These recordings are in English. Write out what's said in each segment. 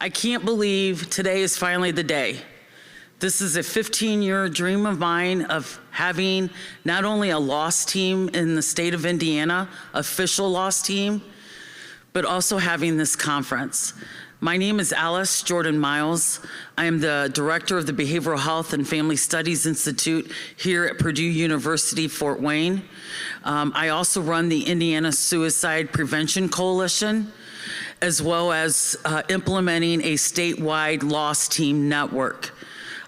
I can't believe today is finally the day. This is a 15-year dream of mine of having not only a loss team in the state of Indiana, official loss team, but also having this conference. My name is Alice Jordan Miles. I am the director of the Behavioral Health and Family Studies Institute here at Purdue University Fort Wayne. I also run the Indiana Suicide Prevention Coalition, as well as implementing a statewide loss team network.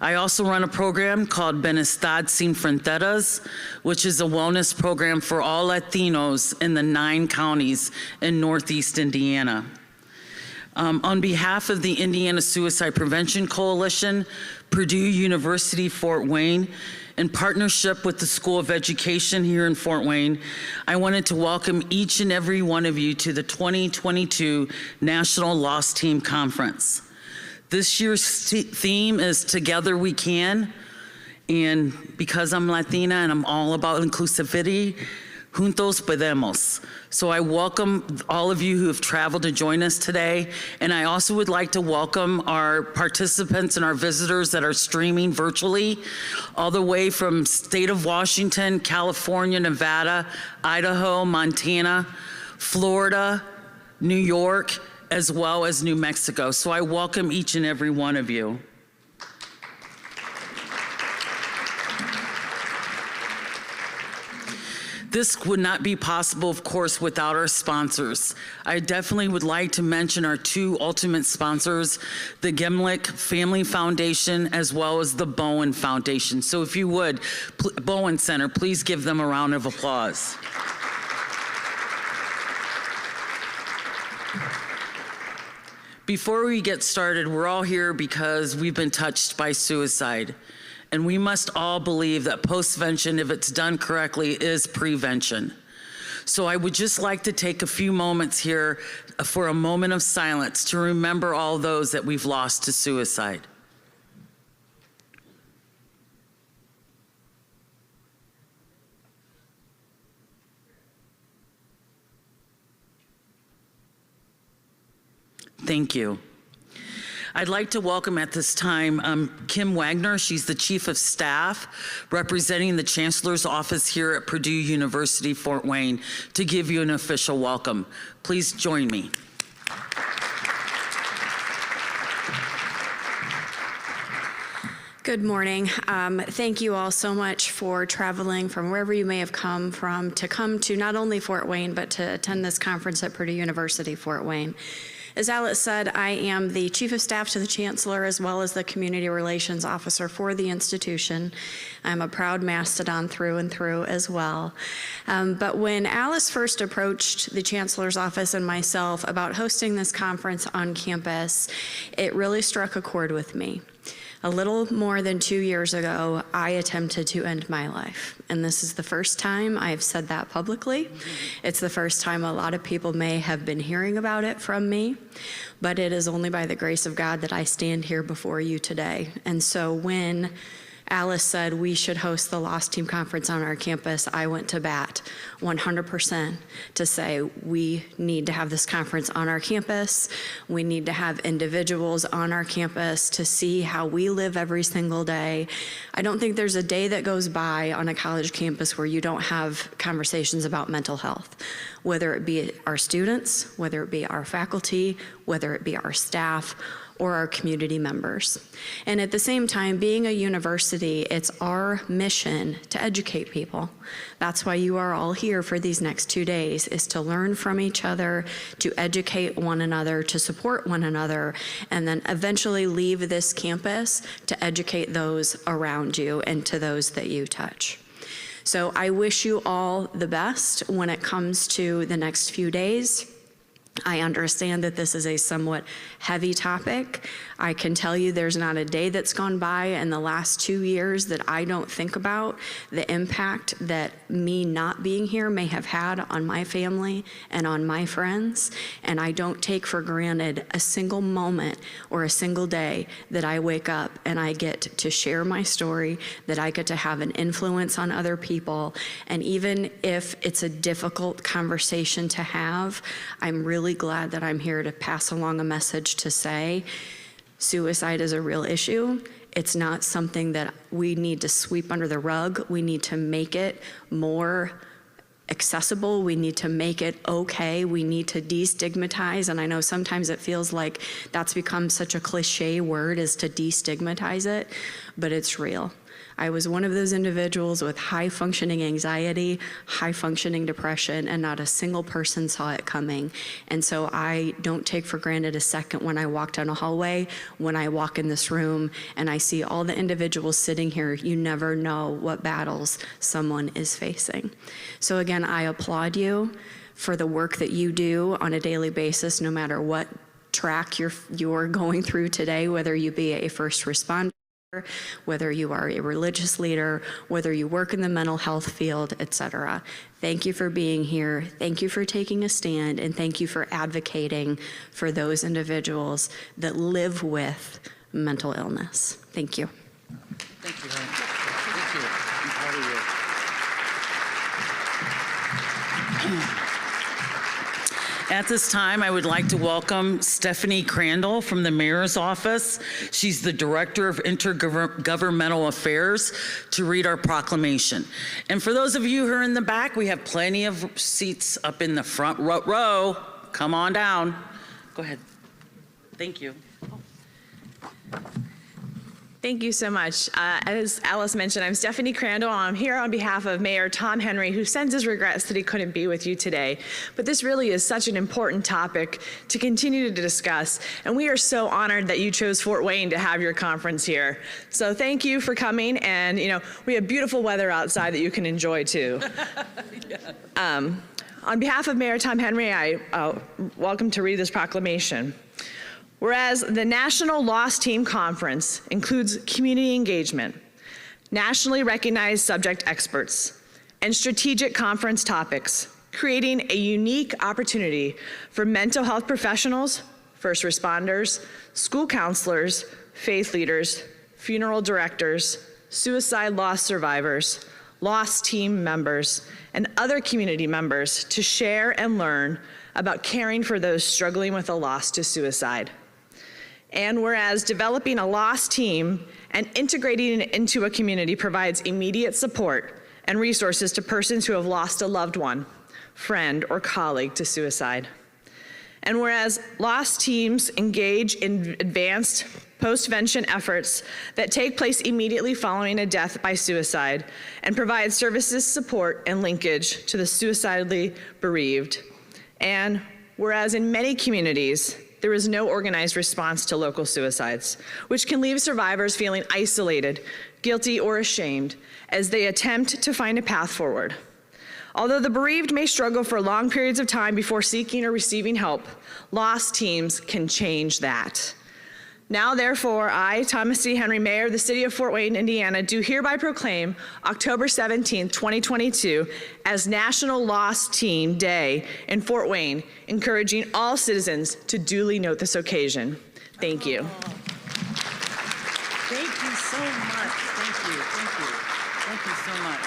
I also run a program called Bienestar Sin Fronteras, which is a wellness program for all Latinos in the 9 counties in Northeast Indiana. On behalf of the Indiana Suicide Prevention Coalition, Purdue University Fort Wayne, in partnership with the School of Education here in Fort Wayne, I wanted to welcome each and every one of you to the 2022 National Loss Team Conference. This year's theme is Together We Can, and because I'm Latina and I'm all about inclusivity, Juntos Podemos. So I welcome all of you who have traveled to join us today, and I also would like to welcome our participants and our visitors that are streaming virtually, all the way from state of Washington, California, Nevada, Idaho, Montana, Florida, New York, as well as New Mexico. So I welcome each and every one of you. This would not be possible, of course, without our sponsors. I definitely would like to mention our 2 ultimate sponsors, the Gimlick Family Foundation, as well as the Bowen Foundation. So if you would, Bowen Center, please give them a round of applause. Before we get started, we're all here because we've been touched by suicide. And we must all believe that postvention, if it's done correctly, is prevention. So I would just like to take a few moments here for a moment of silence to remember all those that we've lost to suicide. Thank you. I'd like to welcome at this time Kim Wagner. She's the Chief of Staff representing the Chancellor's Office here at Purdue University Fort Wayne to give you an official welcome. Please join me. Good morning. Thank you all so much for traveling from wherever you may have come from to come to not only Fort Wayne, but to attend this conference at Purdue University Fort Wayne. As Alice said, I am the Chief of Staff to the Chancellor as well as the Community Relations Officer for the institution. I'm a proud Mastodon through and through as well. But when Alice first approached the Chancellor's Office and myself about hosting this conference on campus, it really struck a chord with me. A little more than 2 years ago, I attempted to end my life. And this is the first time I've said that publicly. It's the first time a lot of people may have been hearing about it from me, but it is only by the grace of God that I stand here before you today. And so when Alice said we should host the Loss Team Conference on our campus, I went to bat 100% to say we need to have this conference on our campus. We need to have individuals on our campus to see how we live every single day. I don't think there's a day that goes by on a college campus where you don't have conversations about mental health, whether it be our students, whether it be our faculty, whether it be our staff, or our community members. And at the same time, being a university, it's our mission to educate people. That's why you are all here for these next 2 days, is to learn from each other, to educate one another, to support one another, and then eventually leave this campus to educate those around you and to those that you touch. So I wish you all the best when it comes to the next few days. I understand that this is a somewhat heavy topic. I can tell you there's not a day that's gone by in the last 2 years that I don't think about the impact that me not being here may have had on my family and on my friends. And I don't take for granted a single moment or a single day that I wake up and I get to share my story, that I get to have an influence on other people. And even if it's a difficult conversation to have, I'm really really glad that I'm here to pass along a message to say suicide is a real issue. It's not something that we need to sweep under the rug. We need to make it more accessible. We need to make it okay. We need to destigmatize. And I know sometimes it feels like that's become such a cliche word, is to destigmatize it, but it's real. I was one of those individuals with high functioning anxiety, high functioning depression, and not a single person saw it coming. And so I don't take for granted a second when I walk down a hallway, when I walk in this room and I see all the individuals sitting here. You never know what battles someone is facing. So again, I applaud you for the work that you do on a daily basis, no matter what track you're going through today, whether you be a first responder, whether you are a religious leader, whether you work in the mental health field, etc. Thank you for being here. Thank you for taking a stand, and thank you for advocating for those individuals that live with mental illness. Thank you. Thank you. Thank you. I'm proud of you. At this time, I would like to welcome Stephanie Crandall from the Mayor's Office. She's the Director of Intergovernmental Affairs, to read our proclamation. And for those of you who are in the back, we have plenty of seats up in the front row. Come on down. Go ahead. Thank you. Thank you so much. As Alice mentioned, I'm Stephanie Crandall. I'm here on behalf of Mayor Tom Henry, who sends his regrets that he couldn't be with you today. But this really is such an important topic to continue to discuss, and we are so honored that you chose Fort Wayne to have your conference here. So thank you for coming, and we have beautiful weather outside that you can enjoy too. Yeah. On behalf of Mayor Tom Henry, I welcome to read this proclamation. Whereas the National Lost Team Conference includes community engagement, nationally recognized subject experts, and strategic conference topics, creating a unique opportunity for mental health professionals, first responders, school counselors, faith leaders, funeral directors, suicide loss survivors, lost team members, and other community members to share and learn about caring for those struggling with a loss to suicide. And whereas developing a lost team and integrating it into a community provides immediate support and resources to persons who have lost a loved one, friend, or colleague to suicide. And whereas lost teams engage in advanced postvention efforts that take place immediately following a death by suicide and provide services, support, and linkage to the suicidally bereaved. And whereas in many communities, there is no organized response to local suicides, which can leave survivors feeling isolated, guilty, or ashamed as they attempt to find a path forward. Although the bereaved may struggle for long periods of time before seeking or receiving help, lost teams can change that. Now, therefore, I, Thomas C. Henry, Mayor of the City of Fort Wayne, Indiana, do hereby proclaim October 17, 2022 as National Lost Team Day in Fort Wayne, encouraging all citizens to duly note this occasion. Thank you. Thank you so much. Thank you. Thank you. Thank you so much.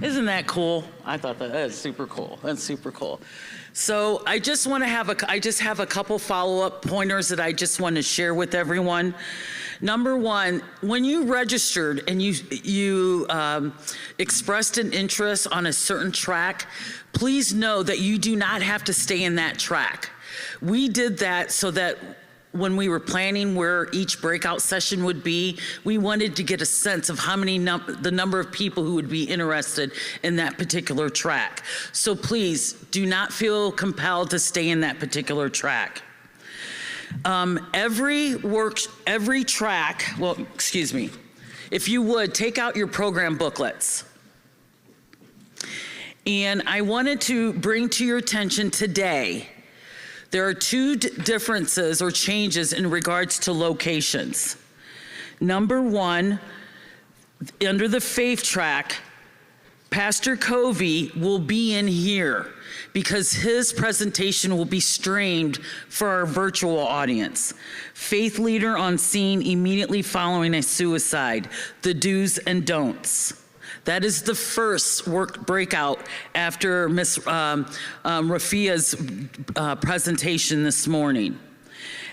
Isn't that cool? I thought that's super cool. That's super cool. So I just want to have a couple follow-up pointers that I just want to share with everyone. Number one, when you registered and you expressed an interest on a certain track, please know that you do not have to stay in that track. We did that so that when we were planning where each breakout session would be, we wanted to get a sense of how many the number of people who would be interested in that particular track. So please do not feel compelled to stay in that particular track. Every track, well, excuse me, if you would, take out your program booklets. And I wanted to bring to your attention today, there are two differences or changes in regards to locations. Number one, under the faith track, Pastor Covey will be in here because his presentation will be streamed for our virtual audience. Faith leader on scene immediately following a suicide, the do's and don'ts. That is the first work breakout after Ms. Rafia's presentation this morning.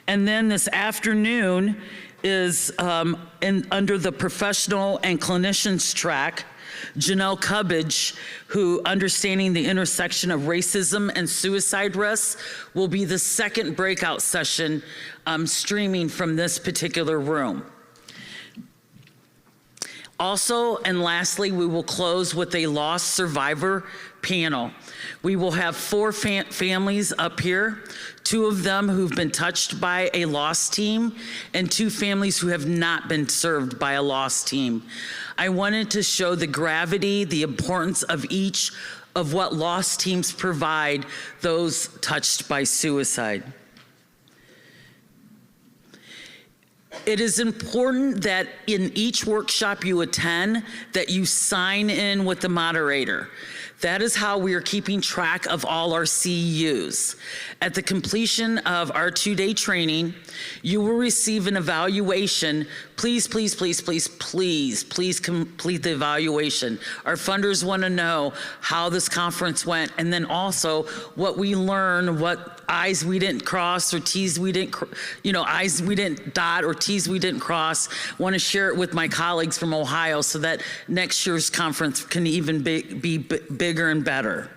And then this afternoon is under the professional and clinicians track, Janelle Cubbage, who understanding the intersection of racism and suicide risks, will be the second breakout session streaming from this particular room. Also, and lastly, we will close with a loss survivor panel. We will have 4 families up here, 2 of them who've been touched by a loss team, and 2 families who have not been served by a loss team. I wanted to show the gravity, the importance of each of what loss teams provide those touched by suicide. It is important that in each workshop you attend, that you sign in with the moderator. That is how we are keeping track of all our CEUs. At the completion of our 2-day training, you will receive an evaluation. Please, please, please, please, please, please complete the evaluation. Our funders want to know how this conference went, and then also what we learned, what I's we didn't cross or T's we didn't, I's we didn't dot or T's we didn't cross. Want to share it with my colleagues from Ohio so that next year's conference can even be bigger and better.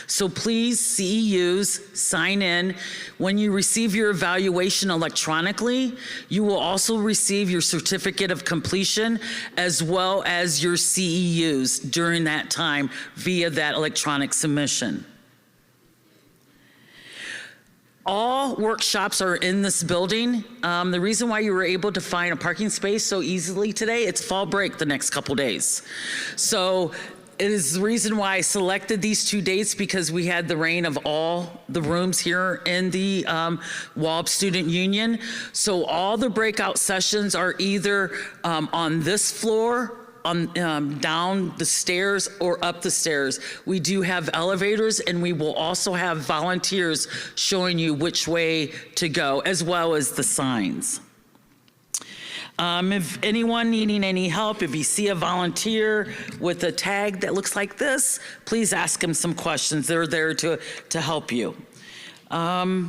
So please, CEUs, sign in. When you receive your evaluation electronically, you will also receive your certificate of completion as well as your CEUs during that time via that electronic submission. All workshops are in this building. The reason why you were able to find a parking space so easily today, it's fall break the next couple days. So it is the reason why I selected these 2 dates, because we had the reign of all the rooms here in the WALB Student Union. So all the breakout sessions are either on this floor, down the stairs or up the stairs. We do have elevators, and we will also have volunteers showing you which way to go, as well as the signs. If anyone needing any help, if you see a volunteer with a tag that looks like this, please ask them some questions. They're there to help you. For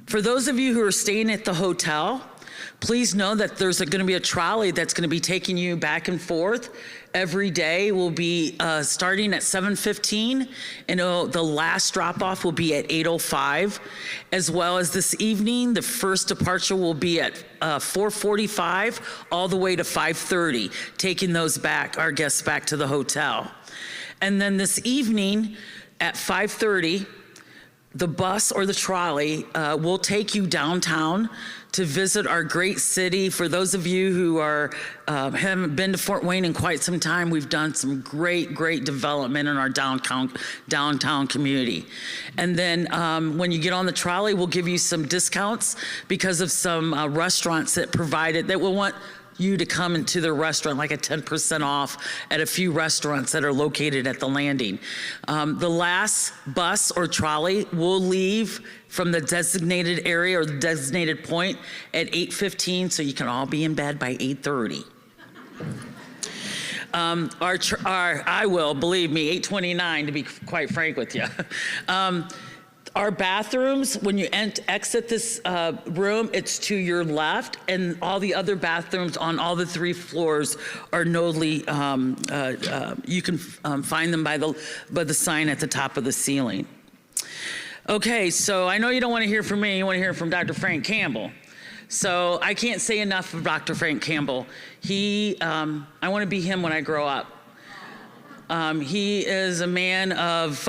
those of you who are staying at the hotel, please know that there's going to be a trolley that's going to be taking you back and forth every day. Will be starting at 7:15, and the last drop-off will be at 8:05. As well as this evening, the first departure will be at 4:45 all the way to 5:30, taking our guests back to the hotel. And then this evening at 5:30, the bus or the trolley will take you downtown to visit our great city. For those of you who haven't been to Fort Wayne in quite some time, we've done some great development in our downtown community. And then when you get on the trolley, we'll give you some discounts because of some restaurants that will want you to come into the restaurant, like a 10% off at a few restaurants that are located at the landing. The last bus or trolley will leave from the designated area or the designated point at 8:15, so you can all be in bed by 8:30. I will, believe me, 8:29 to be quite frank with you. Our bathrooms, when you exit this room, it's to your left, and all the other bathrooms on all the 3 floors are nodally, you can find them by the sign at the top of the ceiling. Okay, so I know you don't want to hear from me, you want to hear from Dr. Frank Campbell. So I can't say enough of Dr. Frank Campbell. I want to be him when I grow up. He is a man of,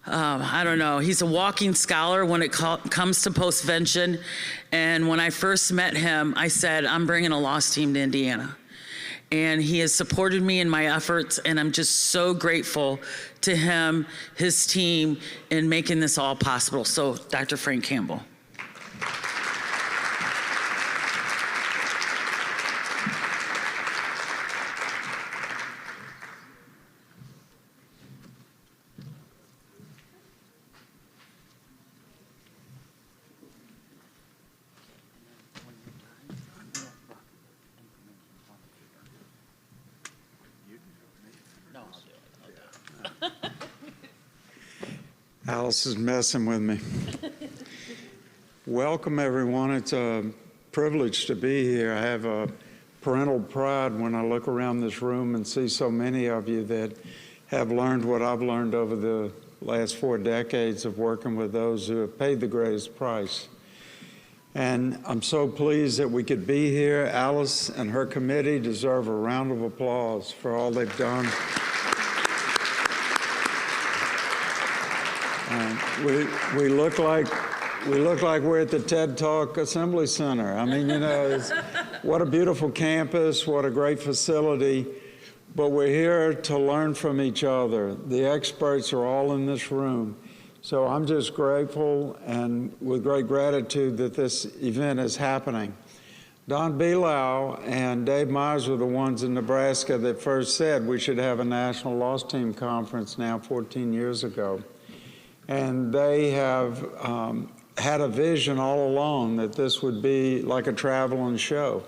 I don't know, he's a walking scholar when it comes to postvention. And when I first met him, I said, I'm bringing a loss team to Indiana. And he has supported me in my efforts, and I'm just so grateful to him, his team, in making this all possible. So, Dr. Frank Campbell. Alice is messing with me. Welcome, everyone. It's a privilege to be here. I have a parental pride when I look around this room and see so many of you that have learned what I've learned over the last 4 decades of working with those who have paid the greatest price. And I'm so pleased that we could be here. Alice and her committee deserve a round of applause for all they've done. We look like we're at the TED Talk Assembly Center. I mean, you know, what a beautiful campus, what a great facility. But we're here to learn from each other. The experts are all in this room. So I'm just grateful and with great gratitude that this event is happening. Don Belau and Dave Myers were the ones in Nebraska that first said we should have a National Loss Team Conference now 14 years ago. And they have had a vision all along that this would be like a traveling show.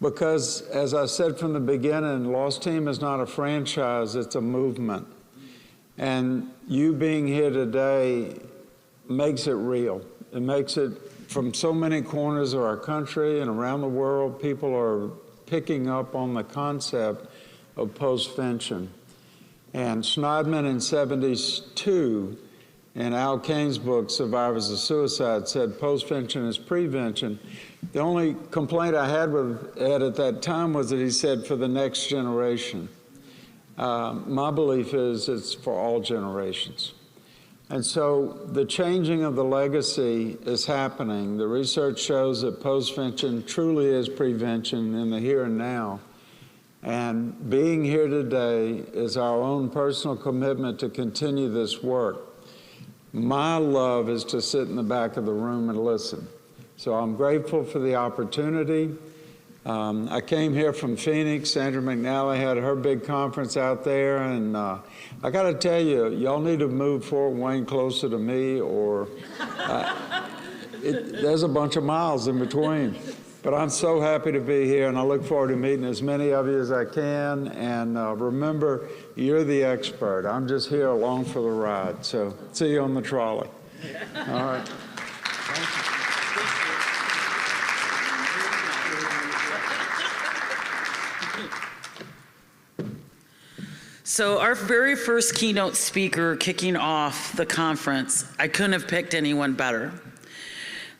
Because, as I said from the beginning, Loss Team is not a franchise, it's a movement. And you being here today makes it real. It makes it, from so many corners of our country and around the world, people are picking up on the concept of postvention. And Shneidman in '72, in Al Kane's book, Survivors of Suicide, said postvention is prevention. The only complaint I had with Ed at that time was that he said for the next generation. My belief is it's for all generations. And so the changing of the legacy is happening. The research shows that postvention truly is prevention in the here and now. And being here today is our own personal commitment to continue this work. My love is to sit in the back of the room and listen. So I'm grateful for the opportunity. I came here from Phoenix. Sandra McNally had her big conference out there, and I got to tell you, y'all need to move Fort Wayne closer to me, or there's a bunch of miles in between. But I'm so happy to be here, and I look forward to meeting as many of you as I can. And remember, you're the expert. I'm just here along for the ride. So see you on the trolley. All right. So our very first keynote speaker kicking off the conference, I couldn't have picked anyone better.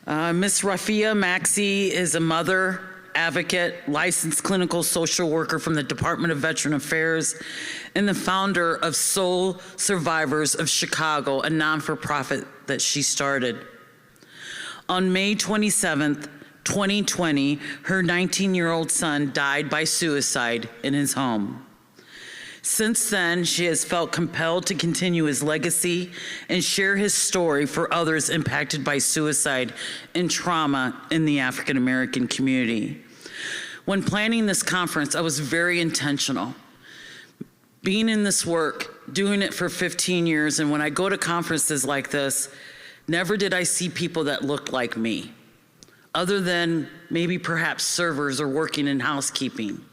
Ms. Rafia Maxey is a mother, advocate, licensed clinical social worker from the Department of Veteran Affairs, and the founder of Soul Survivors of Chicago, a non-for-profit that she started. On May 27th, 2020, her 19-year-old son died by suicide in his home. Since then, she has felt compelled to continue his legacy and share his story for others impacted by suicide and trauma in the African American community. When planning this conference, I was very intentional. Being in this work, doing it for 15 years, and when I go to conferences like this, never did I see people that looked like me, other than maybe perhaps servers or working in housekeeping.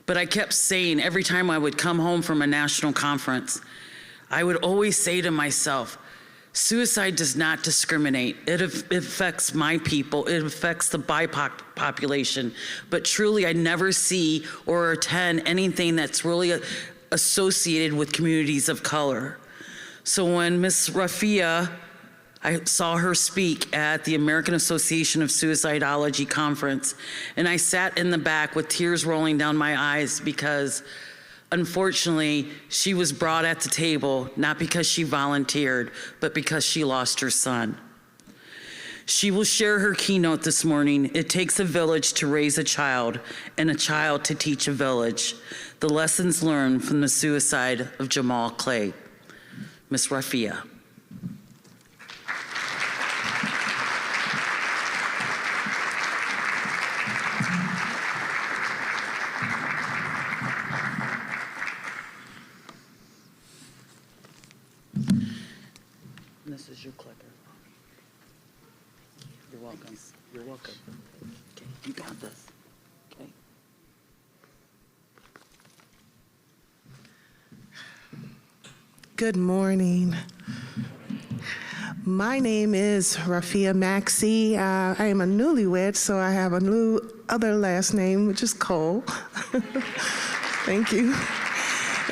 But I kept saying every time I would come home from a national conference, I would always say to myself, suicide does not discriminate. It affects my people, it affects the BIPOC population, but truly I never see or attend anything that's really associated with communities of color. So when Ms. Rafia, I saw her speak at the American Association of Suicidology conference, and I sat in the back with tears rolling down my eyes because, unfortunately, she was brought at the table not because she volunteered, but because she lost her son. She will share her keynote this morning. It takes a village to raise a child, and a child to teach a village. The lessons learned from the suicide of Jamal Clay. Ms. Rafia. This is your clicker. You're welcome. You're welcome. Okay, you got this. Okay. Good morning. My name is Rafia Maxey. I am a newlywed, so I have a new other last name, which is Cole. Thank you.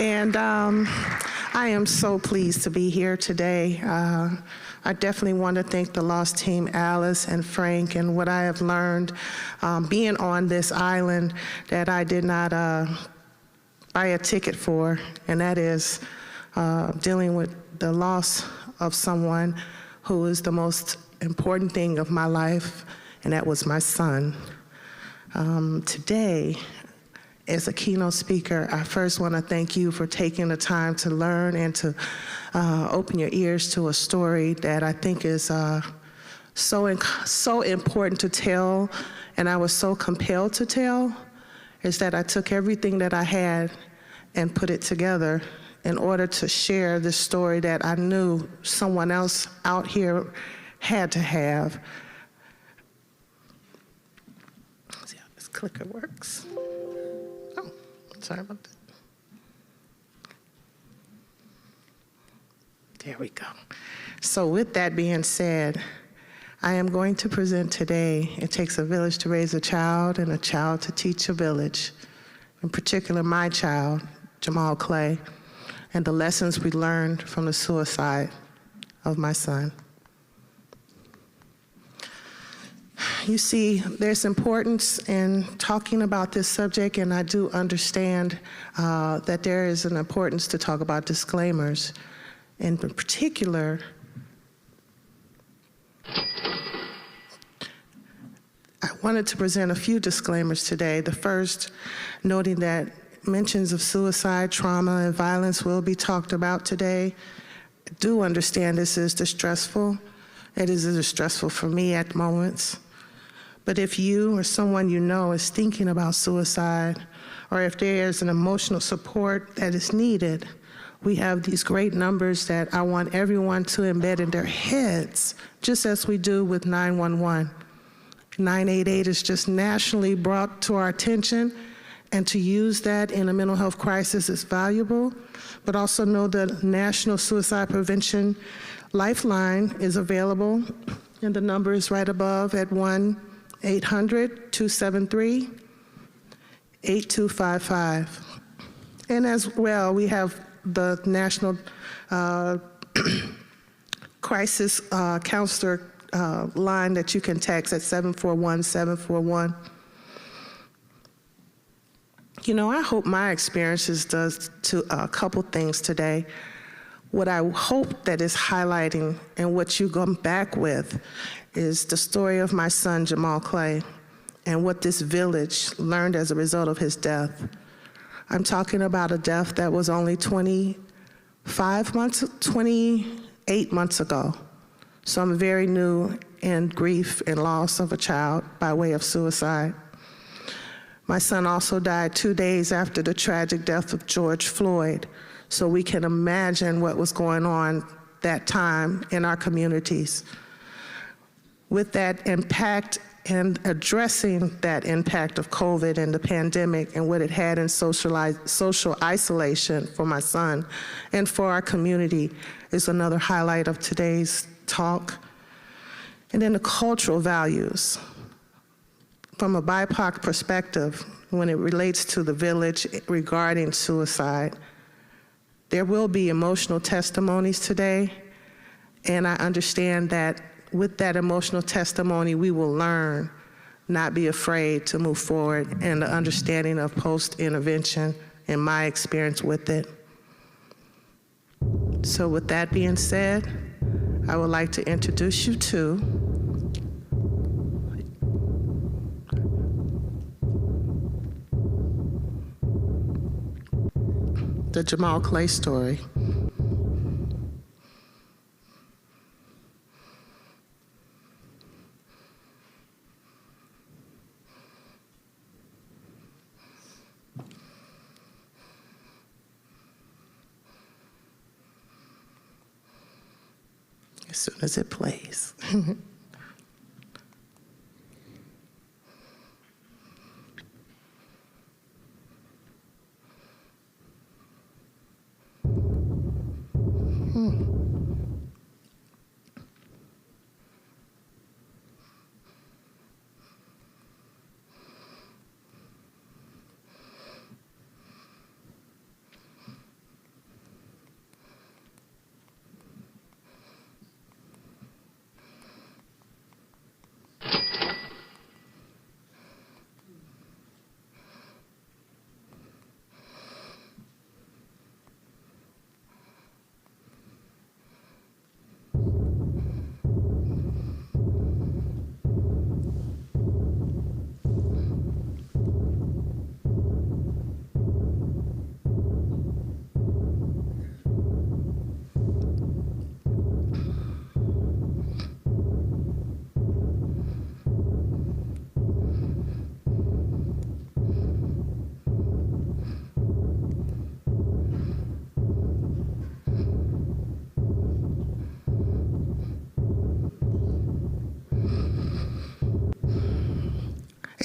And I am so pleased to be here today. I definitely want to thank the Lost Team, Alice and Frank, and what I have learned being on this island that I did not buy a ticket for, and that is dealing with the loss of someone who is the most important thing of my life, and that was my son. Today, as a keynote speaker, I first want to thank you for taking the time to learn and to open your ears to a story that I think is so important to tell, and I was so compelled to tell, is that I took everything that I had and put it together in order to share this story that I knew someone else out here had to have. Let's see how this clicker works. Oh, sorry about that. There we go. So with that being said, I am going to present today, It Takes a Village to Raise a Child and a Child to Teach a Village. In particular, my child, Jamal Clay, and the lessons we learned from the suicide of my son. You see, there's importance in talking about this subject, and I do understand that there is an importance to talk about disclaimers. In particular, I wanted to present a few disclaimers today. The first, noting that mentions of suicide, trauma, and violence will be talked about today. I do understand this is distressful. It is distressful for me at moments. But if you or someone you know is thinking about suicide, or if there is an emotional support that is needed, we have these great numbers that I want everyone to embed in their heads, just as we do with 911. 988 is just nationally brought to our attention, and to use that in a mental health crisis is valuable, but also know that National Suicide Prevention Lifeline is available, and the number is right above at 1-800-273-8255. And as well, we have the National Crisis Counselor line that you can text at 741-741. You know, I hope my experiences does to a couple things today. What I hope that is highlighting and what you come back with is the story of my son, Jamal Clay, and what this village learned as a result of his death. I'm talking about a death that was only 28 months ago. So I'm very new in grief and loss of a child by way of suicide. My son also died 2 days after the tragic death of George Floyd, so we can imagine what was going on that time in our communities. With that impact and addressing that impact of COVID and the pandemic and what it had in social isolation for my son and for our community is another highlight of today's talk. And then the cultural values. From a BIPOC perspective, when it relates to the village regarding suicide, there will be emotional testimonies today, and I understand that with that emotional testimony, we will learn, not be afraid to move forward in the understanding of post-intervention and my experience with it. So with that being said, I would like to introduce you to the Jamal Clay story. As soon as it plays.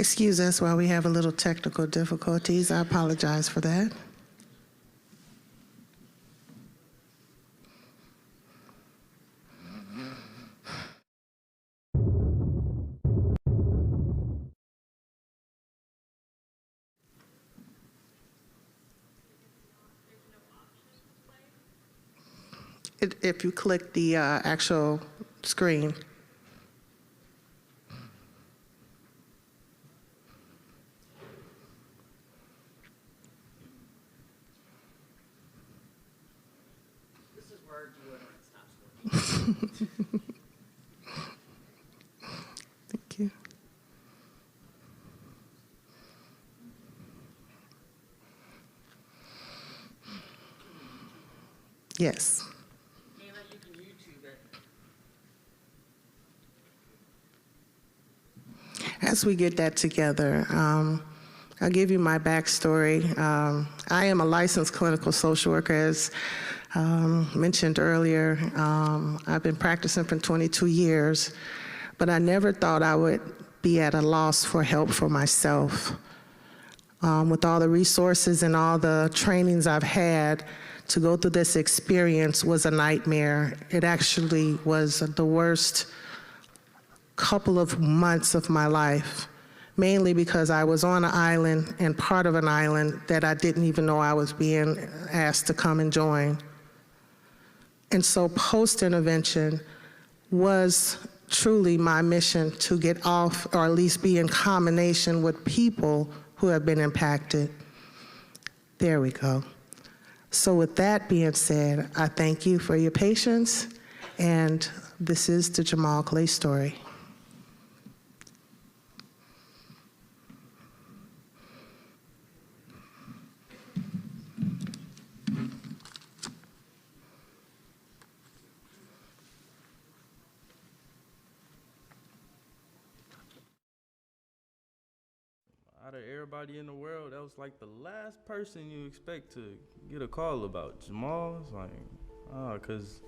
Excuse us while we have a little technical difficulties. I apologize for that. If you click the actual screen. This is where it stops working. Thank you. Yes. You can YouTube it. As we get that together, I'll give you my backstory. I am a licensed clinical social worker, as mentioned earlier. I've been practicing for 22 years, but I never thought I would be at a loss for help for myself. With all the resources and all the trainings I've had, to go through this experience was a nightmare. It actually was the worst couple of months of my life, mainly because I was on an island and part of an island that I didn't even know I was being asked to come and join. And so post-intervention was truly my mission to get off, or at least be in combination with people who have been impacted. There we go. So with that being said, I thank you for your patience, and this is the Jamal Clay story. Out of everybody in the world, that was like the last person you expect to get a call about. Jamal, it's like, cause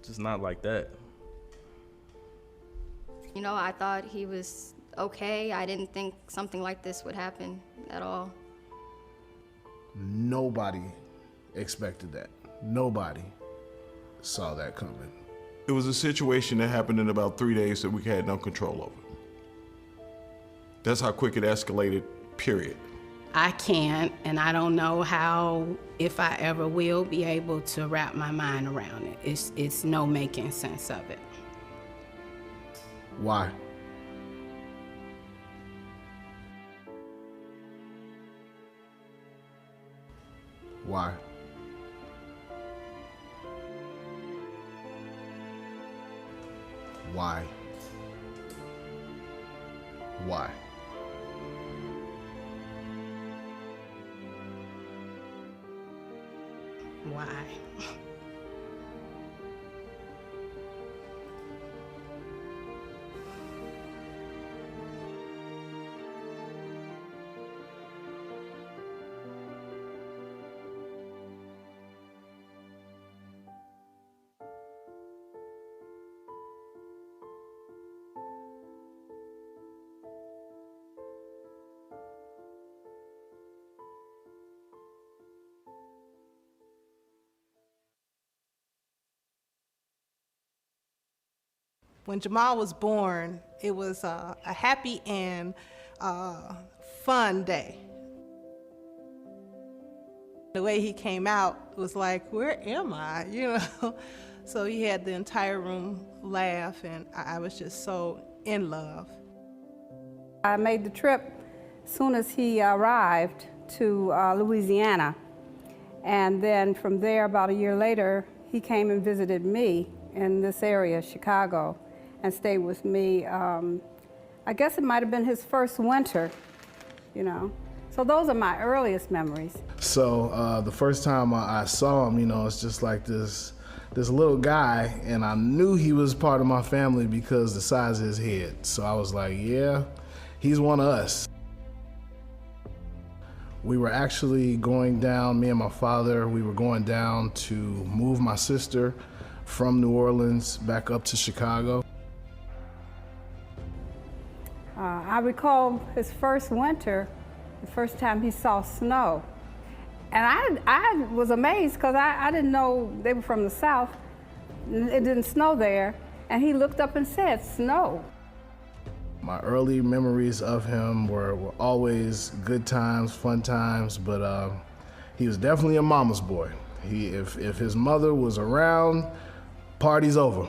just not like that. You know, I thought he was okay. I didn't think something like this would happen at all. Nobody expected that. Nobody saw that coming. It was a situation that happened in about 3 days that we had no control over. That's how quick it escalated, period. I can't, and I don't know how, if I ever will, be able to wrap my mind around it. It's no making sense of it. Why? Why? Why? Why? Why? When Jamal was born, it was a happy and fun day. The way he came out was like, where am I, you know? So he had the entire room laugh, and I was just so in love. I made the trip as soon as he arrived to Louisiana. And then from there, about a year later, he came and visited me in this area, Chicago, and stayed with me. I guess it might have been his first winter, you know. So those are my earliest memories. So the first time I saw him, you know, it's just like this little guy, and I knew he was part of my family because the size of his head. So I was like, yeah, he's one of us. We were actually going down, me and my father, we were going down to move my sister from New Orleans back up to Chicago. I I recall his first winter, the first time he saw snow. And I was amazed because I didn't know they were from the South. It didn't snow there. And he looked up and said, snow. My early memories of him were always good times, fun times, but he was definitely a mama's boy. If his mother was around, party's over.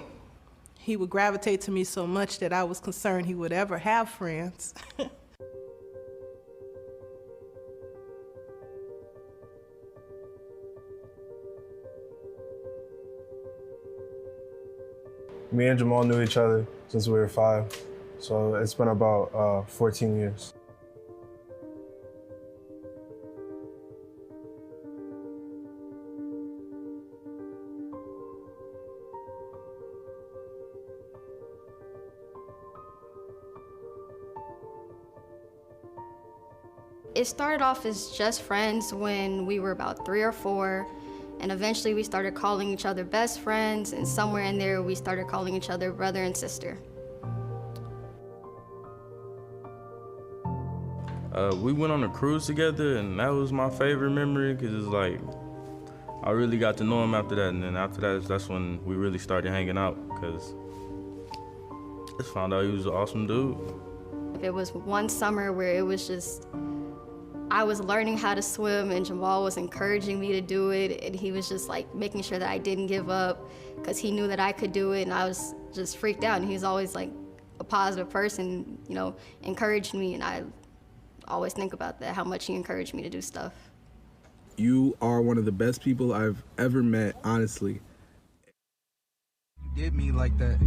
He would gravitate to me so much that I was concerned he would ever have friends. Me and Jamal knew each other since we were 5, so it's been about 14 years. It started off as just friends when we were about 3 or 4. And eventually we started calling each other best friends, and somewhere in there we started calling each other brother and sister. We went on a cruise together, and that was my favorite memory because it's like, I really got to know him after that, and then after that, that's when we really started hanging out because I just found out he was an awesome dude. It was one summer where it was just, I was learning how to swim and Jamal was encouraging me to do it, and he was just like making sure that I didn't give up because he knew that I could do it, and I was just freaked out, and he was always like a positive person, you know, encouraging me, and I always think about that, how much he encouraged me to do stuff. You are one of the best people I've ever met, honestly. You did me like that.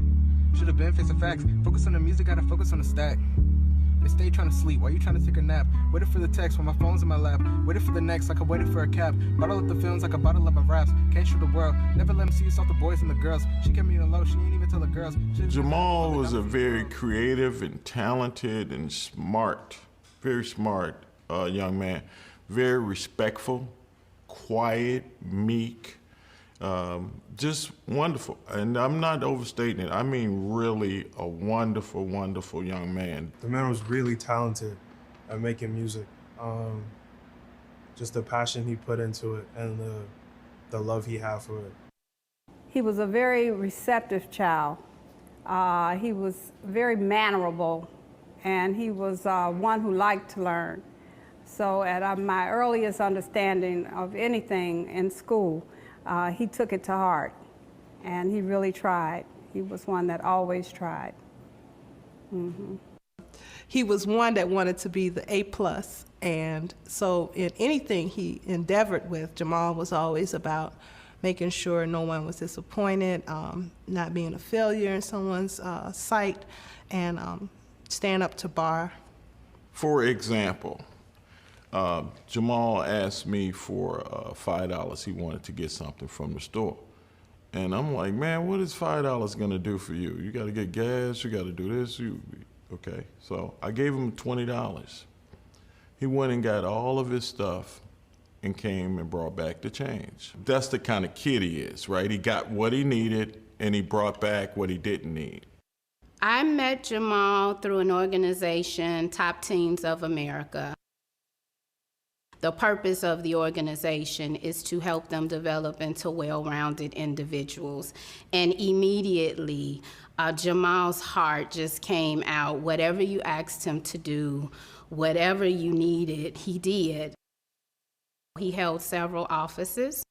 Should have been facing facts. Focus on the music, gotta focus on the stack. They stay trying to sleep while you trying to take a nap. Waiting for the text when my phone's in my lap. Waiting for the next like I waited for a cab. Bottle up the films like a bottle up of raps. Can't shoot the world. Never let them see us off the boys and the girls. She kept me in low. She ain't even tell the girls. Jamal was a very creative and talented and smart, very smart young man. Very respectful, quiet, meek, just wonderful. And I'm not overstating it. I mean, really a wonderful, wonderful young man. The man was really talented at making music. Just the passion he put into it and the love he had for it. He was a very receptive child. He was very mannerable, and he was one who liked to learn. So at my earliest understanding of anything in school, he took it to heart, and he really tried. He was one that always tried. Mm-hmm. He was one that wanted to be the A+, and so in anything he endeavored with, Jamal was always about making sure no one was disappointed, not being a failure in someone's sight, and stand up to bar. For example, Jamal asked me for $5. He wanted to get something from the store. And I'm like, man, what is $5 gonna do for you? You gotta get gas, you gotta do this, okay. So I gave him $20. He went and got all of his stuff and came and brought back the change. That's the kind of kid he is, right? He got what he needed and he brought back what he didn't need. I met Jamal through an organization, Top Teams of America. The purpose of the organization is to help them develop into well-rounded individuals. And immediately, Jamal's heart just came out. Whatever you asked him to do, whatever you needed, he did. He held several offices.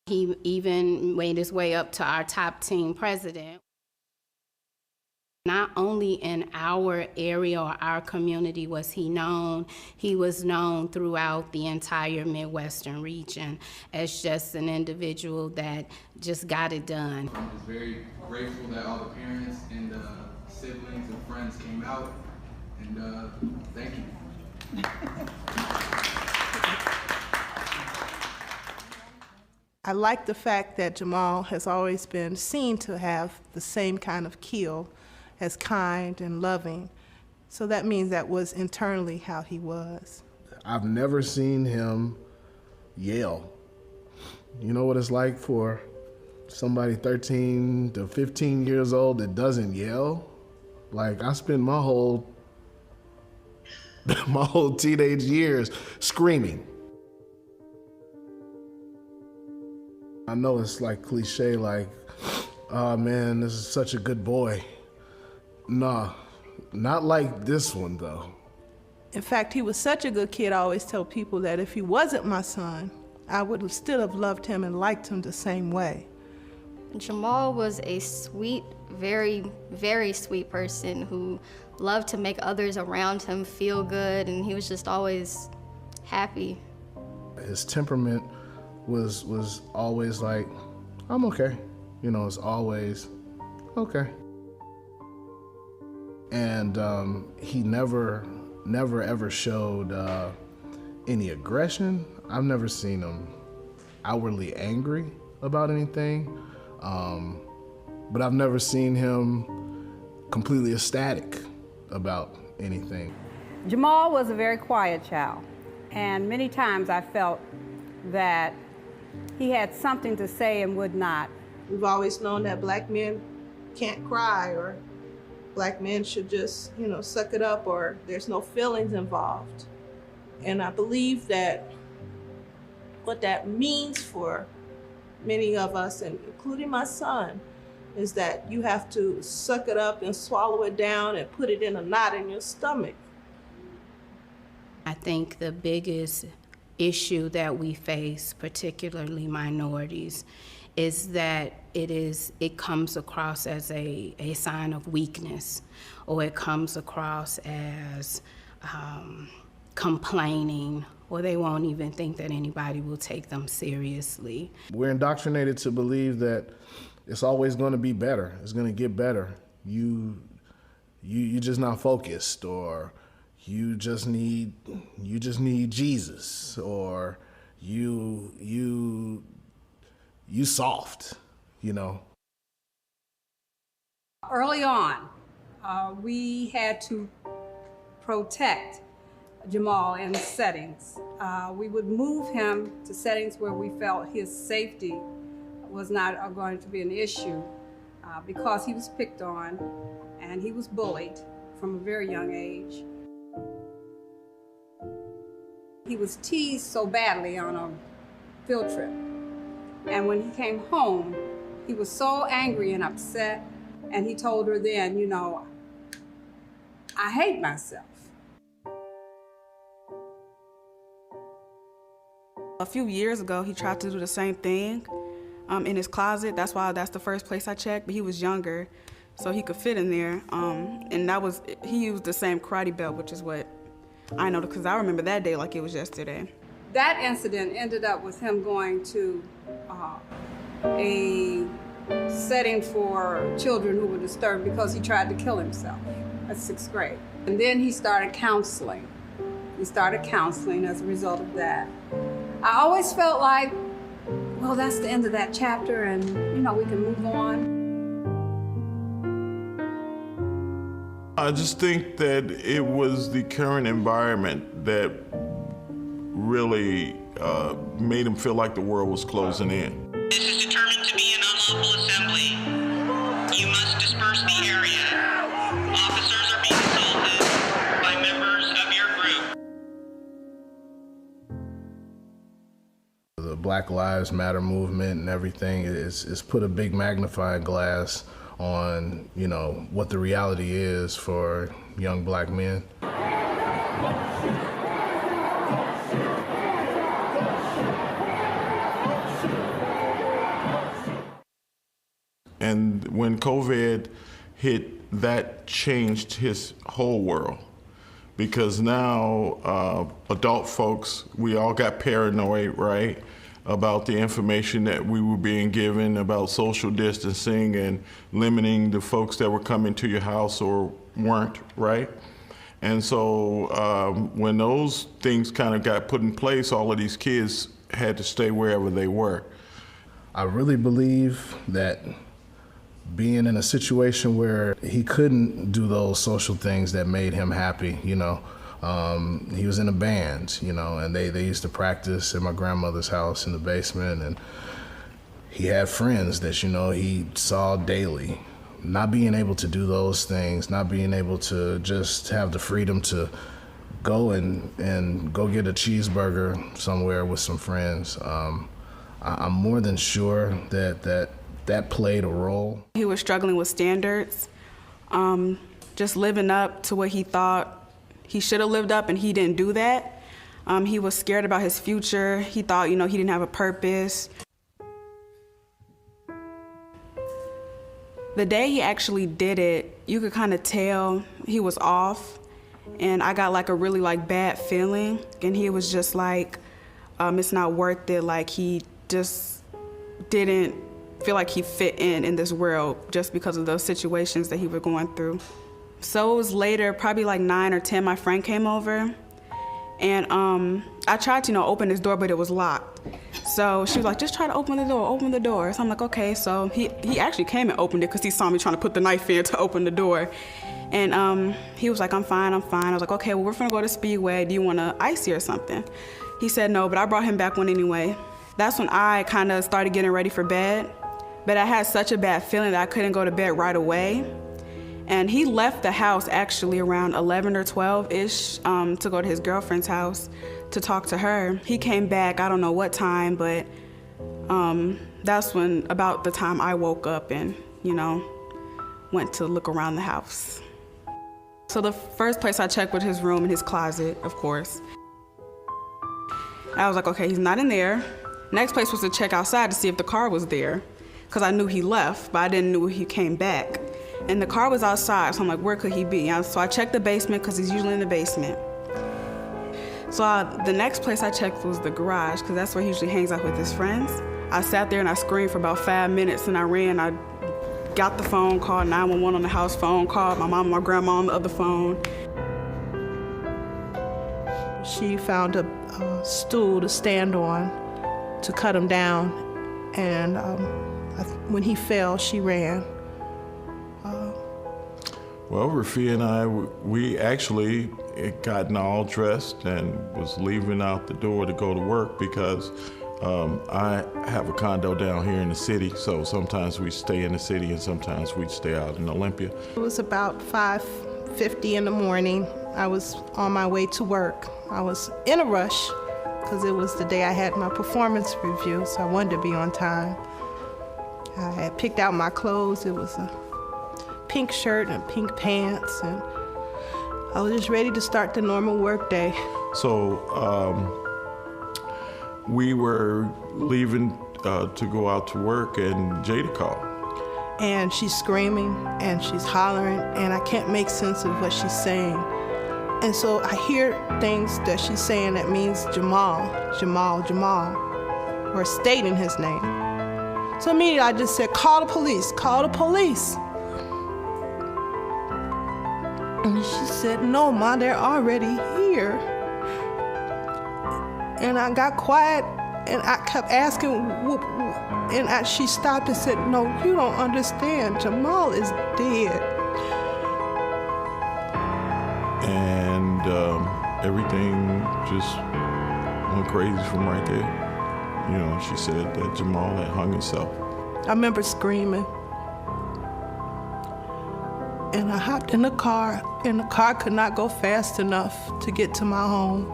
He even made his way up to our top team president. Not only in our area or our community was he was known throughout the entire Midwestern region as just an individual that just got it done. I'm just very grateful that all the parents and siblings and friends came out, and thank you. I like the fact that Jamal has always been seen to have the same kind of keel, as kind and loving. So that means that was internally how he was. I've never seen him yell. You know what it's like for somebody 13 to 15 years old that doesn't yell? Like, I spent my whole my whole teenage years screaming. I know it's like cliche, like, oh man, this is such a good boy. Nah, not like this one though. In fact, he was such a good kid. I always tell people that if he wasn't my son, I would still have loved him and liked him the same way. Jamal was a sweet, very, very sweet person who loved to make others around him feel good, and he was just always happy. His temperament was always like, I'm okay. You know, it's always okay. And he never ever showed any aggression. I've never seen him outwardly angry about anything, but I've never seen him completely ecstatic about anything. Jamal was a very quiet child, and many times I felt that he had something to say and would not. We've always known that black men can't cry, or black men should just, suck it up, or there's no feelings involved. And I believe that what that means for many of us, and including my son, is that you have to suck it up and swallow it down and put it in a knot in your stomach. I think the biggest issue that we face, particularly minorities, is that it comes across as a sign of weakness, or it comes across as complaining, or they won't even think that anybody will take them seriously. We're indoctrinated to believe that it's always going to be better. It's going to get better. You just not focused, or you just need Jesus, or you soft, Early on, we had to protect Jamal in settings. We would move him to settings where we felt his safety was not going to be an issue, because he was picked on and he was bullied from a very young age. He was teased so badly on a field trip. And when he came home, he was so angry and upset, and he told her then, I hate myself. A few years ago, he tried to do the same thing in his closet. That's the first place I checked, but he was younger, so he could fit in there. And he used the same karate belt, which is what I know, because I remember that day like it was yesterday. That incident ended up with him going to a setting for children who were disturbed because he tried to kill himself at 6th grade. And then he started counseling. He started counseling as a result of that. I always felt like, well, that's the end of that chapter, and we can move on. I just think that it was the current environment that really made him feel like the world was closing in. This is determined to be an unlawful assembly. You must disperse the area. Officers are being assaulted by members of your group. The Black Lives Matter movement and everything is put a big magnifying glass on, what the reality is for young black men. And when COVID hit, that changed his whole world. Because now adult folks, we all got paranoid, right? About the information that we were being given about social distancing and limiting the folks that were coming to your house or weren't, right? And so when those things kind of got put in place, all of these kids had to stay wherever they were. I really believe that being in a situation where he couldn't do those social things that made him happy, he was in a band, and they used to practice at my grandmother's house in the basement, and he had friends that, he saw daily. Not being able to do those things, not being able to just have the freedom to go and go get a cheeseburger somewhere with some friends. I'm more than sure that played a role. He was struggling with standards, just living up to what he thought he should have lived up, and he didn't do that. He was scared about his future. He thought, he didn't have a purpose. The day he actually did it, you could kind of tell he was off, and I got like a really bad feeling, and he was just like, it's not worth it. Like, he just didn't feel like he fit in this world just because of those situations that he was going through. So it was later, probably like 9 or 10, my friend came over, and I tried to, open his door, but it was locked. So she was like, just try to open the door. So I'm like, okay. So he actually came and opened it because he saw me trying to put the knife in to open the door. And he was like, I'm fine. I was like, okay, well, we're gonna go to Speedway. Do you want an icy or something? He said no, but I brought him back one anyway. That's when I kind of started getting ready for bed. But I had such a bad feeling that I couldn't go to bed right away. And he left the house actually around 11 or 12-ish to go to his girlfriend's house to talk to her. He came back, I don't know what time, but that's when, about the time I woke up and, went to look around the house. So the first place I checked was his room and his closet, of course. I was like, okay, he's not in there. Next place was to check outside to see if the car was there, because I knew he left, but I didn't know he came back. And the car was outside, so I'm like, where could he be? So I checked the basement, because he's usually in the basement. So the next place I checked was the garage, because that's where he usually hangs out with his friends. I sat there and I screamed for about 5 minutes, and I ran. I got the phone, called 911 on the house phone, called my mom and my grandma on the other phone. She found a stool to stand on to cut him down, and when he fell, she ran. Well, Rafia and I, we actually had gotten all dressed and was leaving out the door to go to work because I have a condo down here in the city, so sometimes we stay in the city and sometimes we'd stay out in Olympia. It was about 5:50 in the morning. I was on my way to work. I was in a rush because it was the day I had my performance review, so I wanted to be on time. I had picked out my clothes. It was a pink shirt and pink pants, and I was just ready to start the normal work day. So we were leaving to go out to work, and Jada called. And she's screaming and she's hollering, and I can't make sense of what she's saying. And so I hear things that she's saying that means Jamal, Jamal, Jamal, or stating his name. So immediately I just said, call the police, call the police. And she said, no, Ma, they're already here. And I got quiet, and I kept asking, and she stopped and said, no, you don't understand. Jamal is dead. And everything just went crazy from right there. She said that Jamal had hung himself. I remember screaming. And I hopped in the car, and the car could not go fast enough to get to my home.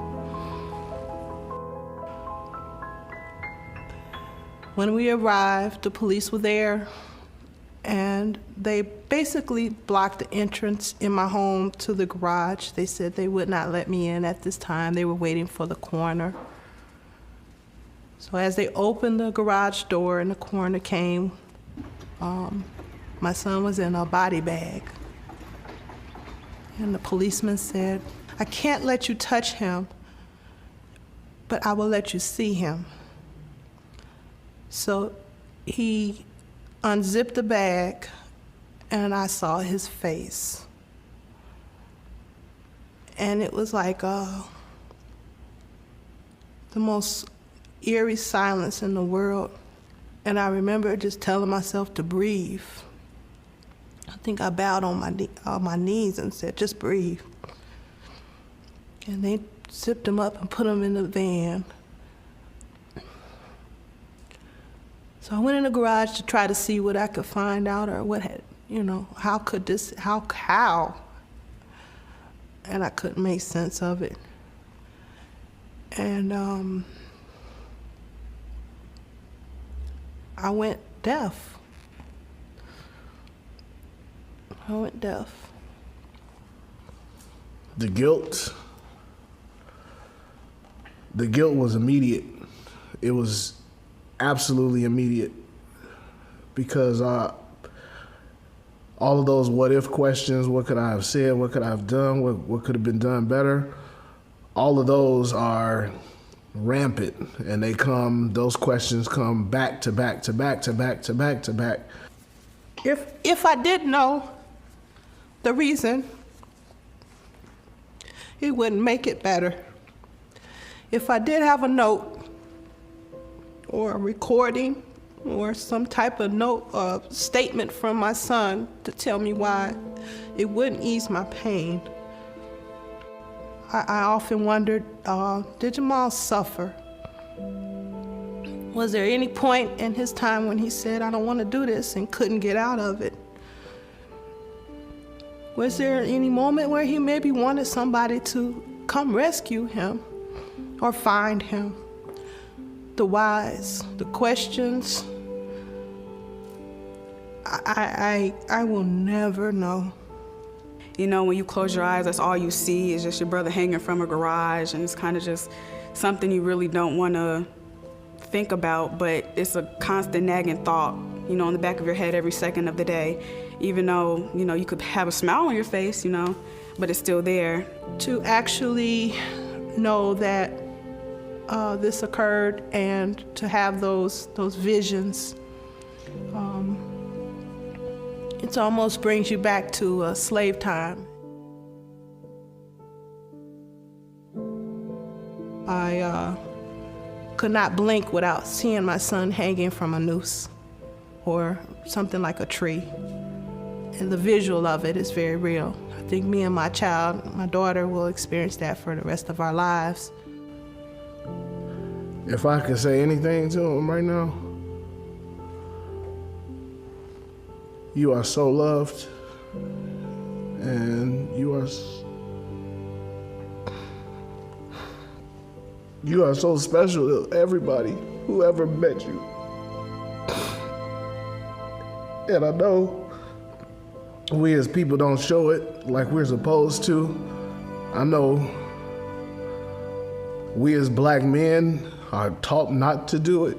When we arrived, the police were there, and they basically blocked the entrance in my home to the garage. They said they would not let me in at this time. They were waiting for the coroner. So as they opened the garage door and the coroner came, my son was in a body bag. And the policeman said, I can't let you touch him, but I will let you see him. So he unzipped the bag, and I saw his face. And it was like the most eerie silence in the world. And I remember just telling myself to breathe. I think I bowed on my knees and said, just breathe. And they zipped him up and put him in the van. So I went in the garage to try to see what I could find out, or what had, how could this, how? and I couldn't make sense of it. And I went deaf. The guilt was immediate. It was absolutely immediate because all of those what if questions, what could I have said, what could I have done, what could have been done better, all of those are rampant, and those questions come back to back to back to back to back to back. If I did know the reason, it wouldn't make it better. If I did have a note or a recording or some type of note, statement from my son to tell me why, it wouldn't ease my pain. I often wondered, did Jamal suffer? Was there any point in his time when he said, I don't want to do this, and couldn't get out of it? Was there any moment where he maybe wanted somebody to come rescue him or find him? The whys, the questions, I will never know. You know, when you close your eyes, that's all you see is just your brother hanging from a garage, and it's kind of just something you really don't want to think about, but it's a constant nagging thought, you know, in the back of your head every second of the day, even though, you know, you could have a smile on your face, you know, but it's still there. To actually know that this occurred and to have those visions, it almost brings you back to slave time. I could not blink without seeing my son hanging from a noose or something like a tree. And the visual of it is very real. I think me and my daughter, will experience that for the rest of our lives. If I could say anything to him right now, you are so loved, and you are so special to everybody who ever met you. And I know we as people don't show it like we're supposed to. I know we as black men are taught not to do it.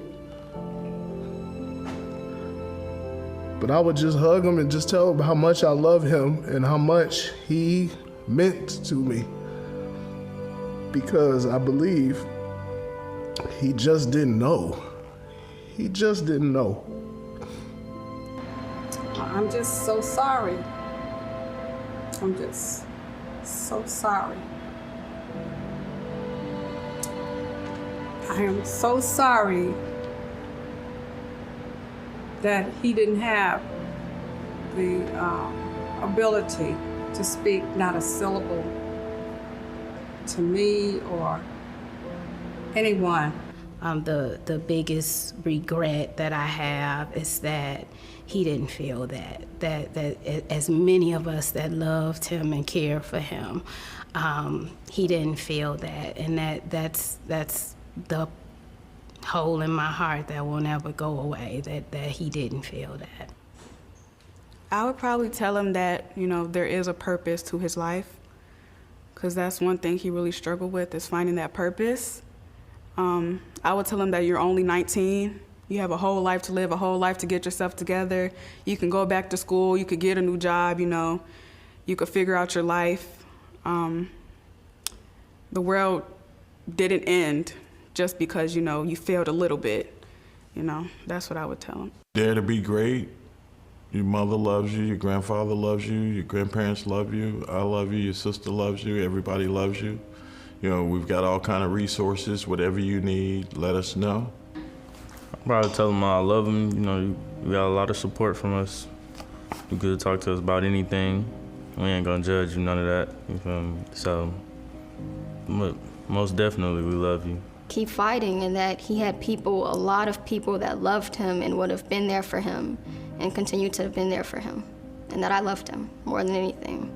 But I would just hug him and just tell him how much I love him and how much he meant to me. Because I believe he just didn't know. He just didn't know. I'm just so sorry. I'm just so sorry. I am so sorry that he didn't have the ability to speak not a syllable to me or anyone. The biggest regret that I have is that he didn't feel that as many of us that loved him and cared for him, he didn't feel that, and that's the hole in my heart that will never go away, that he didn't feel that. I would probably tell him that, you know, there is a purpose to his life, because that's one thing he really struggled with, is finding that purpose. I would tell him that you're only 19. You have a whole life to live, a whole life to get yourself together. You can go back to school, you could get a new job, you know, you could figure out your life. The world didn't end just because, you know, you failed a little bit. You know, that's what I would tell him. Dare to be great. Your mother loves you, your grandfather loves you, your grandparents love you, I love you, your sister loves you, everybody loves you. You know, we've got all kind of resources. Whatever you need, let us know. I'll probably tell them I love them. You know, you got a lot of support from us. You could talk to us about anything. We ain't gonna judge you, none of that. You feel me? So, most definitely, we love you. Keep fighting, and that he had people, a lot of people that loved him and would have been there for him and continue to have been there for him, and that I loved him more than anything.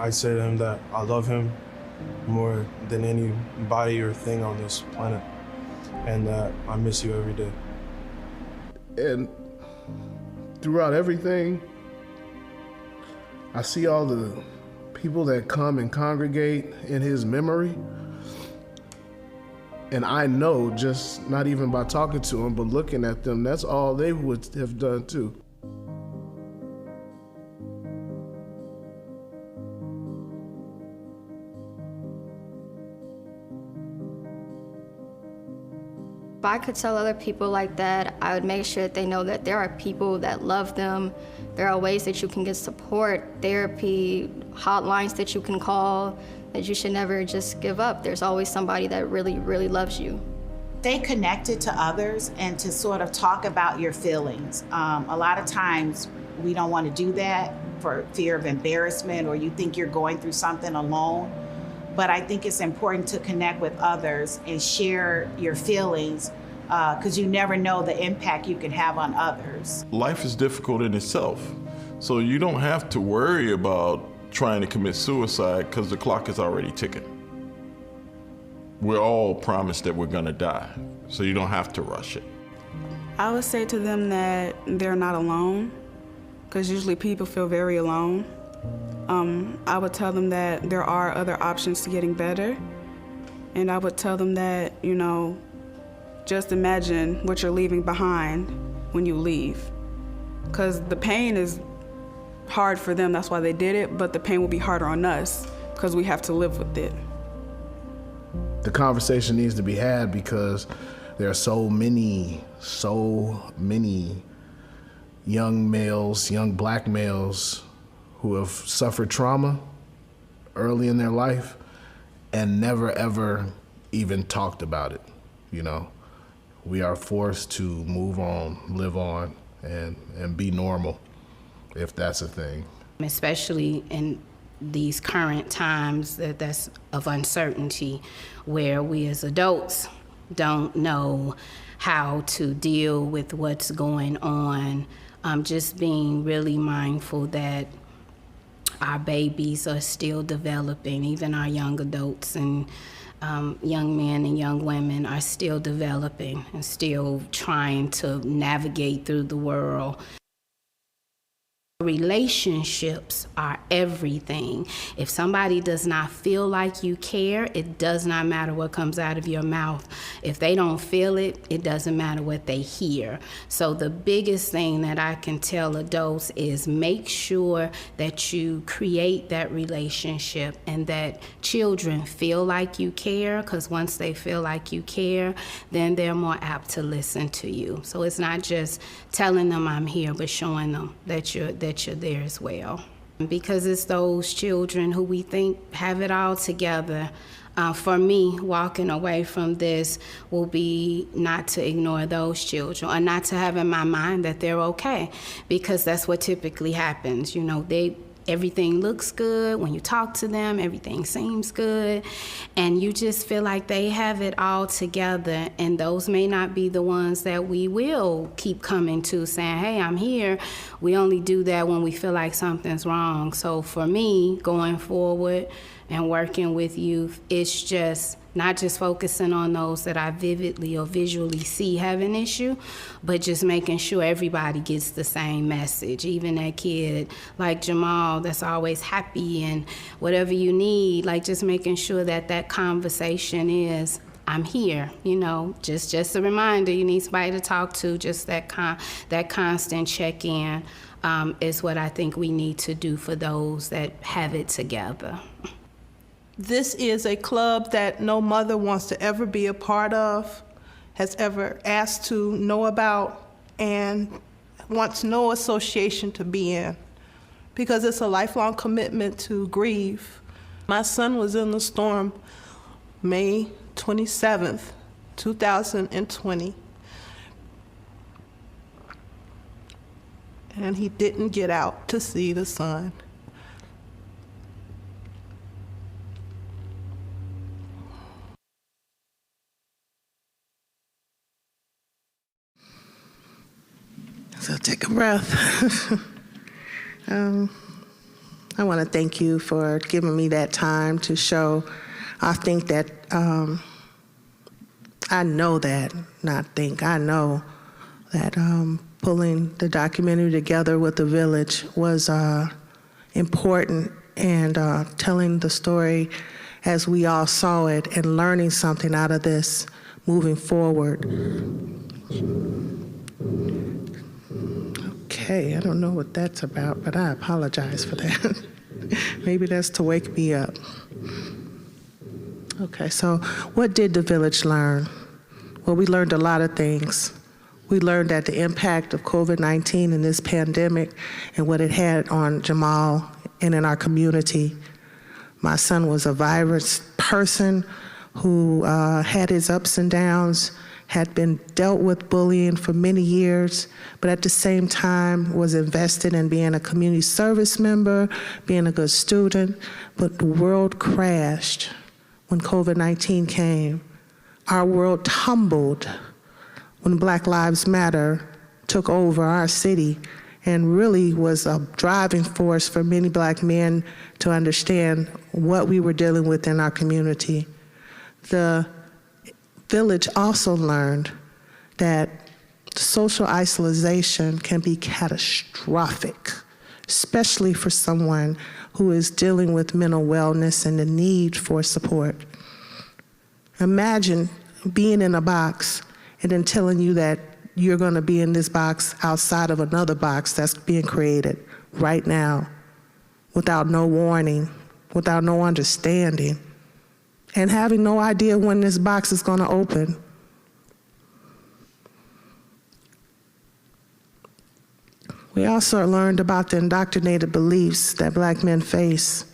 I say to him that I love him more than anybody or thing on this planet, and that I miss you every day. And throughout everything, I see all the people that come and congregate in his memory. And I know, just not even by talking to them, but looking at them, that's all they would have done too. If I could tell other people like that, I would make sure that they know that there are people that love them. There are ways that you can get support, therapy, hotlines that you can call, that you should never just give up. There's always somebody that really, really loves you. Stay connected to others and to sort of talk about your feelings. A lot of times we don't want to do that for fear of embarrassment, or you think you're going through something alone. But I think it's important to connect with others and share your feelings, because you never know the impact you can have on others. Life is difficult in itself, so you don't have to worry about trying to commit suicide because the clock is already ticking. We're all promised that we're gonna die, so you don't have to rush it. I would say to them that they're not alone, because usually people feel very alone. I would tell them that there are other options to getting better. And I would tell them that, you know, just imagine what you're leaving behind when you leave. Because the pain is hard for them, that's why they did it, but the pain will be harder on us because we have to live with it. The conversation needs to be had because there are so many young males, young black males who have suffered trauma early in their life and never ever even talked about it, you know. We are forced to move on, live on, and be normal, if that's a thing. Especially in these current times that's of uncertainty, where we as adults don't know how to deal with what's going on. Just being really mindful that our babies are still developing, even our young adults and young men and young women are still developing and still trying to navigate through the world. Relationships are everything. If somebody does not feel like you care, it does not matter what comes out of your mouth. If they don't feel it, it doesn't matter what they hear. So the biggest thing that I can tell adults is make sure that you create that relationship and that children feel like you care, because once they feel like you care, then they're more apt to listen to you. So it's not just telling them I'm here, but showing them that you're there as well. Because it's those children who we think have it all together. For me, walking away from this will be not to ignore those children or not to have in my mind that they're okay, because that's what typically happens. You know, everything looks good when you talk to them, everything seems good, and you just feel like they have it all together, and those may not be the ones that we will keep coming to saying, hey, I'm here. We only do that when we feel like something's wrong. So for me, going forward and working with youth, it's just not just focusing on those that I vividly or visually see have an issue, but just making sure everybody gets the same message. Even that kid like Jamal that's always happy and whatever you need, like just making sure that that conversation is, I'm here, you know, just a reminder, you need somebody to talk to, just that constant check-in is what I think we need to do for those that have it together. This is a club that no mother wants to ever be a part of, has ever asked to know about, and wants no association to be in, because it's a lifelong commitment to grieve. My son was in the storm May 27th, 2020, and he didn't get out to see the sun. So take a breath. I want to thank you for giving me that time to show. I think that, I know that pulling the documentary together with the village was important, and telling the story as we all saw it and learning something out of this moving forward. Okay, I don't know what that's about, but I apologize for that. Maybe that's to wake me up. Okay, so what did the village learn? Well, we learned a lot of things. We learned that the impact of COVID-19 and this pandemic and what it had on Jamal and in our community. My son was a vibrant person who had his ups and downs, had been dealt with bullying for many years, but at the same time was invested in being a community service member, being a good student. But the world crashed when COVID-19 came. Our world tumbled when Black Lives Matter took over our city and really was a driving force for many Black men to understand what we were dealing with in our community. The village also learned that social isolation can be catastrophic, especially for someone who is dealing with mental wellness and the need for support. Imagine being in a box and then telling you that you're going to be in this box outside of another box that's being created right now without no warning, without no understanding, and having no idea when this box is going to open. We also learned about the indoctrinated beliefs that Black men face.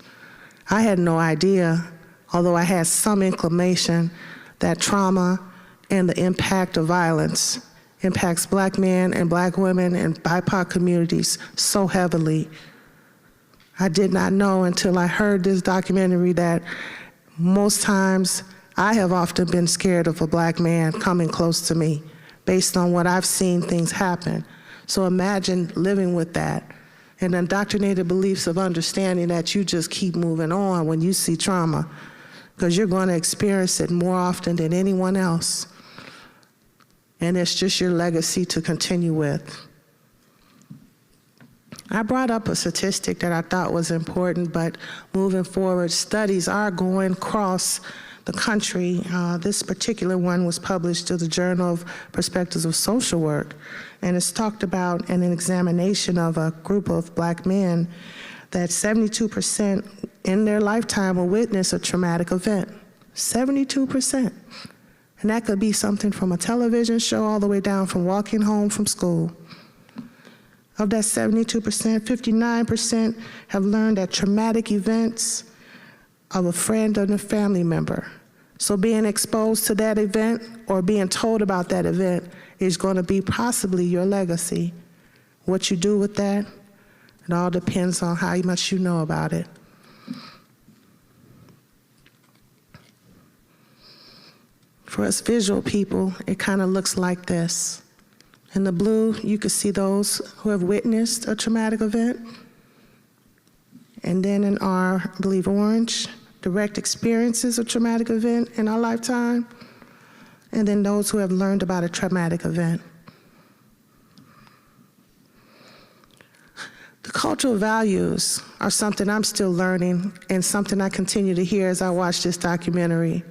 I had no idea, although I had some inclination, that trauma and the impact of violence impacts Black men and Black women and BIPOC communities so heavily. I did not know until I heard this documentary that most times I have often been scared of a Black man coming close to me based on what I've seen things happen. So imagine living with that and indoctrinated beliefs of understanding that you just keep moving on when you see trauma, because you're going to experience it more often than anyone else. And it's just your legacy to continue with. I brought up a statistic that I thought was important, but moving forward, studies are going across the country. This particular one was published to the Journal of Perspectives of Social Work, and it's talked about in an examination of a group of Black men that 72% in their lifetime will witness a traumatic event. 72%. And that could be something from a television show all the way down from walking home from school. Of that 72%, 59% have learned at traumatic events of a friend or a family member. So being exposed to that event or being told about that event is going to be possibly your legacy. What you do with that, it all depends on how much you know about it. For us visual people, it kind of looks like this. In the blue, you can see those who have witnessed a traumatic event. And then in our, I believe, orange, direct experiences of traumatic event in our lifetime. And then those who have learned about a traumatic event. The cultural values are something I'm still learning and something I continue to hear as I watch this documentary.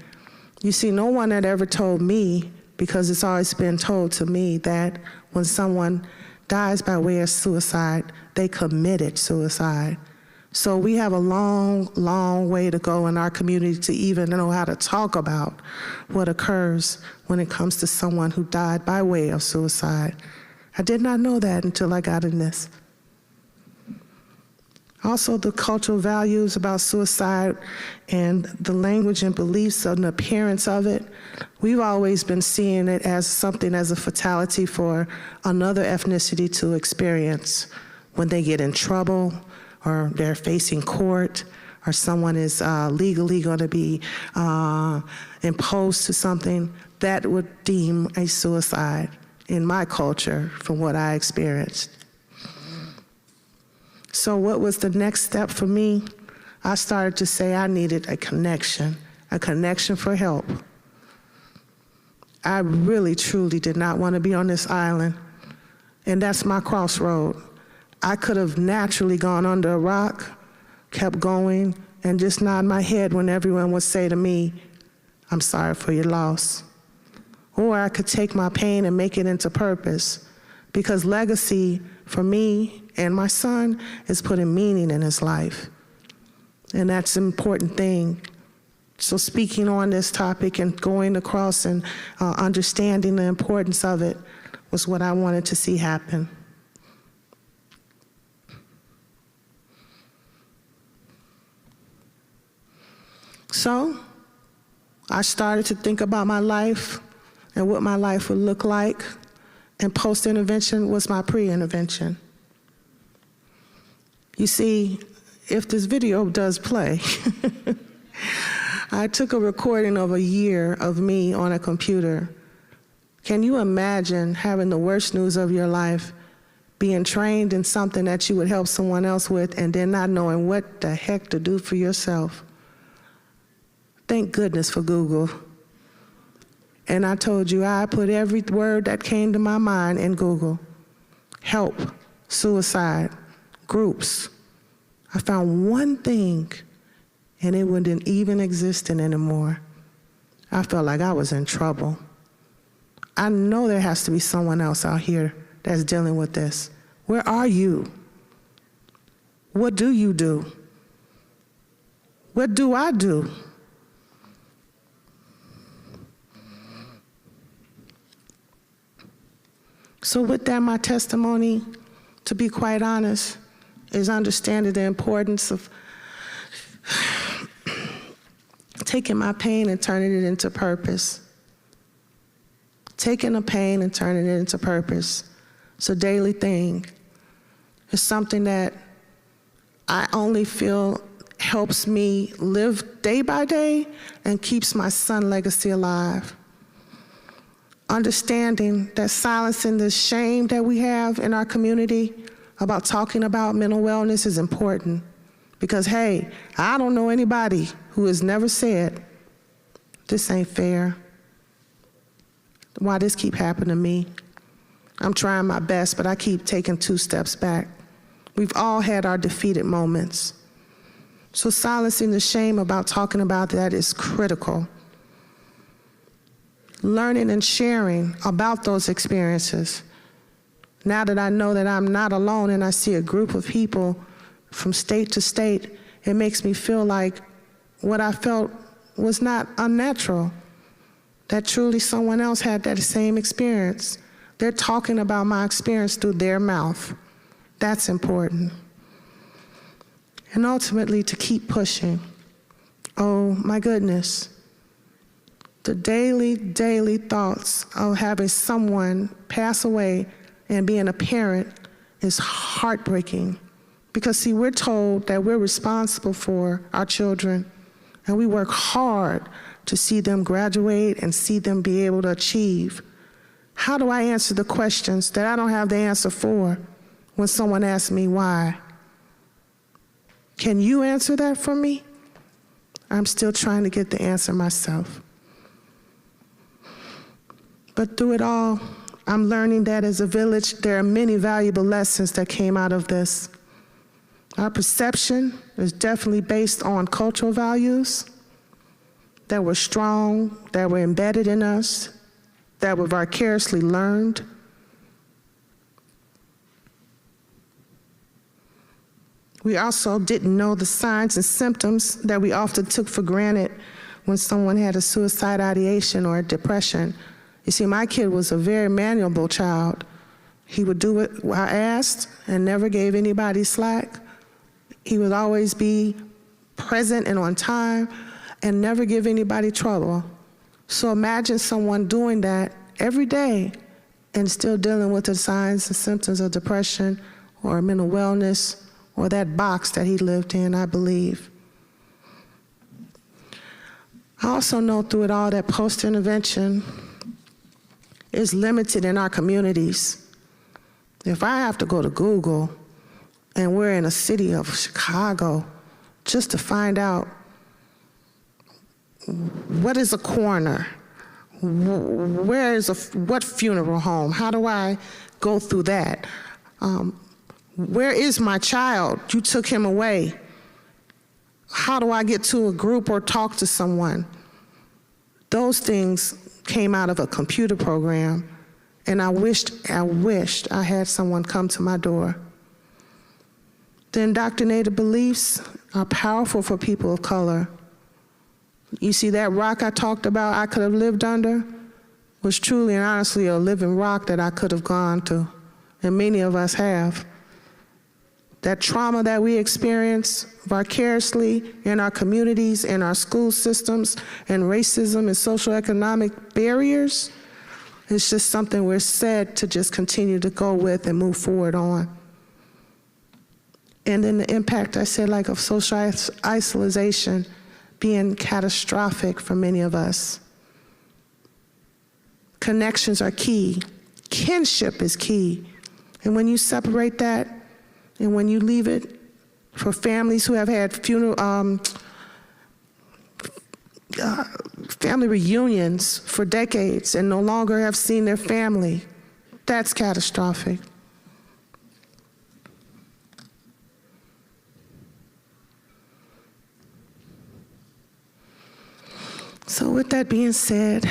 You see, no one had ever told me, because it's always been told to me, that when someone dies by way of suicide, they committed suicide. So we have a long, long way to go in our community to even know how to talk about what occurs when it comes to someone who died by way of suicide. I did not know that until I got in this. Also, the cultural values about suicide and the language and beliefs and the appearance of it, we've always been seeing it as something, as a fatality for another ethnicity to experience when they get in trouble or they're facing court or someone is legally going to be imposed to something. That would deem a suicide in my culture from what I experienced. So what was the next step for me? I started to say I needed a connection for help. I really, truly did not want to be on this island, and that's my crossroad. I could have naturally gone under a rock, kept going, and just nod my head when everyone would say to me, I'm sorry for your loss. Or I could take my pain and make it into purpose, because legacy for me and my son is putting meaning in his life. And that's an important thing. So speaking on this topic and going across and understanding the importance of it was what I wanted to see happen. So I started to think about my life and what my life would look like, and post-intervention was my pre-intervention. You see, if this video does play, I took a recording of a year of me on a computer. Can you imagine having the worst news of your life, being trained in something that you would help someone else with, and then not knowing what the heck to do for yourself? Thank goodness for Google. And I told you, I put every word that came to my mind in Google. Help, suicide, groups. I found one thing, and it wasn't even existing anymore. I felt like I was in trouble. I know there has to be someone else out here that's dealing with this. Where are you? What do you do? What do I do? So with that, my testimony, to be quite honest, is understanding the importance of taking my pain and turning it into purpose. Taking the pain and turning it into purpose. It's a daily thing. It's something that I only feel helps me live day by day and keeps my son's legacy alive. Understanding that silencing the shame that we have in our community about talking about mental wellness is important. Because, hey, I don't know anybody who has never said, this ain't fair. Why this keep happening to me? I'm trying my best, but I keep taking 2 steps back. We've all had our defeated moments. So silencing the shame about talking about that is critical. Learning and sharing about those experiences. Now that I know that I'm not alone and I see a group of people from state to state, it makes me feel like what I felt was not unnatural, that truly someone else had that same experience. They're talking about my experience through their mouth. That's important. And ultimately, to keep pushing. Oh my goodness. The daily thoughts of having someone pass away and being a parent is heartbreaking. Because see, we're told that we're responsible for our children, and we work hard to see them graduate and see them be able to achieve. How do I answer the questions that I don't have the answer for when someone asks me why? Can you answer that for me? I'm still trying to get the answer myself. But through it all, I'm learning that as a village, there are many valuable lessons that came out of this. Our perception is definitely based on cultural values that were strong, that were embedded in us, that were vicariously learned. We also didn't know the signs and symptoms that we often took for granted when someone had a suicide ideation or a depression. You see, my kid was a very malleable child. He would do what I asked and never gave anybody slack. He would always be present and on time and never give anybody trouble. So imagine someone doing that every day and still dealing with the signs and symptoms of depression or mental wellness or that box that he lived in, I believe. I also know through it all that post-intervention is limited in our communities. If I have to go to Google And we're in a city of Chicago just to find out what is a coroner? What funeral home? How do I go through that? Where is my child? You took him away. How do I get to a group or talk to someone? Those things came out of a computer program, and I wished I had someone come to my door. The indoctrinated beliefs are powerful for people of color. You see, that rock I talked about I could have lived under was truly and honestly a living rock that I could have gone to, and many of us have. That trauma that we experience vicariously in our communities, in our school systems, and racism and social economic barriers, is just something we're said to just continue to go with and move forward on. And then the impact, I said, like of social isolation being catastrophic for many of us. Connections are key. Kinship is key. And when you separate that, and when you leave it for families who have had family reunions for decades and no longer have seen their family, that's catastrophic. So with that being said,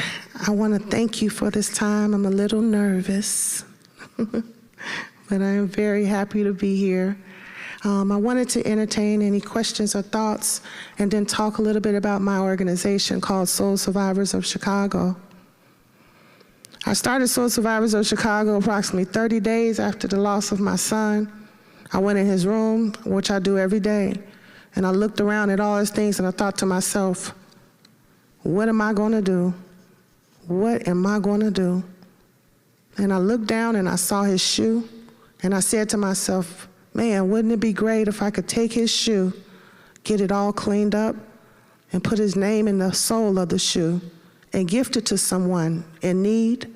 I want to thank you for this time. I'm a little nervous, but I am very happy to be here. I wanted to entertain any questions or thoughts and then talk a little bit about my organization called Soul Survivors of Chicago. I started Soul Survivors of Chicago approximately 30 days after the loss of my son. I went in his room, which I do every day, and I looked around at all his things and I thought to myself, what am I going to do? What am I going to do? And I looked down and I saw his shoe, and I said to myself, man, wouldn't it be great if I could take his shoe, get it all cleaned up, and put his name in the sole of the shoe and gift it to someone in need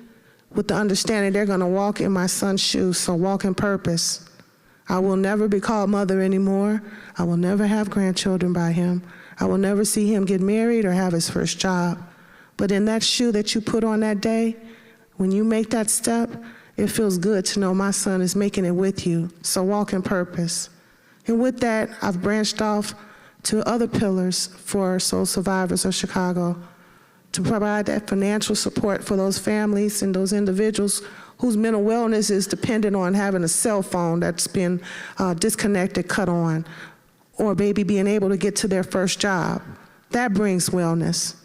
with the understanding they're going to walk in my son's shoes, so walk in purpose. I will never be called mother anymore. I will never have grandchildren by him. I will never see him get married or have his first job. But in that shoe that you put on that day, when you make that step, it feels good to know my son is making it with you. So walk in purpose. And with that, I've branched off to other pillars for Soul Survivors of Chicago to provide that financial support for those families and those individuals whose mental wellness is dependent on having a cell phone that's been disconnected, cut on, or maybe being able to get to their first job. That brings wellness.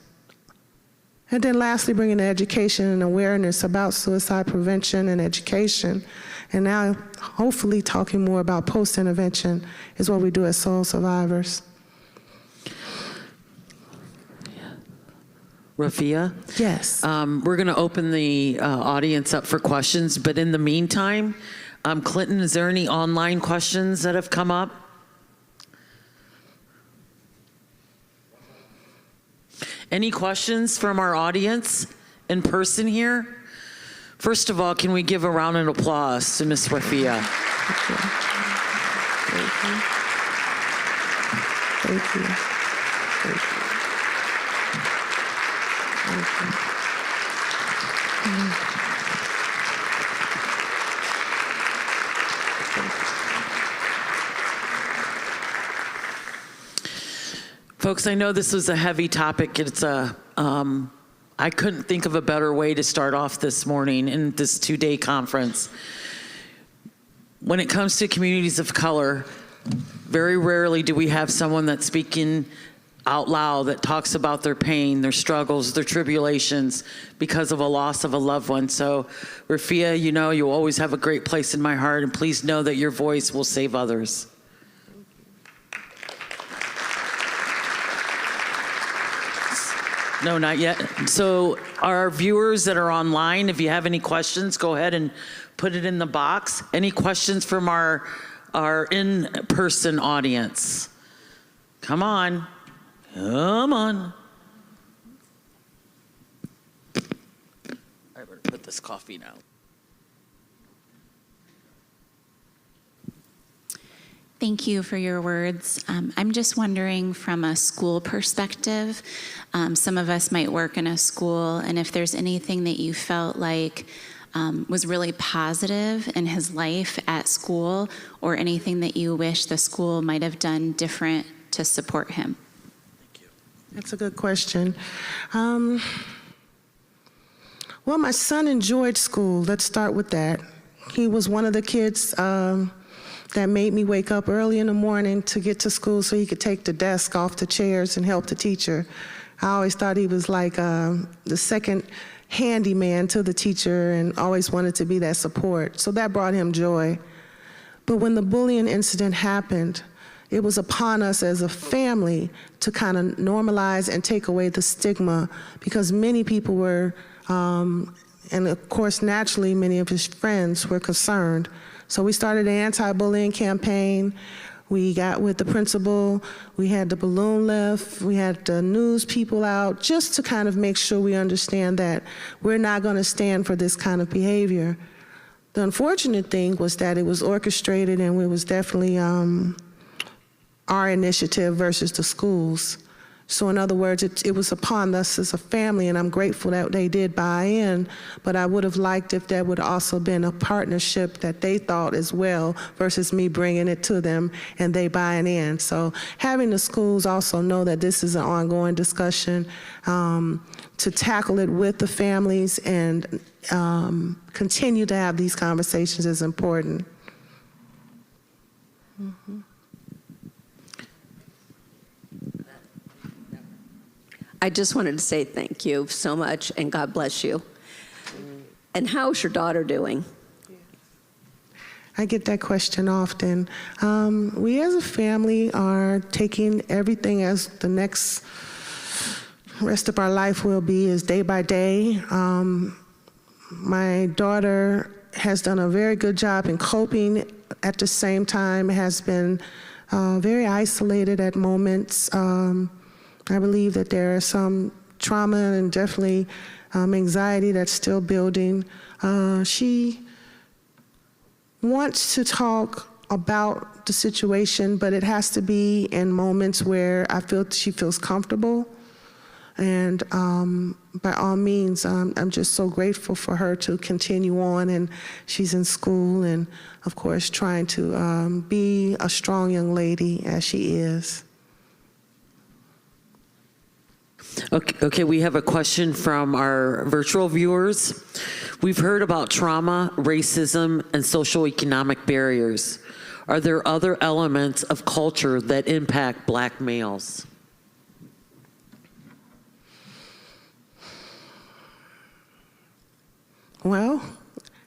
And then lastly, bringing education and awareness about suicide prevention and education. And now, hopefully, talking more about post-intervention is what we do as Soul Survivors. Rafia? Yes. We're going to open the audience up for questions, but in the meantime, Clinton, is there any online questions that have come up? Any questions from our audience in person here? First of all, can we give a round of applause to Ms. Rafia? Thank you. Thank you. Thank you. Folks, I know this was a heavy topic. I couldn't think of a better way to start off this morning in this two-day conference. When it comes to communities of color, very rarely do we have someone that's speaking out loud that talks about their pain, their struggles, their tribulations because of a loss of a loved one. So, Rafia, you know you'll always have a great place in my heart, and please know that your voice will save others. No, not yet. So our viewers that are online, if you have any questions, go ahead and put it in the box. Any questions from our in-person audience? Come on. Come on. I better put this coffee now. Thank you for your words. I'm just wondering from a school perspective, some of us might work in a school, and if there's anything that you felt like was really positive in his life at school, or anything that you wish the school might have done different to support him. That's a good question. Well, my son enjoyed school. Let's start with that. He was one of the kids that made me wake up early in the morning to get to school so he could take the desk off the chairs and help the teacher. I always thought he was like the second handyman to the teacher and always wanted to be that support. So that brought him joy. But when the bullying incident happened, it was upon us as a family to kind of normalize and take away the stigma, because many people were, and of course, naturally, many of his friends were concerned. So we started an anti-bullying campaign. We got with the principal, we had the balloon lift, we had the news people out, just to kind of make sure we understand that we're not going to stand for this kind of behavior. The unfortunate thing was that it was orchestrated, and it was definitely our initiative versus the schools. So in other words, it was upon us as a family, and I'm grateful that they did buy in, but I would have liked if there would also been a partnership that they thought as well versus me bringing it to them and they buying in. So having the schools also know that this is an ongoing discussion, to tackle it with the families and continue to have these conversations is important. Mm-hmm. I just wanted to say thank you so much, and God bless you. And how's your daughter doing? I get that question often. We as a family are taking everything as the next rest of our life will be, is day by day. My daughter has done a very good job in coping. At the same time, has been very isolated at moments. I believe that there are some trauma and definitely anxiety that's still building. She wants to talk about the situation, but it has to be in moments where I feel she feels comfortable. And by all means, I'm just so grateful for her to continue on, and she's in school and, of course, trying to be a strong young lady as she is. Okay, we have a question from our virtual viewers. We've heard about trauma, racism, and socioeconomic barriers. Are there other elements of culture that impact Black males? Well,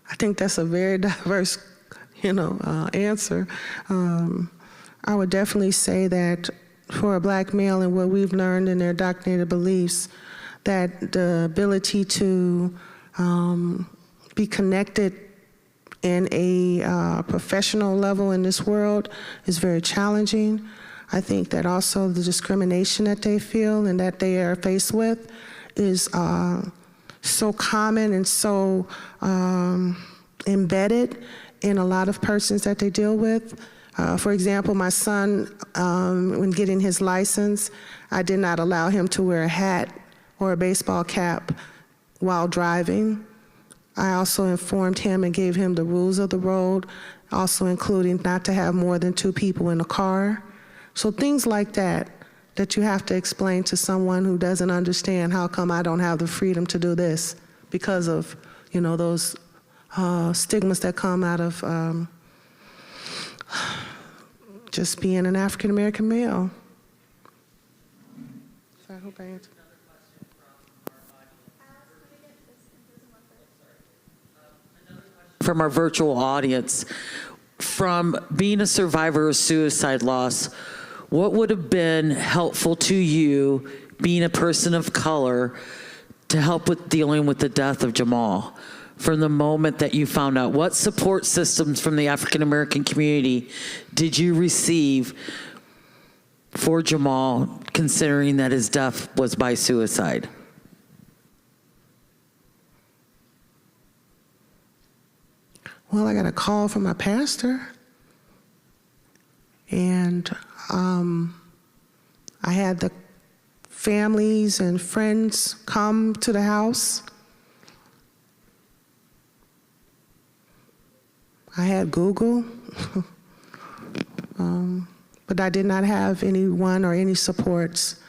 I think that's a very diverse, answer. I would definitely say that for a Black male and what we've learned in their indoctrinated beliefs, that the ability to be connected in a professional level in this world is very challenging. I think that also the discrimination that they feel and that they are faced with is so common and so embedded in a lot of persons that they deal with. For example, my son, when getting his license, I did not allow him to wear a hat or a baseball cap while driving. I also informed him and gave him the rules of the road, also including not to have more than 2 people in a car. So things like that you have to explain to someone who doesn't understand how come I don't have the freedom to do this because of, those stigmas that come out of just being an African American male. So I hope I answered. From our virtual audience, from being a survivor of suicide loss, what would have been helpful to you, being a person of color, to help with dealing with the death of Jamal? From the moment that you found out, what support systems from the African American community did you receive for Jamal, considering that his death was by suicide? Well, I got a call from my pastor. And I had the families and friends come to the house. I had Google, but I did not have anyone or any supports.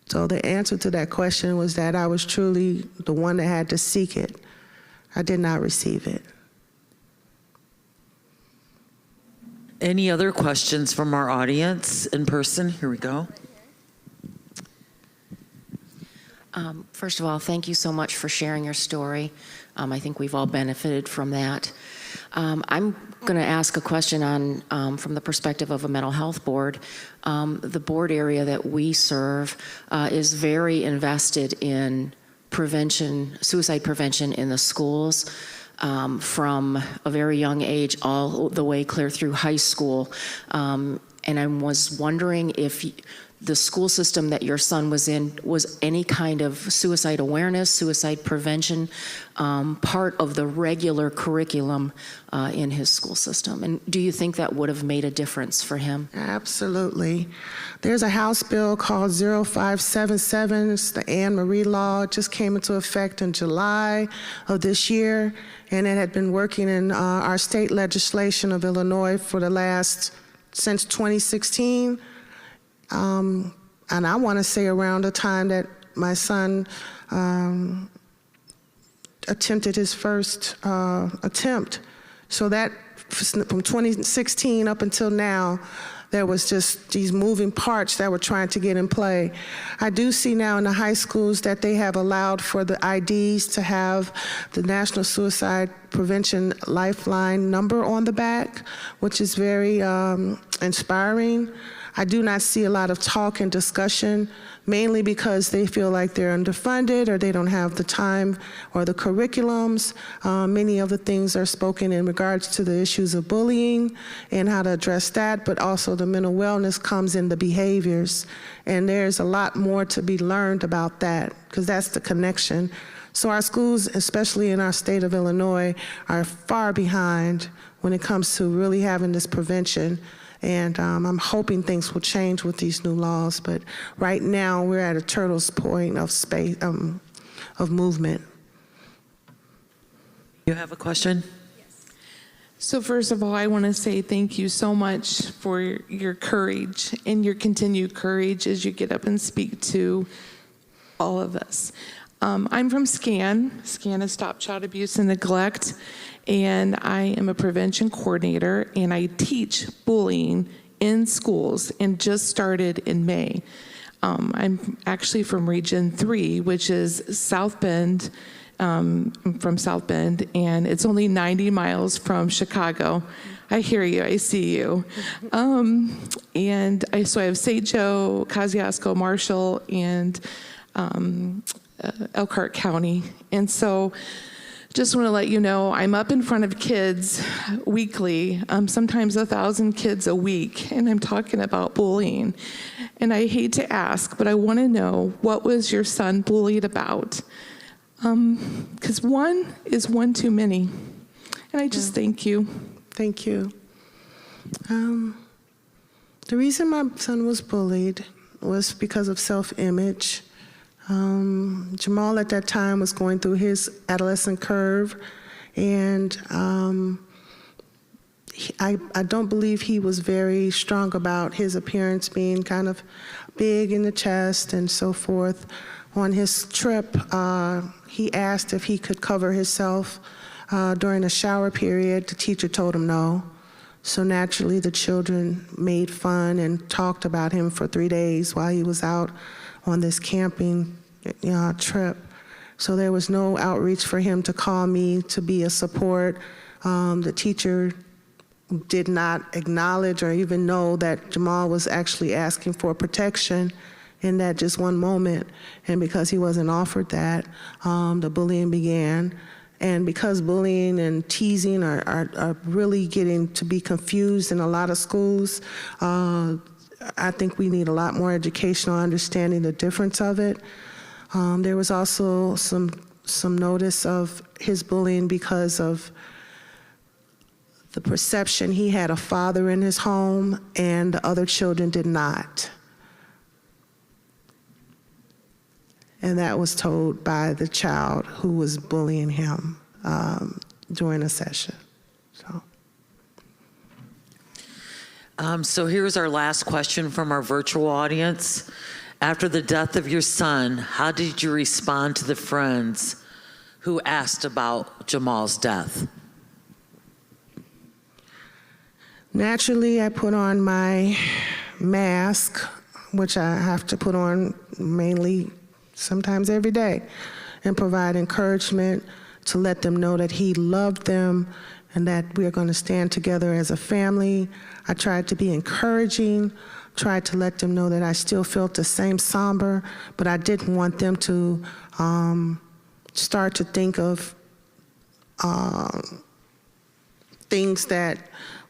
So the answer to that question was that I was truly the one that had to seek it. I did not receive it. Any other questions from our audience in person? Here we go. First of all, thank you so much for sharing your story. I think we've all benefited from that. I'm going to ask a question on from the perspective of a mental health board. The board area that we serve is very invested in prevention, suicide prevention in the schools. From a very young age all the way clear through high school. And I was wondering if the school system that your son was in was any kind of suicide awareness, suicide prevention, part of the regular curriculum in his school system. And do you think that would have made a difference for him? Absolutely. There's a House bill called 0577. It's the Anne Marie Law. It just came into effect in July of this year, and it had been working in our state legislation of Illinois for since 2016. And I want to say around the time that my son attempted his first attempt. So that from 2016 up until now, there was just these moving parts that were trying to get in play. I do see now in the high schools that they have allowed for the IDs to have the National Suicide Prevention Lifeline number on the back, which is very inspiring. I do not see a lot of talk and discussion, mainly because they feel like they're underfunded or they don't have the time or the curriculums. Many of the things are spoken in regards to the issues of bullying and how to address that, but also the mental wellness comes in the behaviors. And there's a lot more to be learned about that, because that's the connection. So our schools, especially in our state of Illinois, are far behind when it comes to really having this prevention. And I'm hoping things will change with these new laws. But right now, we're at a turtle's point of space, of movement. You have a question? So first of all, I want to say thank you so much for your courage and your continued courage as you get up and speak to all of us. I'm from SCAN. SCAN is Stop Child Abuse and Neglect, and I am a prevention coordinator, and I teach bullying in schools and just started in May. I'm actually from Region 3, which is South Bend, from South Bend, and it's only 90 miles from Chicago. I hear you, I see you. And so I have St. Joe, Kosciuszko, Marshall, and Elkhart County. And so just want to let you know, I'm up in front of kids weekly, sometimes 1,000 kids a week, and I'm talking about bullying. And I hate to ask, but I want to know, what was your son bullied about? Because one is one too many. And I just thank you. Thank you. The reason my son was bullied was because of self-image. Jamal at that time was going through his adolescent curve, and I don't believe he was very strong about his appearance being kind of big in the chest and so forth. On his trip, he asked if he could cover himself during a shower period. The teacher told him no. So naturally, the children made fun and talked about him for 3 days while he was out on this camping trip. So there was no outreach for him to call me to be a support. The teacher did not acknowledge or even know that Jamal was actually asking for protection in that just one moment. And because he wasn't offered that, the bullying began. And because bullying and teasing are really getting to be confused in a lot of schools, I think we need a lot more educational understanding the difference of it. There was also some notice of his bullying because of the perception he had a father in his home and the other children did not. And that was told by the child who was bullying him during a session. So here's our last question from our virtual audience. After the death of your son, how did you respond to the friends who asked about Jamal's death? Naturally, I put on my mask, which I have to put on mainly sometimes every day, and provide encouragement to let them know that he loved them and that we are going to stand together as a family. I tried to be encouraging, tried to let them know that I still felt the same somber, but I didn't want them to start to think of things that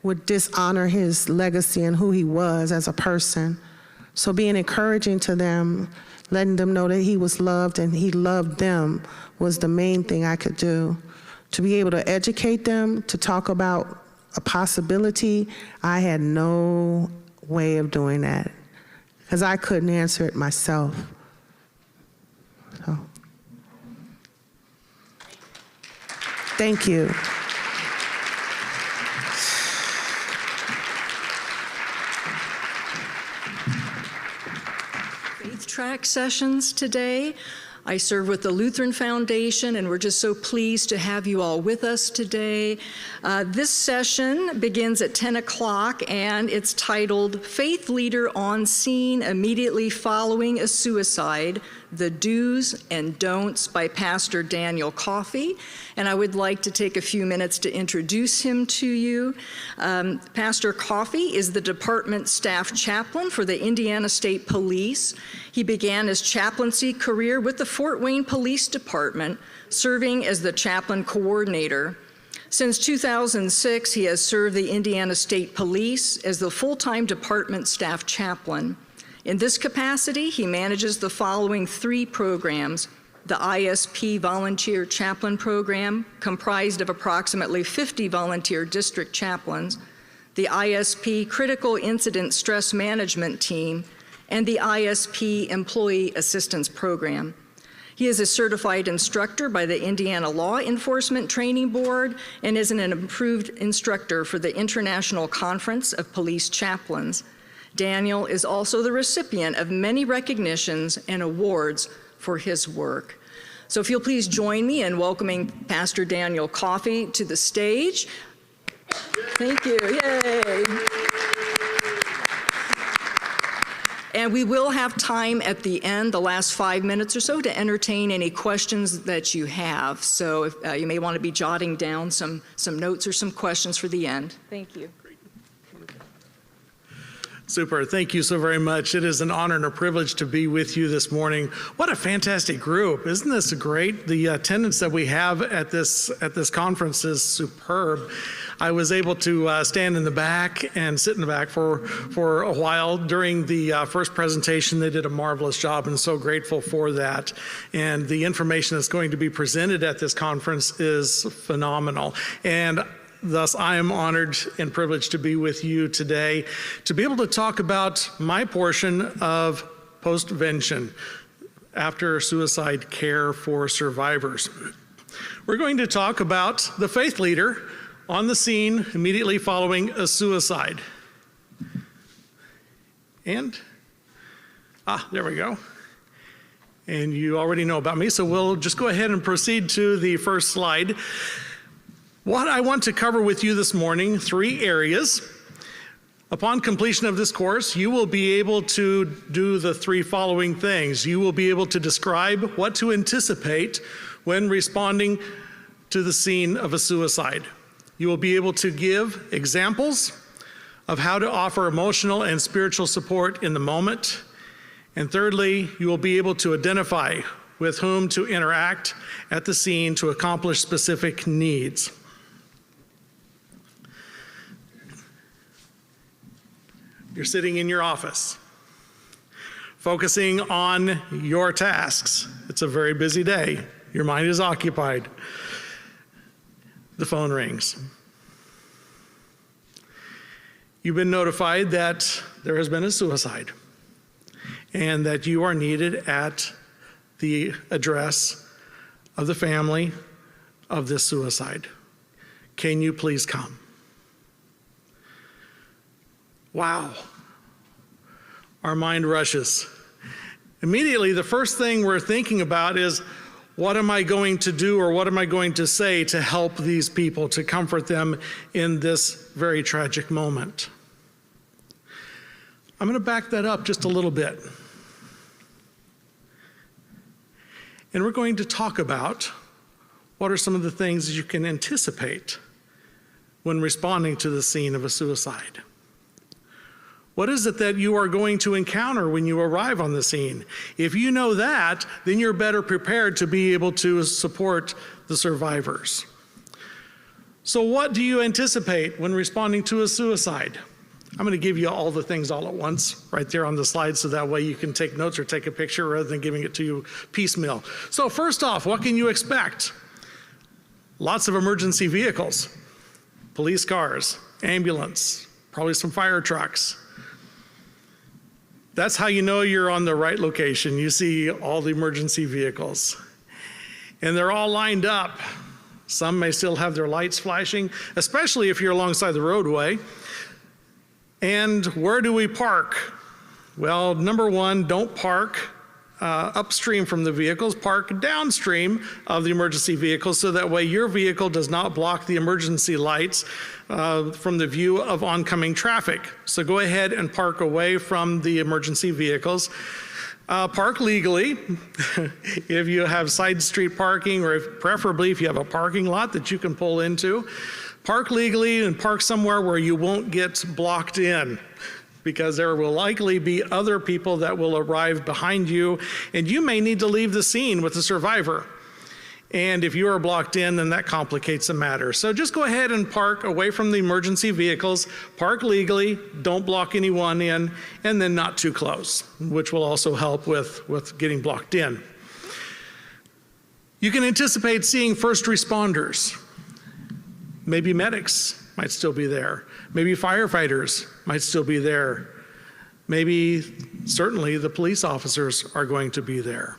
would dishonor his legacy and who he was as a person. So being encouraging to them, letting them know that he was loved and he loved them was the main thing I could do. To be able to educate them, to talk about a possibility, I had no way of doing that because I couldn't answer it myself. So, thank you. Faith track sessions today. I serve with the Lutheran Foundation, and we're just so pleased to have you all with us today. This session begins at 10 o'clock, and it's titled Faith Leader on Scene Immediately Following a Suicide, The Do's and Don'ts by Pastor Daniel Coffey. And I would like to take a few minutes to introduce him to you. Pastor Coffey is the department staff chaplain for the Indiana State Police. He began his chaplaincy career with the Fort Wayne Police Department, serving as the chaplain coordinator. Since 2006, he has served the Indiana State Police as the full-time department staff chaplain. In this capacity, he manages the following 3 programs: the ISP Volunteer Chaplain Program, comprised of approximately 50 volunteer district chaplains, the ISP Critical Incident Stress Management Team, and the ISP Employee Assistance Program. He is a certified instructor by the Indiana Law Enforcement Training Board and is an approved instructor for the International Conference of Police Chaplains. Daniel is also the recipient of many recognitions and awards for his work. So if you'll please join me in welcoming Pastor Daniel Coffey to the stage. Thank you, yay. And we will have time at the end, the last 5 minutes or so, to entertain any questions that you have. So if, you may want to be jotting down some notes or some questions for the end. Thank you. Super. Thank you so very much. It is an honor and a privilege to be with you this morning. What a fantastic group. Isn't this great? The attendance that we have at this conference is superb. I was able to stand in the back and sit in the back for a while during the first presentation. They did a marvelous job, and so grateful for that. And the information that's going to be presented at this conference is phenomenal. And thus, I am honored and privileged to be with you today to be able to talk about my portion of postvention, after suicide care for survivors. We're going to talk about the faith leader on the scene immediately following a suicide. And, there we go. And you already know about me, so we'll just go ahead and proceed to the first slide. What I want to cover with you this morning, 3 areas. Upon completion of this course, you will be able to do the 3 following things. You will be able to describe what to anticipate when responding to the scene of a suicide. You will be able to give examples of how to offer emotional and spiritual support in the moment. And thirdly, you will be able to identify with whom to interact at the scene to accomplish specific needs. You're sitting in your office, focusing on your tasks. It's a very busy day. Your mind is occupied. The phone rings. You've been notified that there has been a suicide and that you are needed at the address of the family of this suicide. Can you please come? Wow. Our mind rushes. Immediately, the first thing we're thinking about is, what am I going to do or what am I going to say to help these people, to comfort them in this very tragic moment? I'm going to back that up just a little bit. And we're going to talk about what are some of the things you can anticipate when responding to the scene of a suicide. What is it that you are going to encounter when you arrive on the scene? If you know that, then you're better prepared to be able to support the survivors. So what do you anticipate when responding to a suicide? I'm going to give you all the things all at once right there on the slide so that way you can take notes or take a picture rather than giving it to you piecemeal. So first off, what can you expect? Lots of emergency vehicles, police cars, ambulance, probably some fire trucks. That's how you know you're on the right location. You see all the emergency vehicles. And they're all lined up. Some may still have their lights flashing, especially if you're alongside the roadway. And where do we park? Well, number one, don't park upstream from the vehicles, park downstream of the emergency vehicles so that way your vehicle does not block the emergency lights from the view of oncoming traffic. So go ahead and park away from the emergency vehicles. Park legally if you have side street parking, or preferably if you have a parking lot that you can pull into. Park legally and park somewhere where you won't get blocked in, because there will likely be other people that will arrive behind you, and you may need to leave the scene with the survivor. And if you are blocked in, then that complicates the matter. So just go ahead and park away from the emergency vehicles, park legally, don't block anyone in, and then not too close, which will also help with getting blocked in. You can anticipate seeing first responders. Maybe medics might still be there. Maybe firefighters might still be there. Maybe, certainly, the police officers are going to be there.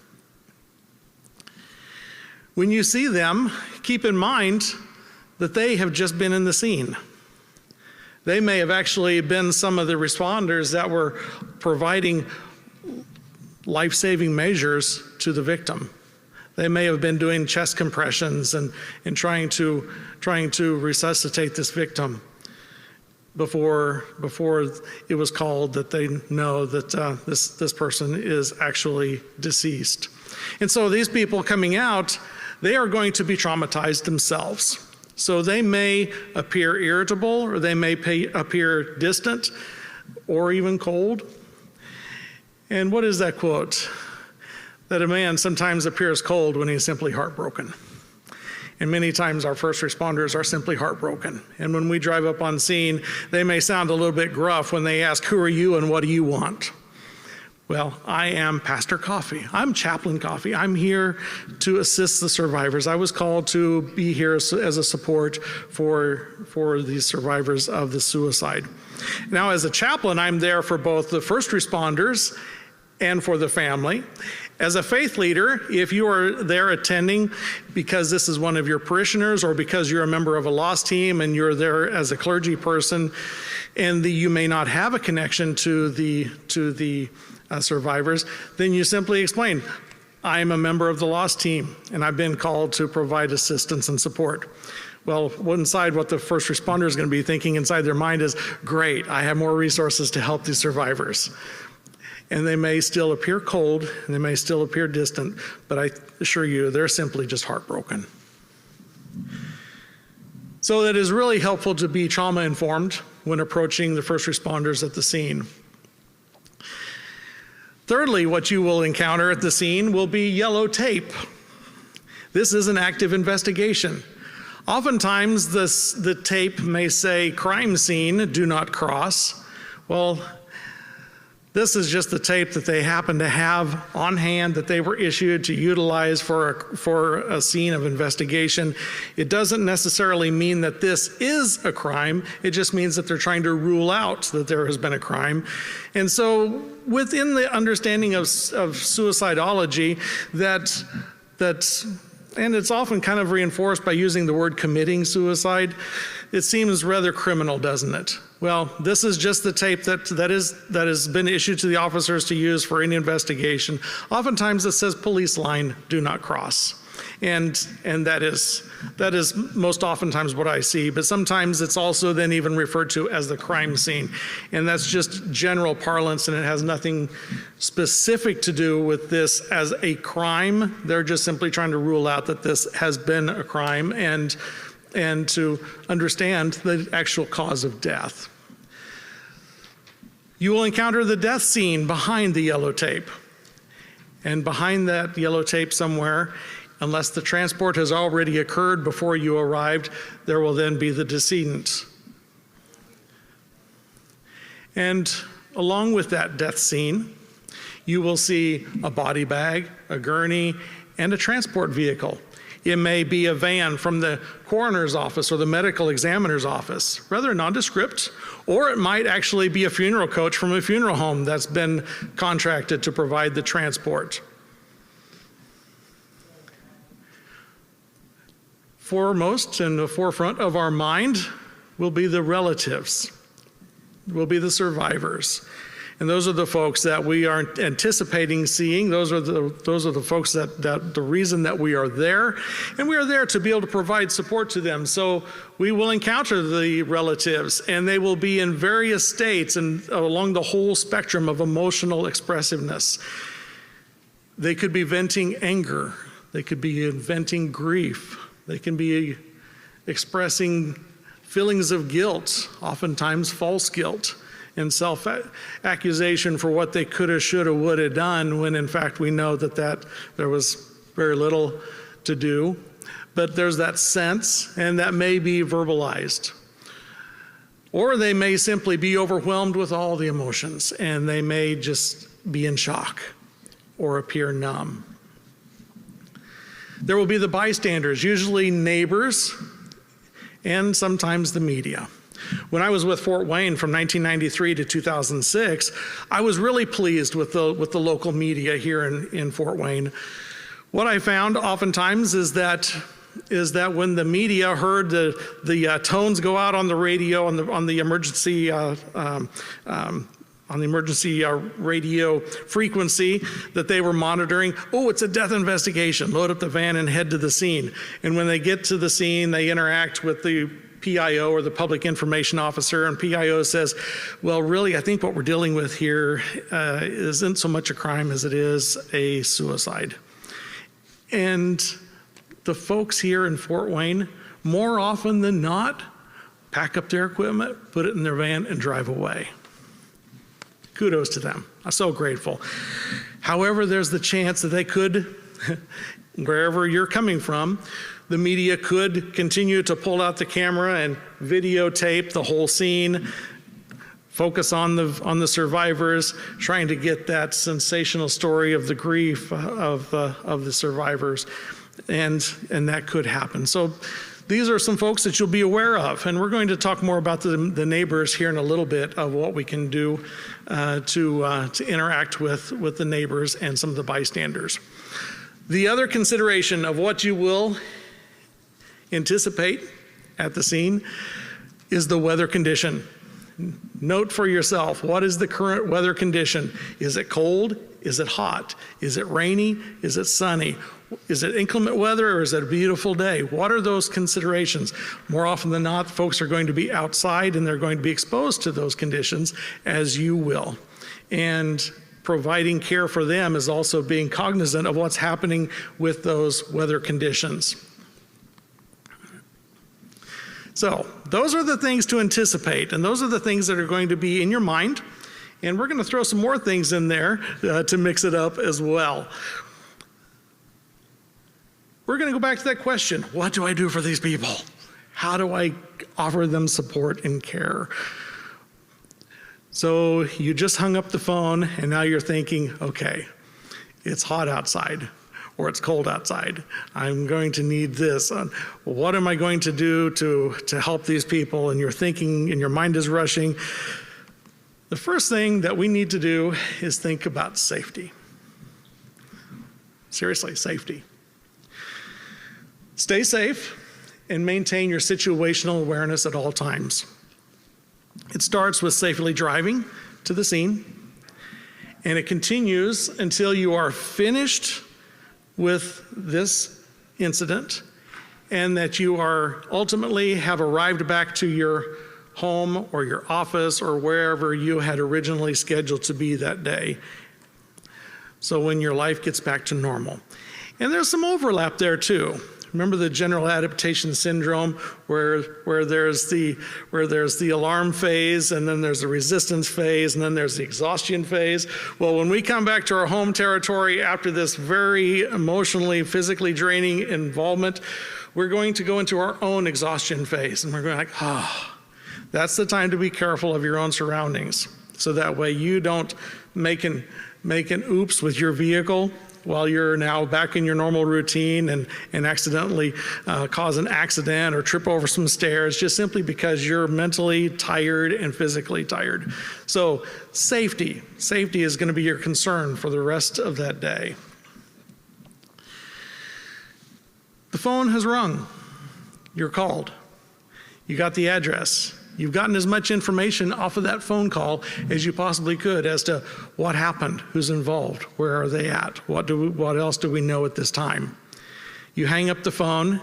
When you see them, keep in mind that they have just been in the scene. They may have actually been some of the responders that were providing life-saving measures to the victim. They may have been doing chest compressions and trying to resuscitate this victim before it was called that they know that this person is actually deceased. And so these people coming out, they are going to be traumatized themselves. So they may appear irritable, or they may appear distant, or even cold. And what is that quote? That a man sometimes appears cold when he's simply heartbroken. And many times our first responders are simply heartbroken. And when we drive up on scene, they may sound a little bit gruff when they ask, "Who are you and what do you want?" Well, I am Pastor Coffee. I'm Chaplain Coffee. I'm here to assist the survivors. I was called to be here as a support for the survivors of the suicide. Now, as a chaplain, I'm there for both the first responders and for the family. As a faith leader, if you are there attending because this is one of your parishioners, or because you're a member of a loss team and you're there as a clergy person, and you may not have a connection to the survivors, then you simply explain, "I am a member of the loss team, and I've been called to provide assistance and support." Well, inside what the first responder is going to be thinking inside their mind is, "Great, I have more resources to help these survivors." And they may still appear cold, and they may still appear distant, but I assure you, they're simply just heartbroken. So it is really helpful to be trauma-informed when approaching the first responders at the scene. Thirdly, what you will encounter at the scene will be yellow tape. This is an active investigation. Oftentimes, the tape may say, "Crime scene, do not cross." Well, This is just the tape that they happen to have on hand that they were issued to utilize for a scene of investigation. It doesn't necessarily mean that this is a crime. It just means that they're trying to rule out that there has been a crime. And so within the understanding of suicidology, and it's often kind of reinforced by using the word committing suicide, it seems rather criminal, doesn't it? Well, this is just the tape that has been issued to the officers to use for any investigation. Oftentimes it says police line, do not cross. And that is most oftentimes what I see, but sometimes it's also then even referred to as the crime scene. And that's just general parlance, and it has nothing specific to do with this as a crime. They're just simply trying to rule out that this has been a crime and to understand the actual cause of death. You will encounter the death scene behind the yellow tape. And behind that yellow tape somewhere, unless the transport has already occurred before you arrived, there will then be the decedent. And along with that death scene, you will see a body bag, a gurney, and a transport vehicle. It may be a van from the coroner's office or the medical examiner's office, rather nondescript, or it might actually be a funeral coach from a funeral home that's been contracted to provide the transport. Foremost in the forefront of our mind will be the relatives, will be the survivors. And those are the folks that we are anticipating seeing. Those are the folks that the reason that we are there. And we are there to be able to provide support to them. So we will encounter the relatives, and they will be in various states and along the whole spectrum of emotional expressiveness. They could be venting anger. They could be venting grief. They can be expressing feelings of guilt, oftentimes false guilt, and self-accusation for what they coulda, shoulda, woulda done, when in fact we know that there was very little to do. But there's that sense, and that may be verbalized. Or they may simply be overwhelmed with all the emotions, and they may just be in shock or appear numb. There will be the bystanders, usually neighbors, and sometimes the media. When I was with Fort Wayne from 1993 to 2006, I was really pleased with the local media here in Fort Wayne. What I found oftentimes is that when the media heard the tones go out on the radio on the emergency radio frequency that they were monitoring, oh, it's a death investigation, load up the van and head to the scene. And when they get to the scene, they interact with the PIO, or the public information officer, and PIO says, well, really, I think what we're dealing with here isn't so much a crime as it is a suicide. And the folks here in Fort Wayne, more often than not, pack up their equipment, put it in their van, and drive away. Kudos to them. I'm so grateful. However, there's the chance that they could, wherever you're coming from, the media could continue to pull out the camera and videotape the whole scene, focus on the survivors, trying to get that sensational story of the grief of the survivors, and that could happen. So these are some folks that you'll be aware of, and we're going to talk more about the neighbors here in a little bit of what we can do to interact with the neighbors and some of the bystanders. The other consideration of what you will anticipate at the scene is the weather condition. Note for yourself, what is the current weather condition? Is it cold? Is it hot? Is it rainy? Is it sunny? Is it inclement weather, or is it a beautiful day? What are those considerations? More often than not, folks are going to be outside and they're going to be exposed to those conditions, as you will. And providing care for them is also being cognizant of what's happening with those weather conditions. So those are the things to anticipate, and those are the things that are going to be in your mind. And we're going to throw some more things in there to mix it up as well. We're going to go back to that question, what do I do for these people? How do I offer them support and care? So you just hung up the phone and now you're thinking, okay, it's hot outside or it's cold outside. I'm going to need this. What am I going to do to help these people? And you're thinking and your mind is rushing. The first thing that we need to do is think about safety. Seriously, safety. Stay safe and maintain your situational awareness at all times. It starts with safely driving to the scene, and it continues until you are finished with this incident and that you are ultimately have arrived back to your home or your office or wherever you had originally scheduled to be that day. So when your life gets back to normal. And there's some overlap there too. Remember the general adaptation syndrome where there's the alarm phase, and then there's the resistance phase, and then there's the exhaustion phase. Well, when we come back to our home territory after this very emotionally, physically draining involvement, we're going to go into our own exhaustion phase, and we're going like, that's the time to be careful of your own surroundings. So that way you don't make an oops with your vehicle while you're now back in your normal routine and accidentally cause an accident or trip over some stairs just simply because you're mentally tired and physically tired. So safety is going to be your concern for the rest of that day. The phone has rung. You're called. You got the address. You've gotten as much information off of that phone call as you possibly could as to what happened, who's involved, where are they at, what else do we know at this time. You hang up the phone.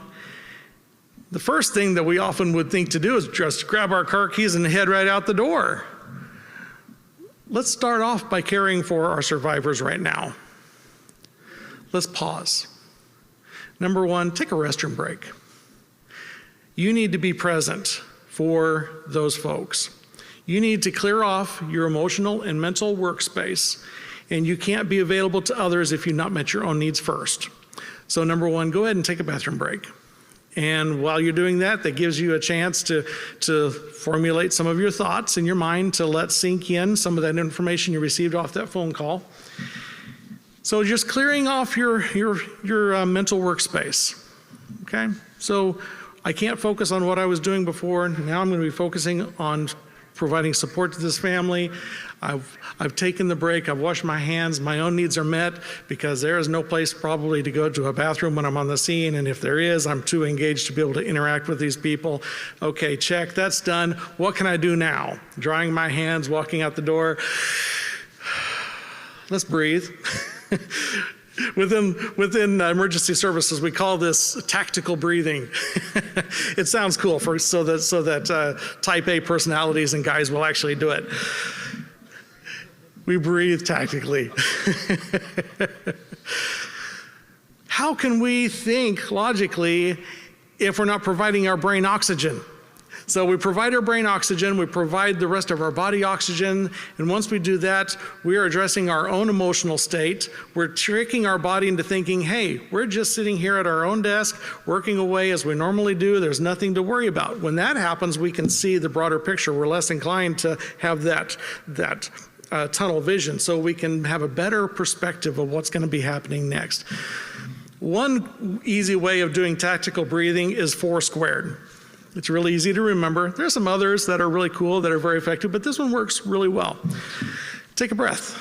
The first thing that we often would think to do is just grab our car keys and head right out the door. Let's start off by caring for our survivors right now. Let's pause. Number one, take a restroom break. You need to be present for those folks. You need to clear off your emotional and mental workspace, and you can't be available to others if you've not met your own needs first. So number one, go ahead and take a bathroom break. And while you're doing that, that gives you a chance to formulate some of your thoughts in your mind, to let sink in some of that information you received off that phone call. So just clearing off your mental workspace, okay? So I can't focus on what I was doing before. Now I'm going to be focusing on providing support to this family. I've taken the break. I've washed my hands. My own needs are met because there is no place probably to go to a bathroom when I'm on the scene. And if there is, I'm too engaged to be able to interact with these people. Okay, check. That's done. What can I do now? Drying my hands, walking out the door. Let's breathe. Within emergency services, we call this tactical breathing. It sounds cool so that type A personalities and guys will actually do it. We breathe tactically. How can we think logically if we're not providing our brain oxygen? So we provide our brain oxygen, we provide the rest of our body oxygen, and once we do that, we are addressing our own emotional state. We're tricking our body into thinking, hey, we're just sitting here at our own desk, working away as we normally do, there's nothing to worry about. When that happens, we can see the broader picture. We're less inclined to have that tunnel vision, so we can have a better perspective of what's going to be happening next. One easy way of doing tactical breathing is 4 squared. It's really easy to remember. There's some others that are really cool, that are very effective, but this one works really well. Take a breath.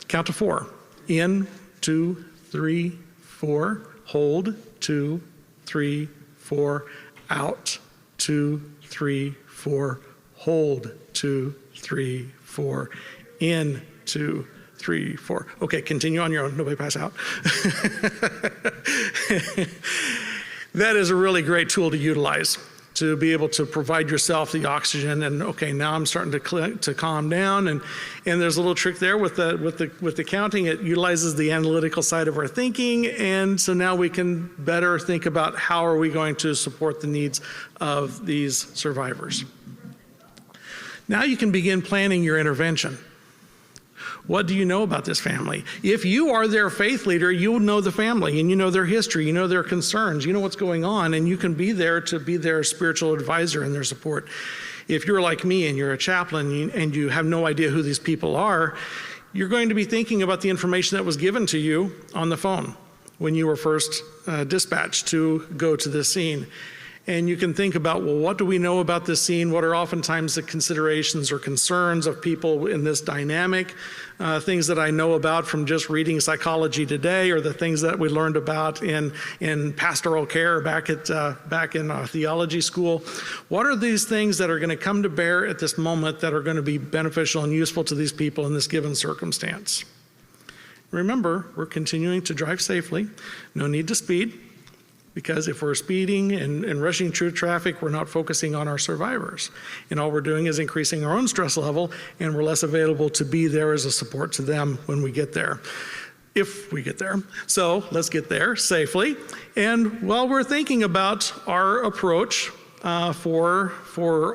Count to 4. In, 2, 3, 4. Hold, 2, 3, 4. Out, 2, 3, 4. Hold, 2, 3, 4. In, 2, 3, 4. Okay, continue on your own. Nobody pass out. That is a really great tool to utilize, to be able to provide yourself the oxygen. And okay, now I'm starting to calm down. And there's a little trick there with the counting. It utilizes the analytical side of our thinking. And so now we can better think about how are we going to support the needs of these survivors. Now you can begin planning your intervention. What do you know about this family? If you are their faith leader, you will know the family and you know their history, you know their concerns, you know what's going on, and you can be there to be their spiritual advisor and their support. If you're like me and you're a chaplain and you have no idea who these people are, you're going to be thinking about the information that was given to you on the phone when you were first dispatched to go to this scene. And you can think about, well, what do we know about this scene? What are oftentimes the considerations or concerns of people in this dynamic? Things that I know about from just reading Psychology Today, or the things that we learned about in pastoral care back in theology school. What are these things that are going to come to bear at this moment that are going to be beneficial and useful to these people in this given circumstance? Remember, we're continuing to drive safely. No need to speed, because if we're speeding and rushing through traffic, we're not focusing on our survivors. And all we're doing is increasing our own stress level, and we're less available to be there as a support to them when we get there, if we get there. So let's get there safely. And while we're thinking about our approach for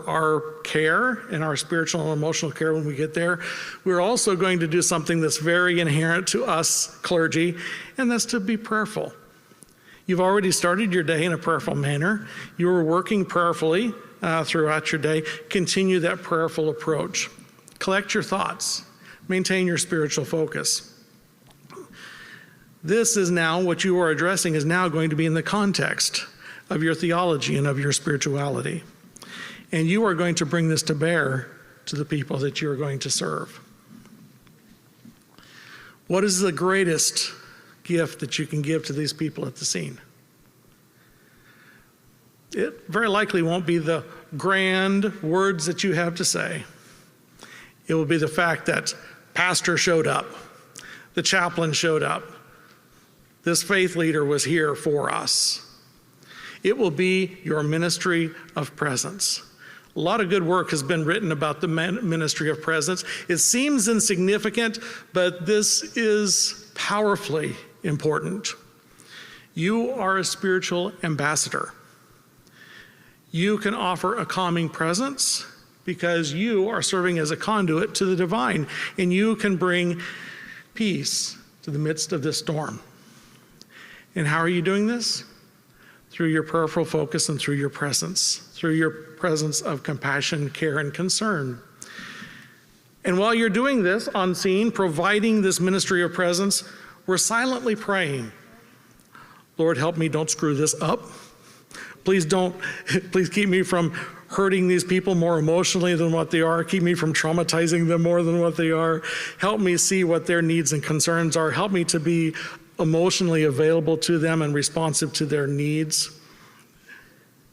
our care and our spiritual and emotional care when we get there, we're also going to do something that's very inherent to us clergy, and that's to be prayerful. You've already started your day in a prayerful manner. You are working prayerfully throughout your day. Continue that prayerful approach. Collect your thoughts. Maintain your spiritual focus. This is now, what you are addressing is now going to be in the context of your theology and of your spirituality. And you are going to bring this to bear to the people that you are going to serve. What is the greatest gift that you can give to these people at the scene? It very likely won't be the grand words that you have to say. It will be the fact that pastor showed up, the chaplain showed up, this faith leader was here for us. It will be your ministry of presence. A lot of good work has been written about the ministry of presence. It seems insignificant, but this is powerfully important. You are a spiritual ambassador. You can offer a calming presence because you are serving as a conduit to the divine, and you can bring peace to the midst of this storm. And how are you doing this? Through your prayerful focus and through your presence of compassion, care, and concern. And while you're doing this on scene, providing this ministry of presence, we're silently praying. Lord, help me, don't screw this up. Please keep me from hurting these people more emotionally than what they are. Keep me from traumatizing them more than what they are. Help me see what their needs and concerns are. Help me to be emotionally available to them and responsive to their needs.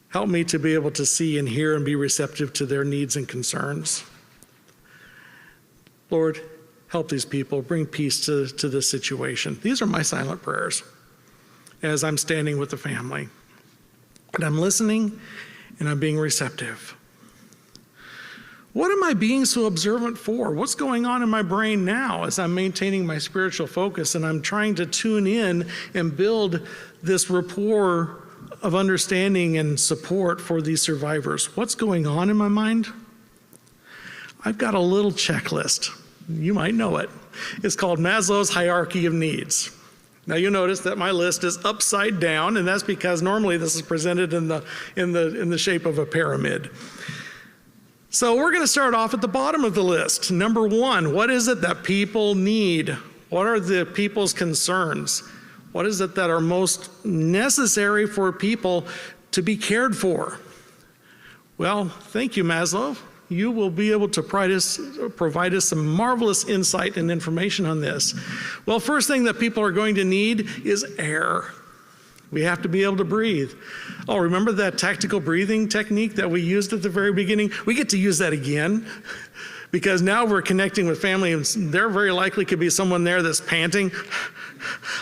Help me to be able to see and hear and be receptive to their needs and concerns. Lord, help these people, bring peace to this situation. These are my silent prayers as I'm standing with the family. And I'm listening and I'm being receptive. What am I being so observant for? What's going on in my brain now as I'm maintaining my spiritual focus and I'm trying to tune in and build this rapport of understanding and support for these survivors? What's going on in my mind? I've got a little checklist. You might know it. It's called Maslow's hierarchy of needs. Now you'll notice that my list is upside down, and that's because normally this is presented in the shape of a pyramid. So we're going to start off at the bottom of the list. Number one, what is it that people need? What are the people's concerns? What is it that are most necessary for people to be cared for? Well, thank you, Maslow. You will be able to provide us some marvelous insight and information on this. Well, first thing that people are going to need is air. We have to be able to breathe. Oh, remember that tactical breathing technique that we used at the very beginning? We get to use that again because now we're connecting with family, and there very likely could be someone there that's panting,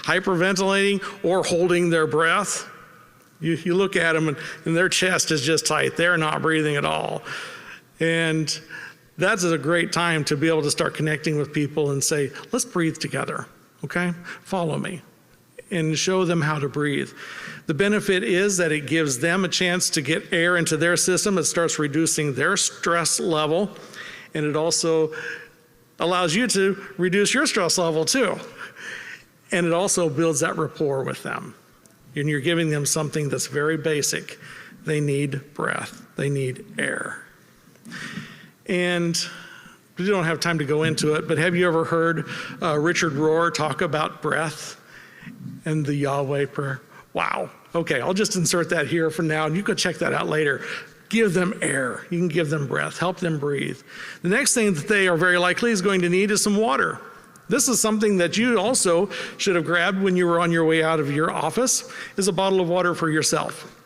hyperventilating, or holding their breath. You look at them and their chest is just tight. They're not breathing at all. And that's a great time to be able to start connecting with people and say, let's breathe together, okay? Follow me, and show them how to breathe. The benefit is that it gives them a chance to get air into their system. It starts reducing their stress level, and it also allows you to reduce your stress level too. And it also builds that rapport with them. And you're giving them something that's very basic. They need breath. They need air. And we don't have time to go into it, but have you ever heard Richard Rohr talk about breath and the Yahweh prayer? Wow. Okay, I'll just insert that here for now, and you can check that out later. Give them air. You can give them breath. Help them breathe. The next thing that they are very likely is going to need is some water. This is something that you also should have grabbed when you were on your way out of your office, is a bottle of water for yourself.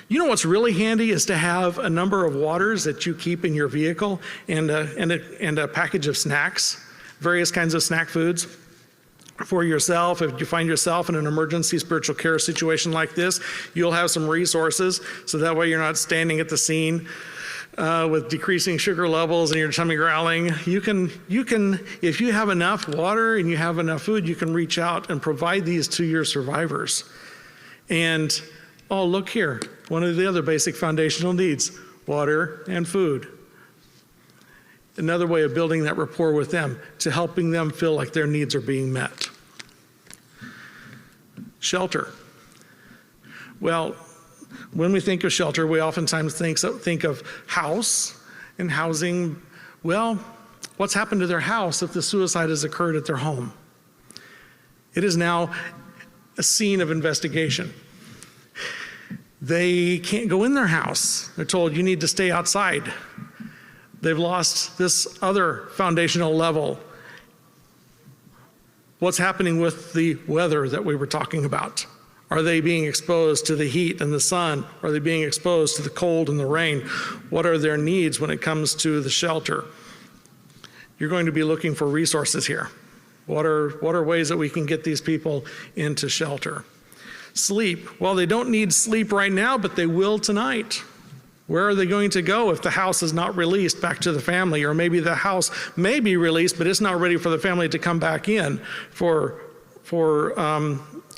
You know what's really handy is to have a number of waters that you keep in your vehicle and a package of snacks, various kinds of snack foods for yourself. If you find yourself in an emergency spiritual care situation like this, you'll have some resources, so that way you're not standing at the scene with decreasing sugar levels and your tummy growling. You can, if you have enough water and you have enough food, you can reach out and provide these to your survivors. And oh, look here, one of the other basic foundational needs, water and food. Another way of building that rapport with them, to helping them feel like their needs are being met. Shelter. Well, when we think of shelter, we oftentimes think of house and housing. Well, what's happened to their house if the suicide has occurred at their home? It is now a scene of investigation. They can't go in their house. They're told, you need to stay outside. They've lost this other foundational level. What's happening with the weather that we were talking about? Are they being exposed to the heat and the sun? Are they being exposed to the cold and the rain? What are their needs when it comes to the shelter? You're going to be looking for resources here. What are ways that we can get these people into shelter? Sleep. Well, they don't need sleep right now, but they will tonight. Where are they going to go if the house is not released back to the family? Or maybe the house may be released, but it's not ready for the family to come back in for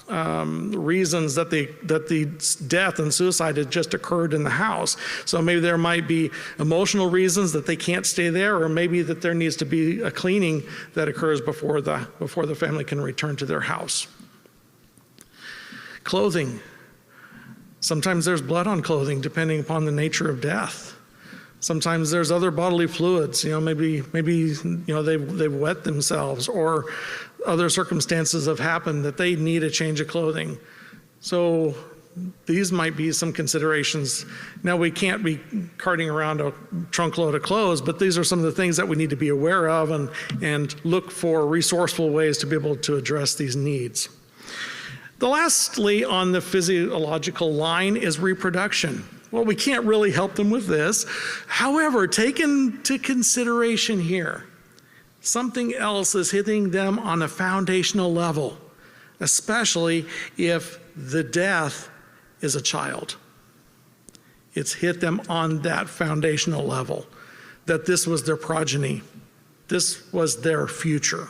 reasons that the death and suicide had just occurred in the house. So maybe there might be emotional reasons that they can't stay there, or maybe that there needs to be a cleaning that occurs before the family can return to their house. Clothing. Sometimes there's blood on clothing, depending upon the nature of death. Sometimes there's other bodily fluids. Maybe they've wet themselves, or other circumstances have happened that they need a change of clothing. So these might be some considerations. Now, we can't be carting around a trunk load of clothes, but these are some of the things that we need to be aware of and look for resourceful ways to be able to address these needs. Lastly, on the physiological line is reproduction. Well, we can't really help them with this. However, take into consideration here, something else is hitting them on a foundational level, especially if the death is a child. It's hit them on that foundational level, that this was their progeny. This was their future.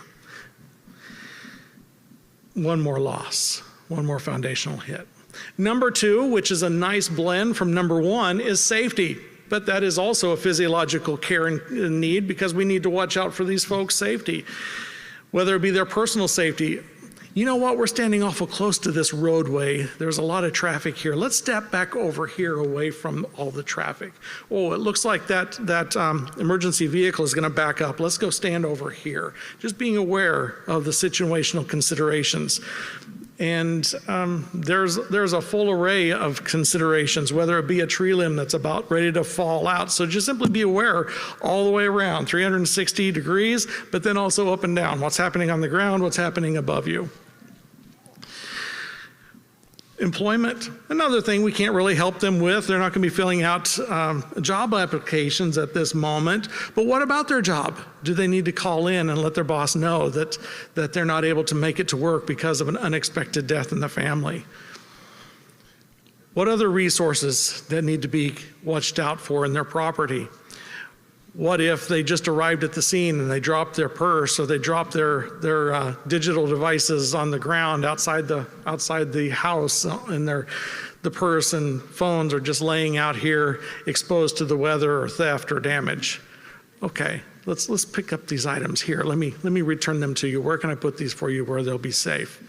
One more loss. One more foundational hit. Number two, which is a nice blend from number one, is safety. But that is also a physiological care and need, because we need to watch out for these folks' safety, whether it be their personal safety. You know what? We're standing awful close to this roadway. There's a lot of traffic here. Let's step back over here away from all the traffic. Oh, it looks like that emergency vehicle is going to back up. Let's go stand over here. Just being aware of the situational considerations. And there's a full array of considerations, whether it be a tree limb that's about ready to fall out. So just simply be aware all the way around, 360 degrees, but then also up and down. What's happening on the ground, what's happening above you. Employment, another thing we can't really help them with. They're not going to be filling out job applications at this moment. But what about their job? Do they need to call in and let their boss know that they're not able to make it to work because of an unexpected death in the family? What other resources that need to be watched out for in their property? What if they just arrived at the scene and they dropped their purse, or they dropped their digital devices on the ground outside the house, and the purse and phones are just laying out here exposed to the weather or theft or damage? Okay, let's pick up these items here. Let me return them to you. Where can I put these for you where they'll be safe?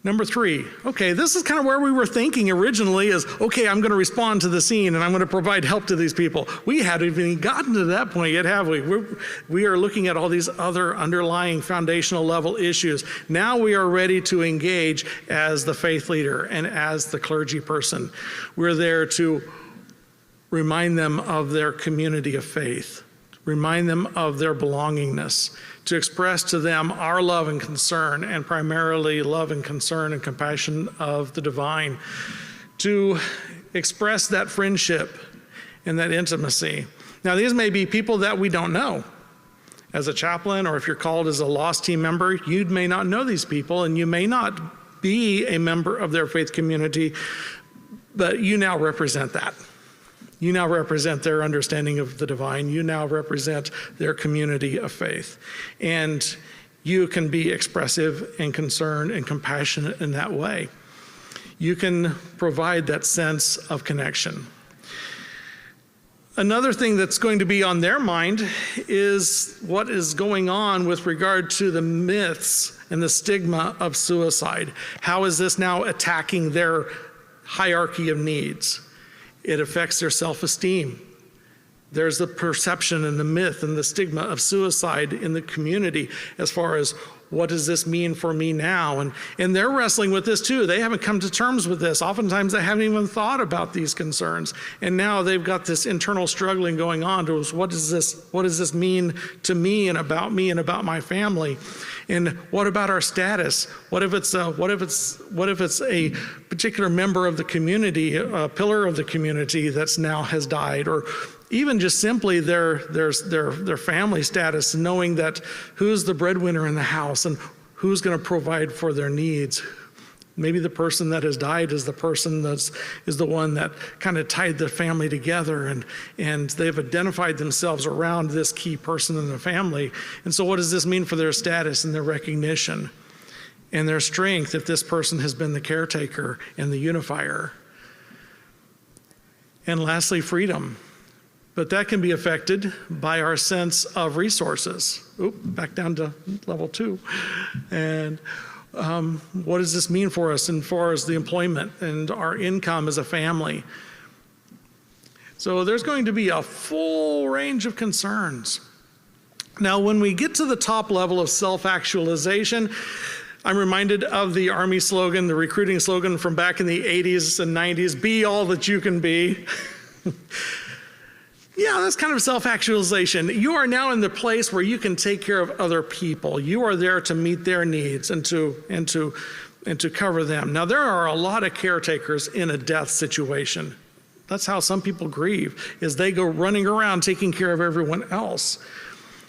Number 3, okay, this is kind of where we were thinking originally is, okay, I'm going to respond to the scene and I'm going to provide help to these people. We haven't even gotten to that point yet, have we? We are looking at all these other underlying foundational level issues. Now we are ready to engage as the faith leader and as the clergy person. We're there to remind them of their community of faith, remind them of their belongingness, to express to them our love and concern, and primarily love and concern and compassion of the divine, to express that friendship and that intimacy. Now, these may be people that we don't know. As a chaplain, or if you're called as a lost team member, you may not know these people, and you may not be a member of their faith community, but you now represent that. You now represent their understanding of the divine. You now represent their community of faith. And you can be expressive and concerned and compassionate in that way. You can provide that sense of connection. Another thing that's going to be on their mind is what is going on with regard to the myths and the stigma of suicide. How is this now attacking their hierarchy of needs? It affects their self-esteem. There's the perception and the myth and the stigma of suicide in the community as far as what does this mean for me now? And they're wrestling with this too. They haven't come to terms with this. Oftentimes they haven't even thought about these concerns. And now they've got this internal struggling going on to what does this mean to me and about my family? And what about our status? What if it's a particular member of the community, a pillar of the community that's now has died, or even just simply their family status, knowing that who's the breadwinner in the house and who's going to provide for their needs. Maybe the person that has died is the person is the one that kind of tied the family together, and they've identified themselves around this key person in the family. And so what does this mean for their status and their recognition and their strength if this person has been the caretaker and the unifier? And lastly, freedom. But that can be affected by our sense of resources. Back down to level 2. And what does this mean for us as far as the employment and our income as a family? So there's going to be a full range of concerns. Now, when we get to the top level of self-actualization, I'm reminded of the Army slogan, the recruiting slogan from back in the 80s and 90s, be all that you can be. Yeah, that's kind of self-actualization. You are now in the place where you can take care of other people. You are there to meet their needs and to cover them. Now, there are a lot of caretakers in a death situation. That's how some people grieve, is they go running around taking care of everyone else.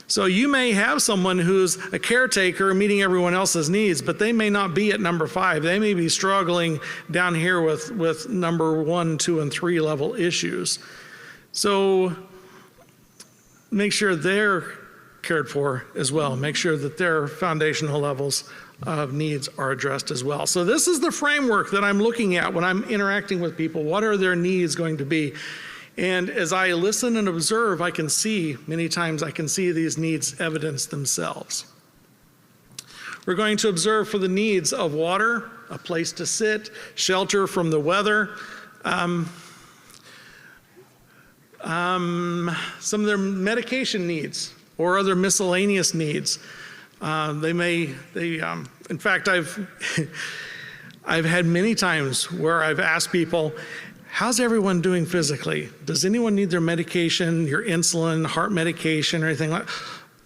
So you may have someone who's a caretaker meeting everyone else's needs, but they may not be at number 5. They may be struggling down here with number 1, 2, and 3 level issues. So make sure they're cared for as well. Make sure that their foundational levels of needs are addressed as well. So this is the framework that I'm looking at when I'm interacting with people. What are their needs going to be? And as I listen and observe, many times I can see these needs evidence themselves. We're going to observe for the needs of water, a place to sit, shelter from the weather, some of their medication needs or other miscellaneous needs. In fact, I've had many times where I've asked people, how's everyone doing physically? Does anyone need their medication, your insulin, heart medication, or anything like that?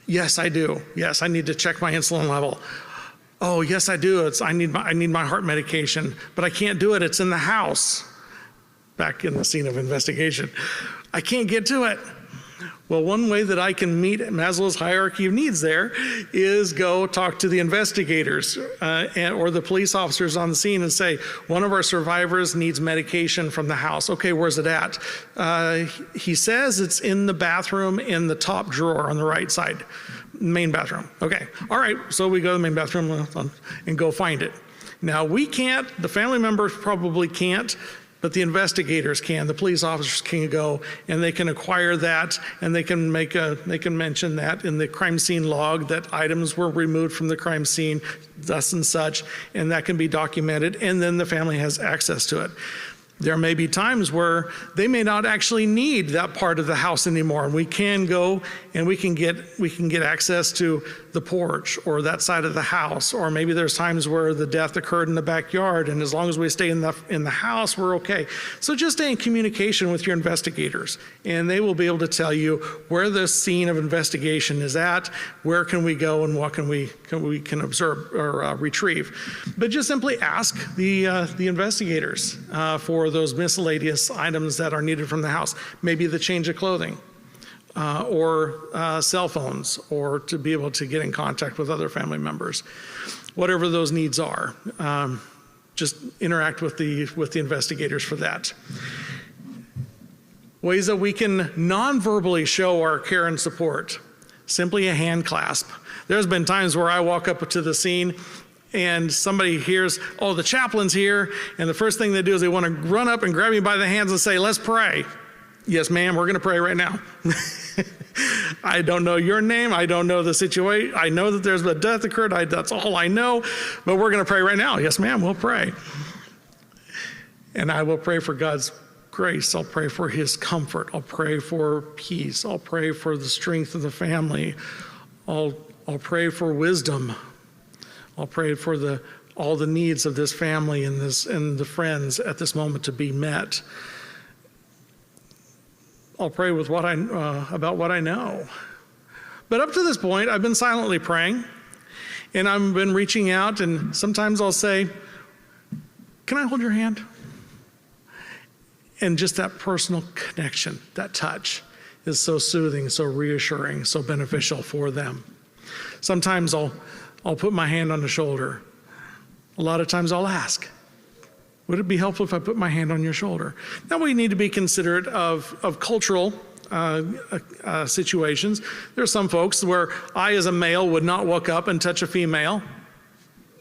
Yes, I do. Yes, I need to check my insulin level. Oh, yes, I do. I need my heart medication, but I can't do it. It's in the house. Back in the scene of investigation. I can't get to it. Well, one way that I can meet Maslow's hierarchy of needs there is go talk to the investigators or the police officers on the scene and say, one of our survivors needs medication from the house. Okay, where's it at? He says it's in the bathroom in the top drawer on the right side, main bathroom. Okay, all right, so we go to the main bathroom and go find it. Now, we can't, the family members probably can't but the investigators can, the police officers can go, and they can acquire that, and they can mention that in the crime scene log that items were removed from the crime scene, thus and such, and that can be documented, and then the family has access to it. There may be times where they may not actually need that part of the house anymore, and we can go and we can get access to the porch or that side of the house, or maybe there's times where the death occurred in the backyard, and as long as we stay in the house, we're okay. So just stay in communication with your investigators, and they will be able to tell you where the scene of investigation is at, where can we go, and what can we observe or retrieve. But just simply ask the investigators for those miscellaneous items that are needed from the house. Maybe the change of clothing, or cell phones, or to be able to get in contact with other family members. Whatever those needs are, just interact with the investigators for that. Ways that we can non-verbally show our care and support. Simply a hand clasp. There's been times where I walk up to the scene and somebody hears, oh, the chaplain's here, and the first thing they do is they want to run up and grab me by the hands and say, let's pray. Yes, ma'am, we're going to pray right now. I don't know your name. I don't know the situation. I know that there's a death occurred. That's all I know, but we're going to pray right now. Yes, ma'am, we'll pray. And I will pray for God's grace. I'll pray for his comfort. I'll pray for peace. I'll pray for the strength of the family. I'll pray for wisdom. I'll pray for all the needs of this family and the friends at this moment to be met. I'll pray with about what I know. But up to this point, I've been silently praying, and I've been reaching out, and sometimes I'll say, can I hold your hand? And just that personal connection, that touch, is so soothing, so reassuring, so beneficial for them. Sometimes I'll put my hand on the shoulder. A lot of times I'll ask, would it be helpful if I put my hand on your shoulder? Now we need to be considerate of cultural situations. There are some folks where I as a male would not walk up and touch a female.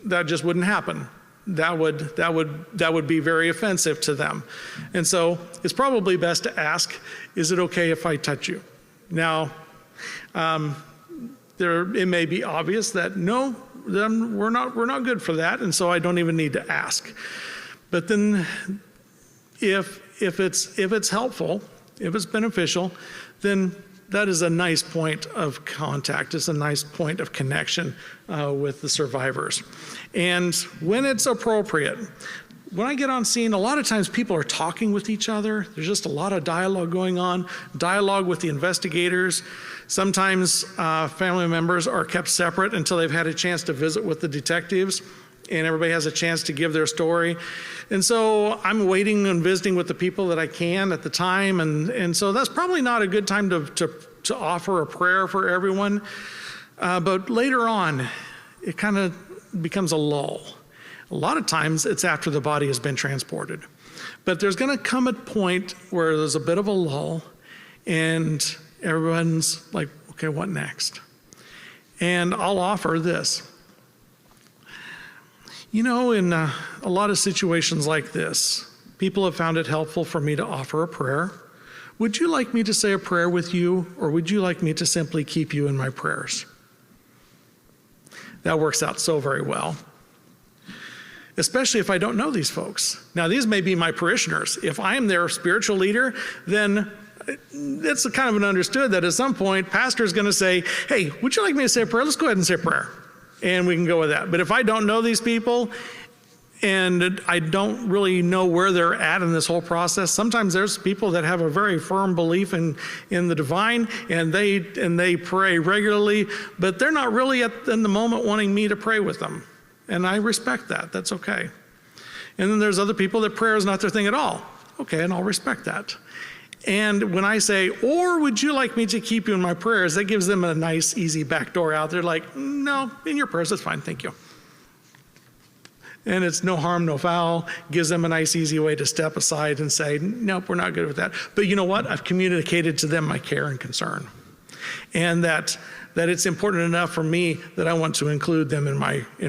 That just wouldn't happen. That would be very offensive to them. And so it's probably best to ask, is it okay if I touch you? Now, it may be obvious that no, then we're not good for that, and so I don't even need to ask. But then if it's helpful, if it's beneficial, then that is a nice point of contact. It's a nice point of connection with the survivors. And when it's appropriate, when I get on scene, a lot of times people are talking with each other. There's just a lot of dialogue going on, dialogue with the investigators. Sometimes family members are kept separate until they've had a chance to visit with the detectives, and everybody has a chance to give their story. And so I'm waiting and visiting with the people that I can at the time, and so that's probably not a good time to offer a prayer for everyone. But later on, it kind of becomes a lull. A lot of times it's after the body has been transported. But there's going to come a point where there's a bit of a lull, and everyone's like, okay, what next? And I'll offer this. You know, in a lot of situations like this, people have found it helpful for me to offer a prayer. Would you like me to say a prayer with you, or would you like me to simply keep you in my prayers? That works out so very well, especially if I don't know these folks. Now, these may be my parishioners. If I am their spiritual leader, then it's kind of an understood that at some point, pastor is going to say, hey, would you like me to say a prayer? Let's go ahead and say a prayer. And we can go with that. But if I don't know these people and I don't really know where they're at in this whole process, sometimes there's people that have a very firm belief in the divine, and they pray regularly, but they're not really in the moment wanting me to pray with them. And I respect that. That's okay. And then there's other people that prayer is not their thing at all. Okay, and I'll respect that. And when I say, or would you like me to keep you in my prayers, that gives them a nice, easy back door out. They're like, no, in your prayers, that's fine, thank you. And it's no harm, no foul, gives them a nice, easy way to step aside and say, nope, we're not good with that. But you know what? I've communicated to them my care and concern. And that it's important enough for me that I want to include them in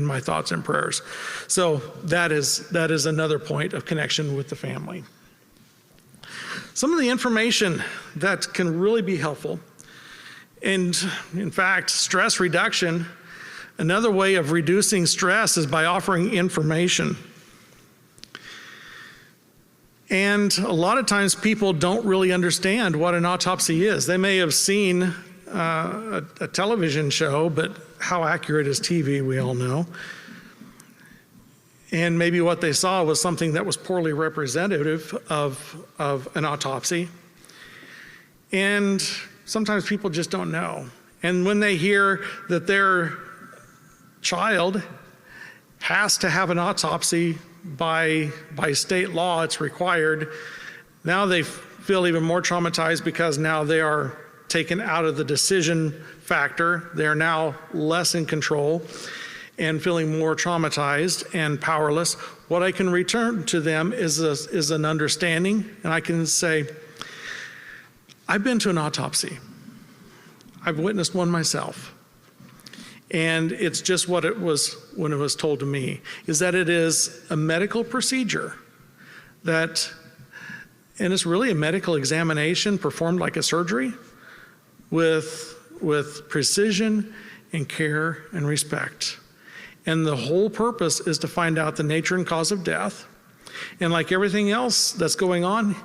my thoughts and prayers. So that is another point of connection with the family. Some of the information that can really be helpful, and in fact, stress reduction, another way of reducing stress is by offering information. And a lot of times people don't really understand what an autopsy is. They may have seen a television show, but how accurate is TV, we all know. And maybe what they saw was something that was poorly representative of an autopsy. And sometimes people just don't know. And when they hear that their child has to have an autopsy by state law, it's required, now they feel even more traumatized because now they are taken out of the decision factor. They are now less in control and feeling more traumatized and powerless. What I can return to them is an understanding, and I can say, I've been to an autopsy. I've witnessed one myself. And it's just what it was when it was told to me, is that it is a medical procedure that, and it's really a medical examination performed like a surgery with precision and care and respect. And the whole purpose is to find out the nature and cause of death. And like everything else that's going on,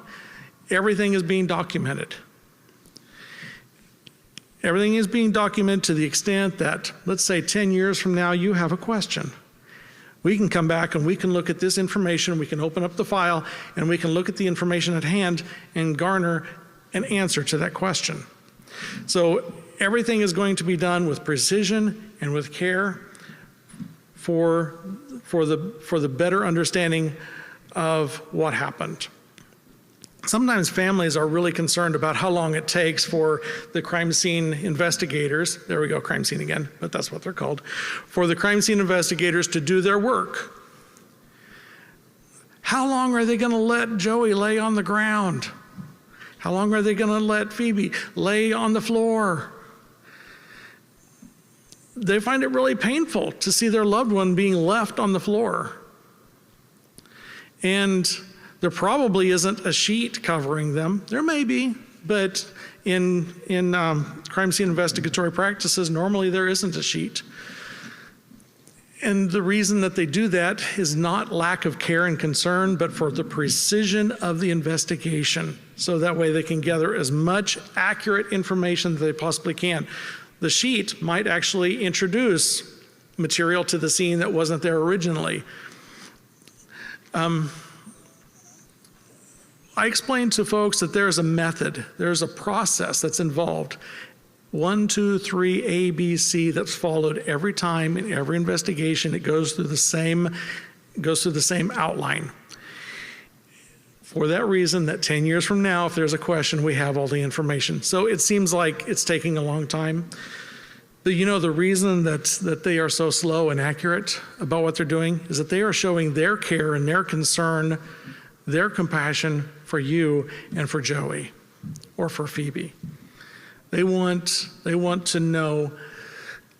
everything is being documented. Everything is being documented to the extent that, let's say 10 years from now, you have a question. We can come back and we can look at this information, we can open up the file, and we can look at the information at hand and garner an answer to that question. So everything is going to be done with precision and with care for the better understanding of what happened. Sometimes families are really concerned about how long it takes for the crime scene investigators, there we go, crime scene again, but that's what they're called, for the crime scene investigators to do their work. How long are they going to let Joey lay on the ground? How long are they going to let Phoebe lay on the floor? They find it really painful to see their loved one being left on the floor. And there probably isn't a sheet covering them. There may be, but in crime scene investigatory practices, normally there isn't a sheet. And the reason that they do that is not lack of care and concern, but for the precision of the investigation. So that way they can gather as much accurate information as they possibly can. The sheet might actually introduce material to the scene that wasn't there originally. I explained to folks that there's a method, there's a process that's involved. 1, 2, 3, A, B, C that's followed every time in every investigation. It goes through the same outline. For that reason, that 10 years from now, if there's a question, we have all the information. So it seems like it's taking a long time. But you know, the reason that they are so slow and accurate about what they're doing is that they are showing their care and their concern, their compassion for you and for Joey or for Phoebe. They want to know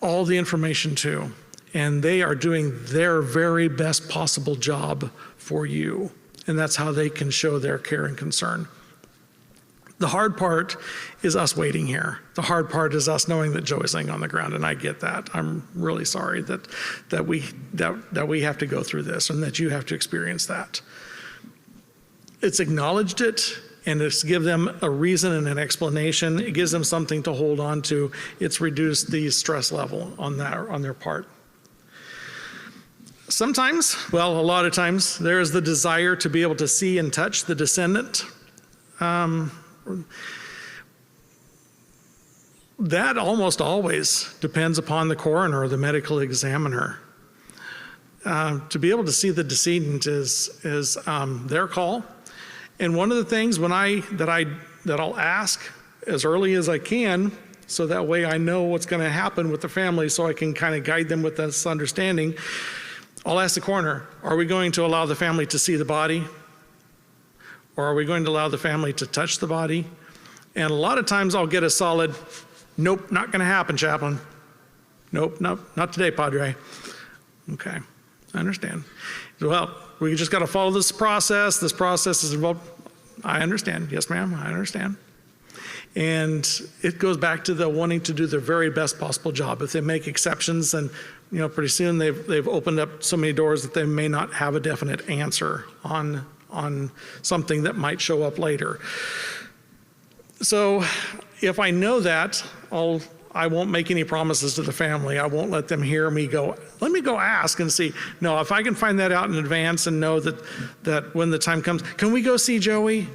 all the information too, and they are doing their very best possible job for you, and that's how they can show their care and concern. The hard part is us waiting here. The hard part is us knowing that Joey's laying on the ground, and I get that. I'm really sorry that we have to go through this and that you have to experience that. It's acknowledged it, and it's give them a reason and an explanation. It gives them something to hold on to. It's reduced the stress level on their part. Sometimes, well, a lot of times, there is the desire to be able to see and touch the descendant. That almost always depends upon the coroner or the medical examiner. To be able to see the decedent is their call. And one of the things that I'll ask as early as I can, so that way I know what's going to happen with the family, so I can kind of guide them with this understanding. I'll ask the coroner, are we going to allow the family to see the body? Or are we going to allow the family to touch the body? And a lot of times I'll get a solid, nope, not going to happen, chaplain. Nope, not today, Padre. Okay, I understand. Well, we just got to follow this process. This process is involved. I understand. Yes, ma'am, I understand. And it goes back to the wanting to do their very best possible job. If they make exceptions, then pretty soon they've opened up so many doors that they may not have a definite answer on something that might show up later. So if I know that, I won't make any promises to the family. I won't let them hear me go, let me go ask and see. No, if I can find that out in advance and know that when the time comes, can we go see Joey?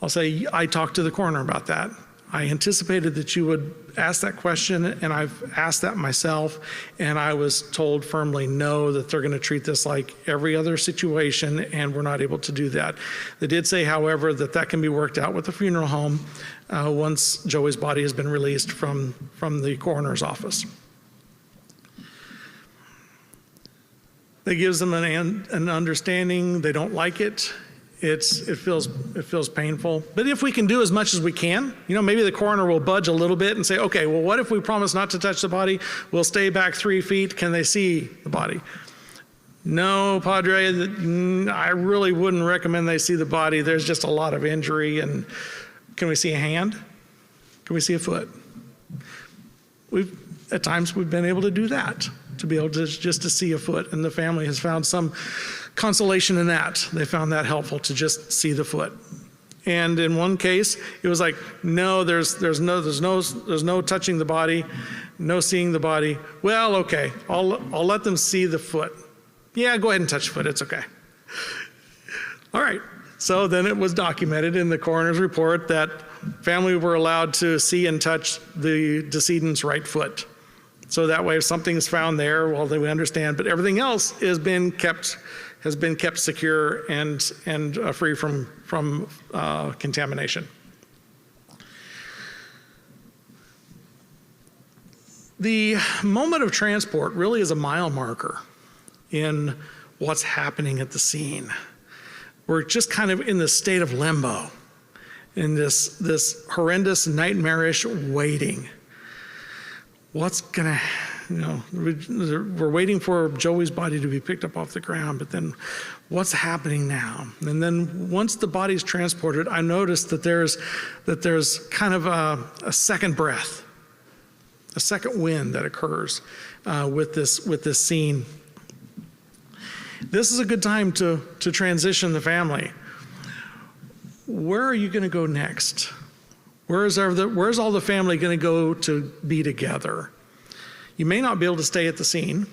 I'll say, I talked to the coroner about that. I anticipated that you would ask that question, and I've asked that myself, and I was told firmly no, that they're going to treat this like every other situation, and we're not able to do that. They did say, however, that can be worked out with the funeral home once Joey's body has been released from the coroner's office. That gives them an understanding. They don't like it. It feels painful. But if we can do as much as we can, maybe the coroner will budge a little bit and say, okay, well, what if we promise not to touch the body? We'll stay back 3 feet. Can they see the body? No, Padre, I really wouldn't recommend they see the body. There's just a lot of injury. And can we see a hand? Can we see a foot? At times we've been able to do that, to be able to just to see a foot. And the family has found some consolation in that. They found that helpful, to just see the foot. And in one case, it was like, no, there's no touching the body, no seeing the body. Well, okay, I'll let them see the foot. Yeah, go ahead and touch the foot, it's okay. All right, so then it was documented in the coroner's report that family were allowed to see and touch the decedent's right foot. So that way, if something is found there, well, they would understand, but everything else has been kept secure and free from contamination. The moment of transport really is a mile marker in what's happening at the scene. We're just kind of in this state of limbo, in this horrendous, nightmarish waiting. What's gonna, we're waiting for Joey's body to be picked up off the ground, but then what's happening now? And then once the body's transported, I noticed that there's kind of a second breath, a second wind that occurs with this scene. This is a good time to transition the family. Where are you going to go next? Where's all the family going to go to be together? You may not be able to stay at the scene.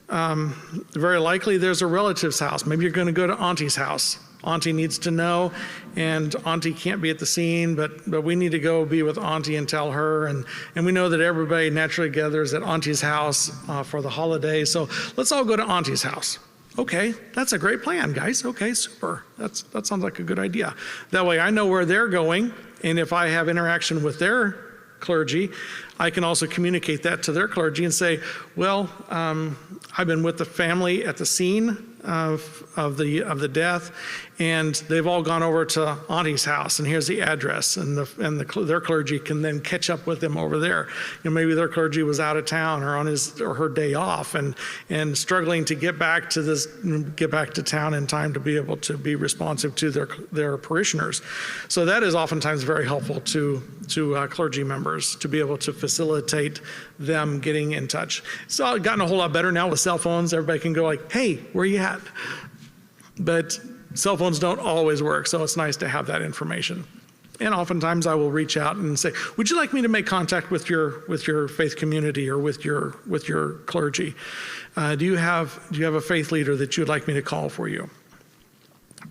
Very likely there's a relative's house. Maybe you're going to go to Auntie's house. Auntie needs to know, and Auntie can't be at the scene, but we need to go be with Auntie and tell her. And we know that everybody naturally gathers at Auntie's house for the holiday, so let's all go to Auntie's house. Okay, that's a great plan, guys. Okay, super. That sounds like a good idea. That way I know where they're going, and if I have interaction with their clergy, I can also communicate that to their clergy and say, well, I've been with the family at the scene of the death, and they've all gone over to Auntie's house, and here's the address, and their clergy can then catch up with them over there. Maybe their clergy was out of town or on his or her day off, and struggling to get back to town in time to be able to be responsive to their parishioners. So that is oftentimes very helpful to clergy members, to be able to facilitate them getting in touch. It's gotten a whole lot better now with cell phones. Everybody can go like, hey, where you at? But cell phones don't always work, so it's nice to have that information. And oftentimes I will reach out and say, would you like me to make contact with your faith community or with your clergy? Do you have a faith leader that you would like me to call for you?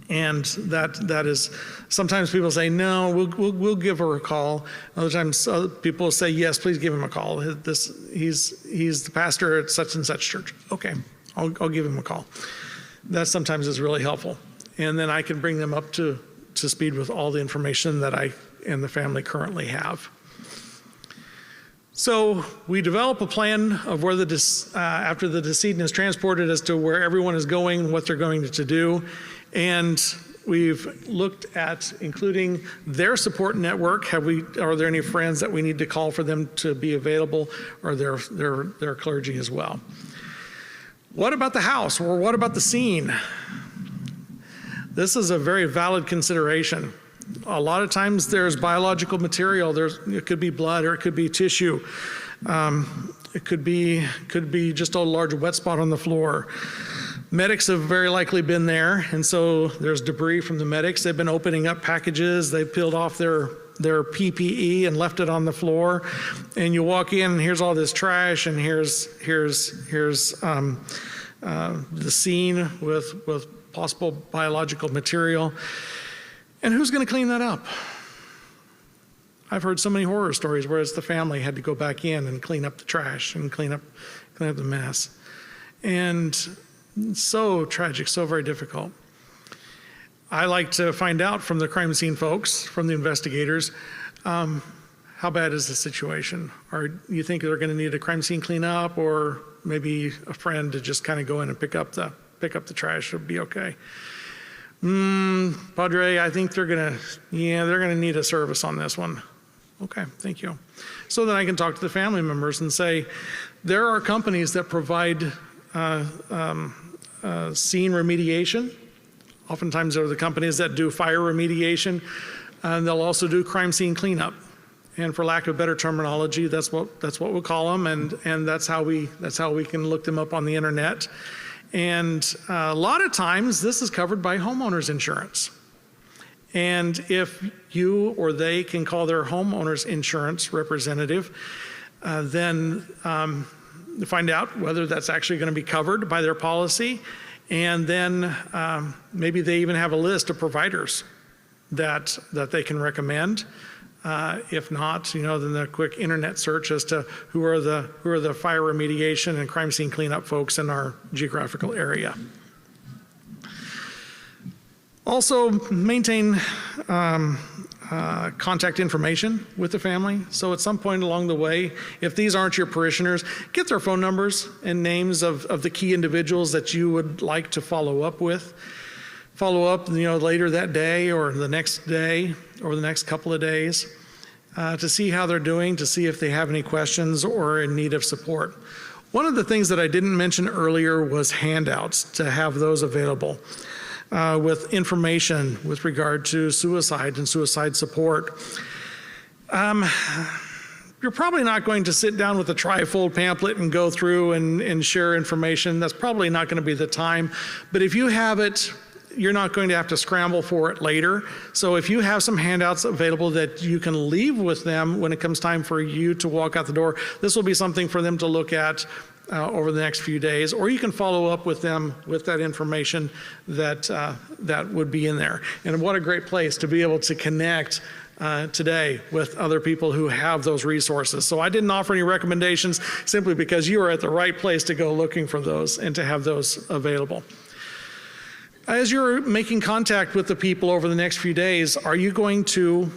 And that is, sometimes people say, no, we'll give her a call. Other times people say, yes, please give him a call. He's the pastor at such and such church. Okay, I'll give him a call. That sometimes is really helpful. And then I can bring them up to speed with all the information that I and the family currently have. So we develop a plan of where after the decedent is transported as to where everyone is going, what they're going to do. And we've looked at including their support network. Are there any friends that we need to call for them to be available, or their clergy as well? What about the house, or what about the scene? this is a very valid consideration. A lot of times there's biological material. It could be blood or it could be tissue. It could be just a large wet spot on the floor. Medics have very likely been there, and so there's debris from the medics. They've been opening up packages. They've peeled off their PPE and left it on the floor. And you walk in, and here's all this trash, and here's the scene with possible biological material. And who's going to clean that up? I've heard so many horror stories where it's the family had to go back in and clean up the trash and clean up the mess. And so tragic, so very difficult. I like to find out from the crime scene folks, from the investigators, how bad is the situation? Or you think they're going to need a crime scene cleanup, or maybe a friend to just kind of go in and pick up the trash would be okay. Padre, I think they're going to need a service on this one. Okay, thank you. So then I can talk to the family members and say, there are companies that provide scene remediation. Oftentimes they're the companies that do fire remediation, and they'll also do crime scene cleanup. And for lack of better terminology, that's what we'll call them, and that's how we can look them up on the internet. And a lot of times this is covered by homeowners insurance. And if you or they can call their homeowners insurance representative, then find out whether that's actually going to be covered by their policy. And then maybe they even have a list of providers that they can recommend. If not, then the quick internet search as to who are the fire remediation and crime scene cleanup folks in our geographical area. Also, maintain contact information with the family. So at some point along the way, if these aren't your parishioners, get their phone numbers and names of the key individuals that you would like to follow up with. Follow up, later that day or the next day or the next couple of days to see how they're doing, to see if they have any questions or in need of support. One of the things that I didn't mention earlier was handouts, to have those available. With information with regard to suicide and suicide support. You're probably not going to sit down with a trifold pamphlet and go through and share information. That's probably not going to be the time. But if you have it, you're not going to have to scramble for it later. So if you have some handouts available that you can leave with them when it comes time for you to walk out the door, this will be something for them to look at over the next few days, or you can follow up with them with that information that would be in there. And what a great place to be able to connect today with other people who have those resources. So I didn't offer any recommendations simply because you are at the right place to go looking for those and to have those available. As you're making contact with the people over the next few days, are you going to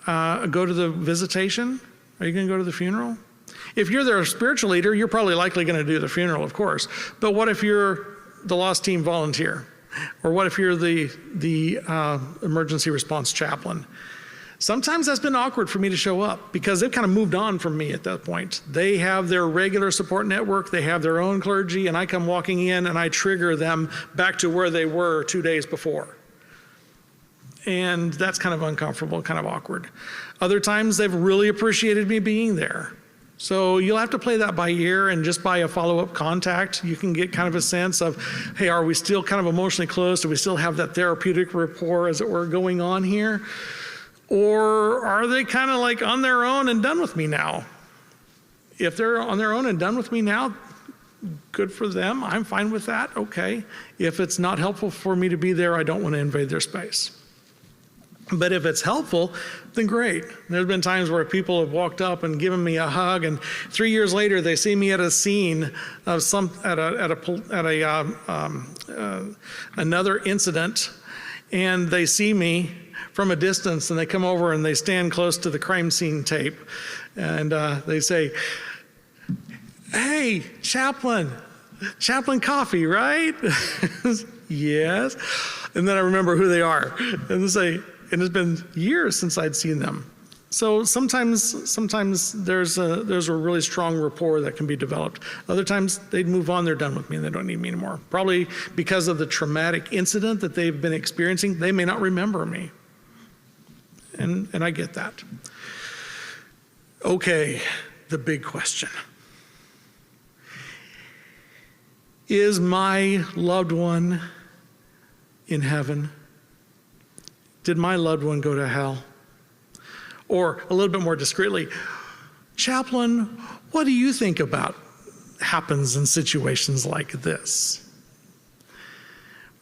go to the visitation? Are you going to go to the funeral? If you're their spiritual leader, you're probably likely going to do the funeral, of course. But what if you're the lost team volunteer? Or what if you're the emergency response chaplain? Sometimes that's been awkward for me to show up because they've kind of moved on from me at that point. They have their regular support network, they have their own clergy, and I come walking in and I trigger them back to where they were 2 days before. And that's kind of uncomfortable, kind of awkward. Other times they've really appreciated me being there. So you'll have to play that by ear, and just by a follow-up contact, you can get kind of a sense of, hey, are we still kind of emotionally close? Do we still have that therapeutic rapport, as it were, going on here? Or are they kind of like on their own and done with me now? If they're on their own and done with me now, good for them. I'm fine with that. Okay. If it's not helpful for me to be there, I don't want to invade their space. But if it's helpful, then great. There's been times where people have walked up and given me a hug, and 3 years later they see me at a scene of another incident, and they see me from a distance, and they come over and they stand close to the crime scene tape, and they say, "Hey, Chaplain Coffee, right?" Yes. And then I remember who they are, and they say, and it's been years since I'd seen them. So sometimes there's a really strong rapport that can be developed. Other times they move on, they're done with me, and they don't need me anymore. Probably because of the traumatic incident that they've been experiencing, they may not remember me. And I get that. Okay, the big question. Is my loved one in heaven? Did my loved one go to hell? Or a little bit more discreetly, Chaplain, what do you think about happens in situations like this?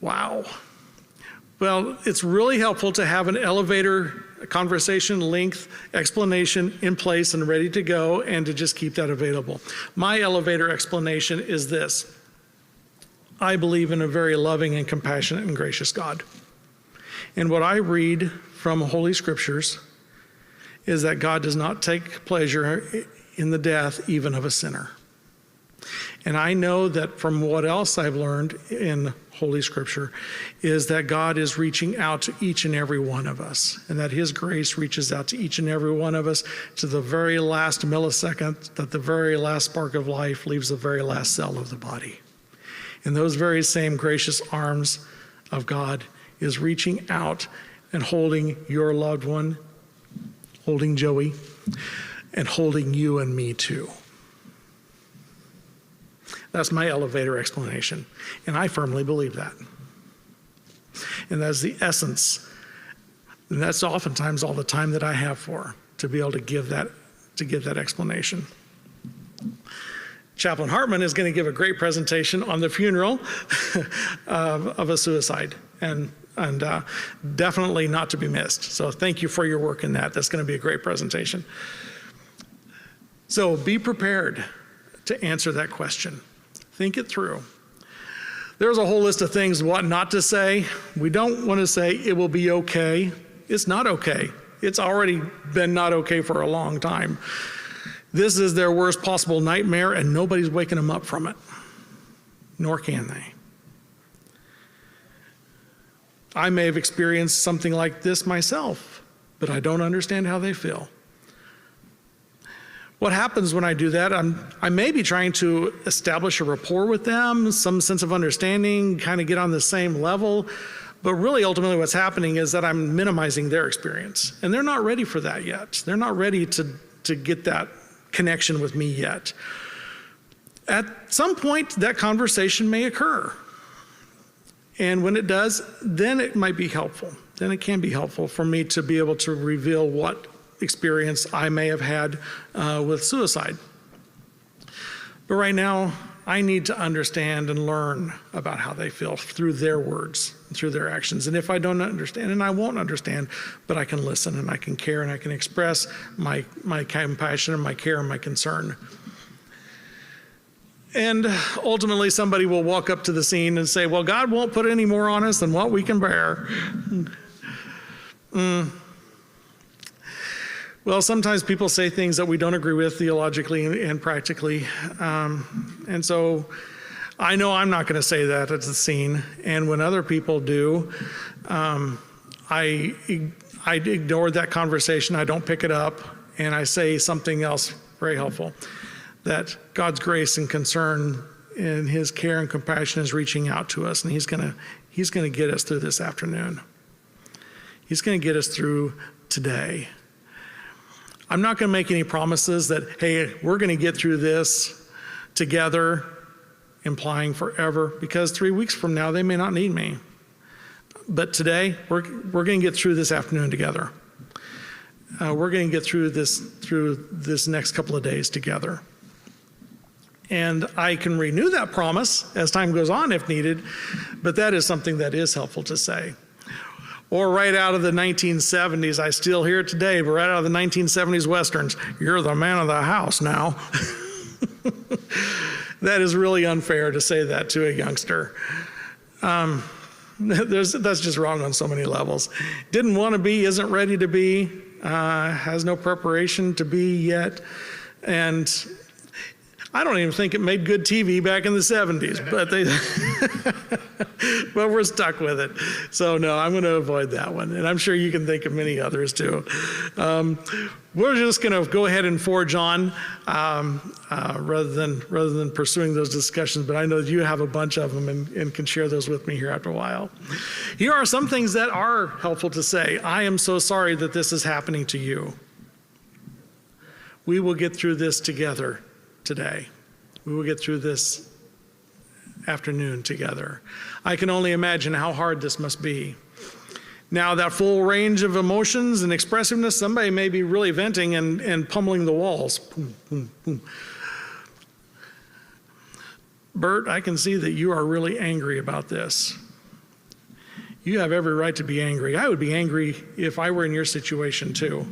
Wow. Well, it's really helpful to have an elevator conversation length explanation in place and ready to go, and to just keep that available. My elevator explanation is this. I believe in a very loving and compassionate and gracious God. And what I read from Holy Scriptures is that God does not take pleasure in the death even of a sinner. And I know that from what else I've learned in Holy Scripture is that God is reaching out to each and every one of us, and that His grace reaches out to each and every one of us to the very last millisecond, that the very last spark of life leaves the very last cell of the body. And those very same gracious arms of God is reaching out and holding your loved one, holding Joey, and holding you and me too. That's my elevator explanation, and I firmly believe that. And that's the essence, and that's oftentimes all the time that I have to be able to give that explanation. Chaplain Hartman is going to give a great presentation on the funeral of a suicide, and definitely not to be missed. So thank you for your work in that. That's going to be a great presentation. So be prepared to answer that question. Think it through. There's a whole list of things what not to say. We don't want to say it will be okay. It's not okay. It's already been not okay for a long time. This is their worst possible nightmare, and nobody's waking them up from it, nor can they. I may have experienced something like this myself, but I don't understand how they feel. What happens when I do that? I may be trying to establish a rapport with them, some sense of understanding, kind of get on the same level, but really ultimately what's happening is that I'm minimizing their experience, and they're not ready for that yet. They're not ready to get that connection with me yet. At some point, that conversation may occur. And when it does, then it might be helpful. Then it can be helpful for me to be able to reveal what experience I may have had with suicide. But right now, I need to understand and learn about how they feel through their words, through their actions. And if I don't understand, and I won't understand, but I can listen and I can care and I can express my compassion and my care and my concern. And ultimately, somebody will walk up to the scene and say, well, God won't put any more on us than what we can bear. Well, sometimes people say things that we don't agree with theologically and practically. And so I know I'm not going to say that at the scene. And when other people do, I ignore that conversation. I don't pick it up. And I say something else very helpful, that God's grace and concern and His care and compassion is reaching out to us. And He's going to get us through this afternoon. He's going to get us through today. I'm not going to make any promises that, hey, we're going to get through this together, implying forever, because 3 weeks from now, they may not need me. But today, we're going to get through this afternoon together. We're going to get through this next couple of days together. And I can renew that promise as time goes on if needed, but that is something that is helpful to say. Or right out of the 1970s, I still hear it today, but right out of the 1970s Westerns, you're the man of the house now. That is really unfair to say that to a youngster. That's just wrong on so many levels. Didn't want to be, isn't ready to be, has no preparation to be yet. And I don't even think it made good TV back in the 70s, but but we're stuck with it. So no, I'm going to avoid that one. And I'm sure you can think of many others too. We're just going to go ahead and forge on rather than pursuing those discussions, but I know that you have a bunch of them and can share those with me here after a while. Here are some things that are helpful to say. I am so sorry that this is happening to you. We will get through this together today. We will get through this afternoon together. I can only imagine how hard this must be. Now, that full range of emotions and expressiveness, somebody may be really venting and pummeling the walls. Boom, boom, boom. Bert, I can see that you are really angry about this. You have every right to be angry. I would be angry if I were in your situation too.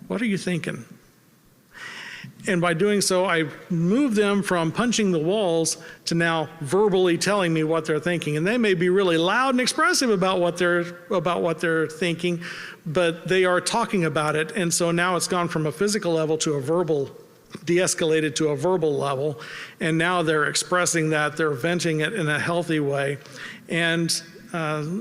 What are you thinking? And by doing so, I move them from punching the walls to now verbally telling me what they're thinking. And they may be really loud and expressive about what they're thinking, but they are talking about it. And so now it's gone from a physical level to a verbal, de-escalated to a verbal level. And now they're expressing that, they're venting it in a healthy way. And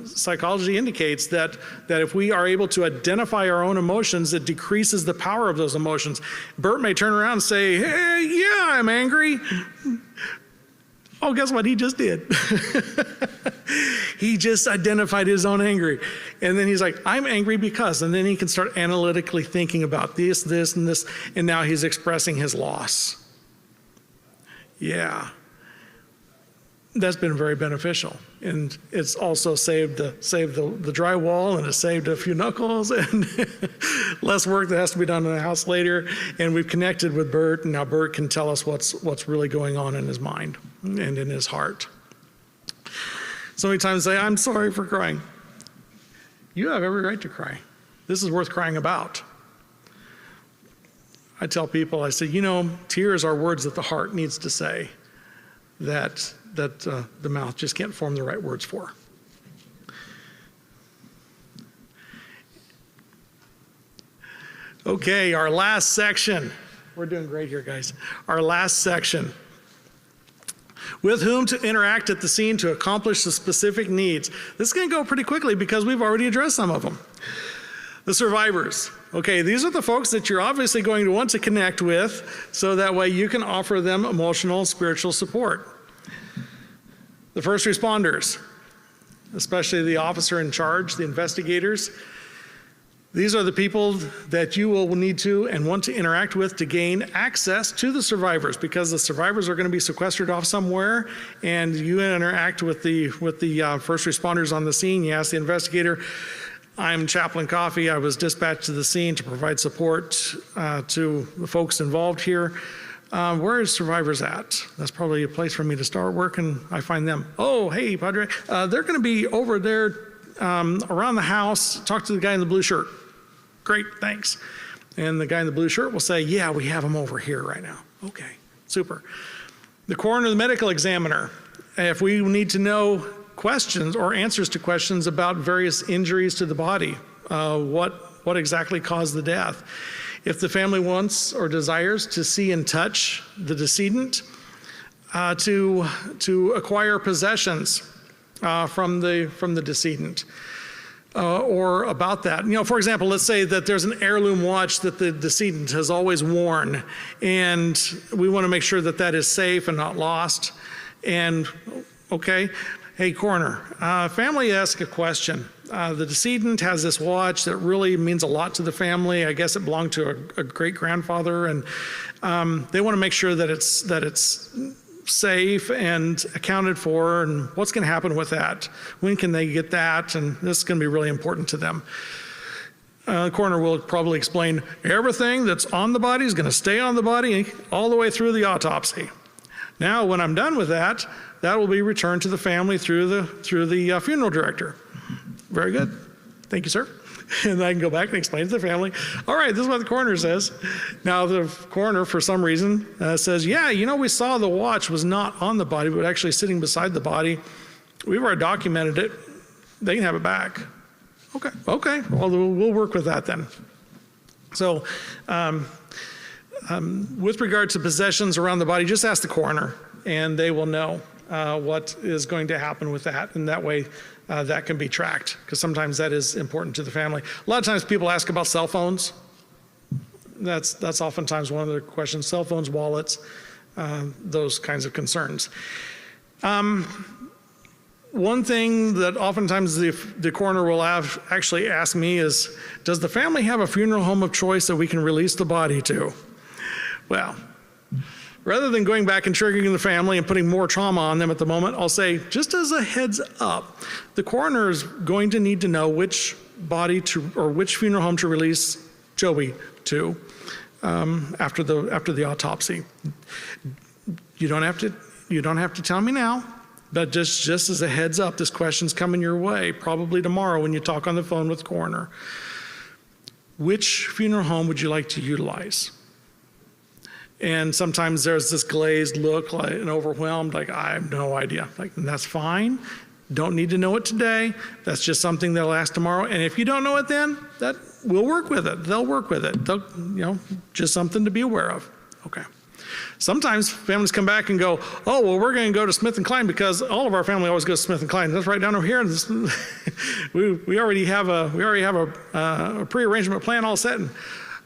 psychology indicates that if we are able to identify our own emotions, it decreases the power of those emotions. Bert may turn around and say, hey, yeah, I'm angry. Oh, guess what he just did? He just identified his own anger. And then he's like, I'm angry because, and then he can start analytically thinking about this, and this, and now he's expressing his loss. Yeah. That's been very beneficial, and it's also saved the drywall, and it saved a few knuckles and less work that has to be done in the house later. And we've connected with Bert, and now Bert can tell us what's really going on in his mind and in his heart. So many times say, I'm sorry for crying. You have every right to cry. This is worth crying about. I tell people, I say, tears are words that the heart needs to say that the mouth just can't form the right words for. Okay, our last section. We're doing great here, guys. Our last section. With whom to interact at the scene to accomplish the specific needs. This is going to go pretty quickly because we've already addressed some of them. The survivors. Okay, these are the folks that you're obviously going to want to connect with so that way you can offer them emotional, spiritual support. The first responders, especially the officer in charge, the investigators, these are the people that you will need to and want to interact with to gain access to the survivors, because the survivors are going to be sequestered off somewhere, and you interact with the first responders on the scene. You ask the investigator, I'm Chaplain Coffey. I was dispatched to the scene to provide support to the folks involved here. Where is survivors at? That's probably a place for me to start. Where can I find them? Oh, hey, Padre. They're going to be over there around the house. Talk to the guy in the blue shirt. Great, thanks. And the guy in the blue shirt will say, yeah, we have them over here right now. Okay, super. The coroner, the medical examiner. If we need to know questions or answers to questions about various injuries to the body, what exactly caused the death. If the family wants or desires to see and touch the decedent, to acquire possessions from the decedent, or about that. For example, let's say that there's an heirloom watch that the decedent has always worn, and we want to make sure that that is safe and not lost. And okay, hey, coroner, family asked a question. The decedent has this watch that really means a lot to the family. I guess it belonged to a great-grandfather, and they want to make sure that it's safe and accounted for, and what's going to happen with that? When can they get that? And this is going to be really important to them. The coroner will probably explain everything that's on the body is going to stay on the body all the way through the autopsy. Now, when I'm done with that, that will be returned to the family through the funeral director. Very good. Thank you, sir. And I can go back and explain to the family, all right, this is what the coroner says. Now, the coroner, for some reason, says, yeah, we saw the watch was not on the body, but actually sitting beside the body. We've already documented it. They can have it back. Okay. Well, we'll work with that then. So With regard to possessions around the body, just ask the coroner, and they will know what is going to happen with that, and that way that can be tracked, because sometimes that is important to the family. A lot of times people ask about cell phones. That's oftentimes one of their questions, cell phones, wallets, those kinds of concerns. One thing that oftentimes the coroner will actually ask me is, does the family have a funeral home of choice that we can release the body to? Well, rather than going back and triggering the family and putting more trauma on them at the moment, I'll say, just as a heads up, the coroner is going to need to know which body to, or which funeral home to release Joey to after the autopsy. You don't have to tell me now, but just as a heads up, this question's coming your way, probably tomorrow when you talk on the phone with the coroner. Which funeral home would you like to utilize? And sometimes there's this glazed look, like, and overwhelmed, like, I have no idea. Like, and that's fine. Don't need to know it today. That's just something they'll ask tomorrow. And if you don't know it then, that we'll work with it. They'll work with it. They'll, just something to be aware of. Okay. Sometimes families come back and go, oh, well, we're going to go to Smith & Klein because all of our family always goes to Smith & Klein. That's right down over here. We already have a pre-arrangement plan all set. And,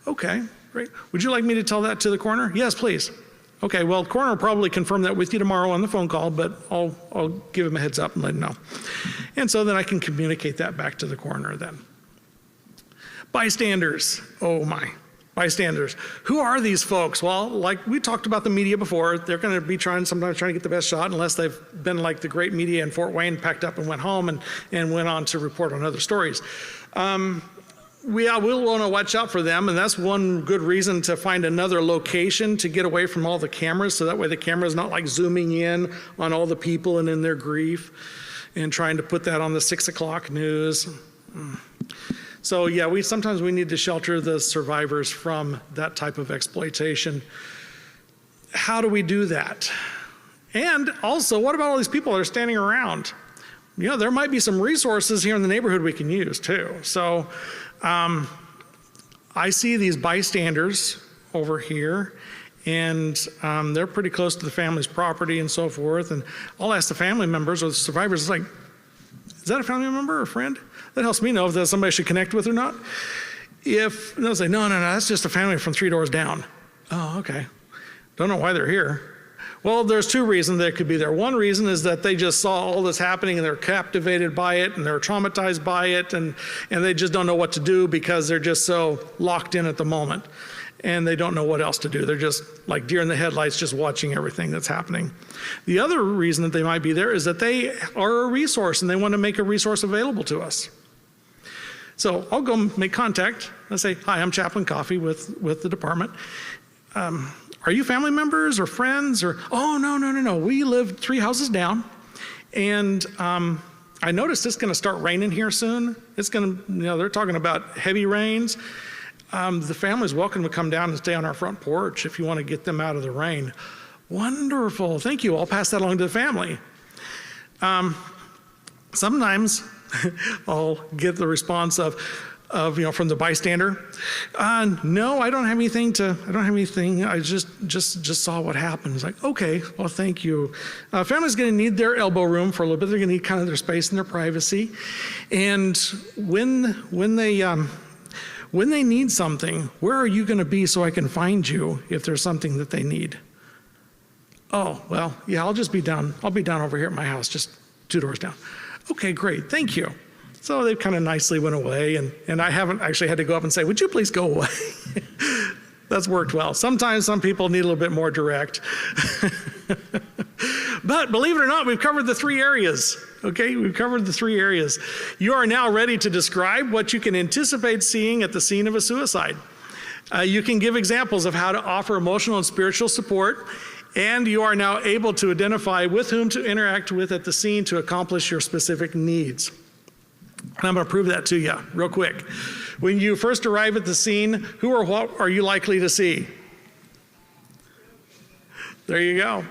okay, great. Would you like me to tell that to the coroner? Yes, please. Okay, well, the coroner will probably confirm that with you tomorrow on the phone call, but I'll give him a heads up and let him know. And so then I can communicate that back to the coroner then. Bystanders, oh my. Bystanders. Who are these folks? Well, like we talked about the media before, they're going to be sometimes trying to get the best shot unless they've been like the great media in Fort Wayne, packed up and went home and went on to report on other stories. We will want to watch out for them, and that's one good reason to find another location to get away from all the cameras, so that way the camera's not like zooming in on all the people and in their grief and trying to put that on the 6 o'clock news. So yeah, sometimes we need to shelter the survivors from that type of exploitation. How do we do that? And also, what about all these people that are standing around? There might be some resources here in the neighborhood we can use too. So I see these bystanders over here, and they're pretty close to the family's property and so forth. And I'll ask the family members or the survivors, like, is that a family member or a friend? That helps me know if that's somebody I should connect with or not. If they'll say, no, that's just a family from 3 doors down. Oh, okay. Don't know why they're here. Well, there's 2 reasons they could be there. One reason is that they just saw all this happening and they're captivated by it and they're traumatized by it and they just don't know what to do because they're just so locked in at the moment and they don't know what else to do. They're just like deer in the headlights, just watching everything that's happening. The other reason that they might be there is that they are a resource and they want to make a resource available to us. So I'll go make contact. I'll say, hi, I'm Chaplain Coffey with the department. Are you family members or friends? Or, oh, no. We live 3 houses down. And I noticed it's going to start raining here soon. It's going to, they're talking about heavy rains. The family's welcome to come down and stay on our front porch if you want to get them out of the rain. Wonderful. Thank you. I'll pass that along to the family. Sometimes I'll get the response of from the bystander. No, I don't have anything. I just saw what happened. It's like, okay, well, thank you. Family's going to need their elbow room for a little bit. They're going to need kind of their space and their privacy. And when they need something, where are you going to be so I can find you if there's something that they need? Oh, well, yeah, I'll be down over here at my house, just 2 doors down. Okay, great, thank you. So they kind of nicely went away, and I haven't actually had to go up and say, would you please go away? That's worked well. Sometimes some people need a little bit more direct. But believe it or not, we've covered the 3 areas, okay? We've covered the 3 areas. You are now ready to describe what you can anticipate seeing at the scene of a suicide. You can give examples of how to offer emotional and spiritual support, and you are now able to identify with whom to interact with at the scene to accomplish your specific needs. And I'm going to prove that to you real quick. When you first arrive at the scene, who or what are you likely to see? There you go.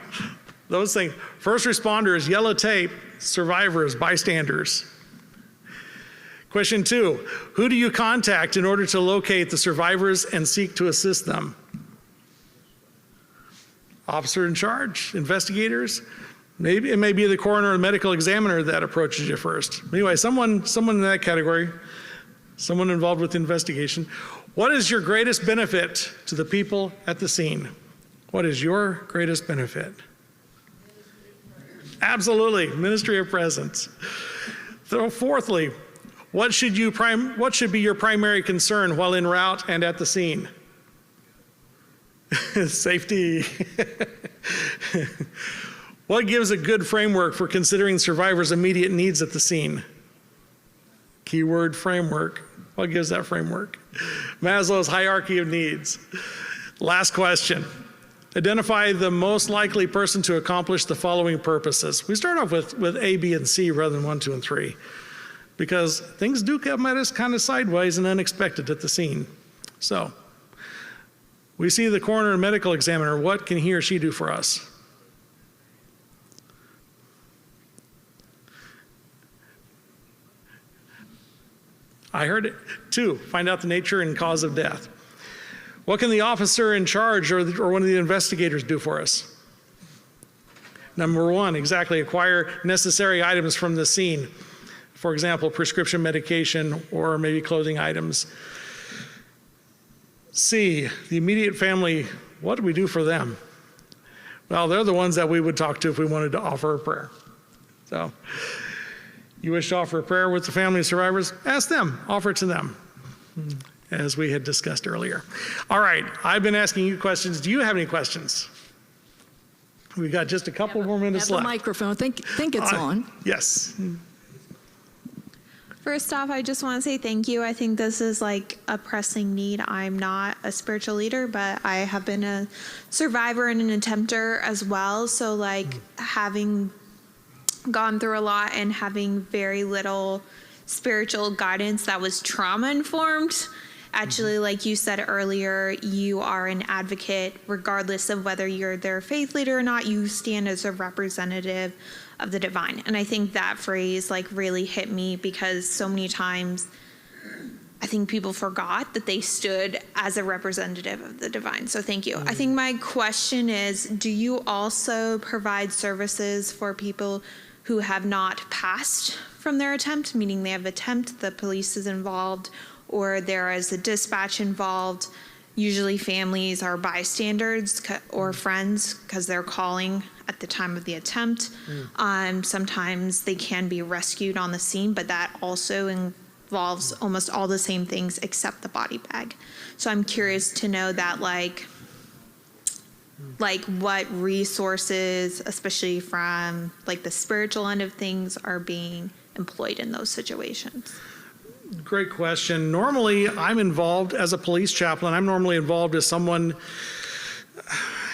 Those things. First responders, yellow tape, survivors, bystanders. Question 2, who do you contact in order to locate the survivors and seek to assist them? Officer in charge, investigators. Maybe it may be the coroner or medical examiner that approaches you first. Anyway, someone in that category, someone involved with the investigation. What is your greatest benefit to the people at the scene? What is your greatest benefit? Absolutely, ministry of presence. So fourthly, what should be your primary concern while en route and at the scene? Safety. What gives a good framework for considering survivors' immediate needs at the scene? Keyword framework. What gives that framework? Maslow's hierarchy of needs. Last question. Identify the most likely person to accomplish the following purposes. We start off with A, B, and C rather than 1, 2, and 3, because things do come at us kind of sideways and unexpected at the scene. So, we see the coroner and medical examiner. What can he or she do for us? I heard it. 2, find out the nature and cause of death. What can the officer in charge or one of the investigators do for us? Number 1, exactly, acquire necessary items from the scene. For example, prescription medication or maybe clothing items. C, the immediate family, what do we do for them? Well, they're the ones that we would talk to if we wanted to offer a prayer. So, you wish to offer a prayer with the family of survivors? Ask them, offer it to them, as we had discussed earlier. All right, I've been asking you questions. Do you have any questions? We've got just a couple more minutes left. The microphone, think it's on. Yes. First off, I just want to say thank you. I think this is like a pressing need. I'm not a spiritual leader, but I have been a survivor and an attempter as well. So like having gone through a lot and having very little spiritual guidance that was trauma informed. Actually, like you said earlier, you are an advocate regardless of whether you're their faith leader or not. You stand as a representative of the divine. And I think that phrase like really hit me because so many times I think people forgot that they stood as a representative of the divine. So thank you. I think my question is, do you also provide services for people who have not passed from their attempt, meaning they have attempt, the police is involved, or there is a dispatch involved? Usually families are bystanders or friends because they're calling at the time of the attempt. Sometimes they can be rescued on the scene, but that also involves almost all the same things except the body bag. So I'm curious to know that like what resources, especially from like the spiritual end of things, are being employed in those situations. Great question. Normally, I'm involved as a police chaplain. I'm normally involved as someone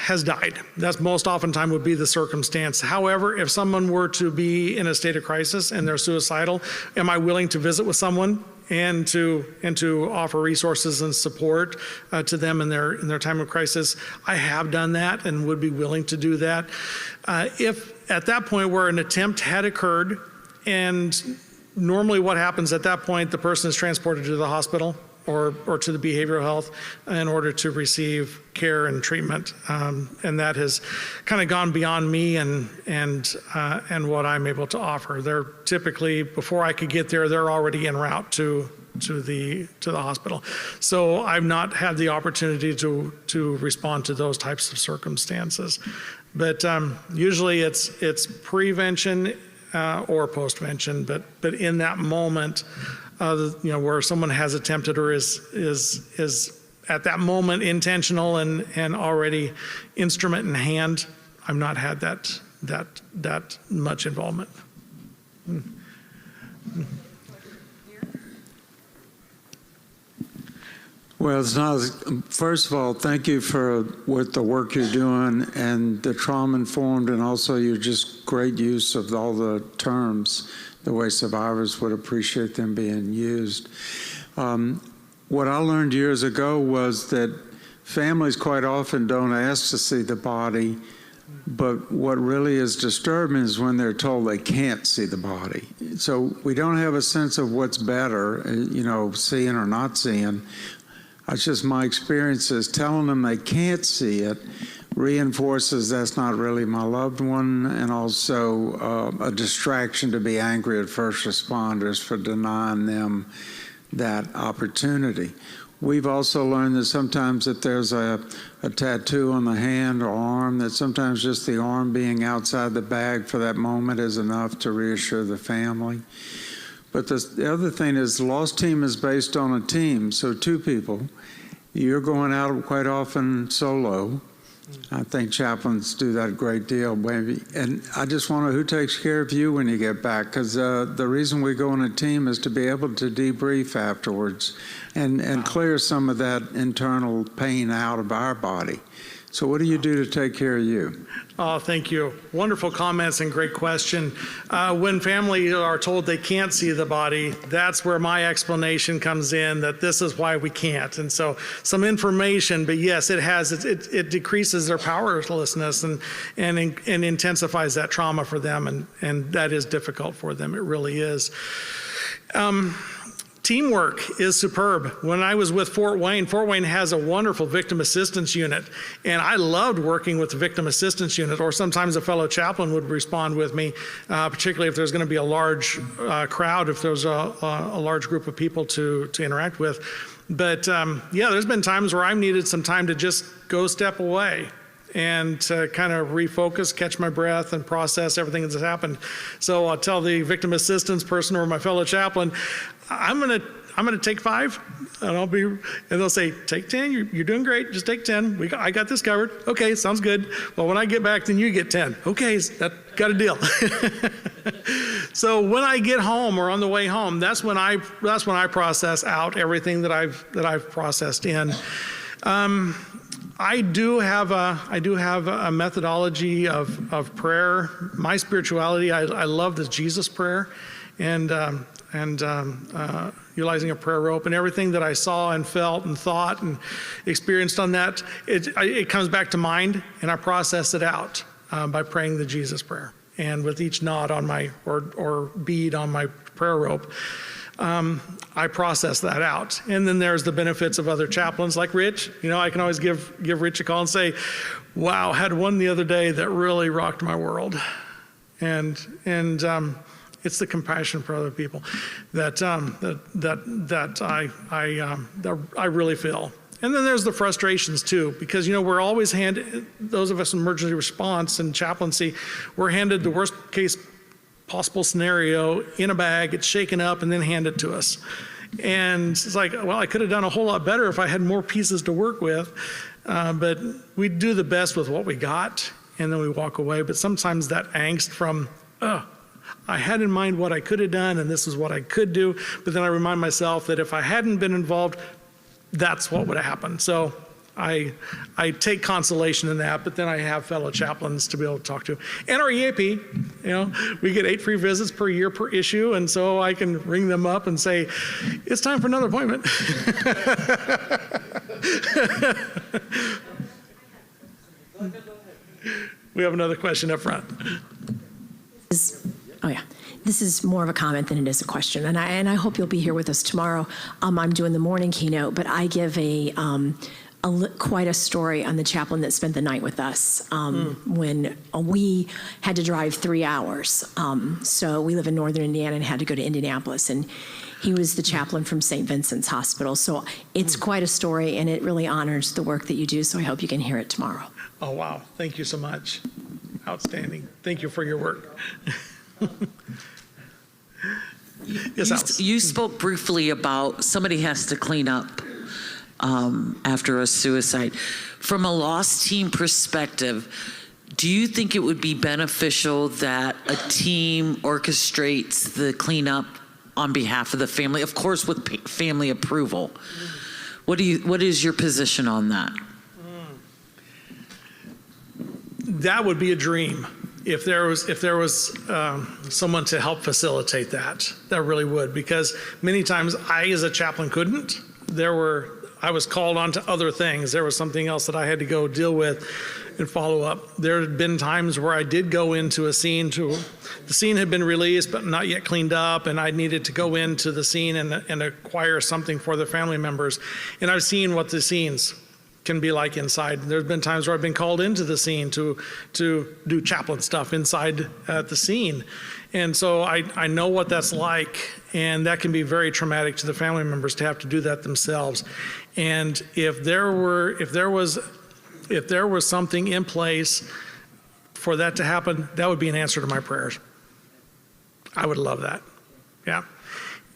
has died. That's most oftentimes would be the circumstance. However, if someone were to be in a state of crisis and they're suicidal, am I willing to visit with someone and to offer resources and support to them in their time of crisis? I have done that and would be willing to do that. If at that point where an attempt had occurred, and normally what happens at that point, the person is transported to the hospital or to the behavioral health in order to receive care and treatment. And that has kind of gone beyond me and what I'm able to offer. They're typically, before I could get there, they're already en route to the hospital. So I've not had the opportunity to respond to those types of circumstances. But usually it's prevention or postvention, but in that moment, where someone has attempted or is at that moment intentional and already instrument in hand, I've not had that much involvement. Well, it's not. First of all, thank you for with the work you're doing and the trauma-informed, and also your just great use of all the terms, the way survivors would appreciate them being used. What I learned years ago was that families quite often don't ask to see the body, but what really is disturbing is when they're told they can't see the body. So we don't have a sense of what's better, seeing or not seeing. It's just my experience is telling them they can't see it reinforces that's not really my loved one, and also a distraction to be angry at first responders for denying them that opportunity. We've also learned that sometimes if there's a tattoo on the hand or arm, that sometimes just the arm being outside the bag for that moment is enough to reassure the family. But the other thing is the loss team is based on a team, so two people. You're going out quite often solo. I think chaplains do that a great deal, maybe. And I just wonder who takes care of you when you get back, because the reason we go on a team is to be able to debrief afterwards and clear some of that internal pain out of our body. So what do you do to take care of you? Oh, thank you. Wonderful comments and great question. When family are told they can't see the body, that's where my explanation comes in, that this is why we can't. And so some information, but yes, it decreases their powerlessness and intensifies that trauma for them. And that is difficult for them. It really is. Teamwork is superb. When I was with Fort Wayne has a wonderful victim assistance unit, and I loved working with the victim assistance unit, or sometimes a fellow chaplain would respond with me, particularly if there's going to be a large crowd, if there's a large group of people to interact with. But yeah, there's been times where I've needed some time to just go step away and to kind of refocus, catch my breath, and process everything that's happened. So I'll tell the victim assistance person or my fellow chaplain, I'm gonna take 5, and they'll say, take 10. You're doing great. Just take 10. I got this covered. Okay, sounds good. Well, when I get back, then you get 10. Okay, that got a deal. So when I get home or on the way home, that's when I process out everything that I've processed in. I do have a methodology of prayer. My spirituality, I love this Jesus prayer, and utilizing a prayer rope, and everything that I saw and felt and thought and experienced on that, it comes back to mind, and I process it out by praying the Jesus prayer. And with each knot on my or bead on my prayer rope, I process that out. And then there's the benefits of other chaplains like Rich. I can always give Rich a call and say, wow, had one the other day that really rocked my world. And it's the compassion for other people that I really feel. And then there's the frustrations too, because we're always handed, those of us in emergency response and chaplaincy, we're handed the worst case possible scenario in a bag, it's shaken up and then handed to us. And it's like, well, I could have done a whole lot better if I had more pieces to work with, but we do the best with what we got, and then we walk away. But sometimes that angst from, I had in mind what I could have done, and this is what I could do, but then I remind myself that if I hadn't been involved, that's what would have happened. So I take consolation in that, but then I have fellow chaplains to be able to talk to. And our EAP, we get 8 free visits per year per issue, and so I can ring them up and say, it's time for another appointment. We have another question up front. Oh yeah, this is more of a comment than it is a question, and I hope you'll be here with us tomorrow. I'm doing the morning keynote, but I give quite a story on the chaplain that spent the night with us when we had to drive 3 hours. So we live in northern Indiana and had to go to Indianapolis, and he was the chaplain from St. Vincent's Hospital. So it's quite a story, and it really honors the work that you do. So I hope you can hear it tomorrow. Oh wow, thank you so much. Outstanding. Thank you for your work. Yes, you spoke briefly about somebody has to clean up after a suicide. From a loss team perspective, do you think it would be beneficial that a team orchestrates the cleanup on behalf of the family, of course with family approval? What is your position on that? That would be a dream. If there was someone to help facilitate that really would, because many times I as a chaplain couldn't. I was called on to other things. There was something else that I had to go deal with and follow up. There had been times where I did go into a scene the scene had been released but not yet cleaned up, and I needed to go into the scene and acquire something for the family members. And I've seen what the scenes can be like inside. There's been times where I've been called into the scene to do chaplain stuff inside at the scene. And so I know what that's like, and that can be very traumatic to the family members to have to do that themselves. And if there was something in place for that to happen, that would be an answer to my prayers. I would love that. Yeah.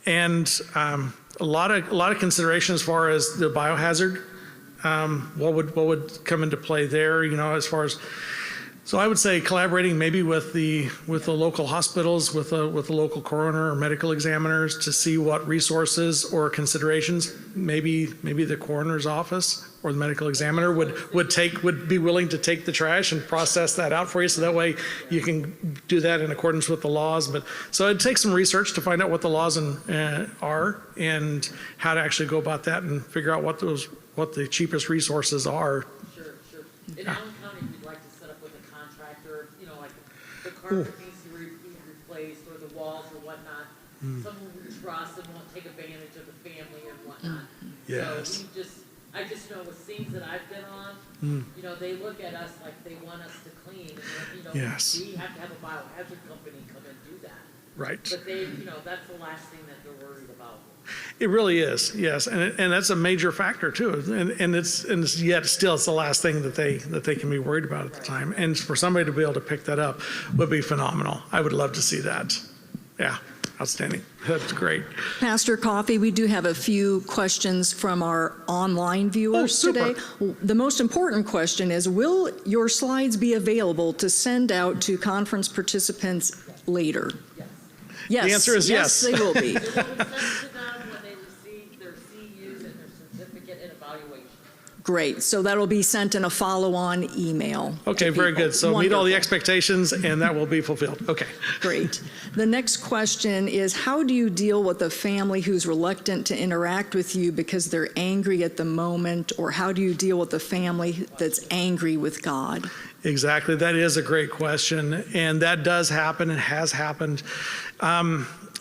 And a lot of consideration as far as the biohazard. What would come into play there? As far as, so I would say collaborating maybe with the local hospitals, with the local coroner or medical examiners to see what resources or considerations maybe the coroner's office or the medical examiner would be willing to take the trash and process that out for you, so that way you can do that in accordance with the laws. But so it takes some research to find out what the laws are and how to actually go about that and figure out what the cheapest resources are. Sure. In Allen County, we'd like to set up with a contractor, like the carpet needs to be replaced or the walls or whatnot. Someone we trust and won't take advantage of the family and whatnot. Yes. So I just know with scenes that I've been on, they look at us like they want us to clean. And, Yes. we have to have a biohazard company come and do that. Right. But that's the last thing that they're worried about. It really is, yes, and that's a major factor too, and it's yet still it's the last thing that they can be worried about at the time, and for somebody to be able to pick that up would be phenomenal. I would love to see that. Yeah, outstanding. That's great. Pastor Coffey, we do have a few questions from our online viewers today. The most important question is, will your slides be available to send out to conference participants later? Yes. The answer is yes. Yes, they will be. Great. So that'll be sent in a follow-on email. Okay, very good. So meet all the expectations, and that will be fulfilled. Okay. Great. The next question is, how do you deal with a family who's reluctant to interact with you because they're angry at the moment, or how do you deal with a family that's angry with God? Exactly. That is a great question, and that does happen and has happened.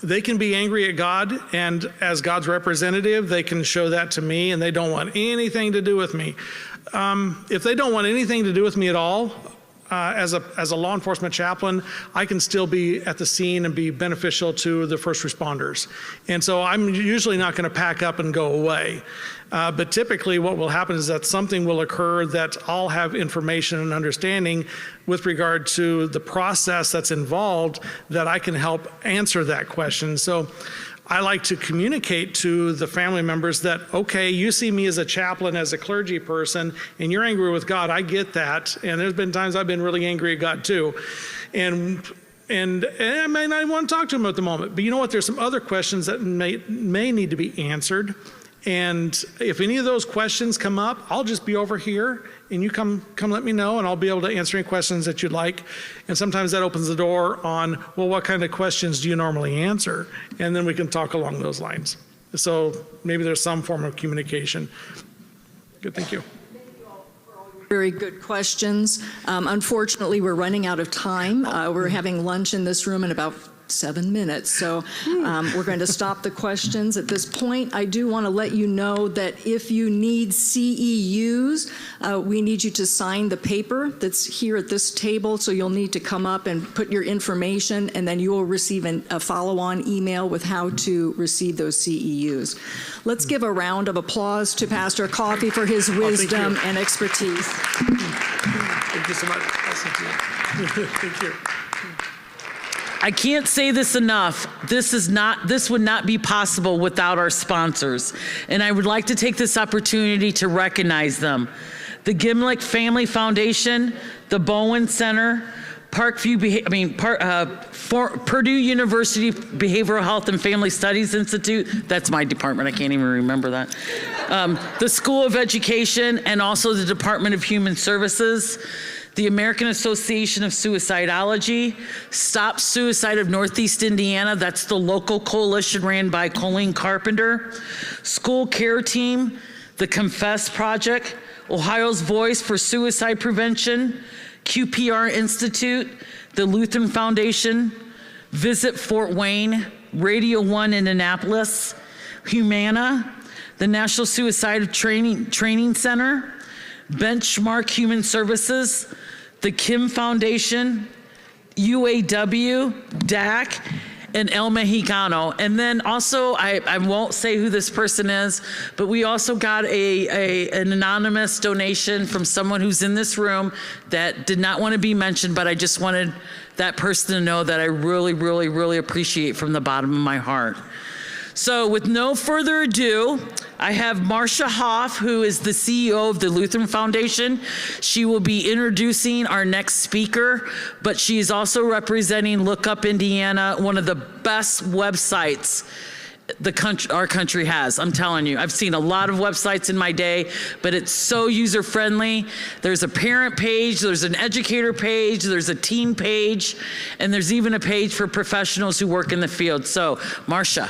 They can be angry at God, and as God's representative, they can show that to me, and they don't want anything to do with me. If they don't want anything to do with me at all, as a law enforcement chaplain, I can still be at the scene and be beneficial to the first responders. And so I'm usually not going to pack up and go away. But typically what will happen is that something will occur that I'll have information and understanding with regard to the process that's involved that I can help answer that question. So I like to communicate to the family members that, okay, you see me as a chaplain, as a clergy person, and you're angry with God. I get that. And there's been times I've been really angry at God too. And I may not want to talk to him at the moment. But you know what? There's some other questions that may need to be answered. And if any of those questions come up, I'll just be over here and you come let me know, and I'll be able to answer any questions that you'd like. And sometimes that opens the door on, well, what kind of questions do you normally answer? And then we can talk along those lines. So maybe there's some form of communication. Good, thank you. Very good questions. Unfortunately, we're running out of time. We're having lunch in this room in about 7 minutes. So we're going to stop the questions at this point. I do want to let you know that if you need CEUs, we need you to sign the paper that's here at this table. So you'll need to come up and put your information, and then you will receive a follow-on email with how to receive those CEUs. Let's give a round of applause to Pastor Coffey for his wisdom and expertise. Thank you so much. Thank you. I can't say this enough. This would not be possible without our sponsors. And I would like to take this opportunity to recognize them. The Gimlick Family Foundation, the Bowen Center, Purdue University Behavioral Health and Family Studies Institute. That's my department. I can't even remember that. The School of Education, and also the Department of Human Services, the American Association of Suicidology, Stop Suicide of Northeast Indiana, that's the local coalition ran by Colleen Carpenter, School Care Team, the Confess Project, Ohio's Voice for Suicide Prevention, QPR Institute, the Lutheran Foundation, Visit Fort Wayne, Radio 1 in Annapolis, Humana, the National Suicide Training Center, Benchmark Human Services, the Kim Foundation, UAW, DAC, and El Mexicano. And then also, I won't say who this person is, but we also got an anonymous donation from someone who's in this room that did not want to be mentioned, but I just wanted that person to know that I really, really, really appreciate from the bottom of my heart. So with no further ado, I have Marcia Hoff, who is the CEO of the Lutheran Foundation. She will be introducing our next speaker, but she is also representing Look Up Indiana, one of the best websites our country has. I'm telling you, I've seen a lot of websites in my day, but it's so user-friendly. There's a parent page, there's an educator page, there's a teen page, and there's even a page for professionals who work in the field. So, Marcia.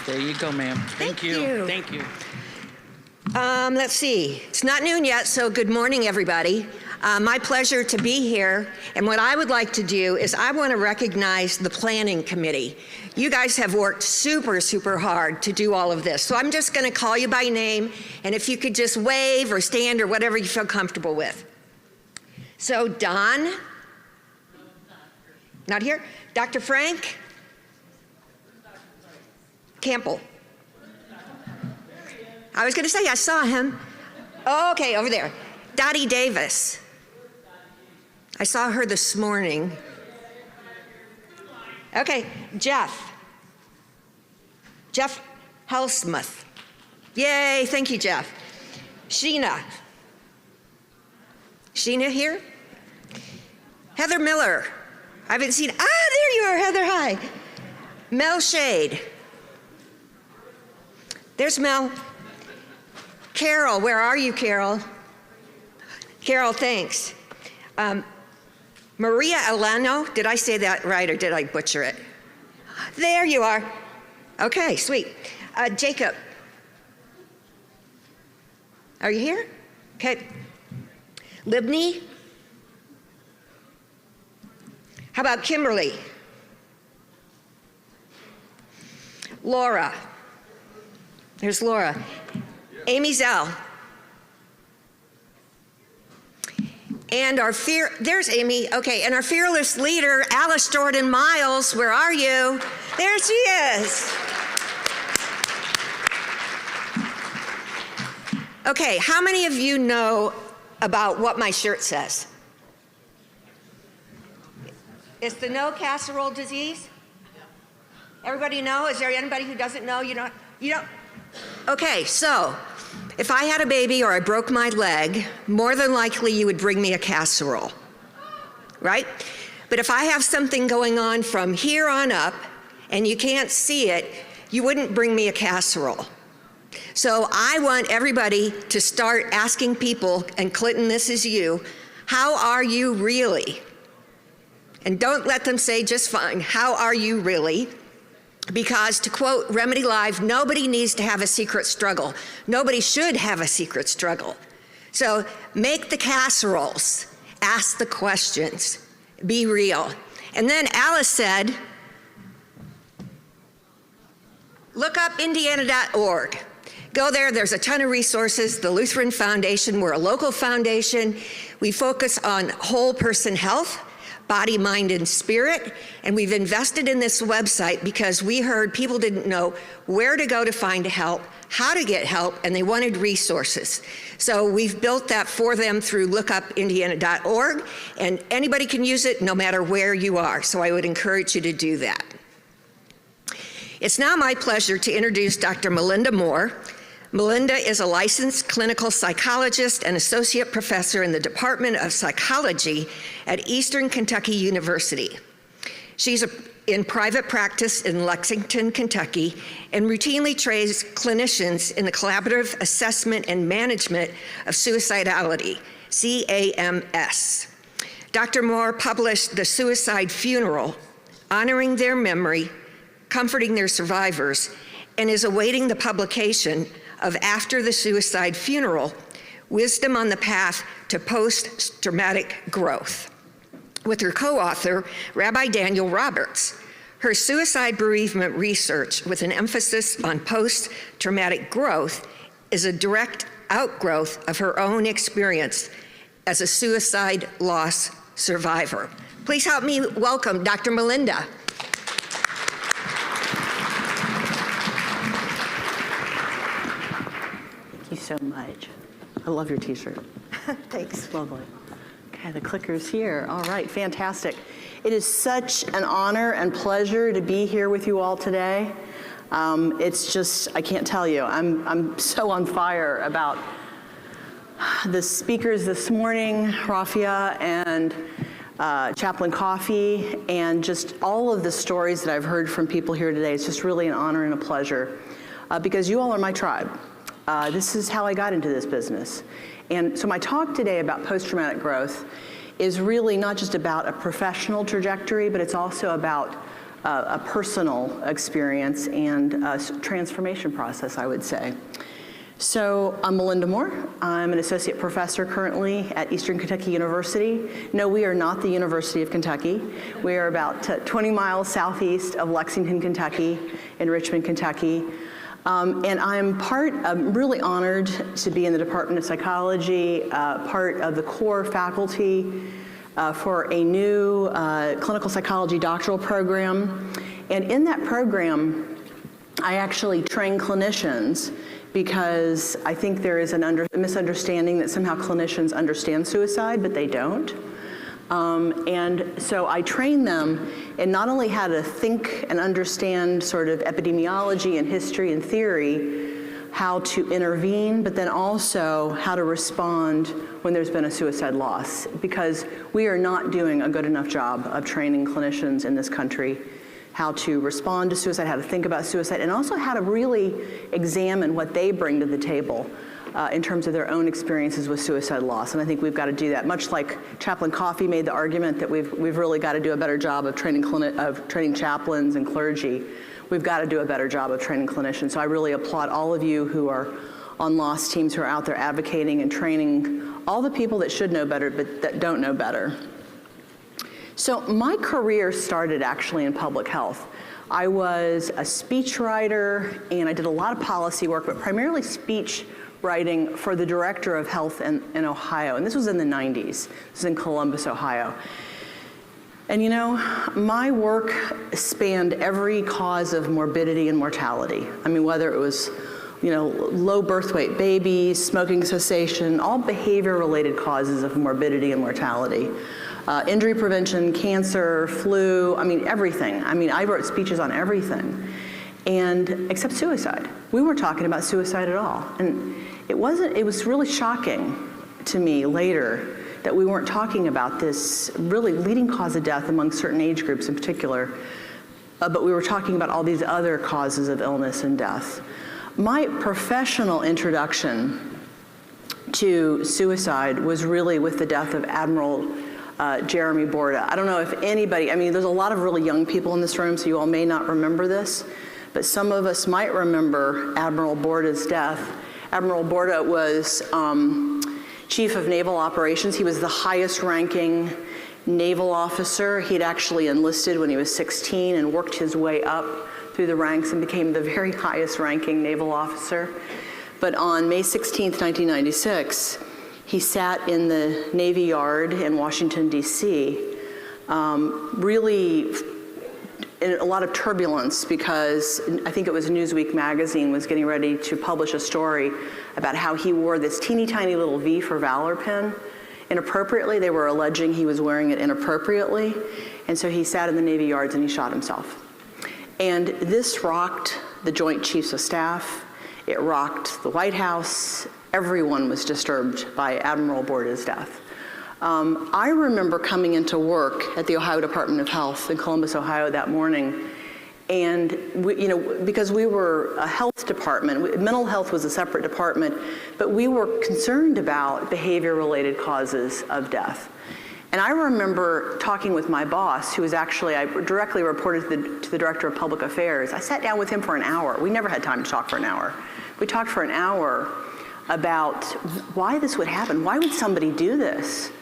There you go, ma'am. Thank you. Thank you. Let's see. It's not noon yet, so good morning, everybody. My pleasure to be here. And what I would like to do is I want to recognize the planning committee. You guys have worked super, super hard to do all of this. So I'm just going to call you by name, and if you could just wave or stand or whatever you feel comfortable with. So Don? Not here? Dr. Frank? Campbell. I was going to say I saw him. Oh, okay, over there. Dottie Davis. I saw her this morning. Okay, Jeff. Jeff Helsmuth. Yay, thank you, Jeff. Sheena. Sheena here? Heather Miller. I haven't seen, there you are, Heather, hi. Mel Shade. There's Mel. Carol, where are you, Carol? Carol, thanks. Maria Elano, did I say that right or did I butcher it? There you are. Okay, sweet. Jacob. Are you here? Okay. Libney? How about Kimberly? Laura. There's Laura. Amy Zell. And there's Amy, okay, and our fearless leader, Alice Jordan Miles, where are you? There she is. Okay, how many of you know about what my shirt says? It's the no casserole disease? Everybody know? Is there anybody who doesn't know? You don't? Okay, so if I had a baby or I broke my leg, more than likely you would bring me a casserole, right? But if I have something going on from here on up and you can't see it, you wouldn't bring me a casserole. So I want everybody to start asking people, and Clinton, this is you, how are you really? And don't let them say just fine, how are you really? Because to quote Remedy Live, nobody needs to have a secret struggle. Nobody should have a secret struggle. So make the casseroles, ask the questions, be real. And then Alice said, look up indiana.org. Go there, there's a ton of resources. The Lutheran Foundation, we're a local foundation. We focus on whole person health, body, mind, and spirit. And we've invested in this website because we heard people didn't know where to go to find help, how to get help, and they wanted resources. So we've built that for them through lookupindiana.org, and anybody can use it no matter where you are. So I would encourage you to do that. It's now my pleasure to introduce Dr. Melinda Moore. Melinda is a licensed clinical psychologist and associate professor in the Department of Psychology at Eastern Kentucky University. She's in private practice in Lexington, Kentucky, and routinely trains clinicians in the collaborative assessment and management of suicidality, CAMS. Dr. Moore published The Suicide Funeral, Honoring Their Memory, Comforting Their Survivors, and is awaiting the publication of After the Suicide Funeral, Wisdom on the Path to Post-Traumatic Growth, with her co-author, Rabbi Daniel Roberts. Her suicide bereavement research, with an emphasis on post-traumatic growth, is a direct outgrowth of her own experience as a suicide loss survivor. Please help me welcome Dr. Melinda. Thank you so much. I love your t-shirt. Thanks. Lovely. Okay, the clicker's here. All right, fantastic. It is such an honor and pleasure to be here with you all today. It's just, I can't tell you, I'm so on fire about the speakers this morning, Rafia and Chaplain Coffee, and just all of the stories that I've heard from people here today. It's just really an honor and a pleasure because you all are my tribe. This is how I got into this business. And so my talk today about post-traumatic growth is really not just about a professional trajectory, but it's also about a personal experience and a transformation process, I would say. So I'm Melinda Moore. I'm an associate professor currently at Eastern Kentucky University. No, we are not the University of Kentucky. We are about 20 miles southeast of Lexington, Kentucky, in Richmond, Kentucky. And I'm really honored to be in the Department of Psychology, part of the core faculty for a new clinical psychology doctoral program. And in that program, I actually train clinicians because I think there is a misunderstanding that somehow clinicians understand suicide, but they don't. And so I train them in not only how to think and understand sort of epidemiology and history and theory, how to intervene, but then also how to respond when there's been a suicide loss, because we are not doing a good enough job of training clinicians in this country how to respond to suicide, how to think about suicide, and also how to really examine what they bring to the table in terms of their own experiences with suicide loss. And I think we've got to do that. Much like Chaplain Coffee made the argument that we've really got to do a better job of training chaplains and clergy, we've got to do a better job of training clinicians. So I really applaud all of you who are on loss teams, who are out there advocating and training all the people that should know better but that don't know better. So my career started actually in public health. I was a speechwriter and I did a lot of policy work, but primarily speech writing for the director of health in Ohio. And this was in the 90s. This was in Columbus, Ohio. And you know, my work spanned every cause of morbidity and mortality. I mean, whether it was, you know, low birth weight babies, smoking cessation, all behavior-related causes of morbidity and mortality. Injury prevention, cancer, flu, I mean, everything. I mean, I wrote speeches on everything. And except suicide. We weren't talking about suicide at all. And it was really shocking to me later that we weren't talking about this really leading cause of death among certain age groups in particular, but we were talking about all these other causes of illness and death. My professional introduction to suicide was really with the death of Admiral Jeremy Borda. I don't know if anybody, I mean, there's a lot of really young people in this room, so you all may not remember this, but some of us might remember Admiral Borda's death. Admiral Borda was Chief of Naval Operations. He was the highest ranking naval officer. He'd actually enlisted when he was 16 and worked his way up through the ranks and became the very highest ranking naval officer. But on May 16th, 1996, he sat in the Navy Yard in Washington, D.C., really in a lot of turbulence because I think it was Newsweek magazine was getting ready to publish a story about how he wore this teeny tiny little V for Valor pin inappropriately. They were alleging he was wearing it inappropriately. And so he sat in the Navy Yards and he shot himself. And this rocked the Joint Chiefs of Staff. It rocked the White House. Everyone was disturbed by Admiral Borda's death. I remember coming into work at the Ohio Department of Health in Columbus, Ohio that morning, and we, you know, because we were a health department, mental health was a separate department, but we were concerned about behavior-related causes of death. And I remember talking with my boss, who was actually, I directly reported to the Director of Public Affairs. I sat down with him for an hour. We never had time to talk for an hour. We talked for an hour about why this would happen. Why would somebody do this?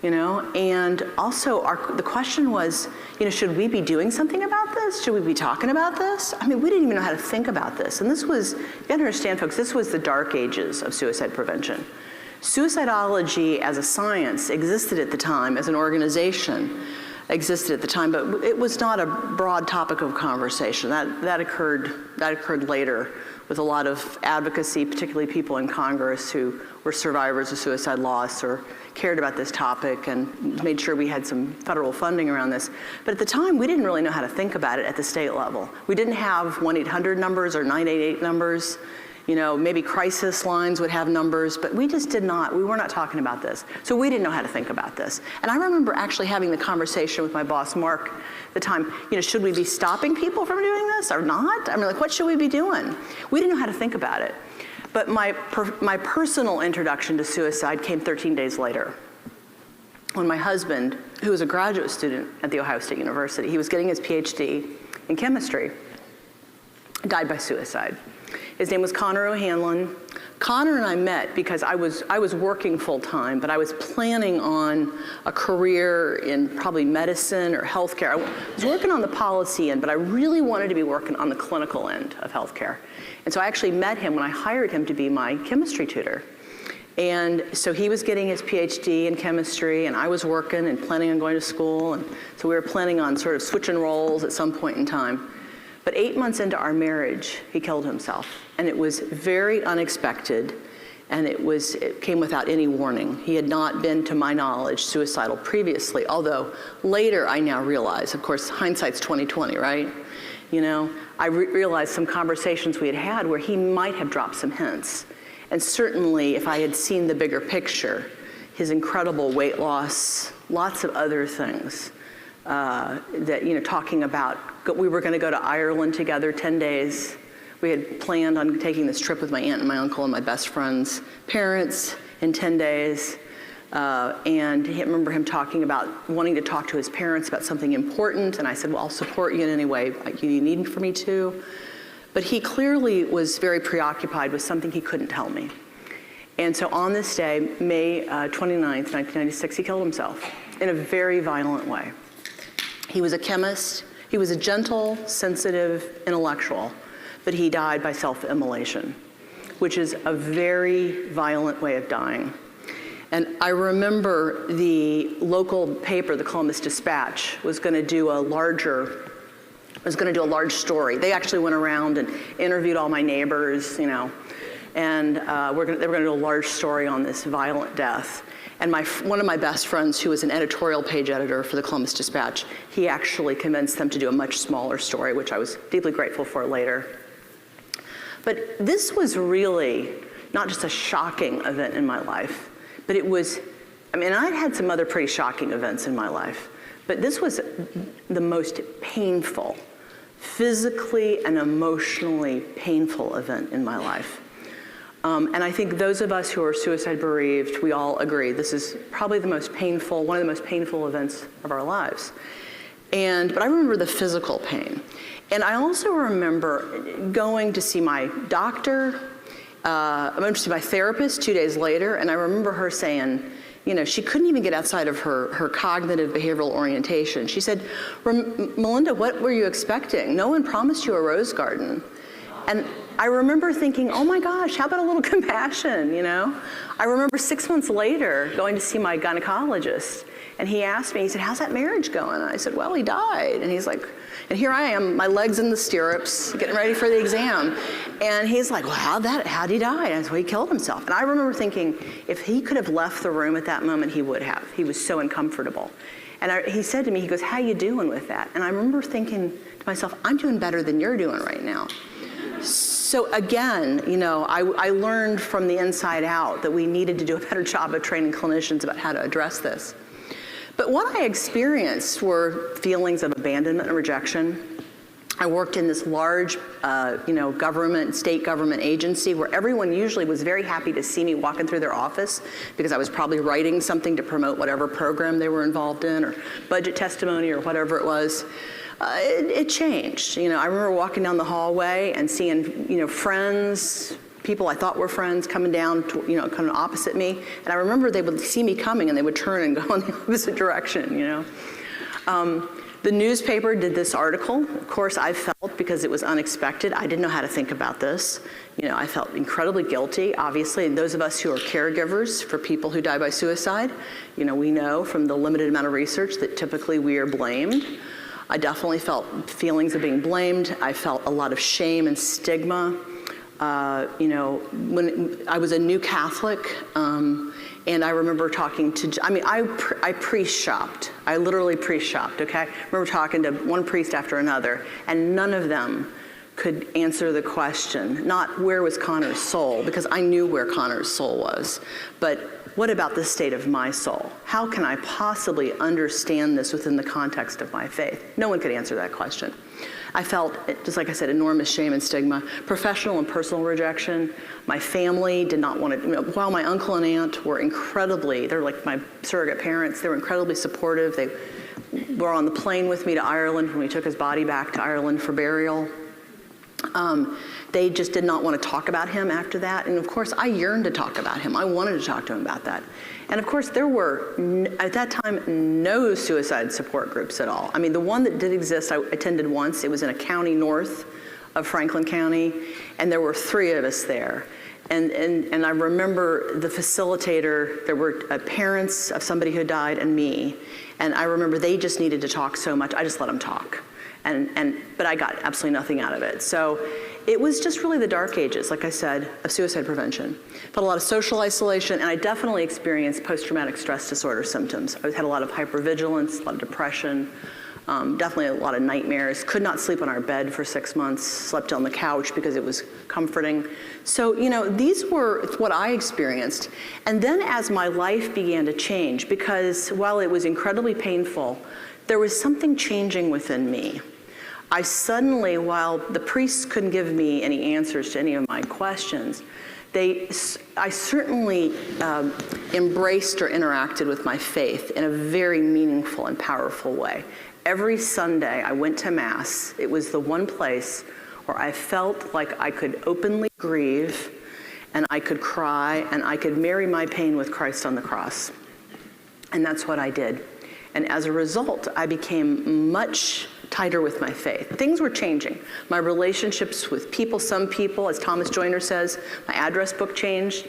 you know? And also the question was, you know, should we be doing something about this? Should we be talking about this? I mean, we didn't even know how to think about this. And this was, you gotta understand, folks, this was the dark ages of suicide prevention. Suicidology as a science existed at the time, as an organization existed at the time, but it was not a broad topic of conversation. That occurred later with a lot of advocacy, particularly people in Congress who were survivors of suicide loss or cared about this topic and made sure we had some federal funding around this. But at the time, we didn't really know how to think about it at the state level. We didn't have 1-800 numbers or 988 numbers. You know, maybe crisis lines would have numbers, but we just did not, we were not talking about this. So we didn't know how to think about this. And I remember actually having the conversation with my boss, Mark, at the time, you know, should we be stopping people from doing this or not? I mean, like, what should we be doing? We didn't know how to think about it. But my personal introduction to suicide came 13 days later, when my husband, who was a graduate student at The Ohio State University, he was getting his PhD in chemistry, died by suicide. His name was Connor O'Hanlon. Connor and I met because I was working full time, but I was planning on a career in probably medicine or healthcare. I was working on the policy end, but I really wanted to be working on the clinical end of healthcare. And so I actually met him when I hired him to be my chemistry tutor. And so he was getting his PhD in chemistry, and I was working and planning on going to school. And so we were planning on sort of switching roles at some point in time. But 8 months into our marriage, he killed himself. And it was very unexpected, and it came without any warning. He had not been, to my knowledge, suicidal previously, although later I now realize, of course, hindsight's 20/20, right? You know, I realized some conversations we had had where he might have dropped some hints. And certainly, if I had seen the bigger picture, his incredible weight loss, lots of other things, that, you know, talking about, we were going to go to Ireland together 10 days. We had planned on taking this trip with my aunt and my uncle and my best friend's parents in 10 days. And I remember him talking about wanting to talk to his parents about something important. And I said, well, I'll support you in any way you need for me to. But he clearly was very preoccupied with something he couldn't tell me. And so on this day, May 29th, 1996, he killed himself in a very violent way. He was a chemist. He was a gentle, sensitive intellectual, but he died by self-immolation, which is a very violent way of dying. And I remember the local paper, the Columbus Dispatch, was going to do a large story. They actually went around and interviewed all my neighbors, you know, and they were going to do a large story on this violent death. And one of my best friends, who was an editorial page editor for the Columbus Dispatch, he actually convinced them to do a much smaller story, which I was deeply grateful for later. But this was really not just a shocking event in my life, but it was, I mean, I'd had some other pretty shocking events in my life, but this was the most painful, physically and emotionally painful event in my life. And I think those of us who are suicide bereaved, we all agree this is probably the most painful, one of the most painful events of our lives. But I remember the physical pain. And I also remember going to see my doctor, I went to see my therapist 2 days later, and I remember her saying, you know, she couldn't even get outside of her cognitive behavioral orientation. She said, Melinda, what were you expecting? No one promised you a rose garden. And I remember thinking, oh my gosh, how about a little compassion, you know? I remember 6 months later going to see my gynecologist, and he asked me, he said, how's that marriage going? And I said, well, he died. And he's like, and here I am, my legs in the stirrups, getting ready for the exam. And he's like, well, how'd he die? And I said, well, he killed himself. And I remember thinking, if he could have left the room at that moment, he would have. He was so uncomfortable. And he said to me, he goes, how you doing with that? And I remember thinking to myself, I'm doing better than you're doing right now. So again, you know, I learned from the inside out that we needed to do a better job of training clinicians about how to address this. But what I experienced were feelings of abandonment and rejection. I worked in this large, state government agency where everyone usually was very happy to see me walking through their office because I was probably writing something to promote whatever program they were involved in or budget testimony or whatever it was. It changed. You know, I remember walking down the hallway and seeing, you know, friends, people I thought were friends coming down, kind of opposite me. And I remember they would see me coming and they would turn and go in the opposite direction, The newspaper did this article. Of course, I felt, because it was unexpected, I didn't know how to think about this. I felt incredibly guilty, obviously. And those of us who are caregivers for people who die by suicide, we know from the limited amount of research that typically we are blamed. I definitely felt feelings of being blamed. I felt a lot of shame and stigma. When I was a new Catholic, and I remember talking to, I priest-shopped. I literally priest-shopped, okay? I remember talking to one priest after another, and none of them could answer the question, not where was Connor's soul, because I knew where Connor's soul was, but what about the state of my soul? How can I possibly understand this within the context of my faith? No one could answer that question. I felt, just like I said, enormous shame and stigma, professional and personal rejection. My family did not want to, while my uncle and aunt were they're like my surrogate parents, they were incredibly supportive. They were on the plane with me to Ireland when we took his body back to Ireland for burial. They just did not want to talk about him after that. And of course, I yearned to talk about him. I wanted to talk to him about that. And of course, there were, at that time, no suicide support groups at all. The one that did exist, I attended once. It was in a county north of Franklin County, and there were 3 of us there. And I remember the facilitator, there were parents of somebody who died and me. And I remember they just needed to talk so much, I just let them talk. But I got absolutely nothing out of it. So it was just really the dark ages, like I said, of suicide prevention. Felt a lot of social isolation, and I definitely experienced post-traumatic stress disorder symptoms. I had a lot of hypervigilance, a lot of depression, definitely a lot of nightmares. Could not sleep on our bed for 6 months, slept on the couch because it was comforting. So, these were what I experienced. And then as my life began to change, because while it was incredibly painful, there was something changing within me. I suddenly, while the priests couldn't give me any answers to any of my questions, I certainly embraced or interacted with my faith in a very meaningful and powerful way. Every Sunday I went to Mass. It was the one place where I felt like I could openly grieve and I could cry and I could marry my pain with Christ on the cross. And that's what I did. And as a result, I became much tighter with my faith. Things were changing. My relationships with people, some people, as Thomas Joyner says, my address book changed.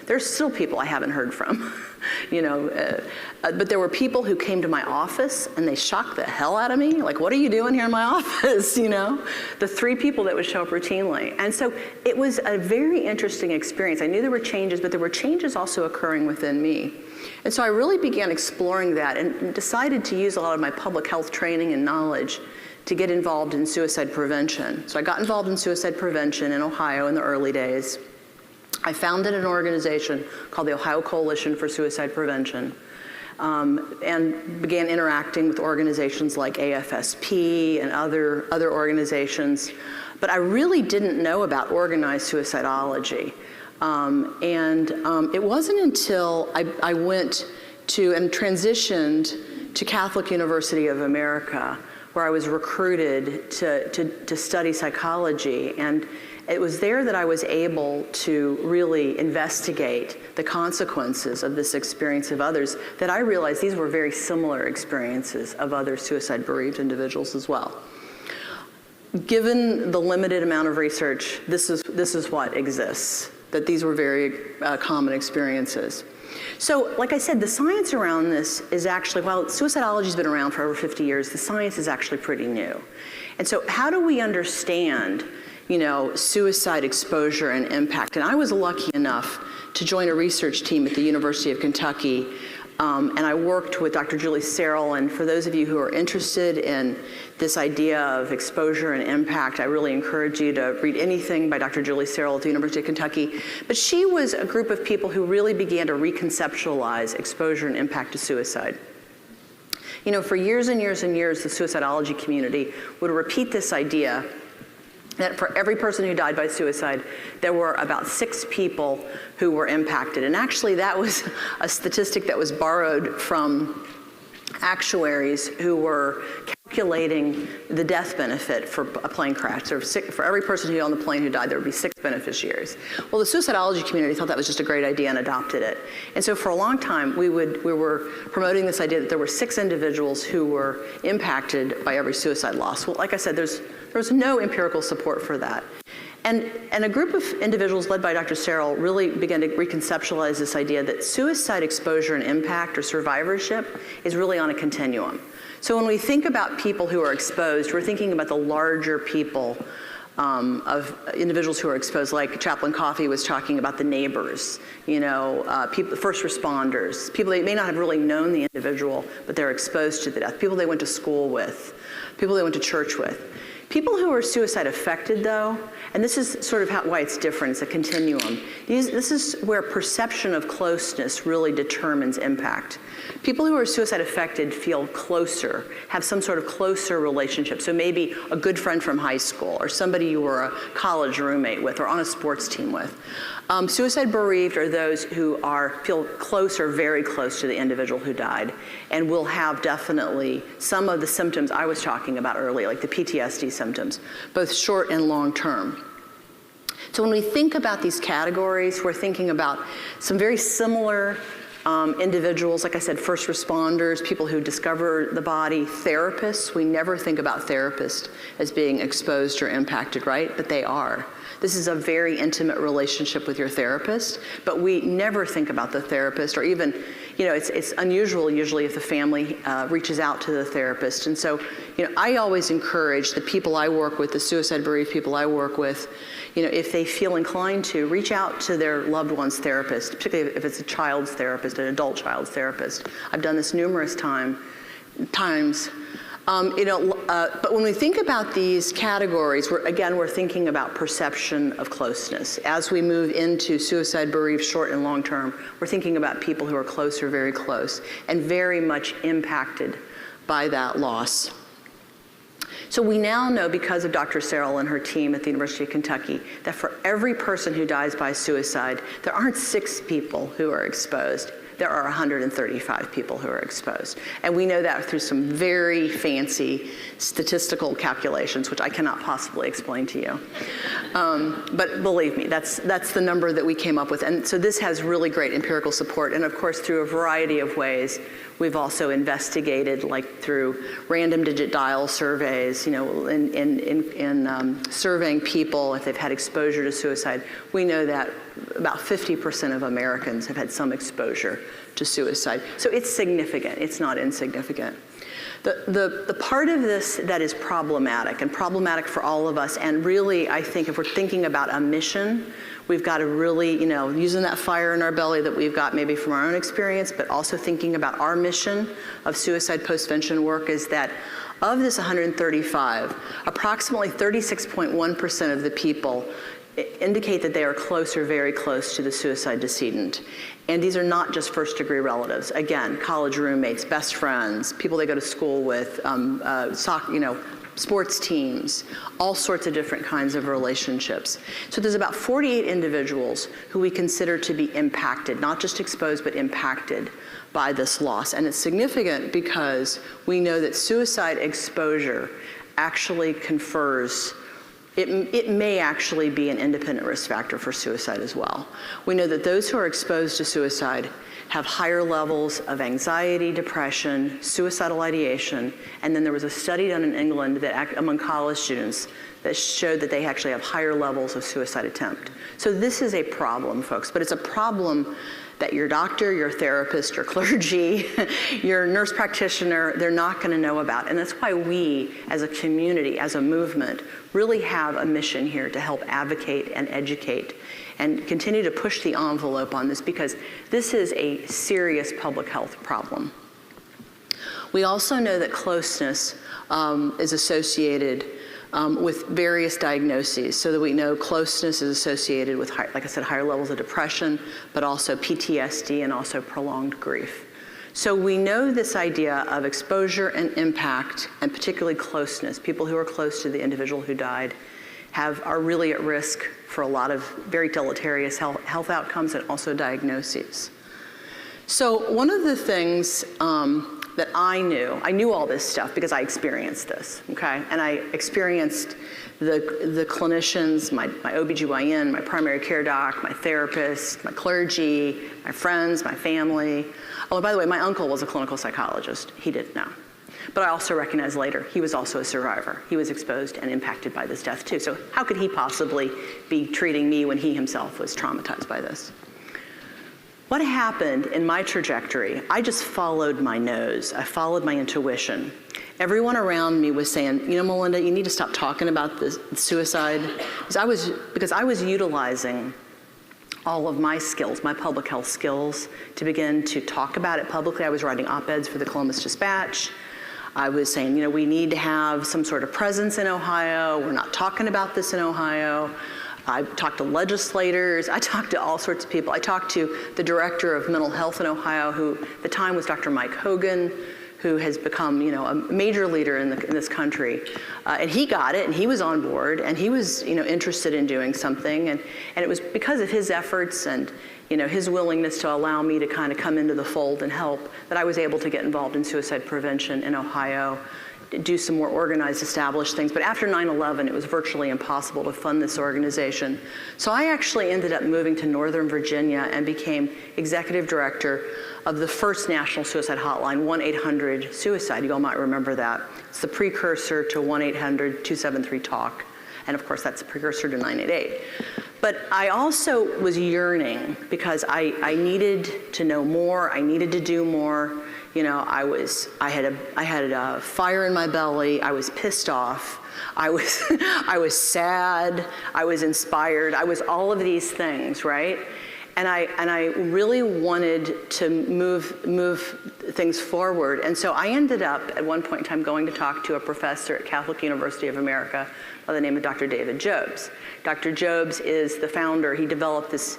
There's still people I haven't heard from, but there were people who came to my office and they shocked the hell out of me. Like, what are you doing here in my office, The 3 people that would show up routinely. And so it was a very interesting experience. I knew there were changes, but there were changes also occurring within me. And so I really began exploring that and decided to use a lot of my public health training and knowledge to get involved in suicide prevention. So I got involved in suicide prevention in Ohio in the early days. I founded an organization called the Ohio Coalition for Suicide Prevention, and began interacting with organizations like AFSP and other organizations. But I really didn't know about organized suicidology. It wasn't until I went to and transitioned to Catholic University of America, where I was recruited to study psychology. And it was there that I was able to really investigate the consequences of this experience of others, that I realized these were very similar experiences of other suicide bereaved individuals as well. Given the limited amount of research, this is what exists, that these were very common experiences. So, like I said, the science around this is actually, while suicidology's been around for over 50 years, the science is actually pretty new. And so how do we understand, suicide exposure and impact? And I was lucky enough to join a research team at the University of Kentucky, and I worked with Dr. Julie Searle. And for those of you who are interested in this idea of exposure and impact, I really encourage you to read anything by Dr. Julie Searle at the University of Kentucky. But she was a group of people who really began to reconceptualize exposure and impact to suicide. For years and years and years, the suicidology community would repeat this idea that for every person who died by suicide, there were about 6 people who were impacted. And actually, that was a statistic that was borrowed from actuaries who were calculating the death benefit for a plane crash. So for every person who on the plane who died, there would be 6 beneficiaries. Well, the suicidology community thought that was just a great idea and adopted it. And so for a long time, we were promoting this idea that there were 6 individuals who were impacted by every suicide loss. Well, like I said, there was no empirical support for that. And a group of individuals led by Dr. Searle really began to reconceptualize this idea that suicide exposure and impact or survivorship is really on a continuum. So when we think about people who are exposed, we're thinking about the larger people of individuals who are exposed, like Chaplain Coffey was talking about the neighbors, people, first responders, people that may not have really known the individual, but they're exposed to the death, people they went to school with, people they went to church with. People who are suicide affected, though, and this is sort of why it's different, it's a continuum. This is where perception of closeness really determines impact. People who are suicide affected feel closer, have some sort of closer relationship. So maybe a good friend from high school, or somebody you were a college roommate with, or on a sports team with. Suicide bereaved are those who feel close or very close to the individual who died, and will have definitely some of the symptoms I was talking about earlier, like the PTSD symptoms, both short and long term. So when we think about these categories, we're thinking about some very similar individuals, like I said, first responders, people who discover the body, therapists. We never think about therapists as being exposed or impacted, right? But they are. This is a very intimate relationship with your therapist, but we never think about the therapist, or even, it's unusual usually if the family reaches out to the therapist. And so, I always encourage the people I work with, the suicide bereaved people I work with, if they feel inclined to, reach out to their loved one's therapist, particularly if it's a child's therapist, an adult child's therapist. I've done this numerous times. But when we think about these categories, we're thinking about perception of closeness. As we move into suicide bereaved short and long term, we're thinking about people who are close or very close and very much impacted by that loss. So we now know, because of Dr. Searle and her team at the University of Kentucky, that for every person who dies by suicide, there aren't 6 people who are exposed. There are 135 people who are exposed. And we know that through some very fancy statistical calculations, which I cannot possibly explain to you. But believe me, that's the number that we came up with. And so this has really great empirical support. And of course, through a variety of ways, we've also investigated, like through random digit dial surveys, in surveying people if they've had exposure to suicide. We know that about 50% of Americans have had some exposure to suicide. So it's significant, it's not insignificant. The part of this that is problematic for all of us, and really I think if we're thinking about a mission, we've got to really, using that fire in our belly that we've got maybe from our own experience, but also thinking about our mission of suicide postvention work, is that of this 135, approximately 36.1% of the people indicate that they are close or very close to the suicide decedent. And these are not just first-degree relatives. Again, college roommates, best friends, people they go to school with, sports teams, all sorts of different kinds of relationships. So there's about 48 individuals who we consider to be impacted, not just exposed, but impacted by this loss. And it's significant because we know that suicide exposure actually confers, it may actually be an independent risk factor for suicide as well. We know that those who are exposed to suicide have higher levels of anxiety, depression, suicidal ideation, and then there was a study done in England that among college students that showed that they actually have higher levels of suicide attempt. So this is a problem, folks, but it's a problem that your doctor, your therapist, your clergy, your nurse practitioner, they're not going to know about. And that's why we, as a community, as a movement, really have a mission here to help advocate and educate and continue to push the envelope on this, because this is a serious public health problem. We also know that closeness is associated with various diagnoses, so that we know closeness is associated with, like I said, higher levels of depression, but also PTSD and also prolonged grief. So we know this idea of exposure and impact, and particularly closeness, people who are close to the individual who died, are really at risk for a lot of very deleterious health outcomes and also diagnoses. So one of the things that I knew all this stuff because I experienced this, okay? And I experienced the clinicians, my OBGYN, my primary care doc, my therapist, my clergy, my friends, my family. Oh, by the way, my uncle was a clinical psychologist. He didn't know. But I also recognized later, he was also a survivor. He was exposed and impacted by this death too. So how could he possibly be treating me when he himself was traumatized by this? What happened in my trajectory, I just followed my nose. I followed my intuition. Everyone around me was saying, you know, Melinda, you need to stop talking about this suicide. Because I was utilizing all of my skills, my public health skills, to begin to talk about it publicly. I was writing op-eds for the Columbus Dispatch. I was saying, you know, we need to have some sort of presence in Ohio. We're not talking about this in Ohio. I talked to legislators. I talked to all sorts of people. I talked to the director of mental health in Ohio, who at the time was Dr. Mike Hogan, who has become, you know, a major leader in this country. And he got it, and he was on board, and he was, you know, interested in doing something. And it was because of his efforts and, you know, his willingness to allow me to kind of come into the fold and help that I was able to get involved in suicide prevention in Ohio, do some more organized, established things. But after 9/11, it was virtually impossible to fund this organization. So I actually ended up moving to Northern Virginia and became executive director of the first national suicide hotline, 1-800-SUICIDE. You all might remember that. It's the precursor to 1-800-273-TALK. And of course, that's a precursor to 988. But I also was yearning because I needed to know more. I needed to do more. You know, I had a fire in my belly. I was pissed off. I was sad. I was inspired. I was all of these things, right? And I really wanted to move things forward. And so I ended up at one point in time going to talk to a professor at Catholic University of America by the name of Dr. David Jobes. Dr. Jobes is the founder. He developed this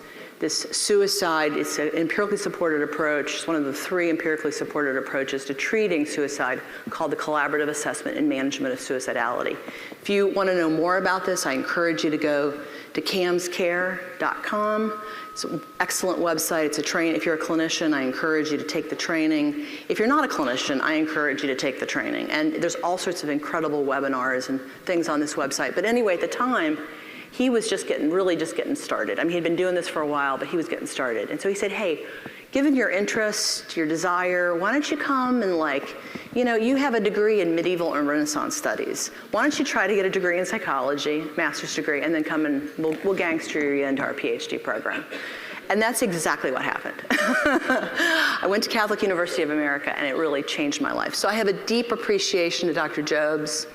suicide. It's an empirically supported approach. It's one of the 3 empirically supported approaches to treating suicide called the Collaborative Assessment and Management of Suicidality. If you want to know more about this, I encourage you to go to camscare.com. It's an excellent website. It's a training. If you're a clinician, I encourage you to take the training. If you're not a clinician, I encourage you to take the training. And there's all sorts of incredible webinars and things on this website. But anyway, at the time, he was really just getting started. I mean, he'd been doing this for a while, but he was getting started. And so he said, hey, given your interest, your desire, why don't you come and you have a degree in medieval and Renaissance studies. Why don't you try to get a degree in psychology, master's degree, and then come and we'll gangster you into our PhD program. And that's exactly what happened. I went to Catholic University of America, and it really changed my life. So I have a deep appreciation to Dr. Jobes.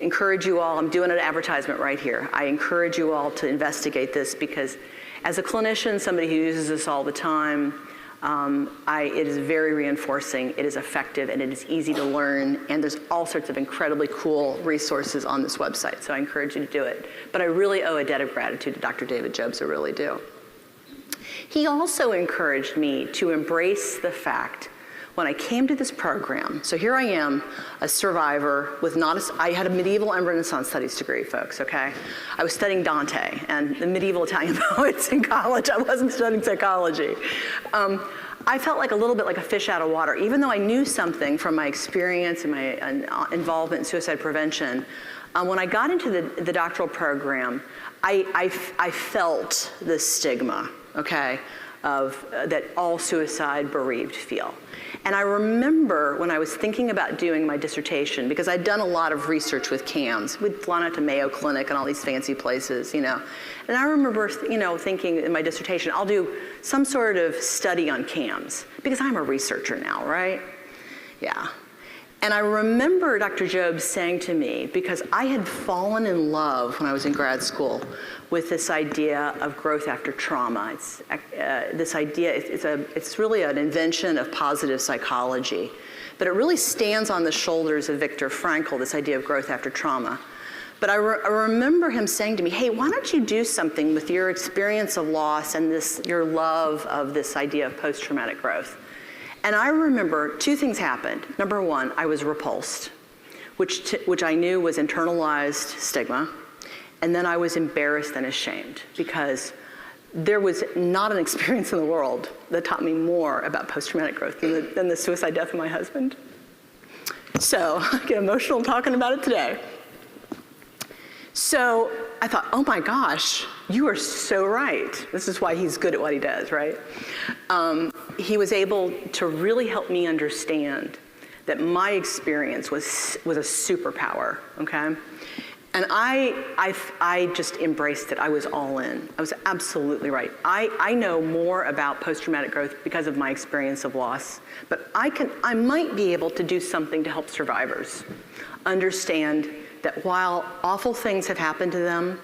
Encourage you all, I'm doing an advertisement right here. I encourage you all to investigate this because as a clinician, somebody who uses this all the time, it is very reinforcing, it is effective, and it is easy to learn, and there's all sorts of incredibly cool resources on this website, so I encourage you to do it. But I really owe a debt of gratitude to Dr. David Jobes, I really do. He also encouraged me to embrace the fact when I came to this program, so here I am, a survivor with I had a medieval and Renaissance studies degree, folks, okay? I was studying Dante and the medieval Italian poets in college. I wasn't studying psychology. I felt like a little bit like a fish out of water, even though I knew something from my experience and my involvement in suicide prevention. When I got into the doctoral program, I felt the stigma, okay, of that all suicide bereaved feel. And I remember when I was thinking about doing my dissertation, because I'd done a lot of research with CAMS. We'd flown out to Mayo Clinic and all these fancy places, And I remember, thinking in my dissertation, I'll do some sort of study on CAMS, because I'm a researcher now, right? Yeah. And I remember Dr. Jobes saying to me, because I had fallen in love when I was in grad school with this idea of growth after trauma. It's this idea, it's really an invention of positive psychology, but it really stands on the shoulders of Viktor Frankl, this idea of growth after trauma. But I remember him saying to me, hey, why don't you do something with your experience of loss and your love of this idea of post-traumatic growth? And I remember 2 things happened. Number 1, I was repulsed, which I knew was internalized stigma. And then I was embarrassed and ashamed because there was not an experience in the world that taught me more about post-traumatic growth than the suicide death of my husband. So I get emotional talking about it today. So I thought, oh my gosh, you are so right. This is why he's good at what he does, right? He was able to really help me understand that my experience was a superpower, okay? And I just embraced it. I was all in. I was absolutely right. I know more about post-traumatic growth because of my experience of loss, but I might be able to do something to help survivors understand that while awful things have happened to them,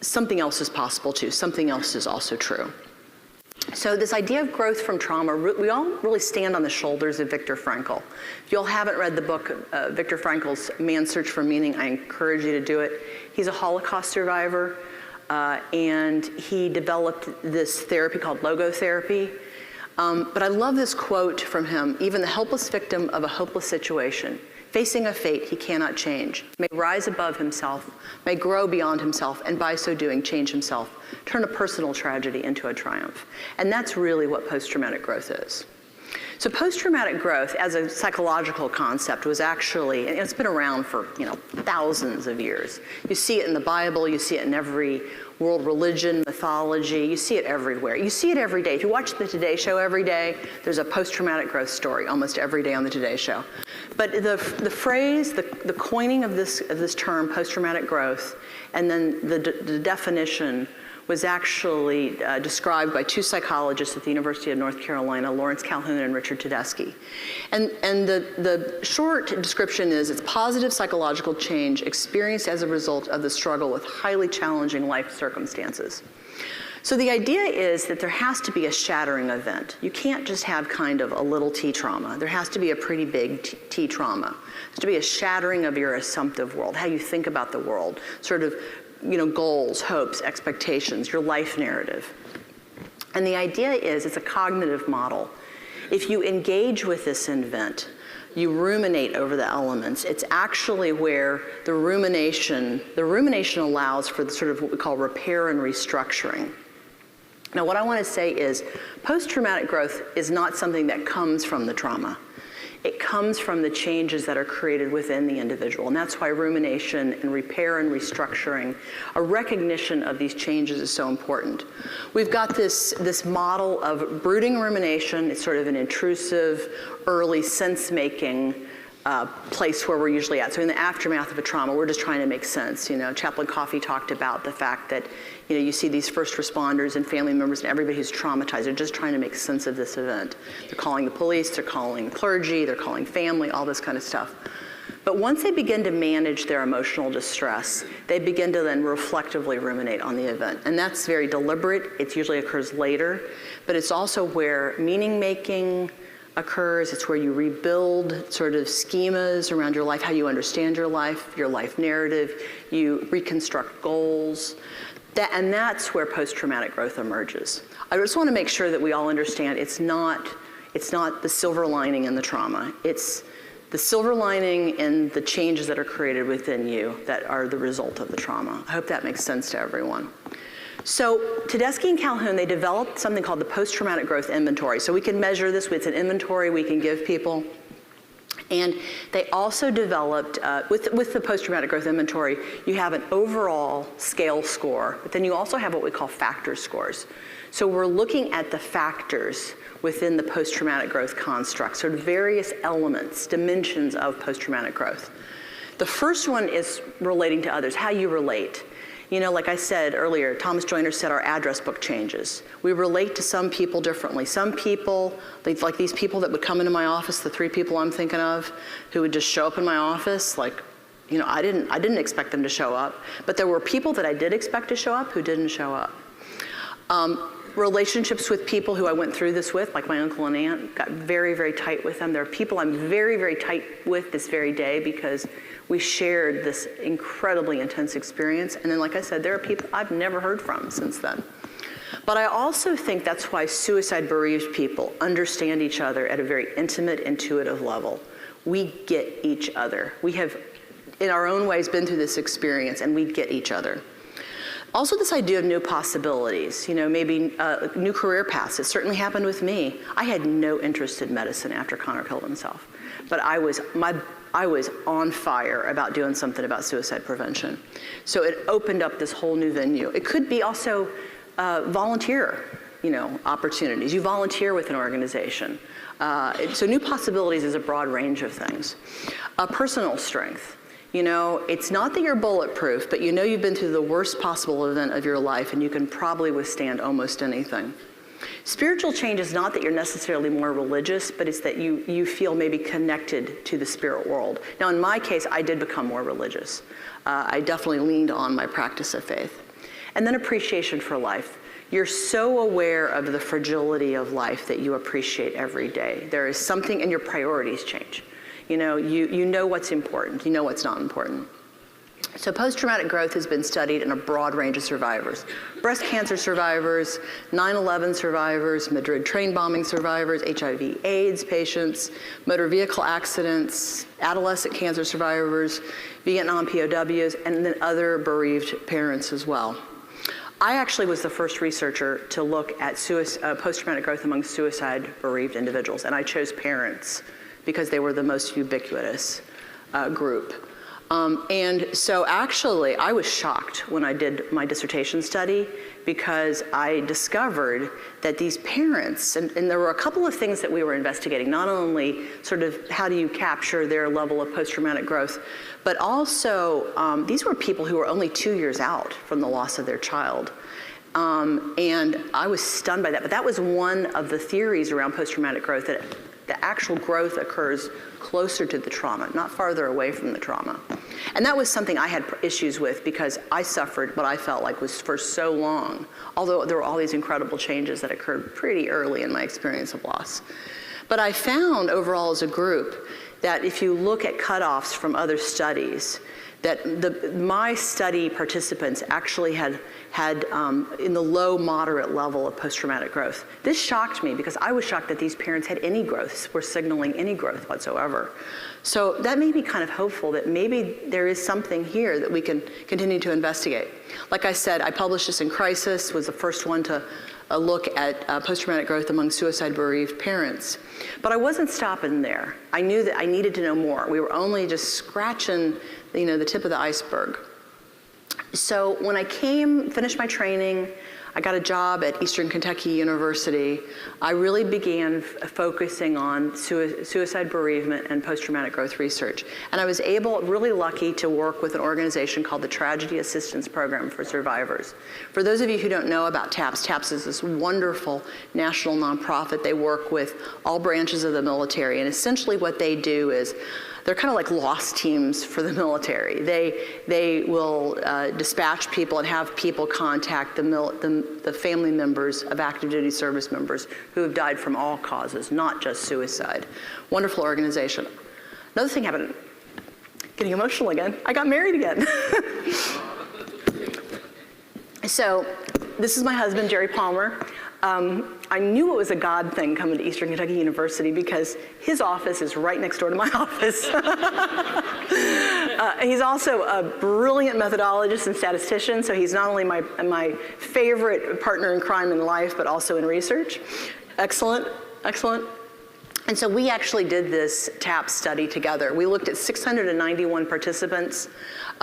something else is possible too. Something else is also true. So this idea of growth from trauma, we all really stand on the shoulders of Viktor Frankl. If you all haven't read the book, Viktor Frankl's Man's Search for Meaning, I encourage you to do it. He's a Holocaust survivor, and he developed this therapy called logotherapy. But I love this quote from him: "Even the helpless victim of a hopeless situation, facing a fate he cannot change, may rise above himself, may grow beyond himself, and by so doing change himself, turn a personal tragedy into a triumph." And that's really what post-traumatic growth is. So post-traumatic growth as a psychological concept was actually, and it's been around for thousands of years. You see it in the Bible, you see it in every world religion, mythology, you see it everywhere. You see it every day. If you watch the Today Show every day, there's a post-traumatic growth story almost every day on the Today Show. But the phrase, the coining of this term, post-traumatic growth, and then the definition was actually described by two psychologists at the University of North Carolina, Lawrence Calhoun and Richard Tedeschi. And the short description is, it's positive psychological change experienced as a result of the struggle with highly challenging life circumstances. So the idea is that there has to be a shattering event. You can't just have kind of a little T trauma. There has to be a pretty big T trauma. There has to be a shattering of your assumptive world, how you think about the world, sort of goals, hopes, expectations, your life narrative. And the idea is, it's a cognitive model. If you engage with this event, you ruminate over the elements. It's actually where the rumination allows for the sort of what we call repair and restructuring. Now, what I want to say is, post-traumatic growth is not something that comes from the trauma. It comes from the changes that are created within the individual. And that's why rumination and repair and restructuring, a recognition of these changes is so important. We've got this model of brooding rumination. It's sort of an intrusive, early sense-making place where we're usually at. So in the aftermath of a trauma, we're just trying to make sense. Chaplain Coffey talked about the fact that you see these first responders and family members and everybody who's traumatized. They're just trying to make sense of this event. They're calling the police, they're calling clergy, they're calling family, all this kind of stuff. But once they begin to manage their emotional distress, they begin to then reflectively ruminate on the event. And that's very deliberate. It usually occurs later, but it's also where meaning making occurs. It's where you rebuild sort of schemas around your life, how you understand your life narrative, you reconstruct goals. And that's where post-traumatic growth emerges. I just want to make sure that we all understand it's not the silver lining in the trauma. It's the silver lining in the changes that are created within you that are the result of the trauma. I hope that makes sense to everyone. So Tedeschi and Calhoun, they developed something called the post-traumatic growth inventory. So we can measure this. It's an inventory we can give people. And they also developed, with the post-traumatic growth inventory, you have an overall scale score, but then you also have what we call factor scores. So we're looking at the factors within the post-traumatic growth construct, sort of various elements, dimensions of post-traumatic growth. The first one is relating to others, how you relate. Like I said earlier, Thomas Joyner said our address book changes. We relate to some people differently. Some people, like these people that would come into my office, the 3 people I'm thinking of, who would just show up in my office, I didn't expect them to show up. But there were people that I did expect to show up who didn't show up. Relationships with people who I went through this with, like my uncle and aunt, got very, very tight with them. There are people I'm very, very tight with this very day because we shared this incredibly intense experience. And then, like I said, there are people I've never heard from since then. But I also think that's why suicide bereaved people understand each other at a very intimate, intuitive level. We get each other. We have, in our own ways, been through this experience, and we get each other. Also this idea of new possibilities, maybe new career paths. It certainly happened with me. I had no interest in medicine after Connor killed himself, but I was on fire about doing something about suicide prevention. So it opened up this whole new venue. It could be also volunteer, opportunities. You volunteer with an organization. So new possibilities is a broad range of things. Personal strength. It's not that you're bulletproof, but you've been through the worst possible event of your life and you can probably withstand almost anything. Spiritual change is not that you're necessarily more religious, but it's that you feel maybe connected to the spirit world. Now, in my case, I did become more religious. I definitely leaned on my practice of faith. And then appreciation for life. You're so aware of the fragility of life that you appreciate every day. There is something, and your priorities change. You know what's important, you know what's not important. So post-traumatic growth has been studied in a broad range of survivors. Breast cancer survivors, 9/11 survivors, Madrid train bombing survivors, HIV/AIDS patients, motor vehicle accidents, adolescent cancer survivors, Vietnam POWs, and then other bereaved parents as well. I actually was the first researcher to look at post-traumatic growth among suicide bereaved individuals, and I chose parents because they were the most ubiquitous group. And so actually, I was shocked when I did my dissertation study because I discovered that these parents, and there were a couple of things that we were investigating, not only sort of how do you capture their level of post-traumatic growth, but also these were people who were only 2 years out from the loss of their child. And I was stunned by that, but that was one of the theories around post-traumatic growth, that the actual growth occurs closer to the trauma, not farther away from the trauma. And that was something I had issues with because I suffered what I felt like was for so long, although there were all these incredible changes that occurred pretty early in my experience of loss. But I found overall as a group that if you look at cutoffs from other studies, that my study participants actually had in the low moderate level of post-traumatic growth. This shocked me because I was shocked that these parents had any growth, were signaling any growth whatsoever. So that made me kind of hopeful that maybe there is something here that we can continue to investigate. Like I said, I published this in Crisis, was the first one to look at post-traumatic growth among suicide bereaved parents. But I wasn't stopping there. I knew that I needed to know more. We were only just scratching the tip of the iceberg. So when I finished my training, I got a job at Eastern Kentucky University. I really began focusing on suicide bereavement and post-traumatic growth research. And I was really lucky to work with an organization called the Tragedy Assistance Program for Survivors. For those of you who don't know about TAPS, TAPS is this wonderful national nonprofit. They work with all branches of the military, and essentially what they do is they're kind of like lost teams for the military. They will dispatch people and have people contact the family members of active duty service members who have died from all causes, not just suicide. Wonderful organization. Another thing happened, getting emotional again, I got married again. So this is my husband, Jerry Palmer. I knew it was a God thing coming to Eastern Kentucky University because his office is right next door to my office. He's also a brilliant methodologist and statistician, so he's not only my favorite partner in crime in life, but also in research. Excellent, excellent. And so we actually did this TAPS study together. We looked at 691 participants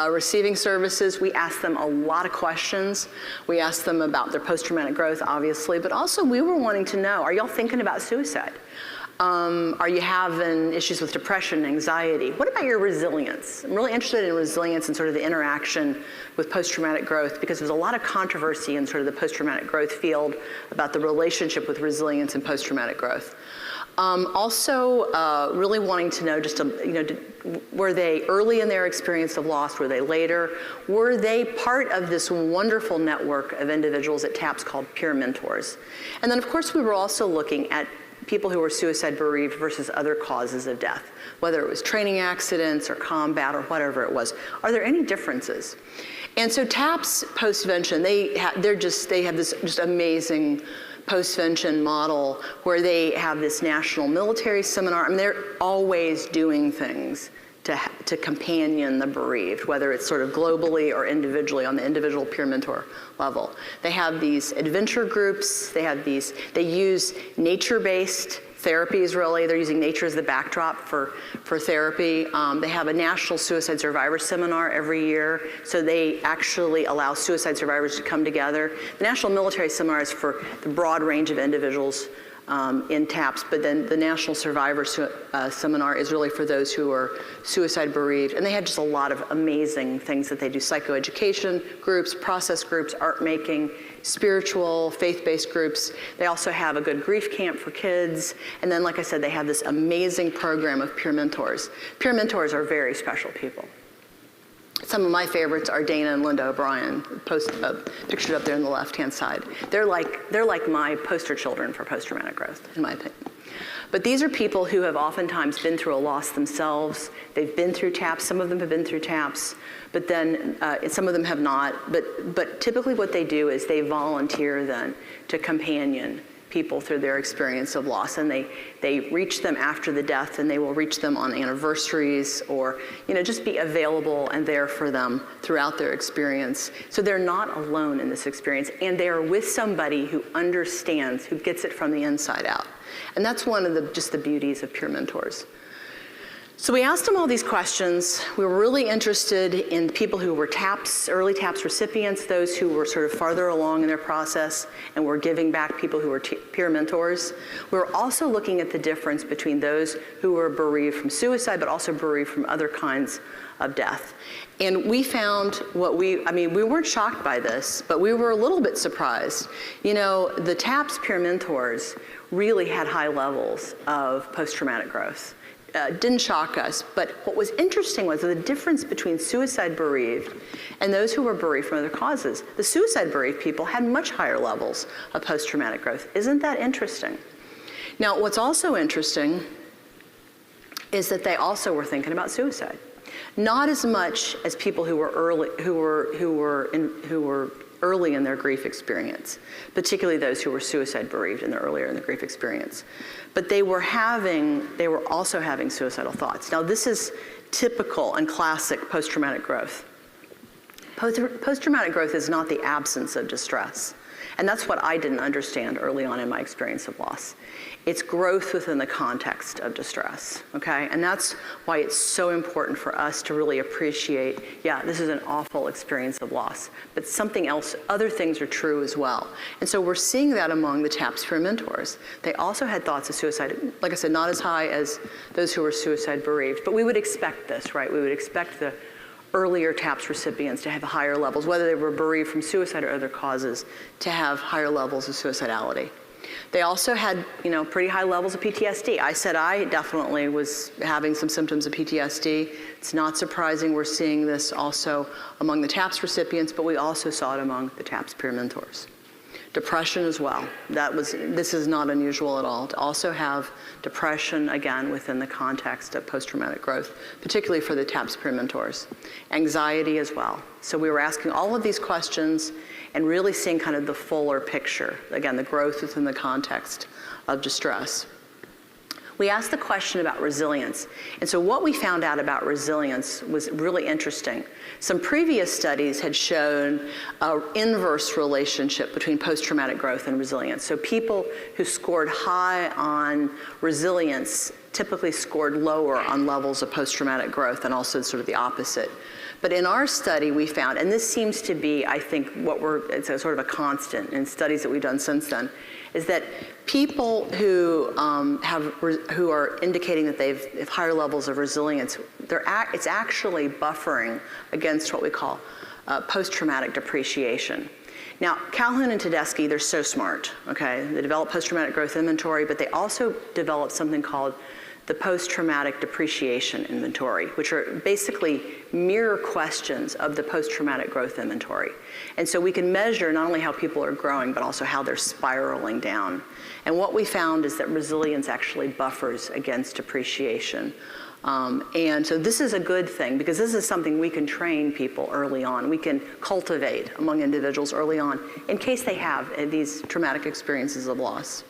receiving services. We asked them a lot of questions. We asked them about their post-traumatic growth, obviously, but also we were wanting to know, are y'all thinking about suicide? Are you having issues with depression, anxiety? What about your resilience? I'm really interested in resilience and sort of the interaction with post-traumatic growth because there's a lot of controversy in sort of the post-traumatic growth field about the relationship with resilience and post-traumatic growth. Also, really wanting to know just, were they early in their experience of loss? Were they later? Were they part of this wonderful network of individuals at TAPS called peer mentors? And then, of course, we were also looking at people who were suicide bereaved versus other causes of death, whether it was training accidents or combat or whatever it was. Are there any differences? And so TAPS Postvention, they have this just amazing postvention model where they have this national military seminar. I mean, they're always doing things to companion the bereaved, whether it's sort of globally or individually on the individual peer mentor level. They have these adventure groups, they use nature-based therapies really. They're using nature as the backdrop for therapy. They have a National Suicide Survivor Seminar every year, so they actually allow suicide survivors to come together. The National Military Seminar is for the broad range of individuals in TAPS, but then the National Survivor Seminar is really for those who are suicide bereaved. And they have just a lot of amazing things that they do: psychoeducation groups, process groups, art making, spiritual, faith-based groups. They also have a good grief camp for kids. And then, like I said, they have this amazing program of peer mentors. Peer mentors are very special people. Some of my favorites are Dana and Linda O'Brien, pictured up there on the left-hand side. They're like my poster children for post-traumatic growth, in my opinion. But these are people who have oftentimes been through a loss themselves. They've been through TAPS. Some of them have been through TAPS, but then some of them have not. But typically what they do is they volunteer then to companion people through their experience of loss, and they reach them after the death, and they will reach them on anniversaries, or just be available and there for them throughout their experience. So they're not alone in this experience, and they are with somebody who understands, who gets it from the inside out. And that's one of the beauties of peer mentors. So we asked them all these questions. We were really interested in people who were TAPS, early TAPS recipients, those who were sort of farther along in their process and were giving back people who were peer mentors. We were also looking at the difference between those who were bereaved from suicide, but also bereaved from other kinds of death. And we found we weren't shocked by this, but we were a little bit surprised. The TAPS peer mentors really had high levels of post-traumatic growth. Didn't shock us, but what was interesting was the difference between suicide bereaved and those who were bereaved from other causes. The suicide bereaved people had much higher levels of post-traumatic growth. Isn't that interesting? Now, what's also interesting is that they also were thinking about suicide. Not as much as people who were early in their grief experience, particularly those who were suicide bereaved and earlier in the grief experience. But they were also having suicidal thoughts. Now, this is typical and classic post-traumatic growth. Post-traumatic growth is not the absence of distress. And that's what I didn't understand early on in my experience of loss. It's growth within the context of distress, okay? And that's why it's so important for us to really appreciate, yeah, this is an awful experience of loss, but something else, other things are true as well. And so we're seeing that among the TAPS peer mentors. They also had thoughts of suicide, like I said, not as high as those who were suicide bereaved, but we would expect this, right? We would expect the earlier TAPS recipients to have higher levels, whether they were bereaved from suicide or other causes, to have higher levels of suicidality. They also had, pretty high levels of PTSD. I said I definitely was having some symptoms of PTSD. It's not surprising we're seeing this also among the TAPS recipients, but we also saw it among the TAPS peer mentors. Depression as well. This is not unusual at all, to also have depression, again, within the context of post-traumatic growth, particularly for the TAPS peer mentors. Anxiety as well. So we were asking all of these questions and really seeing kind of the fuller picture, again, the growth within the context of distress. We asked the question about resilience. And so what we found out about resilience was really interesting. Some previous studies had shown an inverse relationship between post-traumatic growth and resilience. So people who scored high on resilience typically scored lower on levels of post-traumatic growth, and also sort of the opposite. But in our study, we found, and this seems to be, I think, it's a sort of a constant in studies that we've done since then, is that people who are indicating that they have higher levels of resilience, it's actually buffering against what we call post-traumatic depreciation. Now, Calhoun and Tedeschi, they're so smart, okay? They developed post-traumatic growth inventory, but they also developed something called the post-traumatic depreciation inventory, which are basically mirror questions of the post-traumatic growth inventory. And so we can measure not only how people are growing, but also how they're spiraling down. And what we found is that resilience actually buffers against depreciation. And so this is a good thing, because this is something we can train people early on. We can cultivate among individuals early on in case they have these traumatic experiences of loss.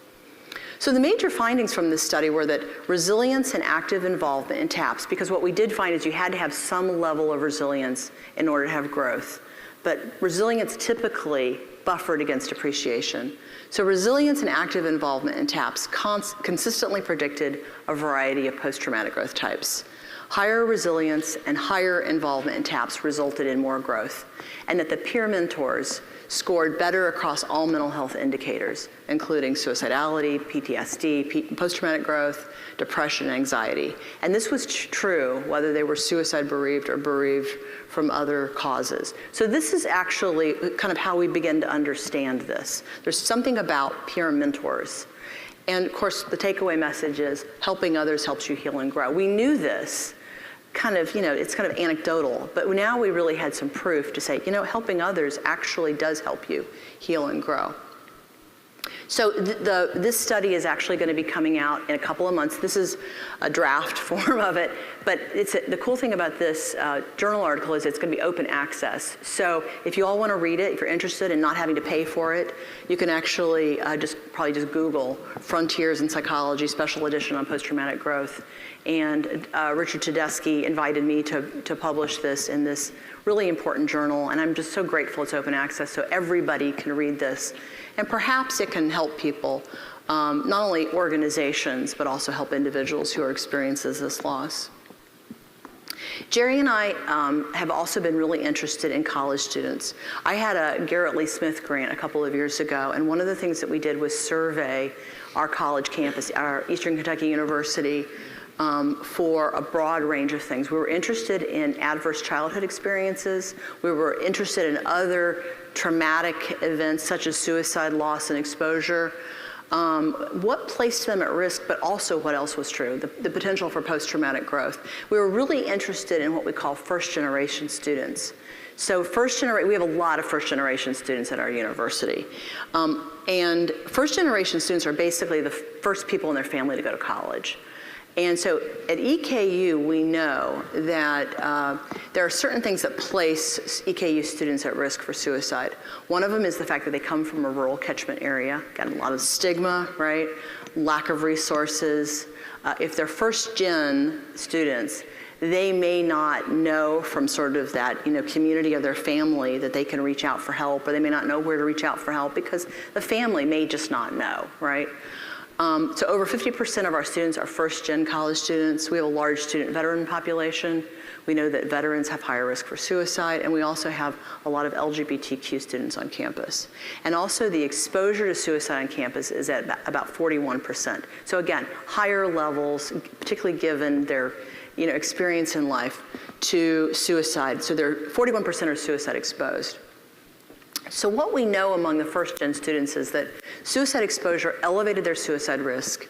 So the major findings from this study were that resilience and active involvement in TAPS, because what we did find is you had to have some level of resilience in order to have growth. But resilience typically buffered against appreciation. So resilience and active involvement in TAPS consistently predicted a variety of post-traumatic growth types. Higher resilience and higher involvement in TAPS resulted in more growth, and that the peer mentors scored better across all mental health indicators, including suicidality, PTSD, post-traumatic growth, depression, and anxiety. And this was true whether they were suicide bereaved or bereaved from other causes. So this is actually kind of how we begin to understand this. There's something about peer mentors. And of course, the takeaway message is helping others helps you heal and grow. We knew this kind of, it's kind of anecdotal, but now we really had some proof to say, helping others actually does help you heal and grow. So this study is actually going to be coming out in a couple of months. This is a draft form of it, but the cool thing about this journal article is it's going to be open access. So if you all want to read it, if you're interested in not having to pay for it, you can actually probably just Google Frontiers in Psychology Special Edition on Post-Traumatic Growth. And Richard Tedeschi invited me to publish this in this really important journal, and I'm just so grateful it's open access so everybody can read this. And perhaps it can help people, not only organizations, but also help individuals who are experiencing this loss. Jerry and I have also been really interested in college students. I had a Garrett Lee Smith grant a couple of years ago, and one of the things that we did was survey our college campus, our Eastern Kentucky University, for a broad range of things. We were interested in adverse childhood experiences. We were interested in other traumatic events such as suicide, loss, and exposure. What placed them at risk, but also what else was true, the potential for post-traumatic growth. We were really interested in what we call first-generation students. So we have a lot of first-generation students at our university. And first-generation students are basically the first people in their family to go to college. And so at EKU, we know that there are certain things that place EKU students at risk for suicide. One of them is the fact that they come from a rural catchment area, got a lot of stigma, right? Lack of resources. If they're first-gen students, they may not know from sort of that community of their family that they can reach out for help, or they may not know where to reach out for help because the family may just not know, right? So over 50% of our students are first-gen college students. We have a large student veteran population. We know that veterans have higher risk for suicide, and we also have a lot of LGBTQ students on campus. And also the exposure to suicide on campus is at about 41%. So again, higher levels, particularly given their experience in life, to suicide. So 41% are suicide exposed. So what we know among the first-gen students is that suicide exposure elevated their suicide risk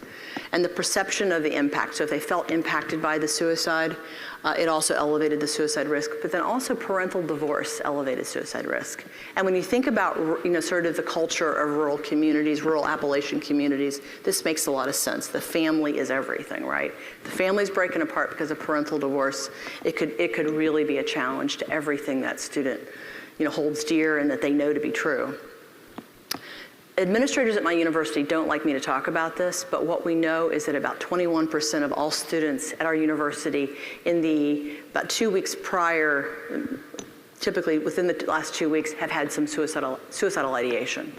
and the perception of the impact. So if they felt impacted by the suicide, it also elevated the suicide risk, but then also parental divorce elevated suicide risk. And when you think about, sort of the culture of rural communities, rural Appalachian communities, this makes a lot of sense. The family is everything, right? The family's breaking apart because of parental divorce. It could really be a challenge to everything that student holds dear and that they know to be true. Administrators at my university don't like me to talk about this, but what we know is that about 21% of all students at our university in about 2 weeks prior, typically within the last 2 weeks, have had some suicidal ideation.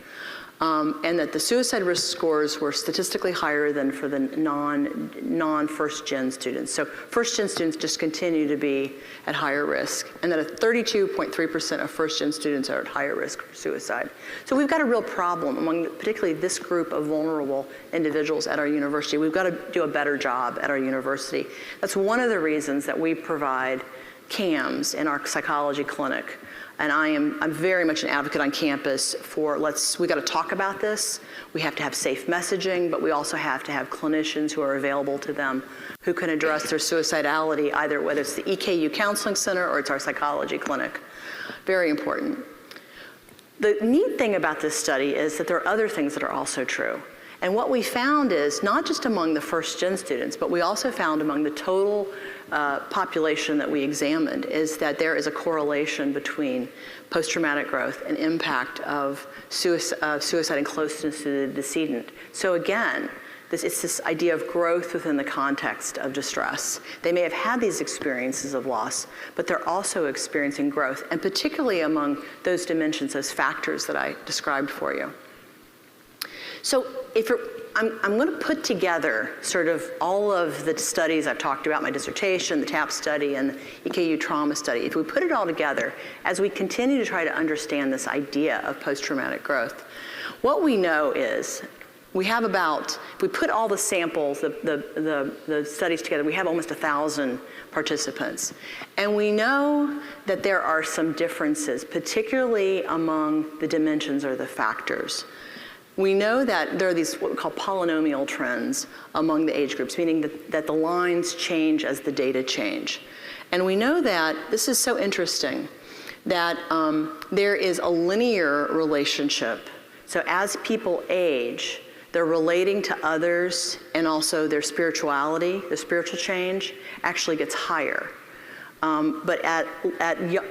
And that the suicide risk scores were statistically higher than for the non-first-gen students. So first-gen students just continue to be at higher risk, and that 32.3% of first-gen students are at higher risk for suicide. So we've got a real problem among particularly this group of vulnerable individuals at our university. We've got to do a better job at our university. That's one of the reasons that we provide CAMs in our psychology clinic. And I'm very much an advocate on campus for we got to talk about this. We have to have safe messaging, but we also have to have clinicians who are available to them who can address their suicidality, either whether it's the EKU Counseling Center or it's our psychology clinic. Very important. The neat thing about this study is that there are other things that are also true. And what we found is not just among the first-gen students, but we also found among the total population that we examined is that there is a correlation between post-traumatic growth and impact of suicide and closeness to the decedent. So again, It's this idea of growth within the context of distress. They may have had these experiences of loss, but they're also experiencing growth, and particularly among those dimensions, those factors that I described for you. So I'm going to put together sort of all of the studies I've talked about, my dissertation, the TAP study, and the EKU trauma study. If we put it all together, as we continue to try to understand this idea of post-traumatic growth, what we know is we have about, if we put all the samples, the studies together, we have almost 1,000 participants. And we know that there are some differences, particularly among the dimensions or the factors. We know that there are these what we call polynomial trends among the age groups, meaning that the lines change as the data change. And we know that, this is so interesting, that there is a linear relationship. So as people age, they're relating to others, and also their spirituality, the spiritual change, actually gets higher. But at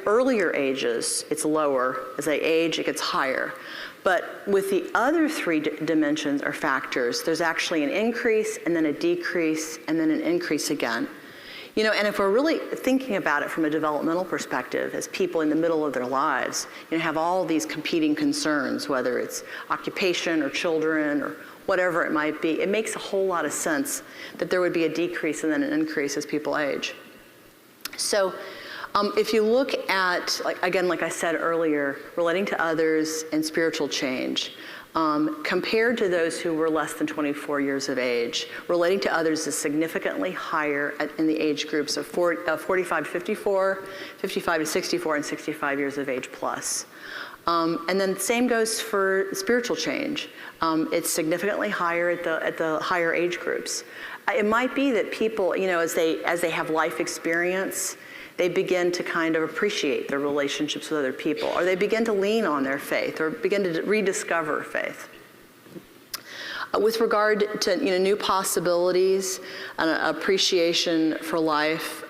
earlier ages, it's lower. As they age, it gets higher. But with the other three dimensions or factors, there's actually an increase, and then a decrease, and then an increase again. You know, and if we're really thinking about it from a developmental perspective, as people in the middle of their lives, you know, have all these competing concerns, whether it's occupation or children or whatever it might be, it makes a whole lot of sense that there would be a decrease and then an increase as people age. So if you look at, like I said earlier, relating to others and spiritual change, compared to those who were less than 24 years of age, relating to others is significantly higher in the age groups of 45 to 54, 55 to 64, and 65 years of age plus. And then the same goes for spiritual change. It's significantly higher at the higher age groups. It might be that people, you know, as they have life experience, they begin to kind of appreciate their relationships with other people, or they begin to lean on their faith, or begin to rediscover faith. With regard to new possibilities and appreciation for life,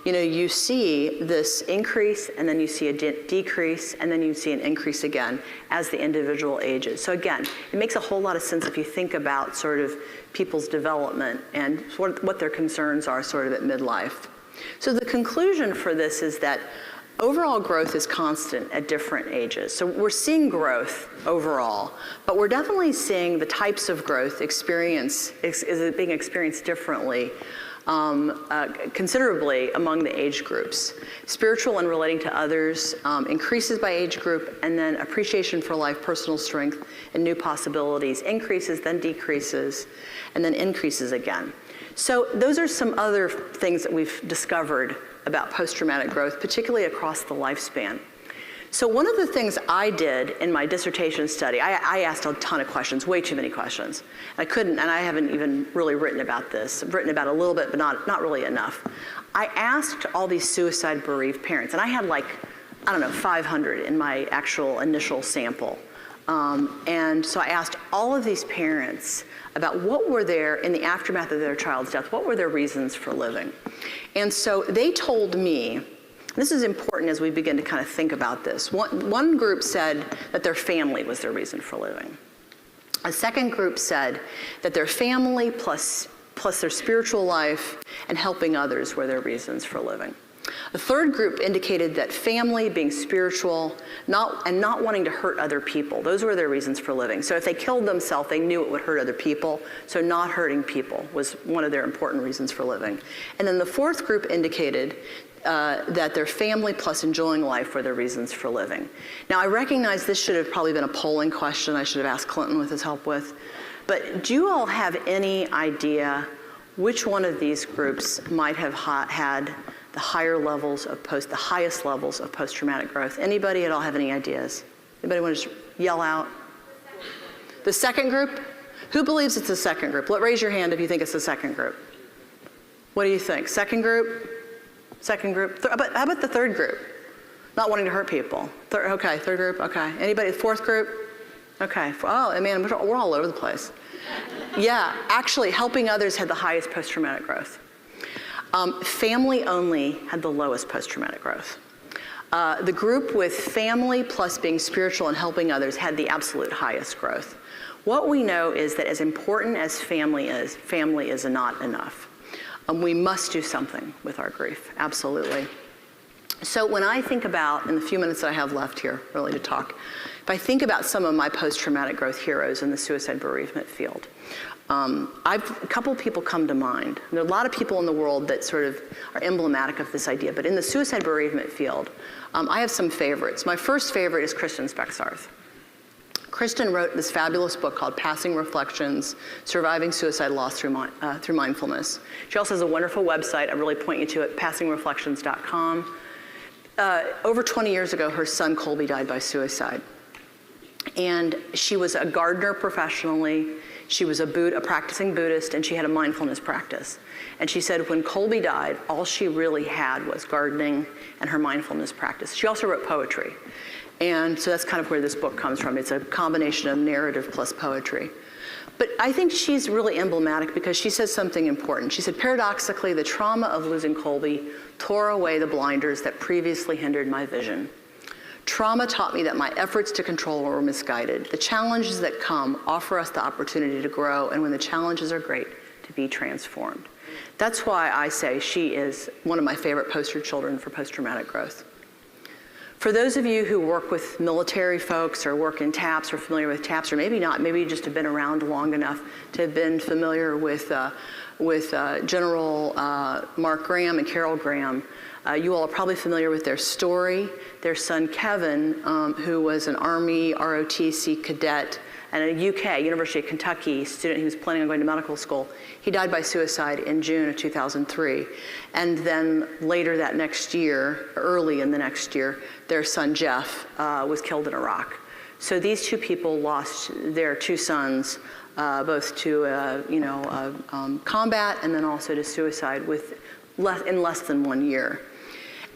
you see this increase, and then you see a decrease, and then you see an increase again as the individual ages. So again, it makes a whole lot of sense if you think about sort of people's development and what their concerns are sort of at midlife. So the conclusion for this is that overall growth is constant at different ages. So we're seeing growth overall, but we're definitely seeing the types of growth is being experienced differently, considerably among the age groups. Spiritual and relating to others increases by age group, and then appreciation for life, personal strength, and new possibilities increases, then decreases, and then increases again. So those are some other things that we've discovered about post-traumatic growth, particularly across the lifespan. So one of the things I did in my dissertation study, I asked a ton of questions, way too many questions. I couldn't, and I haven't even really written about this. I've written about it a little bit, but not really enough. I asked all these suicide bereaved parents, and I had 500 in my actual initial sample. And so I asked all of these parents about what were in the aftermath of their child's death, what were their reasons for living? And so they told me, this is important as we begin to kind of think about this. One group said that their family was their reason for living. A second group said that their family plus their spiritual life and helping others were their reasons for living. The third group indicated that family, being spiritual, not wanting to hurt other people, those were their reasons for living. So if they killed themselves, they knew it would hurt other people, so not hurting people was one of their important reasons for living. And then the fourth group indicated that their family plus enjoying life were their reasons for living. Now, I recognize this should have probably been a polling question I should have asked Clinton with his help with, but do you all have any idea which one of these groups might have had the highest levels of post-traumatic growth? Anybody at all have any ideas? Anybody want to just yell out? The second group? Who believes it's the second group? Raise your hand if you think it's the second group. What do you think? Second group? Second group? How about the third group? Not wanting to hurt people. Okay, third group, okay. Anybody, fourth group? Okay, oh man, we're all over the place. Yeah, actually helping others had the highest post-traumatic growth. Family only had the lowest post-traumatic growth. The group with family plus being spiritual and helping others had the absolute highest growth. What we know is that as important as family is not enough. We must do something with our grief, absolutely. So when I think about, in the few minutes that I have left here, really to talk, if I think about some of my post-traumatic growth heroes in the suicide bereavement field, a couple of people come to mind. There are a lot of people in the world that sort of are emblematic of this idea, but in the suicide bereavement field, I have some favorites. My first favorite is Kristen Spexarth. Kristen wrote this fabulous book called Passing Reflections, Surviving Suicide Loss Through Mindfulness. She also has a wonderful website. I really point you to it, passingreflections.com. Over 20 years ago, her son Colby died by suicide. And she was a gardener professionally. She was a practicing Buddhist, and she had a mindfulness practice. And she said when Colby died, all she really had was gardening and her mindfulness practice. She also wrote poetry. And so that's kind of where this book comes from. It's a combination of narrative plus poetry. But I think she's really emblematic because she says something important. She said, paradoxically, the trauma of losing Colby tore away the blinders that previously hindered my vision. Trauma taught me that my efforts to control were misguided. The challenges that come offer us the opportunity to grow, and when the challenges are great, to be transformed. That's why I say she is one of my favorite poster children for post-traumatic growth. For those of you who work with military folks or work in TAPS or familiar with TAPS, or maybe not, maybe you just have been around long enough to have been familiar with General Mark Graham and Carol Graham, you all are probably familiar with their story. Their son Kevin, who was an Army ROTC cadet and a UK, University of Kentucky student who was planning on going to medical school, he died by suicide in June of 2003. And then later that next year, early in the next year, their son Jeff was killed in Iraq. So these two people lost their two sons, both to combat and then also to suicide in less than 1 year.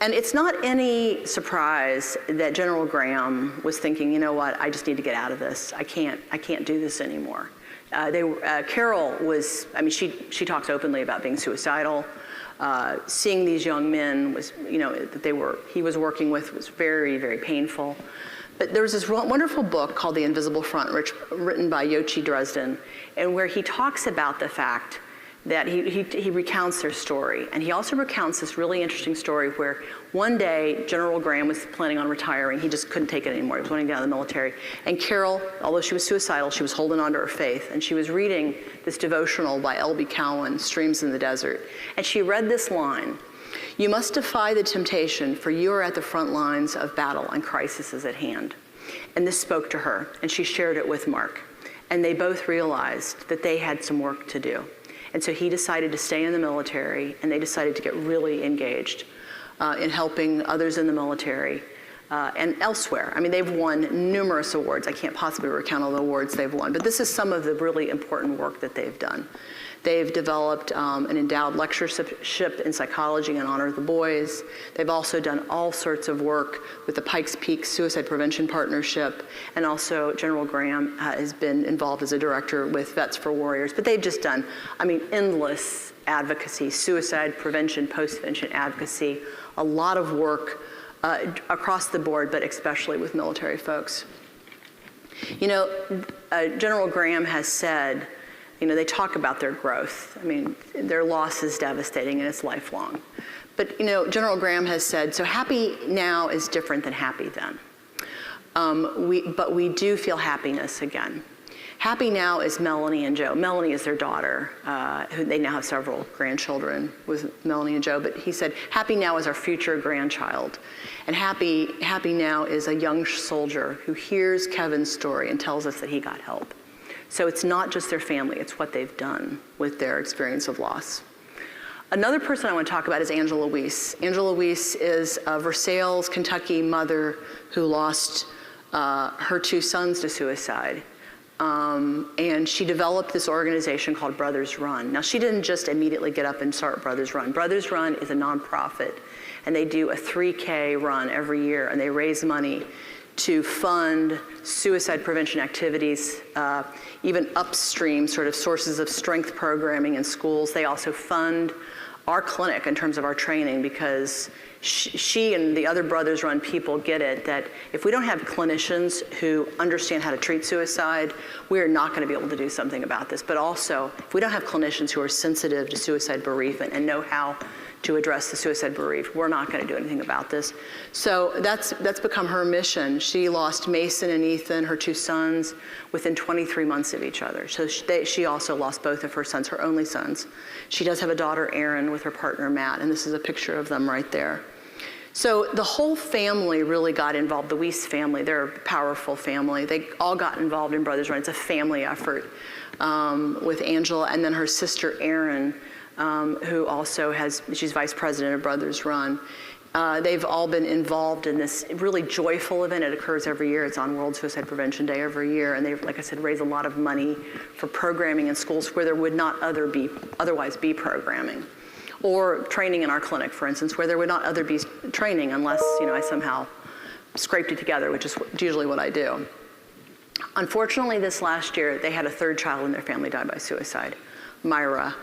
And it's not any surprise that General Graham was thinking, you know what, I just need to get out of this. I can't do this anymore. Carol was, she talks openly about being suicidal. Seeing these young men that he was working with was very, very painful. But there was this wonderful book called The Invisible Front, written by Yochi Dresden, and where he talks about the fact that he recounts their story. And he also recounts this really interesting story where one day General Graham was planning on retiring. He just couldn't take it anymore. He was wanting to get out of the military. And Carol, although she was suicidal, she was holding on to her faith. And she was reading this devotional by L.B. Cowan, Streams in the Desert. And she read this line: "You must defy the temptation, for you are at the front lines of battle and crisis is at hand." And this spoke to her, and she shared it with Mark. And they both realized that they had some work to do. And so he decided to stay in the military, and they decided to get really engaged in helping others in the military and elsewhere. They've won numerous awards. I can't possibly recount all the awards they've won, but this is some of the really important work that they've done. They've developed an endowed lectureship in psychology in honor of the boys. They've also done all sorts of work with the Pikes Peak Suicide Prevention Partnership, and also General Graham has been involved as a director with Vets for Warriors. But they've just done, endless advocacy, suicide prevention, postvention advocacy, a lot of work across the board, but especially with military folks. General Graham has said, they talk about their growth. Their loss is devastating and it's lifelong. But, General Graham has said, so happy now is different than happy then. But we do feel happiness again. Happy now is Melanie and Joe. Melanie is their daughter. They now have several grandchildren with Melanie and Joe. But he said, happy now is our future grandchild. And happy now is a young soldier who hears Kevin's story and tells us that he got help. So it's not just their family, it's what they've done with their experience of loss. Another person I want to talk about is Angela Weiss. Angela Weiss is a Versailles, Kentucky mother who lost her two sons to suicide. And she developed this organization called Brothers Run. Now, she didn't just immediately get up and start Brothers Run. Brothers Run is a nonprofit, and they do a 3K run every year, and they raise money to fund suicide prevention activities, even upstream sort of sources of strength programming in schools. They also fund our clinic in terms of our training because she and the other Brothers Run people get it, that if we don't have clinicians who understand how to treat suicide, we are not going to be able to do something about this. But also, if we don't have clinicians who are sensitive to suicide bereavement and know how to address the suicide bereaved, we're not going to do anything about this. So that's become her mission. She lost Mason and Ethan, her 2 sons, within 23 months of each other. So she also lost both of her sons, her only sons. She does have a daughter, Erin, with her partner, Matt, and this is a picture of them right there. So the whole family really got involved. The Weiss family, they're a powerful family. They all got involved in Brothers Run. It's a family effort with Angela and then her sister, Erin, who also she's vice president of Brothers Run. They've all been involved in this really joyful event. It occurs every year. It's on World Suicide Prevention Day every year. And they've, like I said, raised a lot of money for programming in schools where there would not otherwise be programming. Or training in our clinic, for instance, where there would not be training unless, I somehow scraped it together, which is usually what I do. Unfortunately, this last year, they had a 3rd child in their family die by suicide, Myra.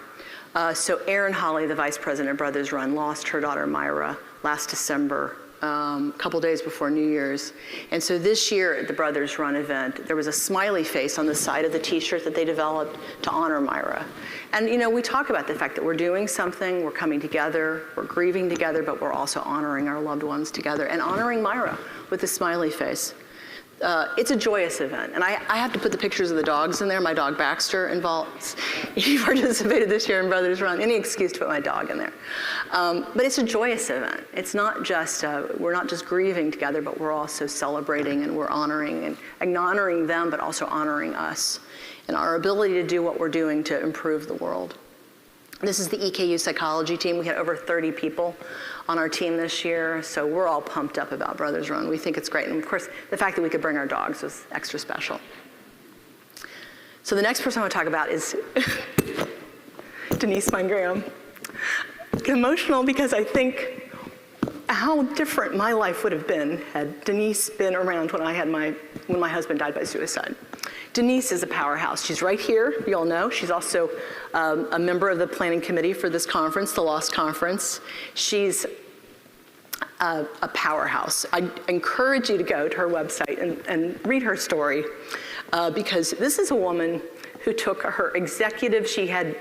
So Erin Holly, the vice president of Brothers Run, lost her daughter Myra last December, a couple days before New Year's. And so this year at the Brothers Run event, there was a smiley face on the side of the t-shirt that they developed to honor Myra. And we talk about the fact that we're doing something, we're coming together, we're grieving together, but we're also honoring our loved ones together and honoring Myra with a smiley face. It's a joyous event, and I have to put the pictures of the dogs in there. My dog Baxter he participated this year in Brothers Run. Any excuse to put my dog in there. But it's a joyous event. It's not just, we're not just grieving together, but we're also celebrating and we're honoring them, but also honoring us and our ability to do what we're doing to improve the world. This is the EKU psychology team. We had over 30 people on our team this year, so we're all pumped up about Brothers Run. We think it's great, and of course, the fact that we could bring our dogs was extra special. So the next person I want to talk about is Denise Graham. I'm emotional because I think how different my life would have been had Denise been around when my husband died by suicide. Denise is a powerhouse. She's right here, you all know. She's also a member of the planning committee for this conference, the Lost Conference. She's a powerhouse. I encourage you to go to her website and read her story because this is a woman who took her executive, she had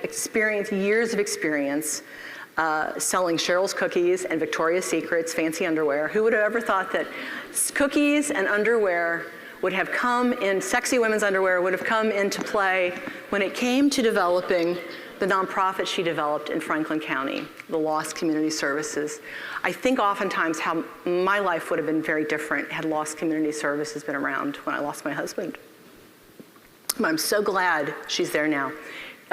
years of experience selling Cheryl's Cookies and Victoria's Secret's fancy underwear. Who would have ever thought that cookies and underwear would have sexy women's underwear would have come into play when it came to developing the nonprofit she developed in Franklin County, the Lost Community Services. I think oftentimes how my life would have been very different had Lost Community Services been around when I lost my husband. But I'm so glad she's there now.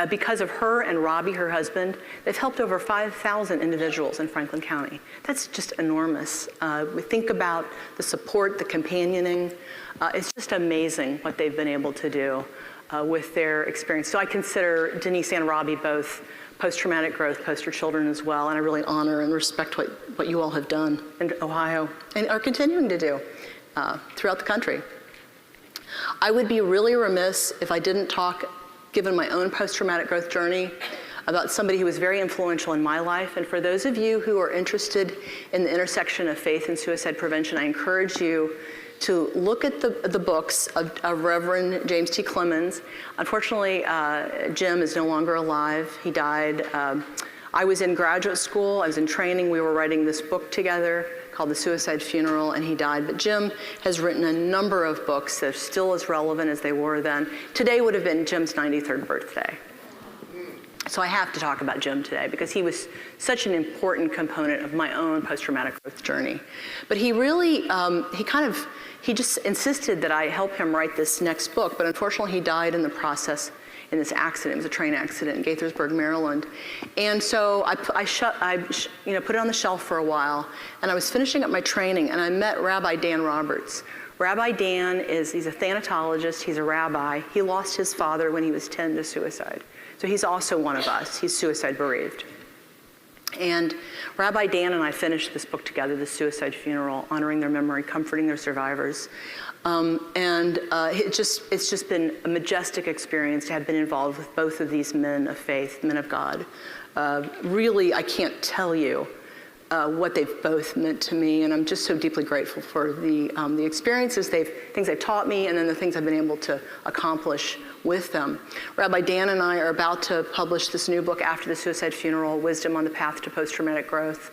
Because of her and Robbie, her husband, they've helped over 5,000 individuals in Franklin County. That's just enormous. We think about the support, the companioning. It's just amazing what they've been able to do with their experience. So I consider Denise and Robbie both post-traumatic growth poster children as well, and I really honor and respect what you all have done in Ohio and are continuing to do throughout the country. I would be really remiss if I didn't talk, given my own post-traumatic growth journey, about somebody who was very influential in my life. And for those of you who are interested in the intersection of faith and suicide prevention, I encourage you to look at the books of Reverend James T. Clemens. Unfortunately, Jim is no longer alive. He died. I was in graduate school. I was in training. We were writing this book together called The Suicide Funeral, and he died. But Jim has written a number of books that are still as relevant as they were then. Today would have been Jim's 93rd birthday. So I have to talk about Jim today because he was such an important component of my own post-traumatic growth journey. But he really, he just insisted that I help him write this next book, but unfortunately he died in the process in this accident. It was a train accident in Gaithersburg, Maryland. And so I put it on the shelf for a while, and I was finishing up my training, and I met Rabbi Dan Roberts. Rabbi Dan he's a thanatologist, he's a rabbi. He lost his father when he was 10 to suicide. So he's also one of us. He's suicide bereaved. And Rabbi Dan and I finished this book together, The Suicide Funeral, honoring their memory, comforting their survivors. It's just been a majestic experience to have been involved with both of these men of faith, men of God. Really, I can't tell you what they've both meant to me, and I'm just so deeply grateful for the experiences things they've taught me, and then the things I've been able to accomplish with them. Rabbi Dan and I are about to publish this new book, After the Suicide Funeral, Wisdom on the Path to Post-Traumatic Growth.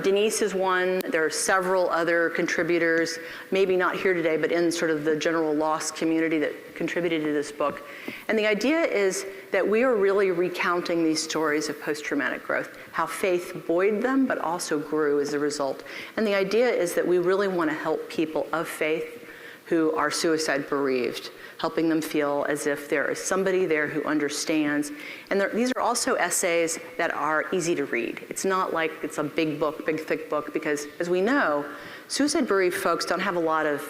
Denise is one, there are several other contributors, maybe not here today, but in sort of the general loss community that contributed to this book. And the idea is that we are really recounting these stories of post-traumatic growth, how faith buoyed them, but also grew as a result. And the idea is that we really want to help people of faith who are suicide bereaved, helping them feel as if there is somebody there who understands. And these are also essays that are easy to read. It's not like it's a big book, big thick book, because as we know, suicide bereaved folks don't have a lot of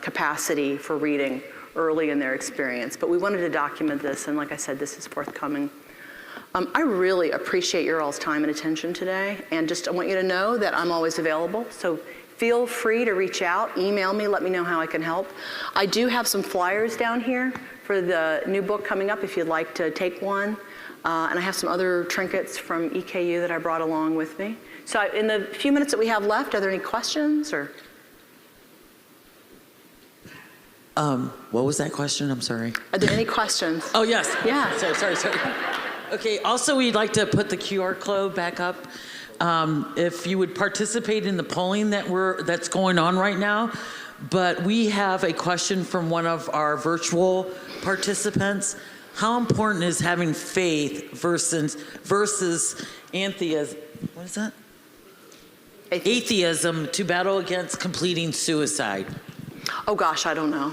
capacity for reading early in their experience. But we wanted to document this, and like I said, this is forthcoming. I really appreciate your all's time and attention today, and I want you to know that I'm always available. So feel free to reach out, email me, let me know how I can help. I do have some flyers down here for the new book coming up if you'd like to take one. And I have some other trinkets from EKU that I brought along with me. So in the few minutes that we have left, are there any questions or? What was that question? I'm sorry. Are there any questions? Oh, yes. Yeah. Sorry. Okay, also we'd like to put the QR code back up. If you would participate in the polling that's going on right now, but we have a question from one of our virtual participants. How important is having faith versus atheism? What is that? Atheism to battle against completing suicide? Oh gosh, I don't know.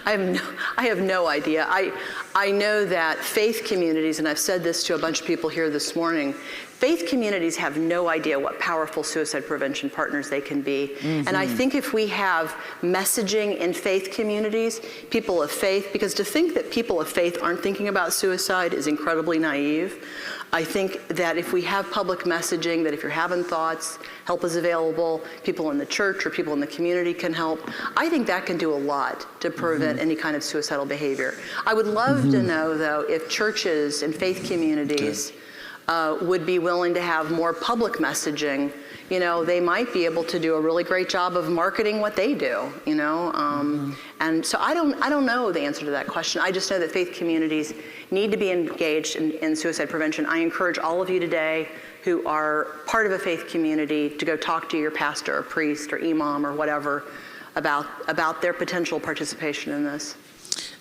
I have no idea. I know that faith communities, and I've said this to a bunch of people here this morning, faith communities have no idea what powerful suicide prevention partners they can be. Mm-hmm. And I think if we have messaging in faith communities, people of faith, because to think that people of faith aren't thinking about suicide is incredibly naive. I think that if we have public messaging, that if you're having thoughts, help is available, people in the church or people in the community can help, I think that can do a lot to prevent any kind of suicidal behavior. I would love to know, though, if churches and faith communities would be willing to have more public messaging. You know, they might be able to do a really great job of marketing what they do, you know? And so I don't know the answer to that question. I just know that faith communities need to be engaged in suicide prevention. I encourage all of you today who are part of a faith community to go talk to your pastor or priest or imam or whatever about their potential participation in this.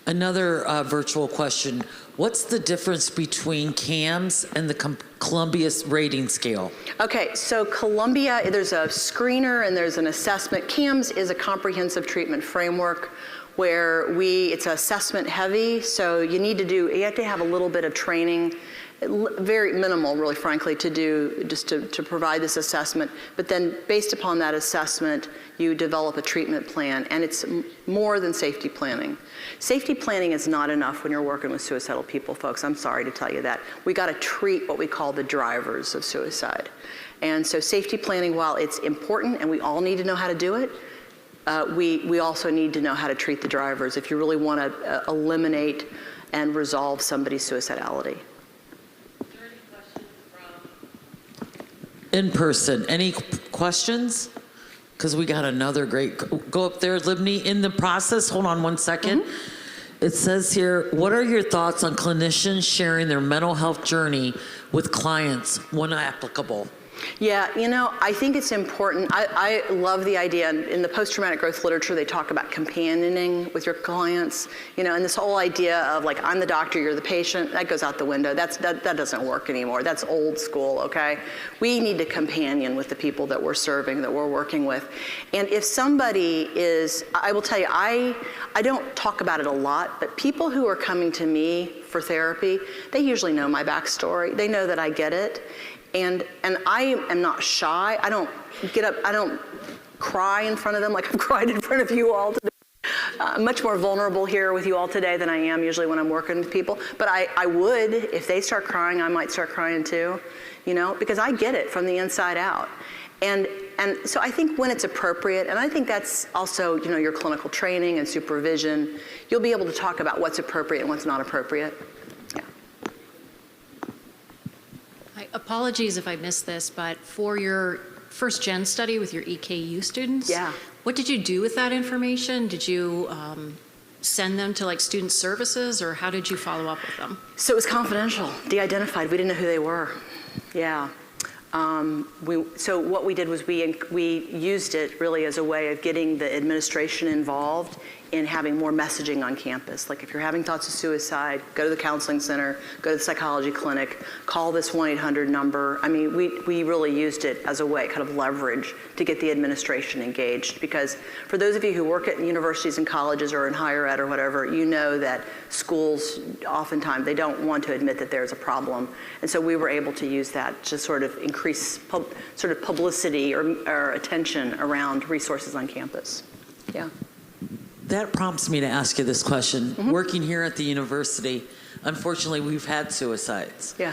Another virtual question. What's the difference between CAMS and the Columbia rating scale? Okay, so Columbia, there's a screener and there's an assessment. CAMS is a comprehensive treatment framework where it's assessment heavy, so you have to have a little bit of training, very minimal, really frankly, to provide this assessment. But then based upon that assessment, you develop a treatment plan, and it's more than safety planning. Safety planning is not enough when you're working with suicidal people, folks. I'm sorry to tell you that. We got to treat what we call the drivers of suicide. And so safety planning, while it's important and we all need to know how to do it, we also need to know how to treat the drivers if you really want to eliminate and resolve somebody's suicidality. In person, any questions? Because we got another great, go up there, Libni. In the process, hold on one second. It says here, what are your thoughts on clinicians sharing their mental health journey with clients when applicable? Yeah, you know, I think it's important. I love the idea. In the post-traumatic growth literature, they talk about companioning with your clients, you know, and this whole idea of like, I'm the doctor, you're the patient, that goes out the window. That doesn't work anymore. That's old school, okay? We need to companion with the people that we're serving, that we're working with. And if somebody is, I will tell you, I don't talk about it a lot, but people who are coming to me for therapy, they usually know my backstory. They know that I get it. And I am not shy. I don't get up, I don't cry in front of them like I've cried in front of you all today. I'm much more vulnerable here with you all today than I am usually when I'm working with people. But I would, if they start crying, I might start crying too, you know, because I get it from the inside out. And so I think when it's appropriate, and I think that's also, you know, your clinical training and supervision, you'll be able to talk about what's appropriate and what's not appropriate. Apologies if I missed this, but for your first gen study with your EKU students, what did you do with that information? Did you send them to like student services, or how did you follow up with them? So it was confidential, de-identified. We didn't know who they were. Yeah. So what we did was we used it really as a way of getting the administration involved in having more messaging on campus. Like if you're having thoughts of suicide, go to the counseling center, go to the psychology clinic, call this 1-800 number. I mean, we really used it as a way, kind of leverage, to get the administration engaged. Because for those of you who work at universities and colleges or in higher ed or whatever, you know that schools, oftentimes, they don't want to admit that there's a problem. And so we were able to use that to sort of increase sort of publicity or attention around resources on campus. Yeah. That prompts me to ask you this question. Working here at the university, unfortunately, we've had suicides. Yeah.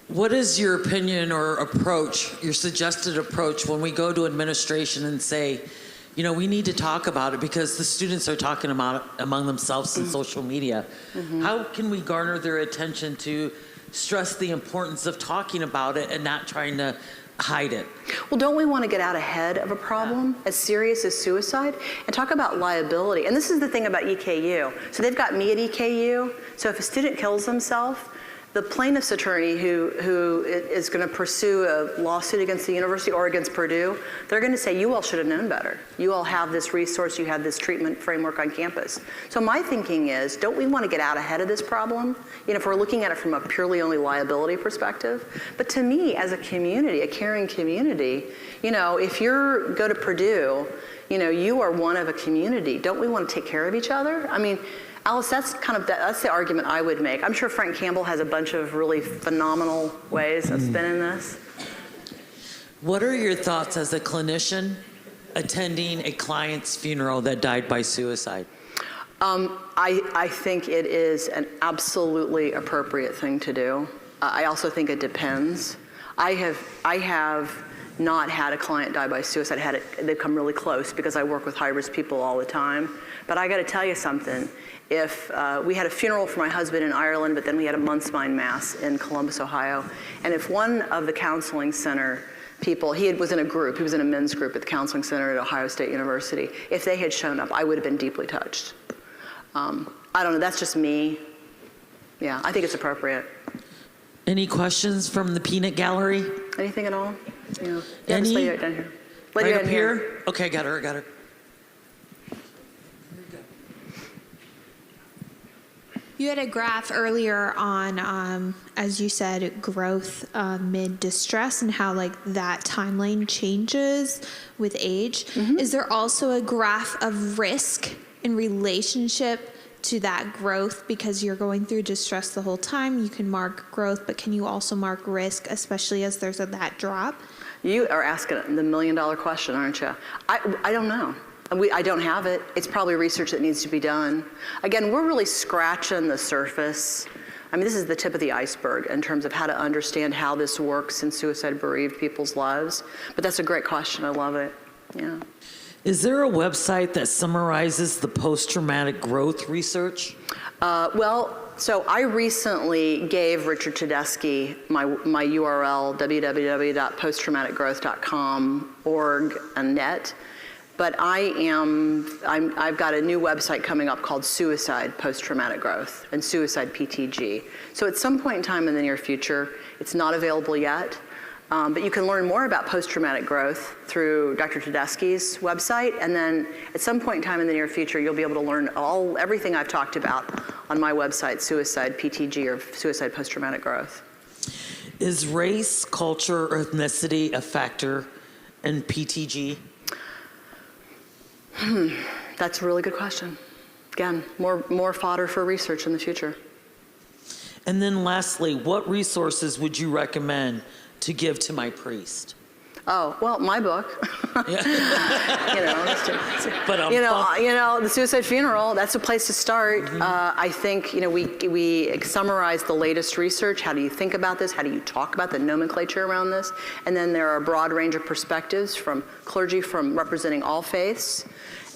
What is your opinion or approach, your suggested approach, when we go to administration and say, you know, we need to talk about it because the students are talking about it among themselves in social media. How can we garner their attention to stress the importance of talking about it and not trying to hide it? Well, don't we want to get out ahead of a problem as serious as suicide and talk about liability? And this is the thing about EKU. So they've got me at EKU. So if a student kills themselves, the plaintiff's attorney who is going to pursue a lawsuit against the university or against Purdue, they're going to say, you all should have known better. You all have this resource, you have this treatment framework on campus. So my thinking is, don't we want to get out ahead of this problem? You know, if we're looking at it from a purely only liability perspective. But to me, as a community, a caring community, you know, if you go to Purdue, you know, you are one of a community. Don't we want to take care of each other? I mean, Alice, that's the argument I would make. I'm sure Frank Campbell has a bunch of really phenomenal ways of spinning this. What are your thoughts as a clinician attending a client's funeral that died by suicide? I think it is an absolutely appropriate thing to do. I also think it depends. I have not had a client die by suicide. They've come really close because I work with high-risk people all the time. But I got to tell you something. If we had a funeral for my husband in Ireland, but then we had a month's mind mass in Columbus, Ohio, and if one of the counseling center people, was in a group, he was in a men's group at the counseling center at Ohio State University, if they had shown up, I would have been deeply touched. I don't know, that's just me. Yeah, I think it's appropriate. Any questions from the peanut gallery? Anything at all? Yeah. Any? Lady right down here. Right up here? Okay, got her. You had a graph earlier on, as you said, growth mid-distress and how like that timeline changes with age. Is there also a graph of risk in relationship to that growth? Because you're going through distress the whole time, you can mark growth, but can you also mark risk, especially as there's that drop? You are asking the million-dollar question, aren't you? I don't know. I don't have it. It's probably research that needs to be done. Again, we're really scratching the surface. I mean, this is the tip of the iceberg in terms of how to understand how this works in suicide bereaved people's lives. But that's a great question. I love it. Yeah. Is there a website that summarizes the post-traumatic growth research? So I recently gave Richard Tedeschi my URL, www.posttraumaticgrowth.com/org and net. But I've got a new website coming up called Suicide Post-Traumatic Growth and Suicide PTG. So at some point in time in the near future, it's not available yet, but you can learn more about post-traumatic growth through Dr. Tedeschi's website, and then at some point in time in the near future, you'll be able to learn everything I've talked about on my website, Suicide PTG or Suicide Post-Traumatic Growth. Is race, culture, or ethnicity a factor in PTG? That's a really good question. Again, more fodder for research in the future. And then lastly, what resources would you recommend to give to my priest? Oh, well, my book. The Suicide Funeral, that's a place to start. I think, we summarize the latest research. How do you think about this? How do you talk about the nomenclature around this? And then there are a broad range of perspectives from clergy from representing all faiths,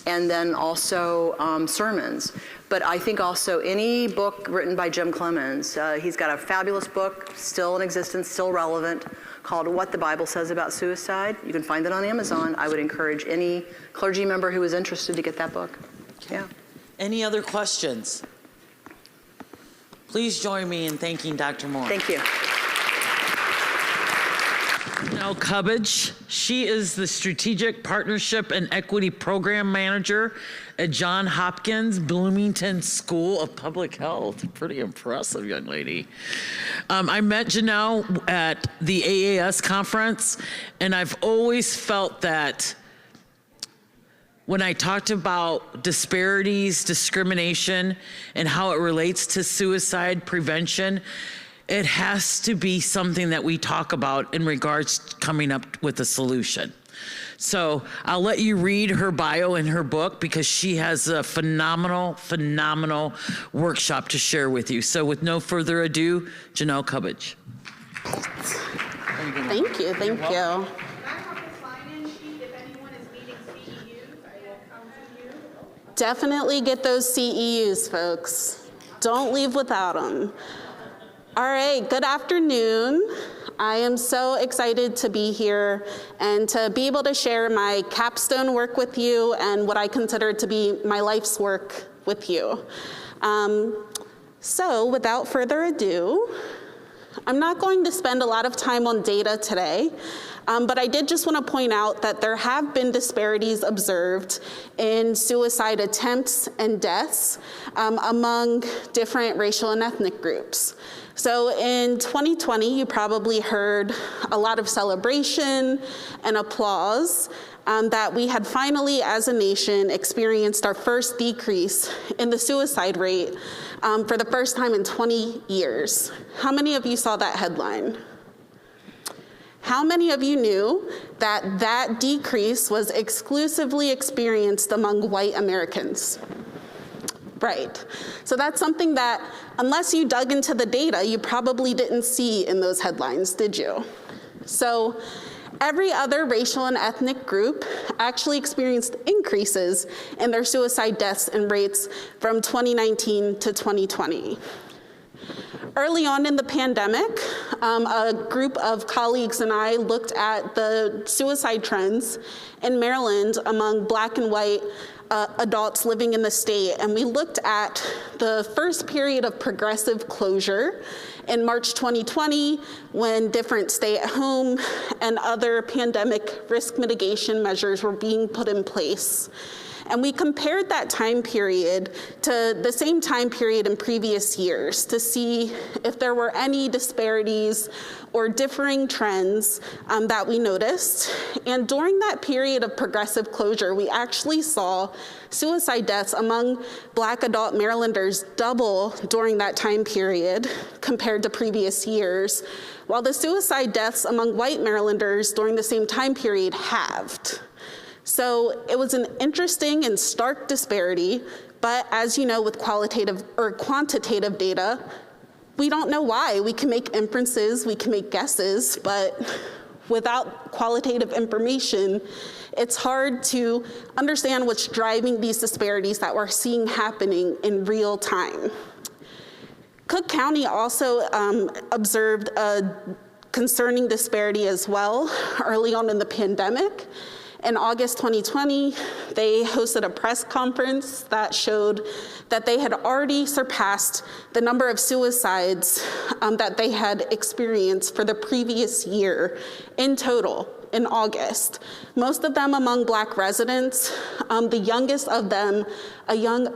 and then also sermons. But I think also any book written by Jim Clemens, he's got a fabulous book, still in existence, still relevant, called What the Bible Says About Suicide. You can find it on Amazon. I would encourage any clergy member who is interested to get that book. Yeah. Any other questions? Please join me in thanking Dr. Moore. Thank you. Janelle Cubbage, she is the Strategic Partnership and Equity Program Manager at Johns Hopkins Bloomington School of Public Health. Pretty impressive young lady. I met Janelle at the AAS conference, and I've always felt that when I talked about disparities, discrimination, and how it relates to suicide prevention, it has to be something that we talk about in regards to coming up with a solution. So I'll let you read her bio in her book because she has a phenomenal, phenomenal workshop to share with you. So with no further ado, Janelle Cubbage. Thank you, thank you. Definitely get those CEUs, folks. Don't leave without them. All right, good afternoon. I am so excited to be here and to be able to share my capstone work with you and what I consider to be my life's work with you. So without further ado, I'm not going to spend a lot of time on data today, but I did just want to point out that there have been disparities observed in suicide attempts and deaths among different racial and ethnic groups. So in 2020, you probably heard a lot of celebration and applause that we had finally, as a nation, experienced our first decrease in the suicide rate for the first time in 20 years. How many of you saw that headline? How many of you knew that that decrease was exclusively experienced among white Americans? Right. So that's something that, unless you dug into the data, you probably didn't see in those headlines, did you? So every other racial and ethnic group actually experienced increases in their suicide deaths and rates from 2019 to 2020. Early on in the pandemic, a group of colleagues and I looked at the suicide trends in Maryland among Black and white adults living in the state, and we looked at the first period of progressive closure in March 2020 when different stay-at-home and other pandemic risk mitigation measures were being put in place. And we compared that time period to the same time period in previous years to see if there were any disparities or differing trends that we noticed. And during that period of progressive closure, we actually saw suicide deaths among Black adult Marylanders double during that time period compared to previous years, while the suicide deaths among white Marylanders during the same time period halved. So it was an interesting and stark disparity, but as you know, with qualitative or quantitative data, we don't know why. We can make inferences, we can make guesses, but without qualitative information, it's hard to understand what's driving these disparities that we're seeing happening in real time. Cook County also observed a concerning disparity as well early on in the pandemic. In August 2020, they hosted a press conference that showed that they had already surpassed the number of suicides that they had experienced for the previous year in total in August. Most of them among Black residents, the youngest of them, a young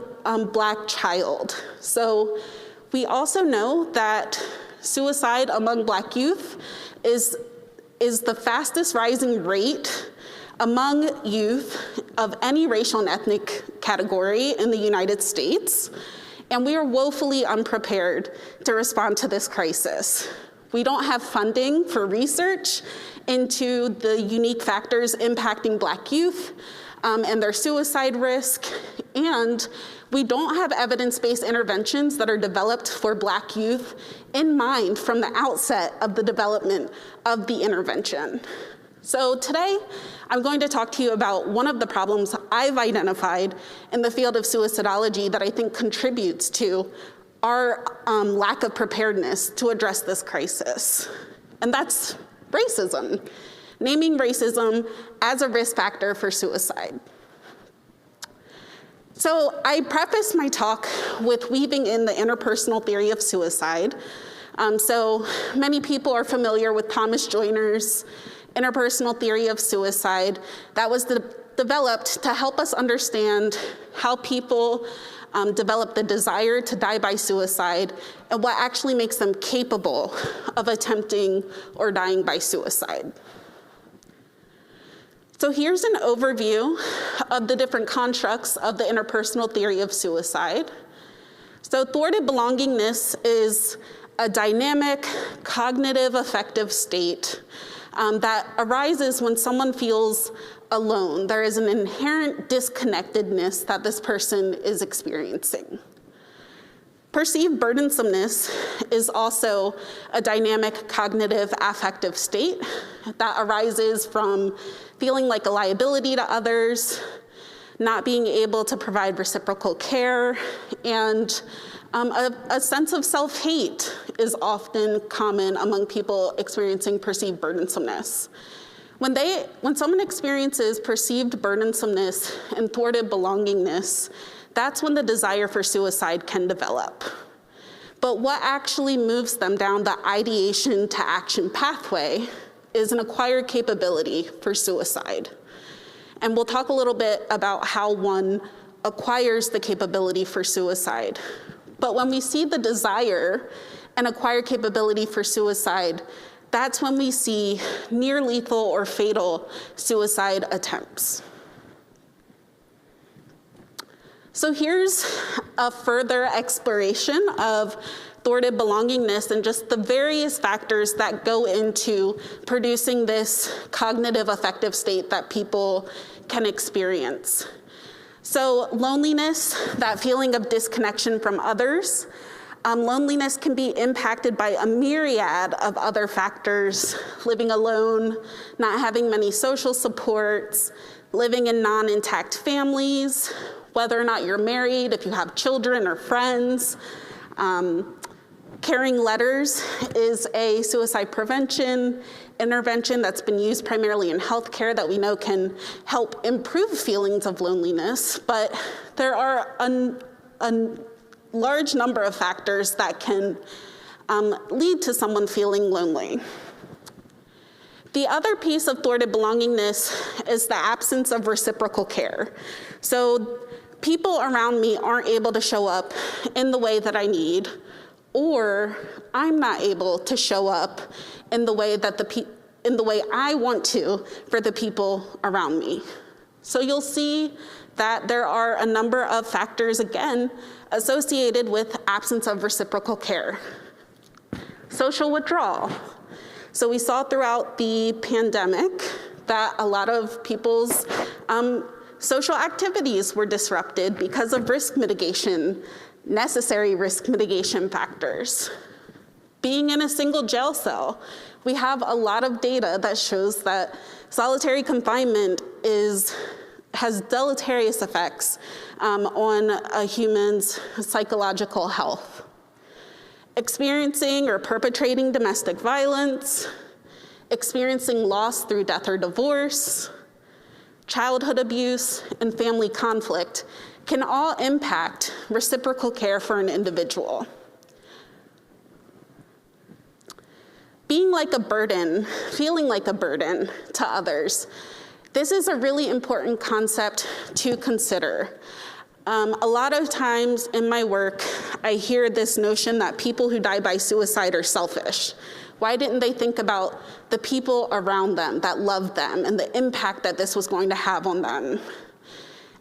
Black child. So we also know that suicide among Black youth is the fastest rising rate among youth of any racial and ethnic category in the United States, and we are woefully unprepared to respond to this crisis. We don't have funding for research into the unique factors impacting Black youth and their suicide risk, and we don't have evidence-based interventions that are developed for Black youth in mind from the outset of the development of the intervention. So today, I'm going to talk to you about one of the problems I've identified in the field of suicidology that I think contributes to our lack of preparedness to address this crisis. And that's racism, naming racism as a risk factor for suicide. So I preface my talk with weaving in the interpersonal theory of suicide. So many people are familiar with Thomas Joyner's interpersonal theory of suicide that was developed to help us understand how people develop the desire to die by suicide and what actually makes them capable of attempting or dying by suicide. So here's an overview of the different constructs of the interpersonal theory of suicide. So thwarted belongingness is a dynamic, cognitive, affective state that arises when someone feels alone. There is an inherent disconnectedness that this person is experiencing. Perceived burdensomeness is also a dynamic, cognitive, affective state that arises from feeling like a liability to others, not being able to provide reciprocal care, and a sense of self-hate is often common among people experiencing perceived burdensomeness. When someone experiences perceived burdensomeness and thwarted belongingness, that's when the desire for suicide can develop. But what actually moves them down the ideation to action pathway is an acquired capability for suicide. And we'll talk a little bit about how one acquires the capability for suicide. But when we see the desire and acquired capability for suicide, that's when we see near lethal or fatal suicide attempts. So here's a further exploration of thwarted belongingness and just the various factors that go into producing this cognitive affective state that people can experience. So loneliness, that feeling of disconnection from others. Loneliness can be impacted by a myriad of other factors: living alone, not having many social supports, living in non-intact families, whether or not you're married, if you have children or friends. Carrying letters is a suicide prevention intervention that's been used primarily in healthcare that we know can help improve feelings of loneliness, but there are a large number of factors that can lead to someone feeling lonely. The other piece of thwarted belongingness is the absence of reciprocal care. So people around me aren't able to show up in the way that I need, or I'm not able to show up in the way that in the way I want to for the people around me. So you'll see that there are a number of factors, again, associated with absence of reciprocal care. Social withdrawal. So we saw throughout the pandemic that a lot of people's social activities were disrupted because of risk mitigation, necessary risk mitigation factors. Being in a single jail cell, we have a lot of data that shows that solitary confinement has deleterious effects on a human's psychological health. Experiencing or perpetrating domestic violence, experiencing loss through death or divorce, childhood abuse, and family conflict can all impact reciprocal care for an individual. Being like a burden, feeling like a burden to others, this is a really important concept to consider. A lot of times in my work, I hear this notion that people who die by suicide are selfish. Why didn't they think about the people around them that loved them and the impact that this was going to have on them?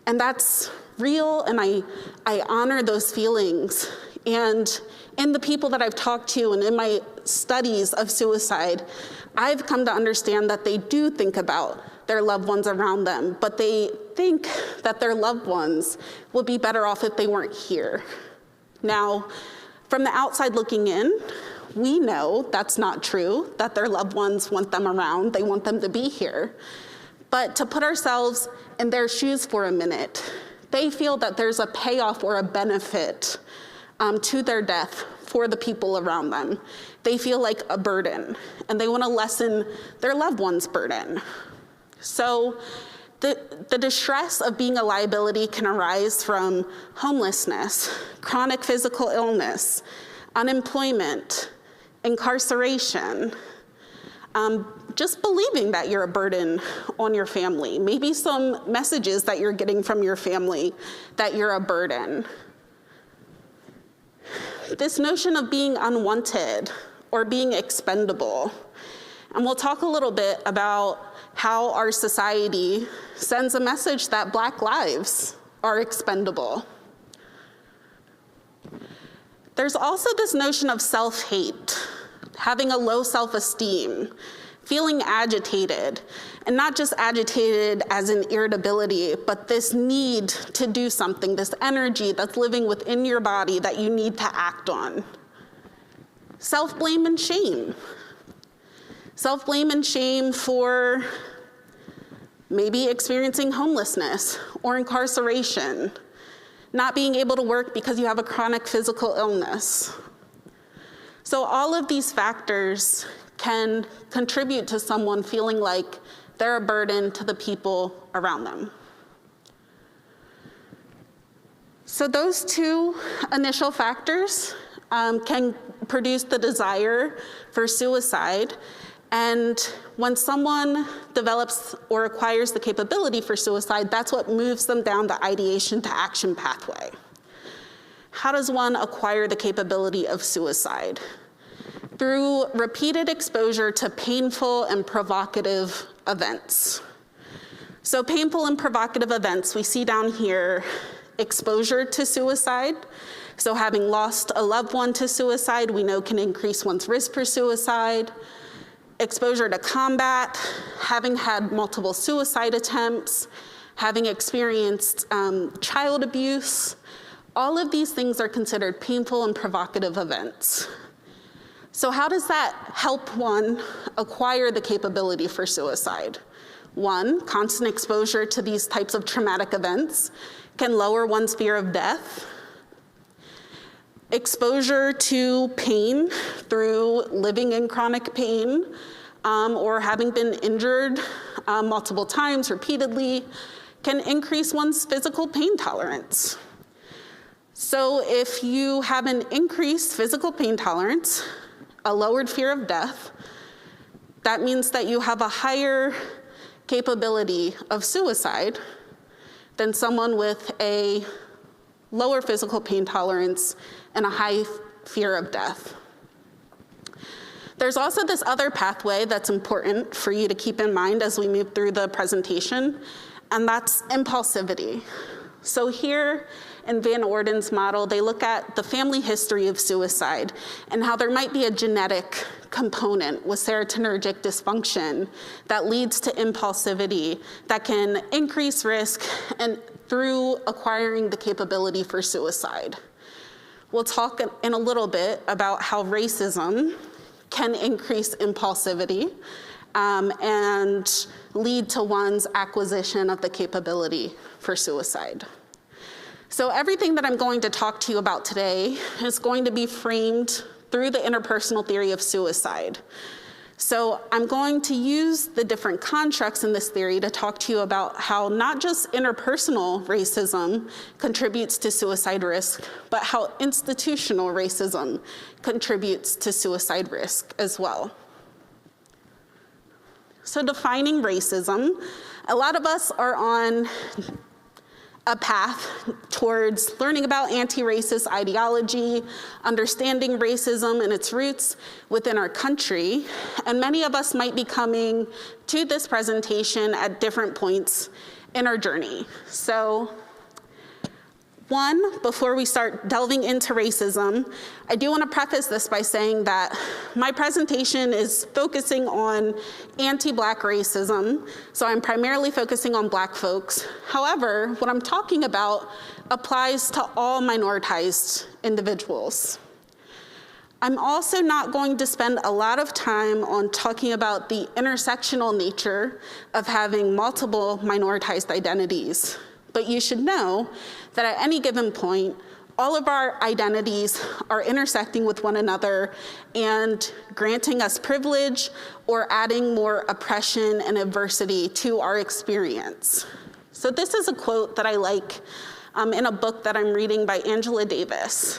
And that's real, and I honor those feelings. And in the people that I've talked to and in my studies of suicide, I've come to understand that they do think about their loved ones around them, but they think that their loved ones would be better off if they weren't here. Now, from the outside looking in, we know that's not true, that their loved ones want them around, they want them to be here. But to put ourselves in their shoes for a minute, they feel that there's a payoff or a benefit to their death for the people around them. They feel like a burden, and they want to lessen their loved one's burden. So the distress of being a liability can arise from homelessness, chronic physical illness, unemployment, incarceration, just believing that you're a burden on your family, maybe some messages that you're getting from your family that you're a burden. This notion of being unwanted or being expendable. And we'll talk a little bit about how our society sends a message that Black lives are expendable. There's also this notion of self-hate, having a low self-esteem, feeling agitated, and not just agitated as in irritability, but this need to do something, this energy that's living within your body that you need to act on. Self-blame and shame. Self-blame and shame for maybe experiencing homelessness or incarceration, not being able to work because you have a chronic physical illness. So all of these factors can contribute to someone feeling like they're a burden to the people around them. So those two initial factors can produce the desire for suicide. And when someone develops or acquires the capability for suicide, that's what moves them down the ideation to action pathway. How does one acquire the capability of suicide? Through repeated exposure to painful and provocative events. So painful and provocative events, we see down here, exposure to suicide. So having lost a loved one to suicide, we know can increase one's risk for suicide. Exposure to combat, having had multiple suicide attempts, having experienced child abuse, all of these things are considered painful and provocative events. So how does that help one acquire the capability for suicide? One, constant exposure to these types of traumatic events can lower one's fear of death. Exposure to pain through living in chronic pain or having been injured multiple times repeatedly can increase one's physical pain tolerance. So if you have an increased physical pain tolerance, a lowered fear of death, that means that you have a higher capability of suicide than someone with a lower physical pain tolerance and a high fear of death. There's also this other pathway that's important for you to keep in mind as we move through the presentation, and that's impulsivity. So here in Van Orden's model, they look at the family history of suicide and how there might be a genetic component with serotonergic dysfunction that leads to impulsivity that can increase risk and through acquiring the capability for suicide. We'll talk in a little bit about how racism can increase impulsivity and lead to one's acquisition of the capability for suicide. So everything that I'm going to talk to you about today is going to be framed through the interpersonal theory of suicide. So I'm going to use the different constructs in this theory to talk to you about how not just interpersonal racism contributes to suicide risk, but how institutional racism contributes to suicide risk as well. So defining racism, a lot of us are on a path towards learning about anti-racist ideology, understanding racism and its roots within our country, and many of us might be coming to this presentation at different points in our journey. So, one, before we start delving into racism, I do want to preface this by saying that my presentation is focusing on anti-Black racism, so I'm primarily focusing on Black folks. However, what I'm talking about applies to all minoritized individuals. I'm also not going to spend a lot of time on talking about the intersectional nature of having multiple minoritized identities. But you should know that at any given point, all of our identities are intersecting with one another and granting us privilege or adding more oppression and adversity to our experience. So this is a quote that I like in a book that I'm reading by Angela Davis.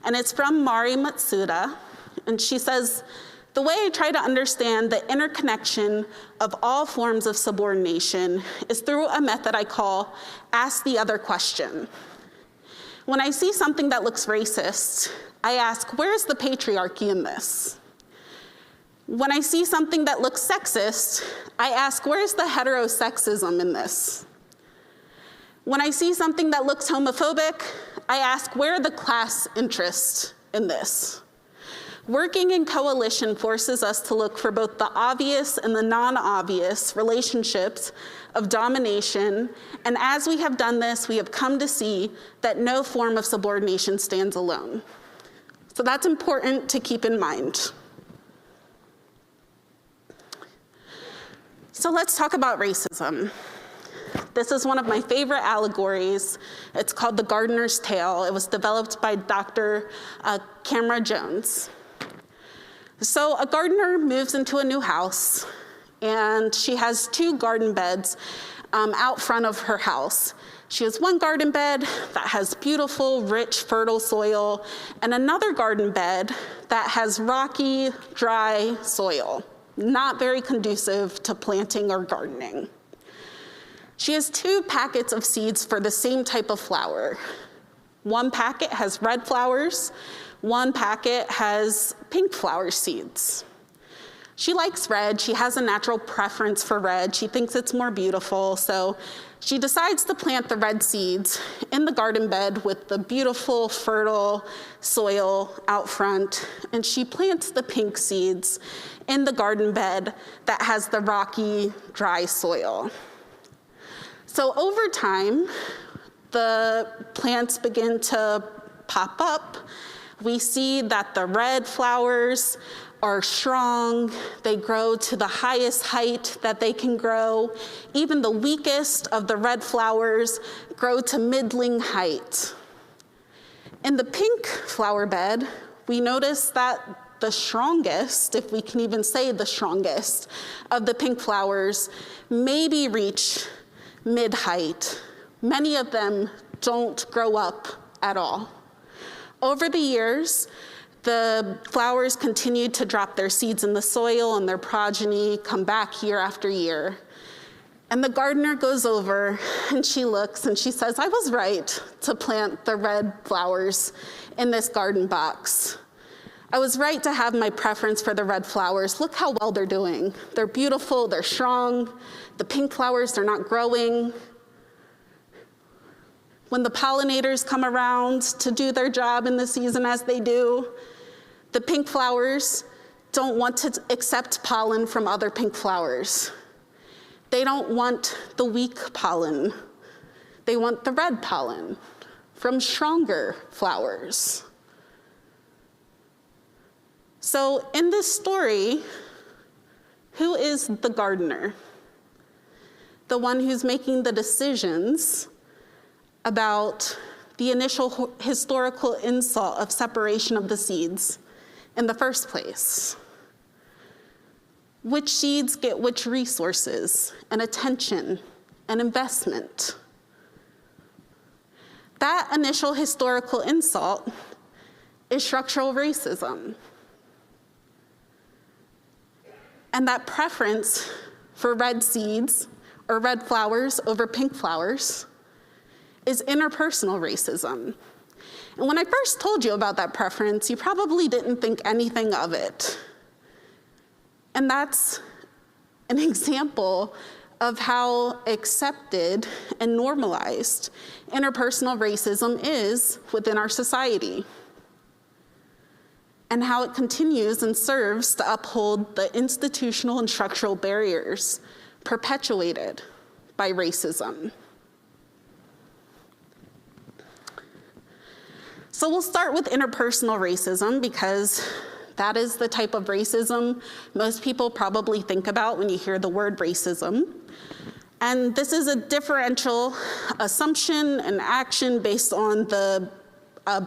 And it's from Mari Matsuda, and she says, "The way I try to understand the interconnection of all forms of subordination is through a method I call ask the other question. When I see something that looks racist, I ask, where's the patriarchy in this? When I see something that looks sexist, I ask, where's the heterosexism in this? When I see something that looks homophobic, I ask, where are the class interests in this? Working in coalition forces us to look for both the obvious and the non-obvious relationships of domination, and as we have done this, we have come to see that no form of subordination stands alone." So that's important to keep in mind. So let's talk about racism. This is one of my favorite allegories. It's called The Gardener's Tale. It was developed by Dr. Cameron Jones. So a gardener moves into a new house, and she has 2 garden beds out front of her house. She has one garden bed that has beautiful, rich, fertile soil, and another garden bed that has rocky, dry soil, not very conducive to planting or gardening. She has 2 packets of seeds for the same type of flower. One packet has red flowers, one packet has pink flower seeds. She likes red. She has a natural preference for red. She thinks it's more beautiful, so she decides to plant the red seeds in the garden bed with the beautiful, fertile soil out front, and she plants the pink seeds in the garden bed that has the rocky, dry soil. So over time, the plants begin to pop up. We see that the red flowers are strong. They grow to the highest height that they can grow. Even the weakest of the red flowers grow to middling height. In the pink flower bed, we notice that the strongest, if we can even say the strongest, of the pink flowers maybe reach mid-height. Many of them don't grow up at all. Over the years, the flowers continue to drop their seeds in the soil, and their progeny come back year after year. And the gardener goes over and she looks and she says, I was right to plant the red flowers in this garden box. I was right to have my preference for the red flowers. Look how well they're doing. They're beautiful, they're strong. The pink flowers, they're not growing. When the pollinators come around to do their job in the season as they do, the pink flowers don't want to accept pollen from other pink flowers. They don't want the weak pollen. They want the red pollen from stronger flowers. So in this story, who is the gardener? The one who's making the decisions about the initial historical insult of separation of the seeds in the first place. Which seeds get which resources and attention and investment? That initial historical insult is structural racism. And that preference for red seeds or red flowers over pink flowers is interpersonal racism. And when I first told you about that preference, you probably didn't think anything of it. And that's an example of how accepted and normalized interpersonal racism is within our society, and how it continues and serves to uphold the institutional and structural barriers perpetuated by racism. So we'll start with interpersonal racism because that is the type of racism most people probably think about when you hear the word racism. And this is a differential assumption and action based on the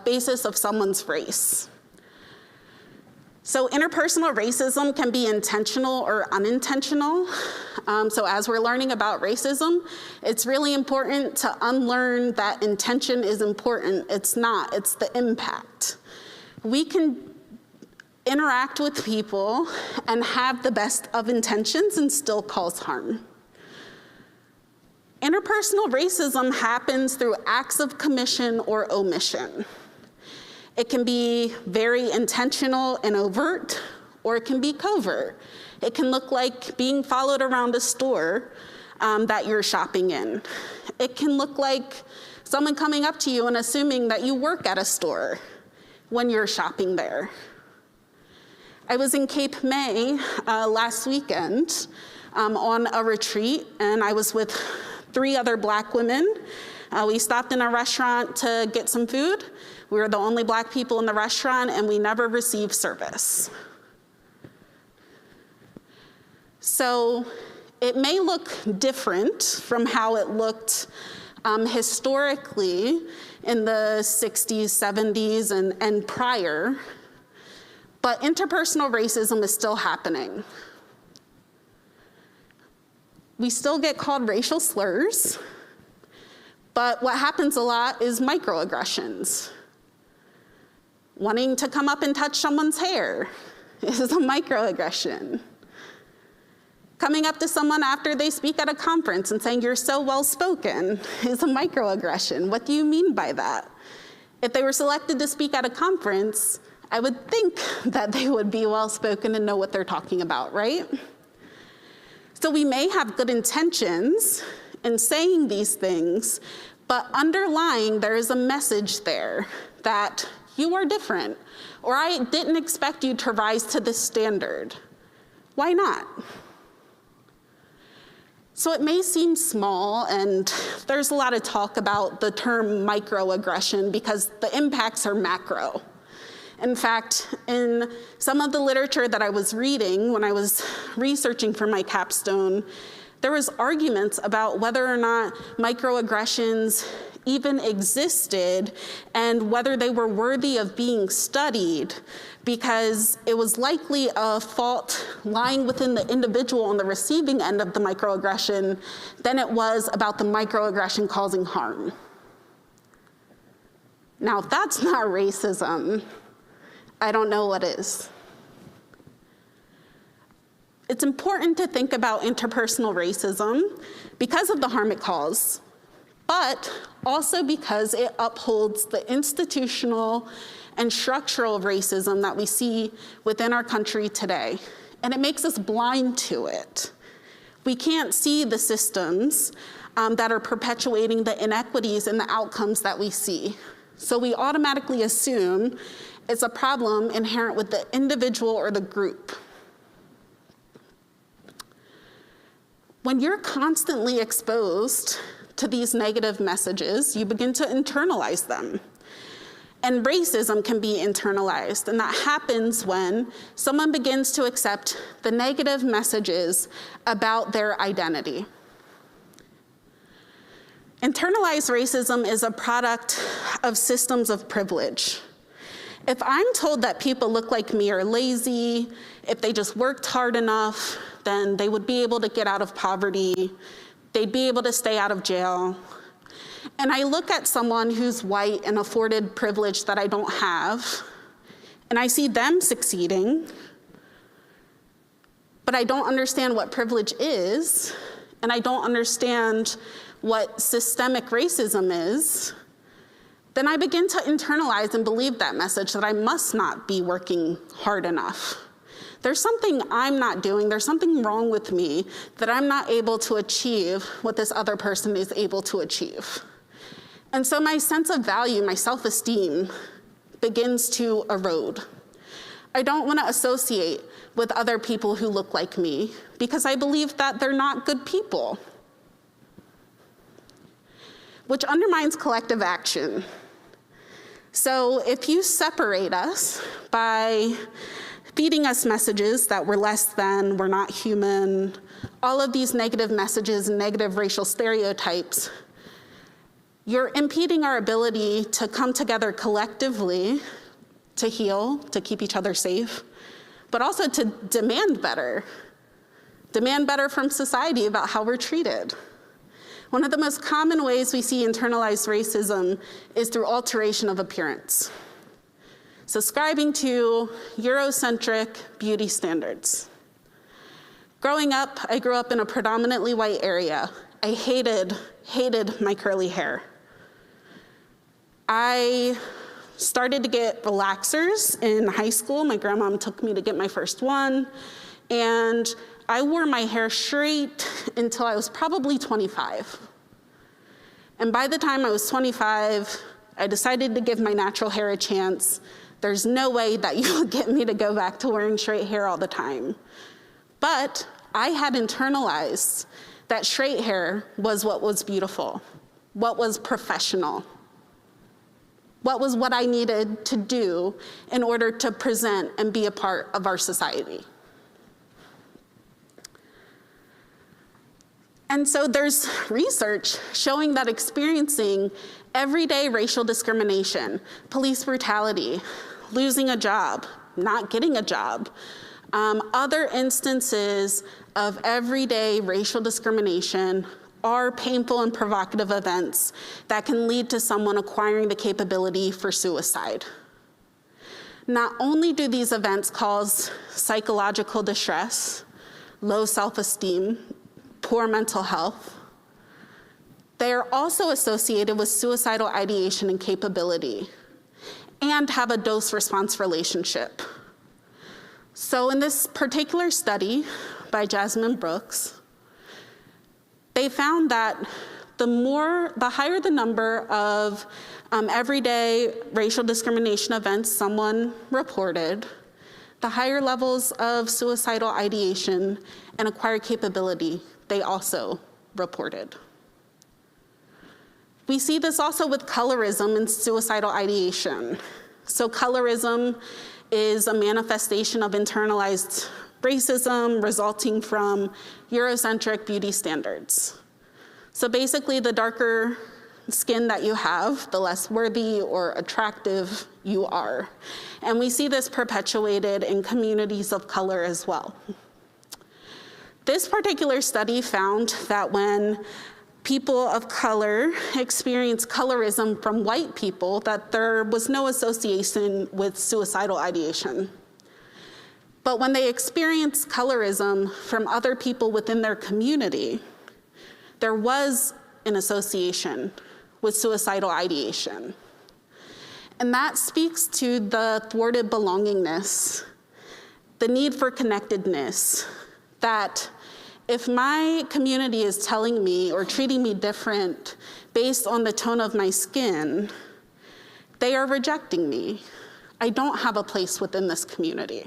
basis of someone's race. So interpersonal racism can be intentional or unintentional. So as we're learning about racism, it's really important to unlearn that intention is important. It's not, it's the impact. We can interact with people and have the best of intentions and still cause harm. Interpersonal racism happens through acts of commission or omission. It can be very intentional and overt, or it can be covert. It can look like being followed around a store that you're shopping in. It can look like someone coming up to you and assuming that you work at a store when you're shopping there. I was in Cape May last weekend on a retreat, and I was with 3 other Black women. We stopped in a restaurant to get some food. We were the only Black people in the restaurant, and we never received service. So it may look different from how it looked historically in the 60s, 70s, and prior, but interpersonal racism is still happening. We still get called racial slurs, but what happens a lot is microaggressions. Wanting to come up and touch someone's hair is a microaggression. Coming up to someone after they speak at a conference and saying, "You're so well-spoken," is a microaggression. What do you mean by that? If they were selected to speak at a conference, I would think that they would be well-spoken and know what they're talking about, right? So we may have good intentions in saying these things, but underlying there is a message there that you are different, or I didn't expect you to rise to this standard. Why not? So it may seem small, and there's a lot of talk about the term microaggression because the impacts are macro. In fact, in some of the literature that I was reading when I was researching for my capstone, there was arguments about whether or not microaggressions even existed and whether they were worthy of being studied, because it was likely a fault lying within the individual on the receiving end of the microaggression than it was about the microaggression causing harm. Now, if that's not racism, I don't know what is. It's important to think about interpersonal racism because of the harm it causes, but also because it upholds the institutional and structural racism that we see within our country today, and it makes us blind to it. We can't see the systems that are perpetuating the inequities and the outcomes that we see. So we automatically assume it's a problem inherent with the individual or the group. When you're constantly exposed to these negative messages, you begin to internalize them. And racism can be internalized, and that happens when someone begins to accept the negative messages about their identity. Internalized racism is a product of systems of privilege. If I'm told that people look like me are lazy, if they just worked hard enough, then they would be able to get out of poverty, they'd be able to stay out of jail. And I look at someone who's white and afforded privilege that I don't have, and I see them succeeding, but I don't understand what privilege is, and I don't understand what systemic racism is, then I begin to internalize and believe that message that I must not be working hard enough. There's something I'm not doing, there's something wrong with me that I'm not able to achieve what this other person is able to achieve. And so my sense of value, my self-esteem begins to erode. I don't want to associate with other people who look like me because I believe that they're not good people, which undermines collective action. So if you separate us by feeding us messages that we're less than, we're not human, all of these negative messages and negative racial stereotypes, you're impeding our ability to come together collectively to heal, to keep each other safe, but also to demand better from society about how we're treated. One of the most common ways we see internalized racism is through alteration of appearance. Subscribing to Eurocentric beauty standards. Growing up, I grew up in a predominantly white area. I hated my curly hair. I started to get relaxers in high school. My grandma took me to get my first one, and I wore my hair straight until I was probably 25. And by the time I was 25, I decided to give my natural hair a chance. There's no way that you will get me to go back to wearing straight hair all the time. But I had internalized that straight hair was what was beautiful, what was professional, what was what I needed to do in order to present and be a part of our society. And so there's research showing that experiencing everyday racial discrimination, police brutality, losing a job, not getting a job, other instances of everyday racial discrimination are painful and provocative events that can lead to someone acquiring the capability for suicide. Not only do these events cause psychological distress, low self-esteem, poor mental health, they are also associated with suicidal ideation and capability, and have a dose-response relationship. So in this particular study by Jasmine Brooks, they found that the higher the number of everyday racial discrimination events someone reported, the higher levels of suicidal ideation and acquired capability they also reported. We see this also with colorism and suicidal ideation. So colorism is a manifestation of internalized racism resulting from Eurocentric beauty standards. So basically, the darker skin that you have, the less worthy or attractive you are. And we see this perpetuated in communities of color as well. This particular study found that when people of color experience colorism from white people, that there was no association with suicidal ideation. But when they experience colorism from other people within their community, there was an association with suicidal ideation. And that speaks to the thwarted belongingness, the need for connectedness, that if my community is telling me or treating me different based on the tone of my skin, they are rejecting me. I don't have a place within this community.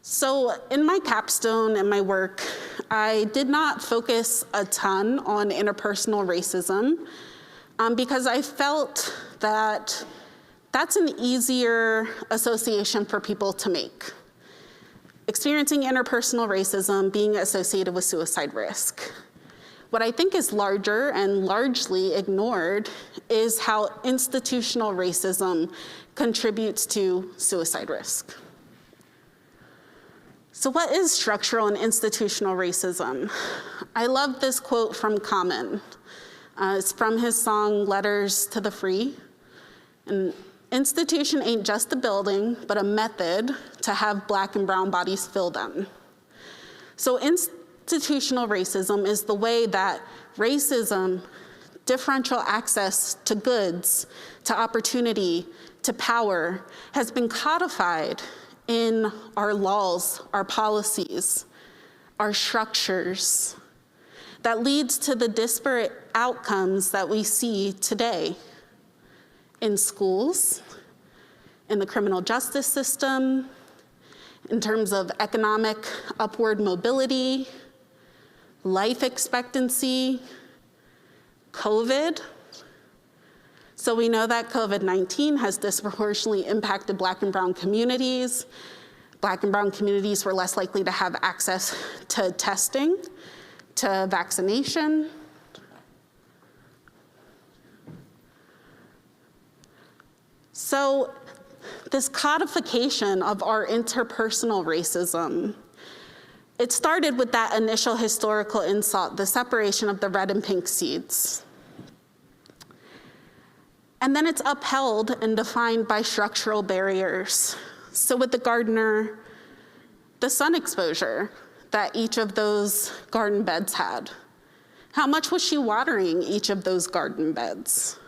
So in my capstone and my work, I did not focus a ton on interpersonal racism because I felt that that's an easier association for people to make. Experiencing interpersonal racism being associated with suicide risk. What I think is larger and largely ignored is how institutional racism contributes to suicide risk. So what is structural and institutional racism? I love this quote from Common. It's from his song, Letters to the Free. And institution ain't just a building, but a method to have Black and brown bodies fill them. So institutional racism is the way that racism, differential access to goods, to opportunity, to power, has been codified in our laws, our policies, our structures, that leads to the disparate outcomes that we see today in schools, in the criminal justice system, in terms of economic upward mobility, life expectancy, COVID. So we know that COVID-19 has disproportionately impacted Black and brown communities. Black and brown communities were less likely to have access to testing, to vaccination. So this codification of our interpersonal racism, it started with that initial historical insult, the separation of the red and pink seeds. And then it's upheld and defined by structural barriers. So with the gardener, the sun exposure that each of those garden beds had. How much was she watering each of those garden beds?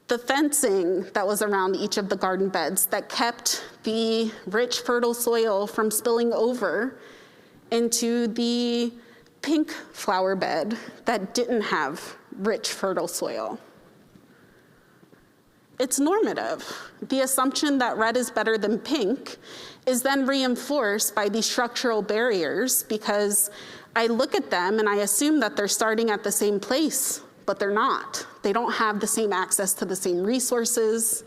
The fencing that was around each of the garden beds that kept the rich, fertile soil from spilling over into the pink flower bed that didn't have rich, fertile soil. It's normative. The assumption that red is better than pink is then reinforced by these structural barriers because I look at them and I assume that they're starting at the same place, but they're not. They don't have the same access to the same resources.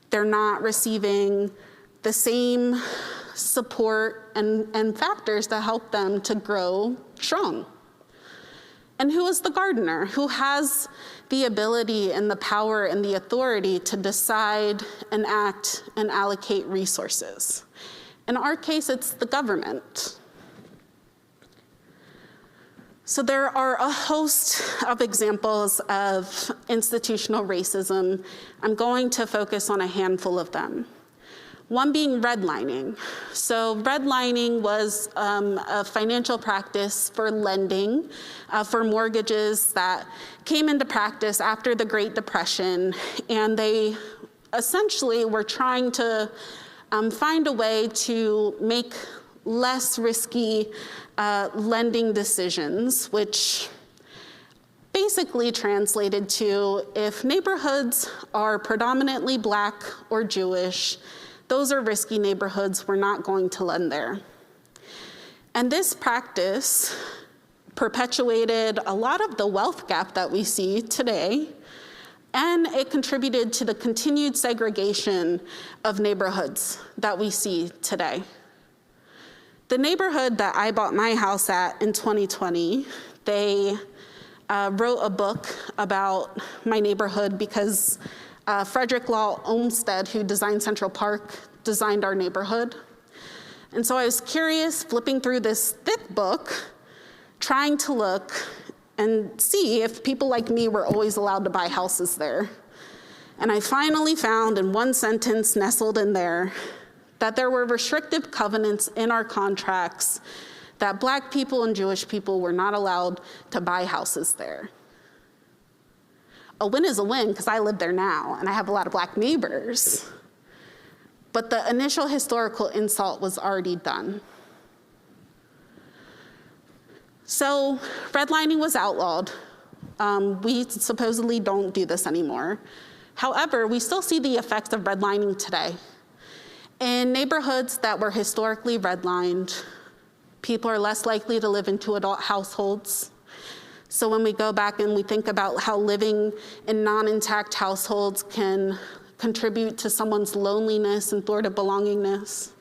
They're not receiving the same support and factors that help them to grow strong. And who is the gardener? Who has the ability and the power and the authority to decide and act and allocate resources? In our case, it's the government. So there are a host of examples of institutional racism. I'm going to focus on a handful of them. One being redlining. So redlining was a financial practice for lending for mortgages that came into practice after the Great Depression, and they essentially were trying to find a way to make less risky lending decisions, which basically translated to if neighborhoods are predominantly Black or Jewish, those are risky neighborhoods, we're not going to lend there. And this practice perpetuated a lot of the wealth gap that we see today, and it contributed to the continued segregation of neighborhoods that we see today. The neighborhood that I bought my house at in 2020, they wrote a book about my neighborhood because Frederick Law Olmsted, who designed Central Park, designed our neighborhood. And so I was curious, flipping through this thick book, trying to look and see if people like me were always allowed to buy houses there. And I finally found in one sentence nestled in there that there were restrictive covenants in our contracts that Black people and Jewish people were not allowed to buy houses there. A win is a win because I live there now and I have a lot of Black neighbors. But the initial historical insult was already done. So redlining was outlawed. We supposedly don't do this anymore. However, we still see the effects of redlining today. In neighborhoods that were historically redlined, people are less likely to live in two-adult households. So when we go back and we think about how living in non-intact households can contribute to someone's loneliness and thwarted belongingness,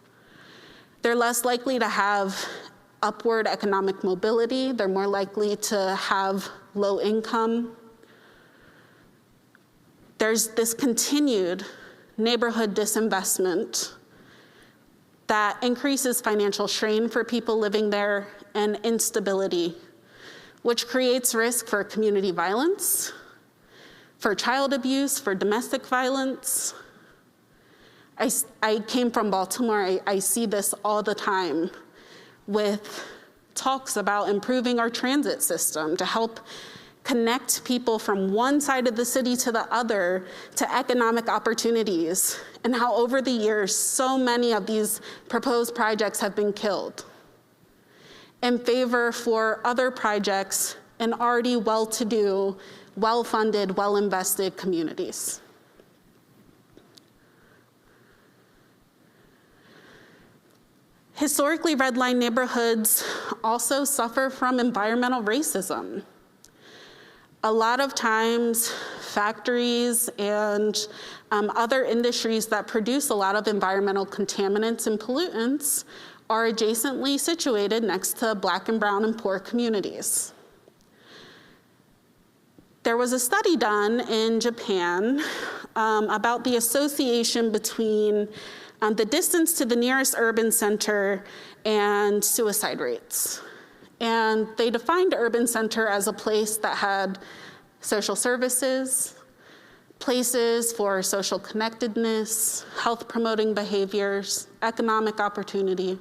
they're less likely to have upward economic mobility. They're more likely to have low income. There's this continued neighborhood disinvestment that increases financial strain for people living there and instability, which creates risk for community violence, for child abuse, for domestic violence. I came from Baltimore. I see this all the time with talks about improving our transit system to help connect people from one side of the city to the other to economic opportunities, and how over the years, so many of these proposed projects have been killed in favor for other projects in already well-to-do, well-funded, well-invested communities. Historically redlined neighborhoods also suffer from environmental racism. A lot of times, factories and other industries that produce a lot of environmental contaminants and pollutants are adjacently situated next to Black and brown and poor communities. There was a study done in Japan about the association between the distance to the nearest urban center and suicide rates. And they defined urban center as a place that had social services, places for social connectedness, health promoting behaviors, economic opportunity.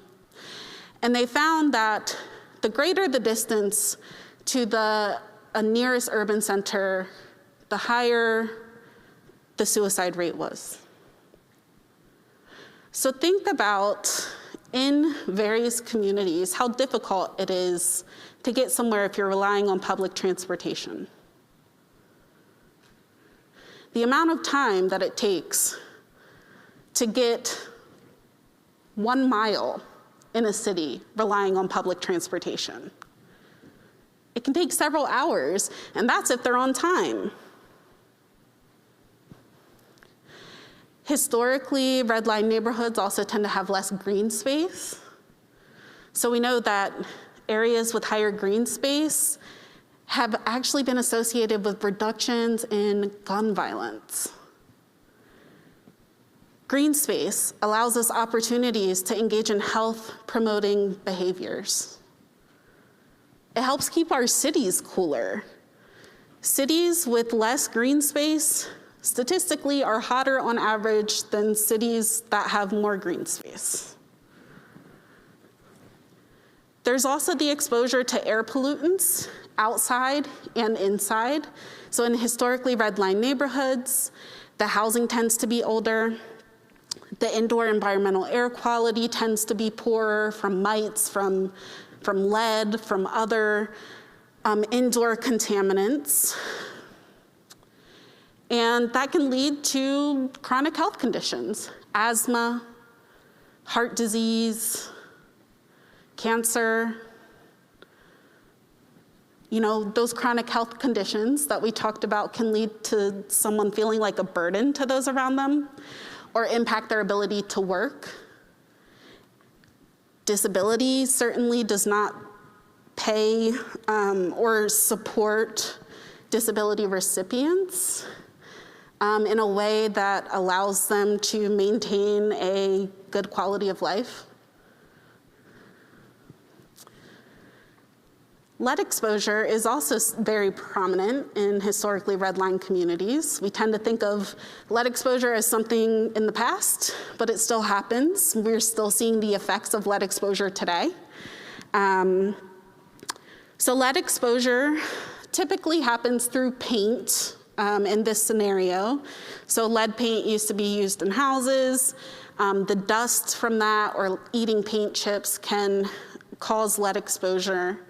And they found that the greater the distance to the nearest urban center, the higher the suicide rate was. So think about, in various communities, how difficult it is to get somewhere if you're relying on public transportation. The amount of time that it takes to get 1 mile in a city relying on public transportation. It can take several hours, and that's if they're on time. Historically, redlined neighborhoods also tend to have less green space. So we know that areas with higher green space have actually been associated with reductions in gun violence. Green space allows us opportunities to engage in health-promoting behaviors. It helps keep our cities cooler. Cities with less green space statistically are hotter on average than cities that have more green space. There's also the exposure to air pollutants outside and inside. So in historically redlined neighborhoods, the housing tends to be older. The indoor environmental air quality tends to be poorer from mites, from lead, from other indoor contaminants. And that can lead to chronic health conditions, asthma, heart disease, cancer. You know, those chronic health conditions that we talked about can lead to someone feeling like a burden to those around them or impact their ability to work. Disability certainly does not pay or support disability recipients in a way that allows them to maintain a good quality of life. Lead exposure is also very prominent in historically redlined communities. We tend to think of lead exposure as something in the past, but it still happens. We're still seeing the effects of lead exposure today. So lead exposure typically happens through paint in this scenario. So lead paint used to be used in houses. The dust from that or eating paint chips can cause lead exposure.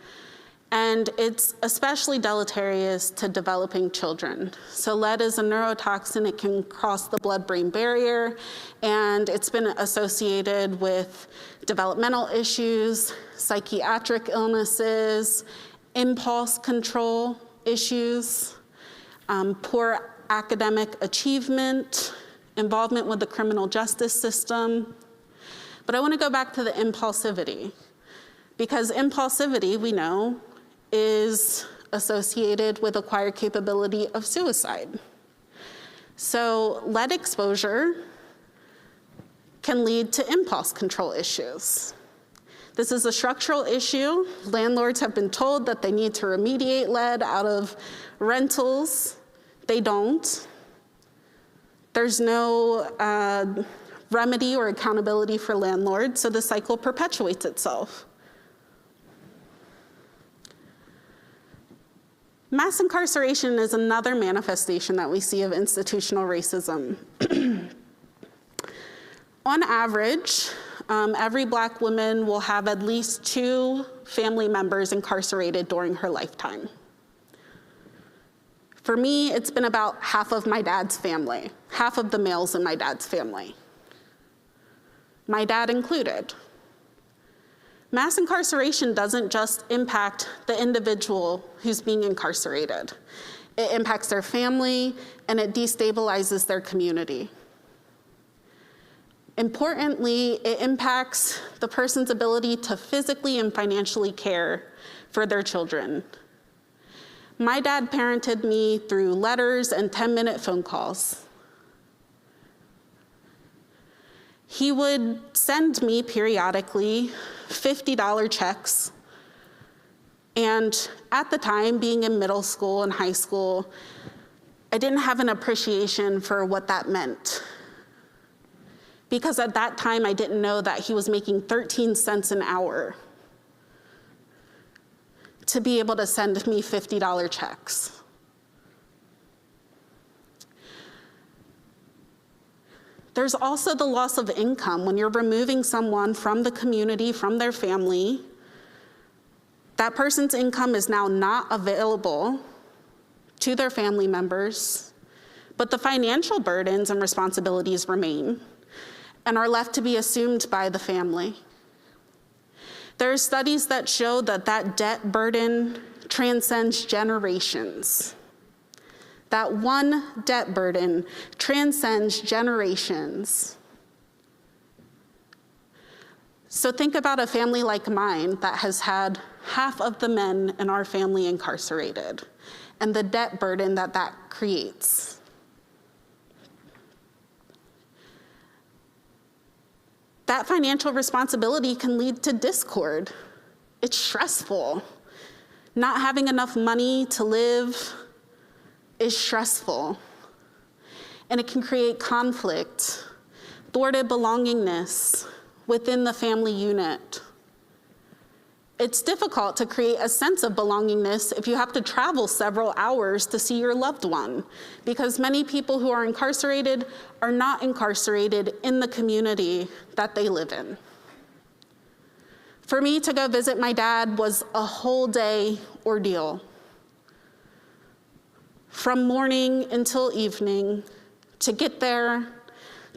And it's especially deleterious to developing children. So lead is a neurotoxin. It can cross the blood-brain barrier, and it's been associated with developmental issues, psychiatric illnesses, impulse control issues, poor academic achievement, involvement with the criminal justice system. But I want to go back to the impulsivity, because impulsivity, we know, is associated with acquired capability of suicide. So lead exposure can lead to impulse control issues. This is a structural issue. Landlords have been told that they need to remediate lead out of rentals. They don't. There's no remedy or accountability for landlords, so the cycle perpetuates itself. Mass incarceration is another manifestation that we see of institutional racism. On average, every Black woman will have at least 2 family members incarcerated during her lifetime. For me, it's been about half of my dad's family, half of the males in my dad's family, my dad included. Mass incarceration doesn't just impact the individual who's being incarcerated. It impacts their family, and it destabilizes their community. Importantly, it impacts the person's ability to physically and financially care for their children. My dad parented me through letters and 10-minute phone calls. He would send me periodically $50 checks. And at the time, being in middle school and high school, I didn't have an appreciation for what that meant. Because at that time, I didn't know that he was making 13 cents an hour to be able to send me $50 checks. There's also the loss of income. When you're removing someone from the community, from their family, that person's income is now not available to their family members, but the financial burdens and responsibilities remain and are left to be assumed by the family. There are studies that show that that debt burden transcends generations. That one debt burden transcends generations. So think about a family like mine that has had half of the men in our family incarcerated and the debt burden that that creates. That financial responsibility can lead to discord. It's stressful. Not having enough money to live is stressful. And it can create conflict, thwarted belongingness within the family unit. It's difficult to create a sense of belongingness if you have to travel several hours to see your loved one, because many people who are incarcerated are not incarcerated in the community that they live in. For me to go visit my dad was a whole day ordeal. From morning until evening, to get there,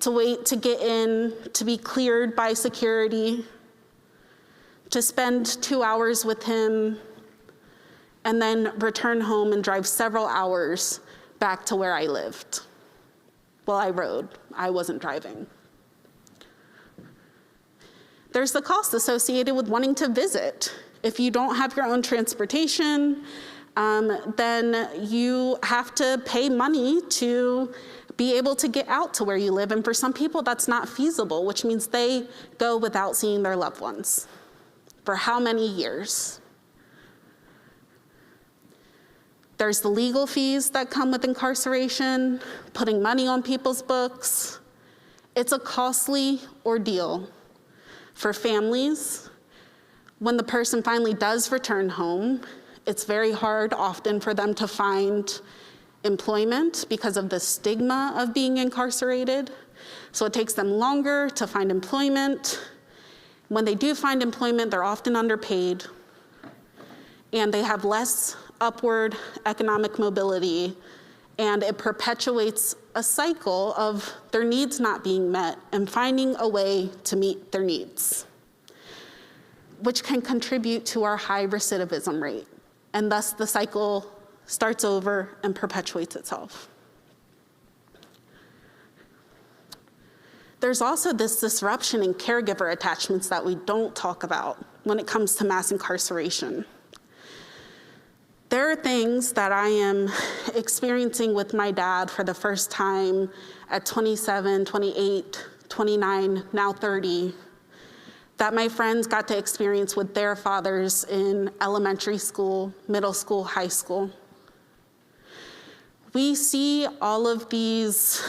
to wait to get in, to be cleared by security, to spend 2 hours with him, and then return home and drive several hours back to where I lived. Well, I rode, I wasn't driving. There's the cost associated with wanting to visit. If you don't have your own transportation, then you have to pay money to be able to get out to where you live. And for some people, that's not feasible, which means they go without seeing their loved ones. For how many years? There's the legal fees that come with incarceration, putting money on people's books. It's a costly ordeal for families. When the person finally does return home, it's very hard often for them to find employment because of the stigma of being incarcerated. So it takes them longer to find employment. When they do find employment, they're often underpaid, and they have less upward economic mobility, and it perpetuates a cycle of their needs not being met and finding a way to meet their needs, which can contribute to our high recidivism rate. And thus the cycle starts over and perpetuates itself. There's also this disruption in caregiver attachments that we don't talk about when it comes to mass incarceration. There are things that I am experiencing with my dad for the first time at 27, 28, 29, now 30, that my friends got to experience with their fathers in elementary school, middle school, high school. We see all of these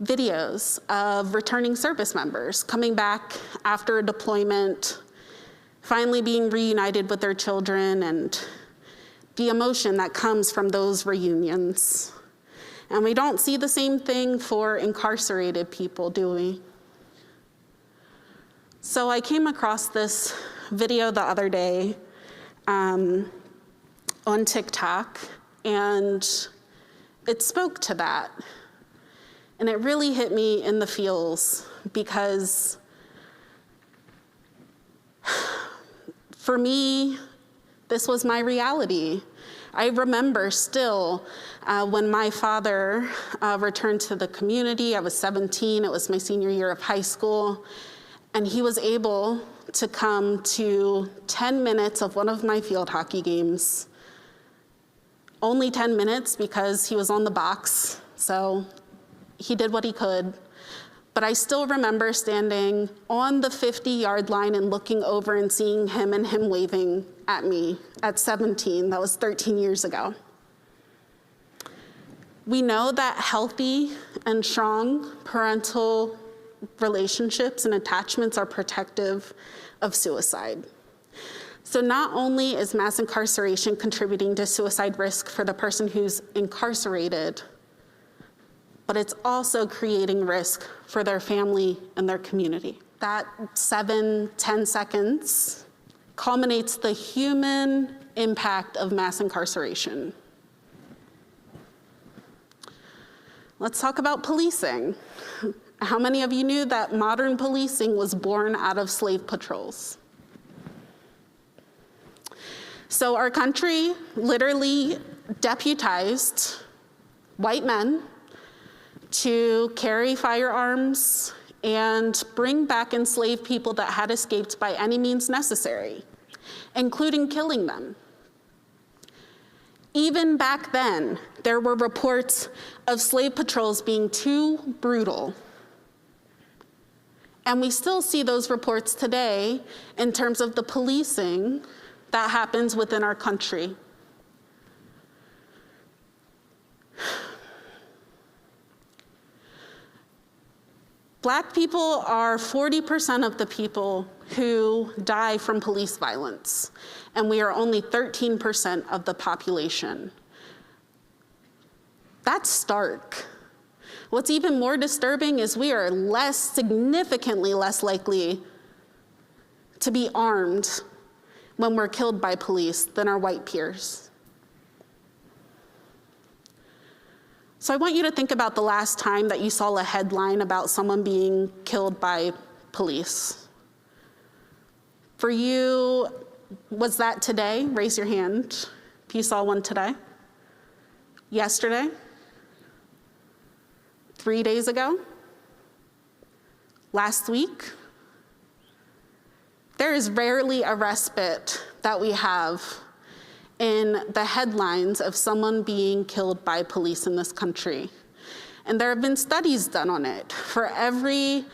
videos of returning service members coming back after a deployment, finally being reunited with their children, and the emotion that comes from those reunions. And we don't see the same thing for incarcerated people, do we? So I came across this video the other day on TikTok, and it spoke to that. And it really hit me in the feels, because For me, this was my reality. I remember still when my father returned to the community. I was 17, it was my senior year of high school, and he was able to come to 10 minutes of one of my field hockey games. Only 10 minutes because he was on the box, so he did what he could. But I still remember standing on the 50-yard line and looking over and seeing him and him waving at me at 17. That was 13 years ago. We know that healthy and strong parental relationships and attachments are protective of suicide. So not only is mass incarceration contributing to suicide risk for the person who's incarcerated, but it's also creating risk for their family and their community. That 7-10 seconds culminates the human impact of mass incarceration. Let's talk about policing. How many of you knew that modern policing was born out of slave patrols? So our country literally deputized white men to carry firearms and bring back enslaved people that had escaped by any means necessary, including killing them. Even back then, there were reports of slave patrols being too brutal. And we still see those reports today in terms of the policing that happens within our country. Black people are 40% of the people who die from police violence, and we are only 13% of the population. That's stark. What's even more disturbing is we are significantly less likely to be armed when we're killed by police than our white peers. So I want you to think about the last time that you saw a headline about someone being killed by police. For you, was that today? Raise your hand if you saw one today. Yesterday? 3 days ago? Last week? There is rarely a respite that we have in the headlines of someone being killed by police in this country. And there have been studies done on it. For every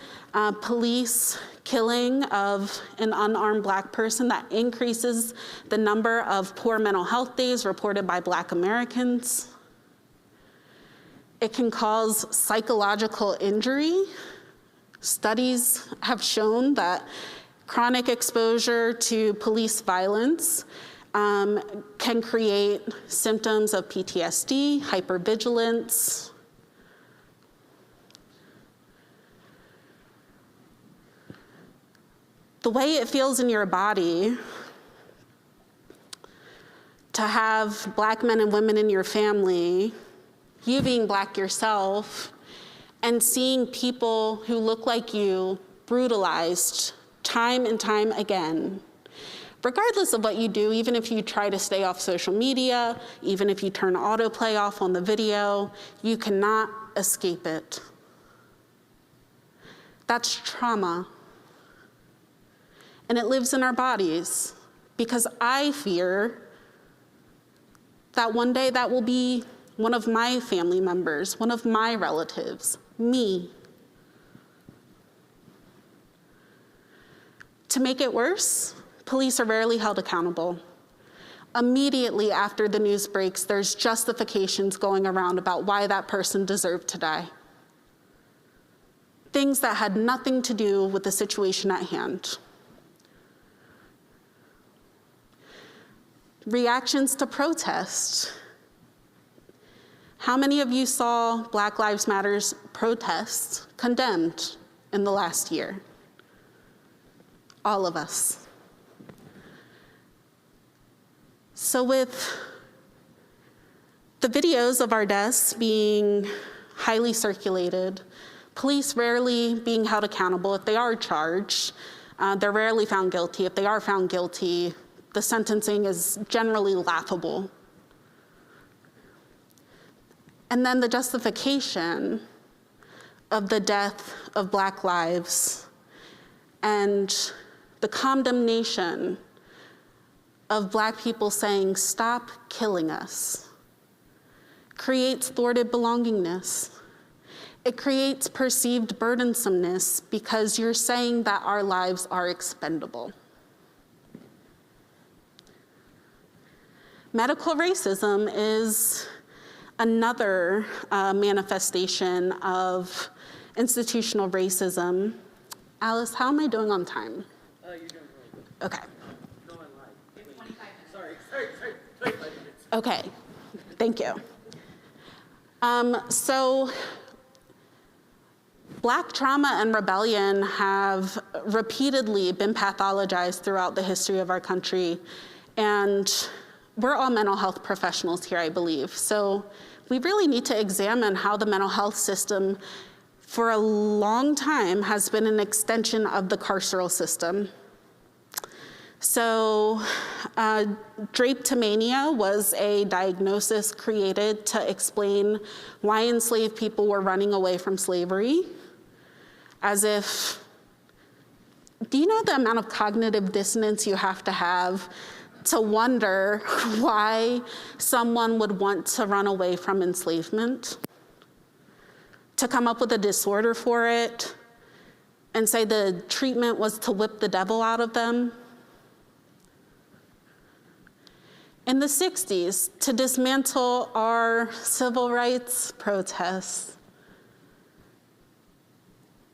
police killing of an unarmed Black person, that increases the number of poor mental health days reported by Black Americans. It can cause psychological injury. Studies have shown that chronic exposure to police violence can create symptoms of PTSD, hypervigilance. The way it feels in your body to have Black men and women in your family, you being Black yourself, and seeing people who look like you brutalized time and time again. Regardless of what you do, even if you try to stay off social media, even if you turn autoplay off on the video, you cannot escape it. That's trauma. And it lives in our bodies because I fear that one day that will be one of my family members, one of my relatives, me. To make it worse, police are rarely held accountable. Immediately after the news breaks, there's justifications going around about why that person deserved to die. Things that had nothing to do with the situation at hand. Reactions to protest. How many of you saw Black Lives Matter's protests condemned in the last year? All of us. So with the videos of our deaths being highly circulated, police rarely being held accountable if they are charged, They're rarely found guilty. If they are found guilty, the sentencing is generally laughable. And then the justification of the death of Black lives and the condemnation of Black people saying, "Stop killing us," creates thwarted belongingness. It creates perceived burdensomeness because you're saying that our lives are expendable. Medical racism is another manifestation of institutional racism. Alice, how am I doing on time? You're doing really good. Okay. Go on live. 25 minutes. Sorry, 25 minutes. Okay, thank you. So Black trauma and rebellion have repeatedly been pathologized throughout the history of our country, and we're all mental health professionals here, I believe. So we really need to examine how the mental health system for a long time has been an extension of the carceral system. So drapetomania was a diagnosis created to explain why enslaved people were running away from slavery, as if, do you know the amount of cognitive dissonance you have to wonder why someone would want to run away from enslavement? To come up with a disorder for it and say the treatment was to whip the devil out of them? In the 60s, to dismantle our civil rights protests,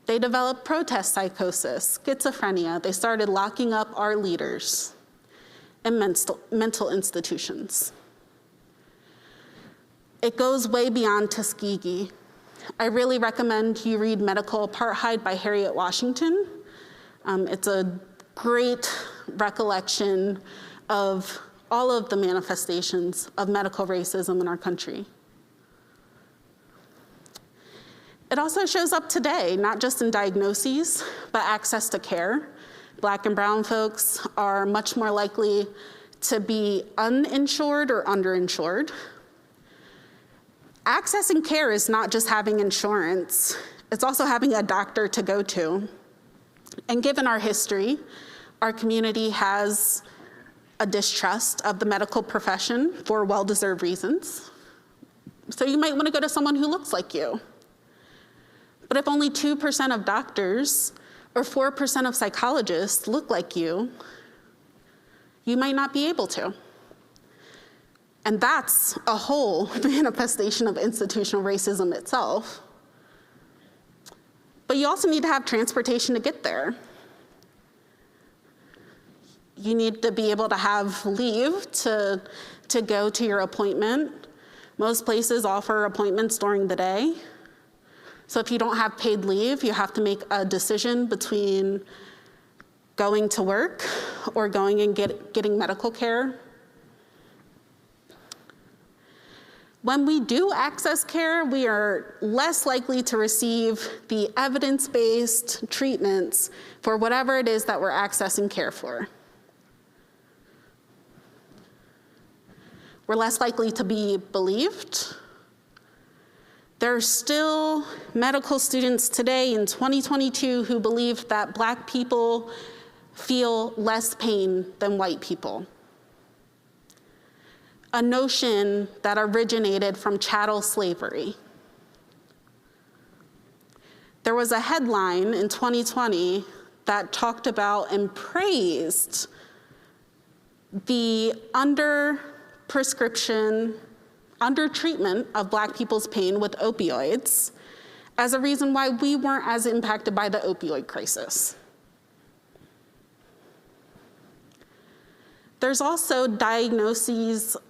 they developed protest psychosis, schizophrenia. They started locking up our leaders in mental institutions. It goes way beyond Tuskegee. I really recommend you read Medical Apartheid by Harriet Washington. It's a great recollection of all of the manifestations of medical racism in our country. It also shows up today, not just in diagnoses, but access to care. Black and brown folks are much more likely to be uninsured or underinsured. Accessing care is not just having insurance, it's also having a doctor to go to. And given our history, our community has a distrust of the medical profession for well-deserved reasons. So you might want to go to someone who looks like you. But if only 2% of doctors or 4% of psychologists look like you, you might not be able to. And that's a whole manifestation of institutional racism itself. But you also need to have transportation to get there. You need to be able to have leave to go to your appointment. Most places offer appointments during the day. So if you don't have paid leave, you have to make a decision between going to work or going and getting medical care. When we do access care, we are less likely to receive the evidence-based treatments for whatever it is that we're accessing care for. We're less likely to be believed. There are still medical students today in 2022 who believe that Black people feel less pain than white people. A notion that originated from chattel slavery. There was a headline in 2020 that talked about and praised the under-prescription, under-treatment of Black people's pain with opioids as a reason why we weren't as impacted by the opioid crisis. There's also diagnostic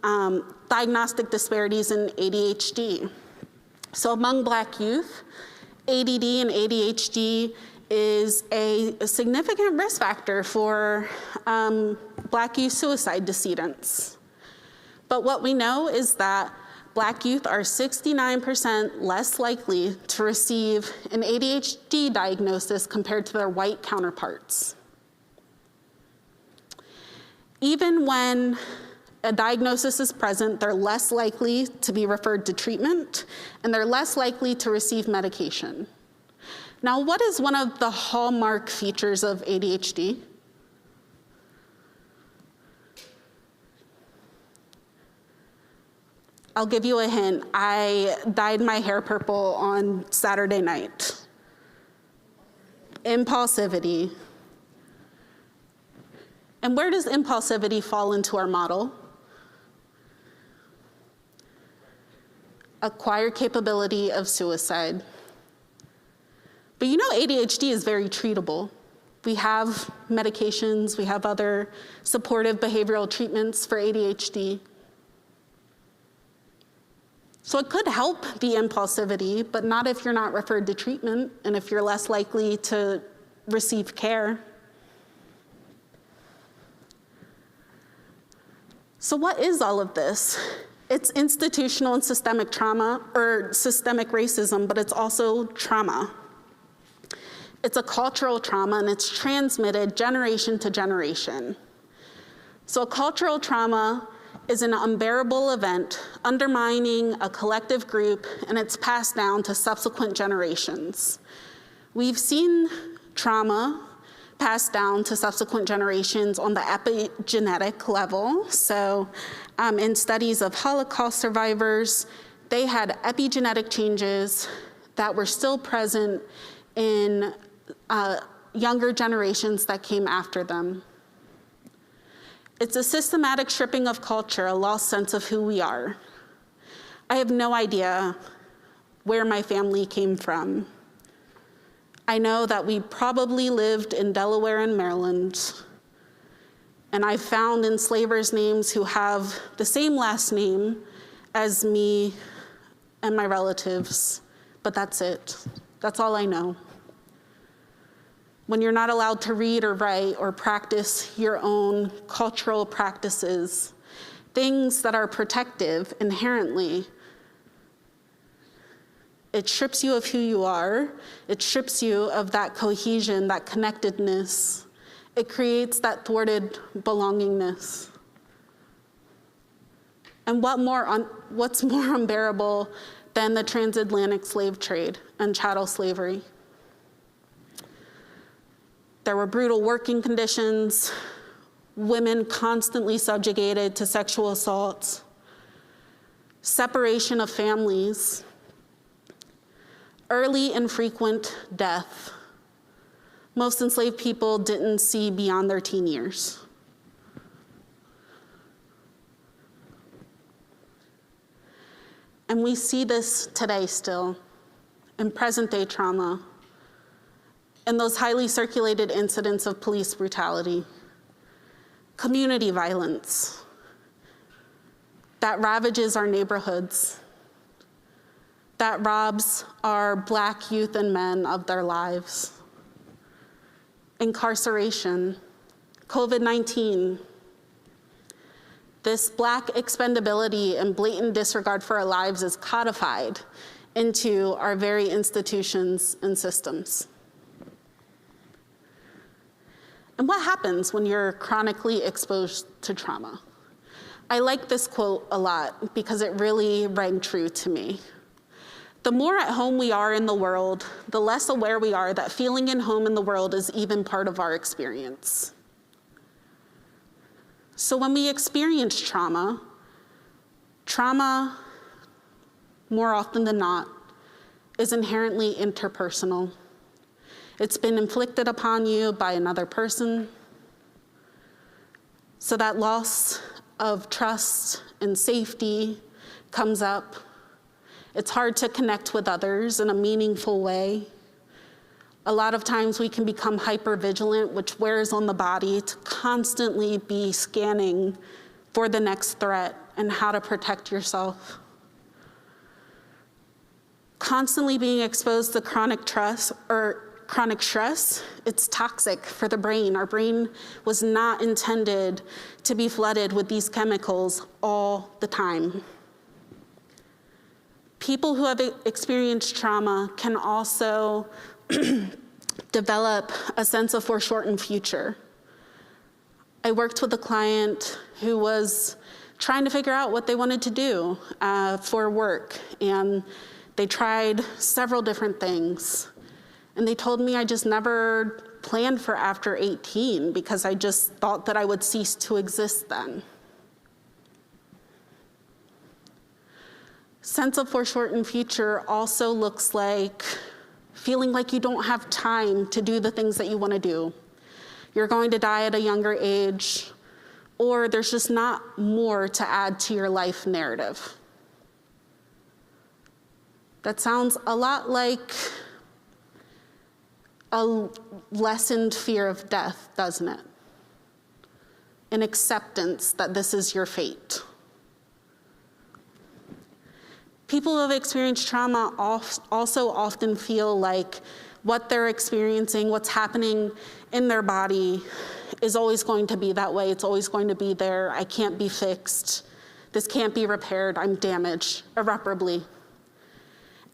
disparities in ADHD. So among Black youth, ADD and ADHD is a significant risk factor for Black youth suicide decedents. But what we know is that Black youth are 69% less likely to receive an ADHD diagnosis compared to their white counterparts. Even when a diagnosis is present, they're less likely to be referred to treatment, and they're less likely to receive medication. Now, what is one of the hallmark features of ADHD? I'll give you a hint. I dyed my hair purple on Saturday night. Impulsivity. And where does impulsivity fall into our model? Acquired capability of suicide. But you know, ADHD is very treatable. We have medications, we have other supportive behavioral treatments for ADHD. So it could help the impulsivity, but not if you're not referred to treatment and if you're less likely to receive care. So what is all of this? It's institutional and systemic trauma, or systemic racism, but it's also trauma. It's a cultural trauma, and it's transmitted generation to generation. So a cultural trauma is an unbearable event undermining a collective group, and it's passed down to subsequent generations. We've seen trauma passed down to subsequent generations on the epigenetic level. So in studies of Holocaust survivors, they had epigenetic changes that were still present in younger generations that came after them. It's a systematic stripping of culture, a lost sense of who we are. I have no idea where my family came from. I know that we probably lived in Delaware and Maryland, and I found enslavers' names who have the same last name as me and my relatives, but that's it. That's all I know. When you're not allowed to read or write or practice your own cultural practices, things that are protective inherently, it strips you of who you are. It strips you of that cohesion, that connectedness. It creates that thwarted belongingness. And what's more unbearable than the transatlantic slave trade and chattel slavery? There were brutal working conditions, women constantly subjugated to sexual assaults, separation of families, early and frequent death. Most enslaved people didn't see beyond their teen years. And we see this today still in present-day trauma, and those highly circulated incidents of police brutality, community violence that ravages our neighborhoods, that robs our Black youth and men of their lives, incarceration, COVID-19, this Black expendability and blatant disregard for our lives is codified into our very institutions and systems. And what happens when you're chronically exposed to trauma? I like this quote a lot because it really rang true to me. The more at home we are in the world, the less aware we are that feeling at home in the world is even part of our experience. So when we experience trauma, more often than not, is inherently interpersonal. It's been inflicted upon you by another person. So that loss of trust and safety comes up. It's hard to connect with others in a meaningful way. A lot of times we can become hypervigilant, which wears on the body to constantly be scanning for the next threat and how to protect yourself. Constantly being exposed to chronic stress, it's toxic for the brain. Our brain was not intended to be flooded with these chemicals all the time. People who have experienced trauma can also develop a sense of foreshortened future. I worked with a client who was trying to figure out what they wanted to do for work, and they tried several different things. And they told me I just never planned for after 18 because I just thought that I would cease to exist then. Sense of foreshortened future also looks like feeling like you don't have time to do the things that you want to do. You're going to die at a younger age, or there's just not more to add to your life narrative. That sounds a lot like a lessened fear of death, doesn't it? An acceptance that this is your fate. People who have experienced trauma also often feel like what they're experiencing, what's happening in their body is always going to be that way. It's always going to be there. I can't be fixed. This can't be repaired. I'm damaged irreparably.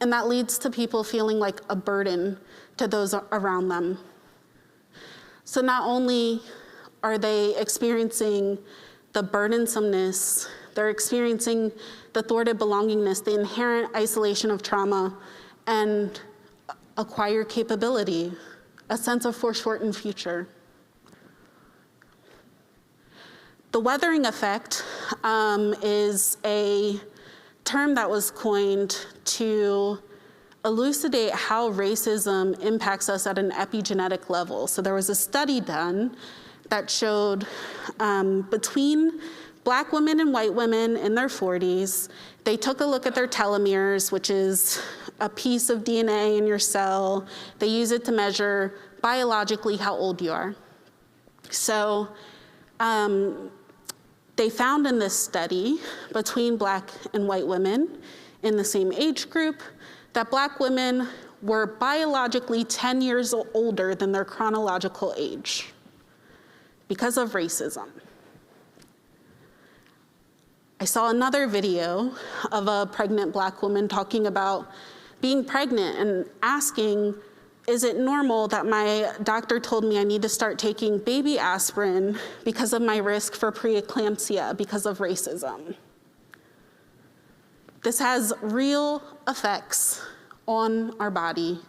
And that leads to people feeling like a burden to those around them. So not only are they experiencing the burdensomeness, they're experiencing the thwarted belongingness, the inherent isolation of trauma, and acquire capability, a sense of foreshortened future. The weathering effect is a term that was coined to elucidate how racism impacts us at an epigenetic level. So there was a study done that showed between Black women and white women in their 40s, they took a look at their telomeres, which is a piece of DNA in your cell. They use it to measure biologically how old you are. So they found in this study between Black and white women in the same age group that Black women were biologically 10 years older than their chronological age because of racism. I saw another video of a pregnant Black woman talking about being pregnant and asking, is it normal that my doctor told me I need to start taking baby aspirin because of my risk for preeclampsia because of racism? This has real effects on our body.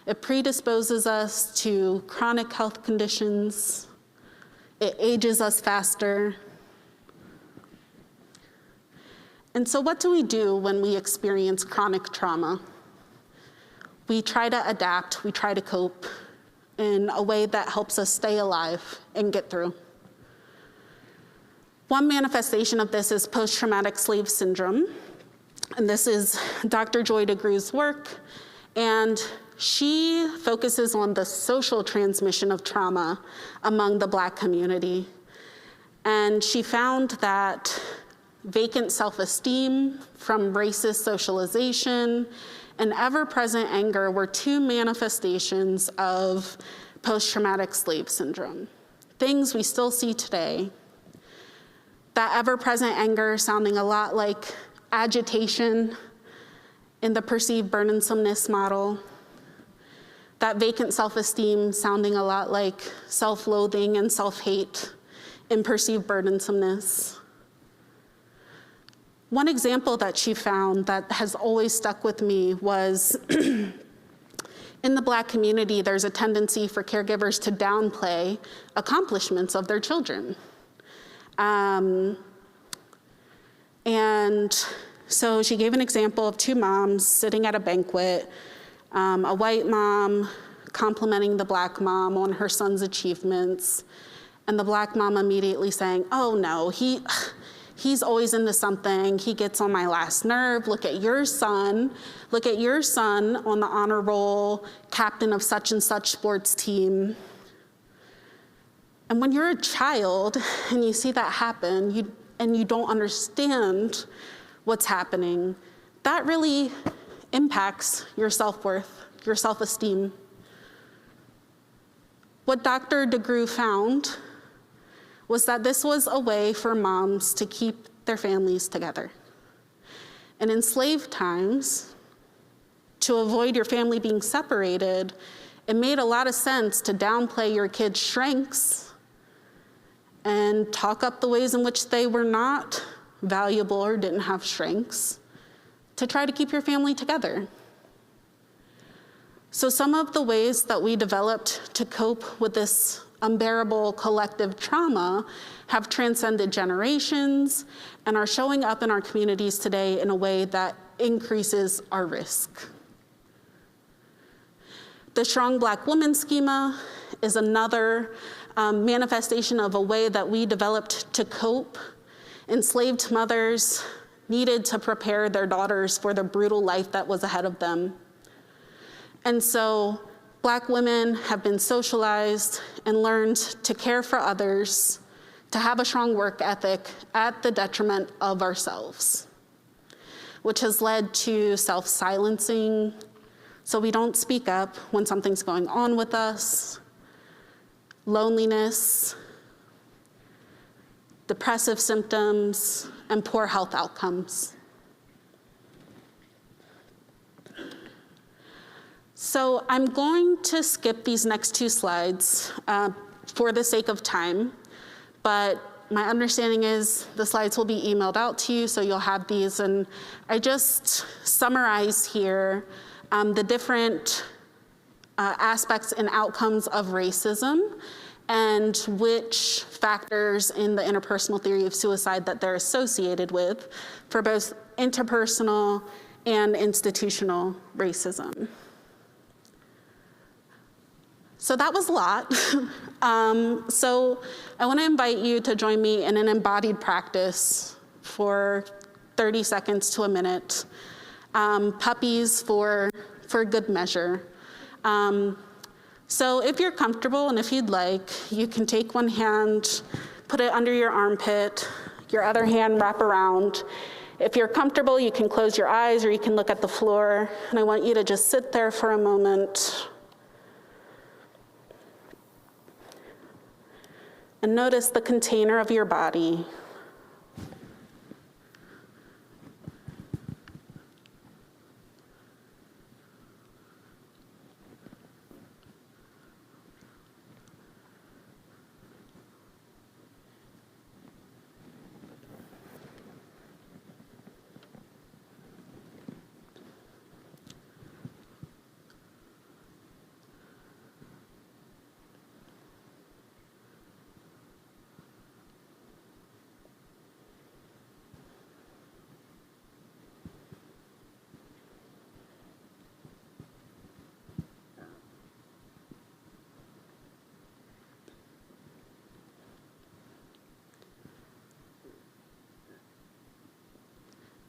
It predisposes us to chronic health conditions. It ages us faster. And so what do we do when we experience chronic trauma? We try to adapt, we try to cope in a way that helps us stay alive and get through. One manifestation of this is post-traumatic slave syndrome. And this is Dr. Joy DeGruy's work. And she focuses on the social transmission of trauma among the Black community. And she found that vacant self-esteem from racist socialization and ever-present anger were two manifestations of post-traumatic slave syndrome. Things we still see today. That ever-present anger sounding a lot like agitation in the perceived burdensomeness model. That vacant self-esteem sounding a lot like self-loathing and self-hate in perceived burdensomeness. One example that she found that has always stuck with me was in the Black community, there's a tendency for caregivers to downplay accomplishments of their children. And so she gave an example of two moms sitting at a banquet, a white mom complimenting the Black mom on her son's achievements, and the Black mom immediately saying, oh no, he's always into something. He gets on my last nerve. Look at your son. Look at your son on the honor roll, captain of such and such sports team. And when you're a child and you see that happen, and you don't understand what's happening, that really impacts your self-worth, your self-esteem. What Dr. DeGruy found was that this was a way for moms to keep their families together. And in slave times, to avoid your family being separated, it made a lot of sense to downplay your kids' strengths and talk up the ways in which they were not valuable or didn't have strengths to try to keep your family together. So some of the ways that we developed to cope with this unbearable collective trauma have transcended generations and are showing up in our communities today in a way that increases our risk. The Strong Black Woman schema is another manifestation of a way that we developed to cope. Enslaved mothers needed to prepare their daughters for the brutal life that was ahead of them. And so Black women have been socialized and learned to care for others, to have a strong work ethic at the detriment of ourselves, which has led to self-silencing, so we don't speak up when something's going on with us, loneliness, depressive symptoms, and poor health outcomes. So I'm going to skip these next two slides for the sake of time, but my understanding is the slides will be emailed out to you, so you'll have these. And I just summarize here the different aspects and outcomes of racism and which factors in the interpersonal theory of suicide that they're associated with for both interpersonal and institutional racism. So that was a lot. So I want to invite you to join me in an embodied practice for 30 seconds to a minute. Puppies for good measure. So if you're comfortable and if you'd like, you can take one hand, put it under your armpit, your other hand wrap around. If you're comfortable, you can close your eyes or you can look at the floor. And I want you to just sit there for a moment. And notice the container of your body.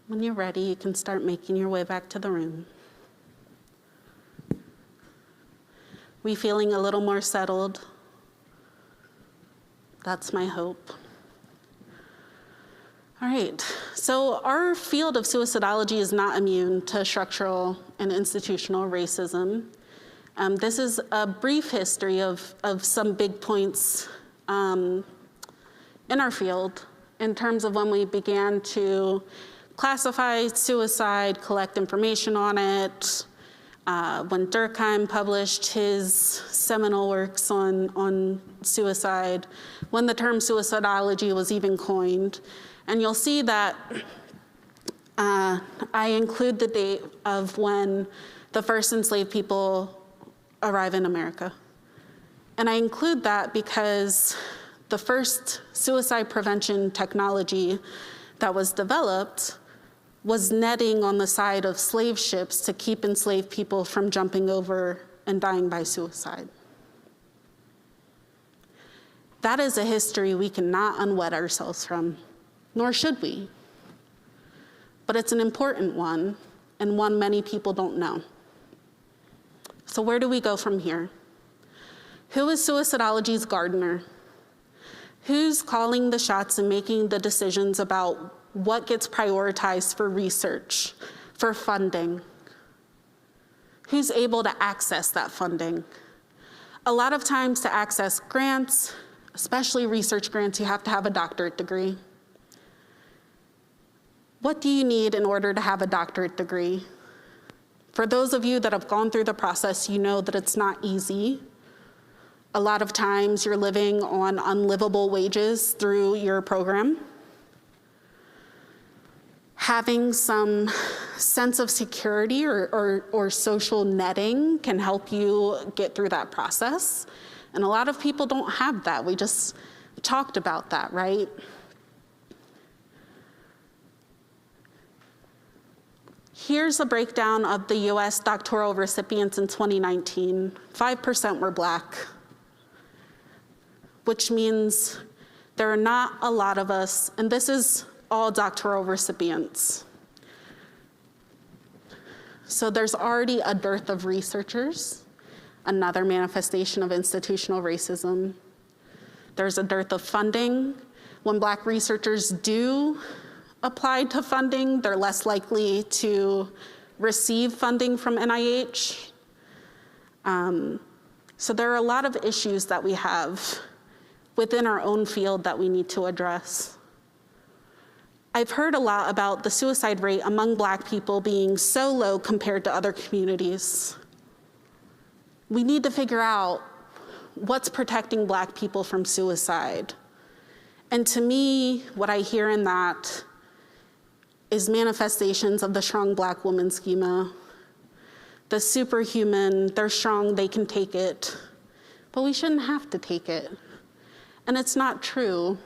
When you're ready, you can start making your way back to the room. We feeling a little more settled? That's my hope. All right, so our field of suicidology is not immune to structural and institutional racism. This is a brief history of some big points in our field in terms of when we began to classify suicide, collect information on it, when Durkheim published his seminal works on suicide, when the term suicidology was even coined. And you'll see that I include the date of when the first enslaved people arrive in America. And I include that because the first suicide prevention technology that was developed was netting on the side of slave ships to keep enslaved people from jumping over and dying by suicide. That is a history we cannot unwed ourselves from, nor should we. But it's an important one, and one many people don't know. So where do we go from here? Who is suicidology's gardener? Who's calling the shots and making the decisions about what gets prioritized for research, for funding? Who's able to access that funding? A lot of times to access grants, especially research grants, you have to have a doctorate degree. What do you need in order to have a doctorate degree? For those of you that have gone through the process, you know that it's not easy. A lot of times you're living on unlivable wages through your program. Having some sense of security or social netting can help you get through that process. And a lot of people don't have that. We just talked about that, right? Here's a breakdown of the US doctoral recipients in 2019. 5% were Black, which means there are not a lot of us, and this is all doctoral recipients. So there's already a dearth of researchers, another manifestation of institutional racism. There's a dearth of funding. When Black researchers do apply to funding, they're less likely to receive funding from NIH. So there are a lot of issues that we have within our own field that we need to address. I've heard a lot about the suicide rate among Black people being so low compared to other communities. We need to figure out what's protecting Black people from suicide. And to me, what I hear in that is manifestations of the strong Black woman schema. The superhuman, they're strong, they can take it, but we shouldn't have to take it. And it's not true.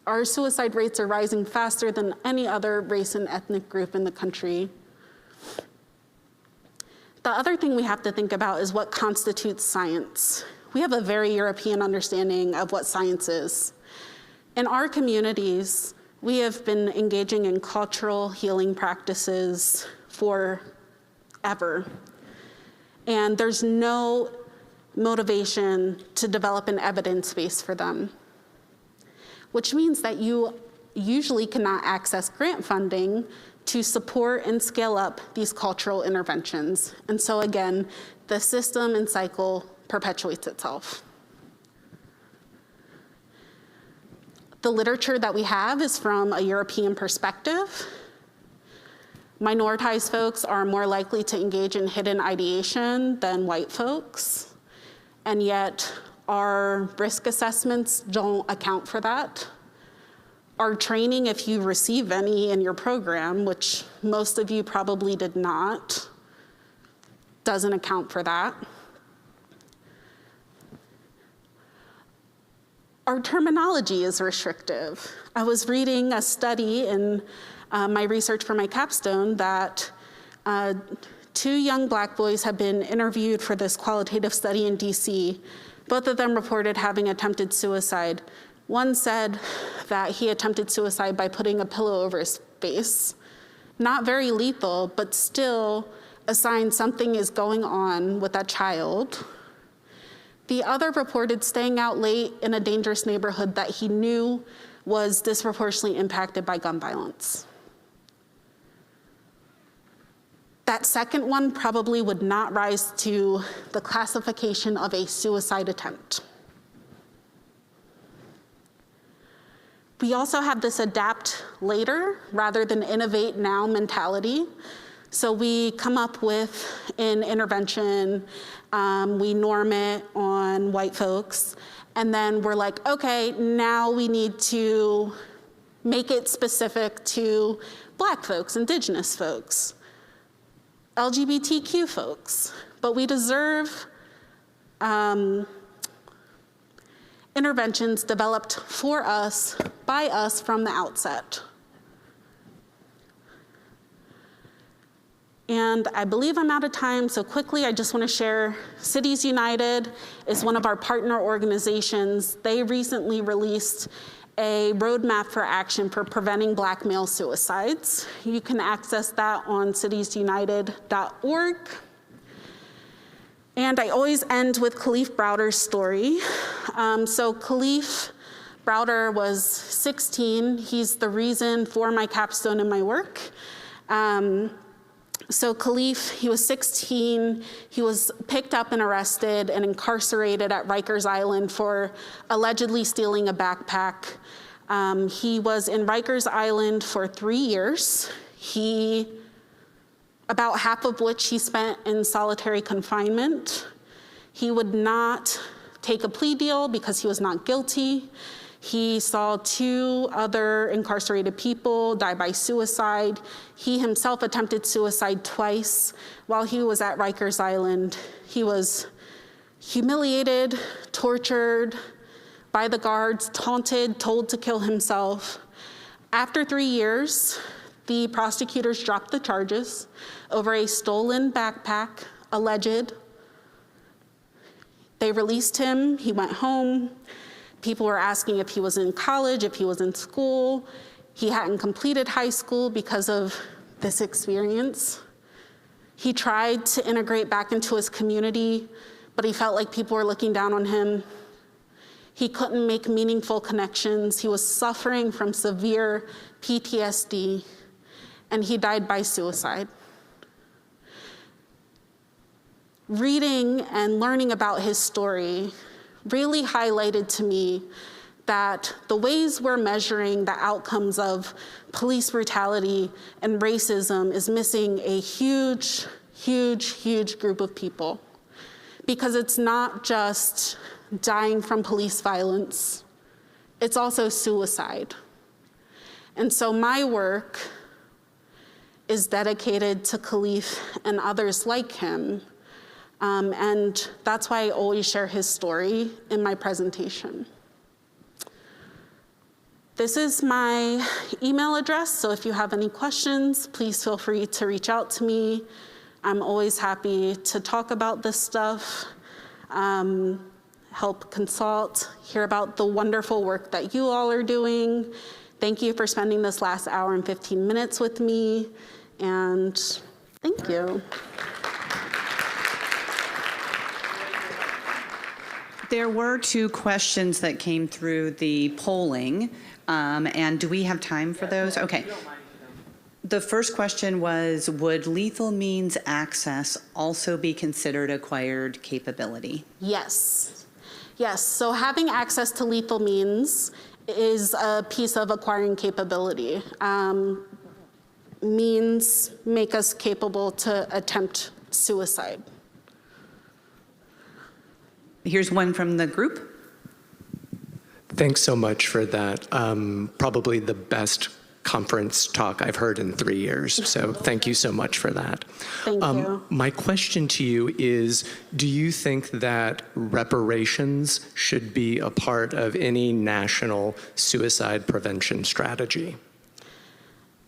Our suicide rates are rising faster than any other race and ethnic group in the country. The other thing we have to think about is what constitutes science. We have a very European understanding of what science is. In our communities, we have been engaging in cultural healing practices forever. And there's no motivation to develop an evidence base for them, which means that you usually cannot access grant funding to support and scale up these cultural interventions. And so again, the system and cycle perpetuates itself. The literature that we have is from a European perspective. Minoritized folks are more likely to engage in hidden ideation than white folks, and yet our risk assessments don't account for that. Our training, if you receive any in your program, which most of you probably did not, doesn't account for that. Our terminology is restrictive. I was reading a study in my research for my capstone that 2 young Black boys have been interviewed for this qualitative study in DC. Both of them reported having attempted suicide. One said that he attempted suicide by putting a pillow over his face. Not very lethal, but still a sign something is going on with that child. The other reported staying out late in a dangerous neighborhood that he knew was disproportionately impacted by gun violence. That second one probably would not rise to the classification of a suicide attempt. We also have this adapt later rather than innovate now mentality. So we come up with an intervention, we norm it on white folks, and then we're like, okay, now we need to make it specific to Black folks, Indigenous folks, LGBTQ folks. But we deserve interventions developed for us, by us from the outset. And I believe I'm out of time, so quickly I just want to share Cities United is one of our partner organizations. They recently released a roadmap for action for preventing Black male suicides. You can access that on citiesunited.org. And I always end with Khalif Browder's story. So Khalif Browder was 16. He's the reason for my capstone and my work. So Khalif, he was 16. He was picked up and arrested and incarcerated at Rikers Island for allegedly stealing a backpack. He was in Rikers Island for 3 years. About half of which he spent in solitary confinement. He would not take a plea deal because he was not guilty. He saw 2 other incarcerated people die by suicide. He himself attempted suicide twice while he was at Rikers Island. He was humiliated, tortured by the guards, taunted, told to kill himself. After 3 years, the prosecutors dropped the charges over a stolen backpack, alleged. They released him, he went home. People were asking if he was in college, if he was in school. He hadn't completed high school because of this experience. He tried to integrate back into his community, but he felt like people were looking down on him. He couldn't make meaningful connections. He was suffering from severe PTSD, and he died by suicide. Reading and learning about his story really highlighted to me that the ways we're measuring the outcomes of police brutality and racism is missing a huge, huge, huge group of people. Because it's not just dying from police violence, it's also suicide. And so my work is dedicated to Khalif and others like him. And that's why I always share his story in my presentation. This is my email address, so if you have any questions, please feel free to reach out to me. I'm always happy to talk about this stuff, help consult, hear about the wonderful work that you all are doing. Thank you for spending this last hour and 15 minutes with me, and thank you. There were 2 questions that came through the polling, and do we have time for those? Okay. The first question was, would lethal means access also be considered acquired capability? Yes. Yes, so having access to lethal means is a piece of acquiring capability. Means make us capable to attempt suicide. Here's one from the group. Thanks so much for that. Probably the best conference talk I've heard in 3 years. So thank you so much for that. Thank you. My question to you is, do you think that reparations should be a part of any national suicide prevention strategy?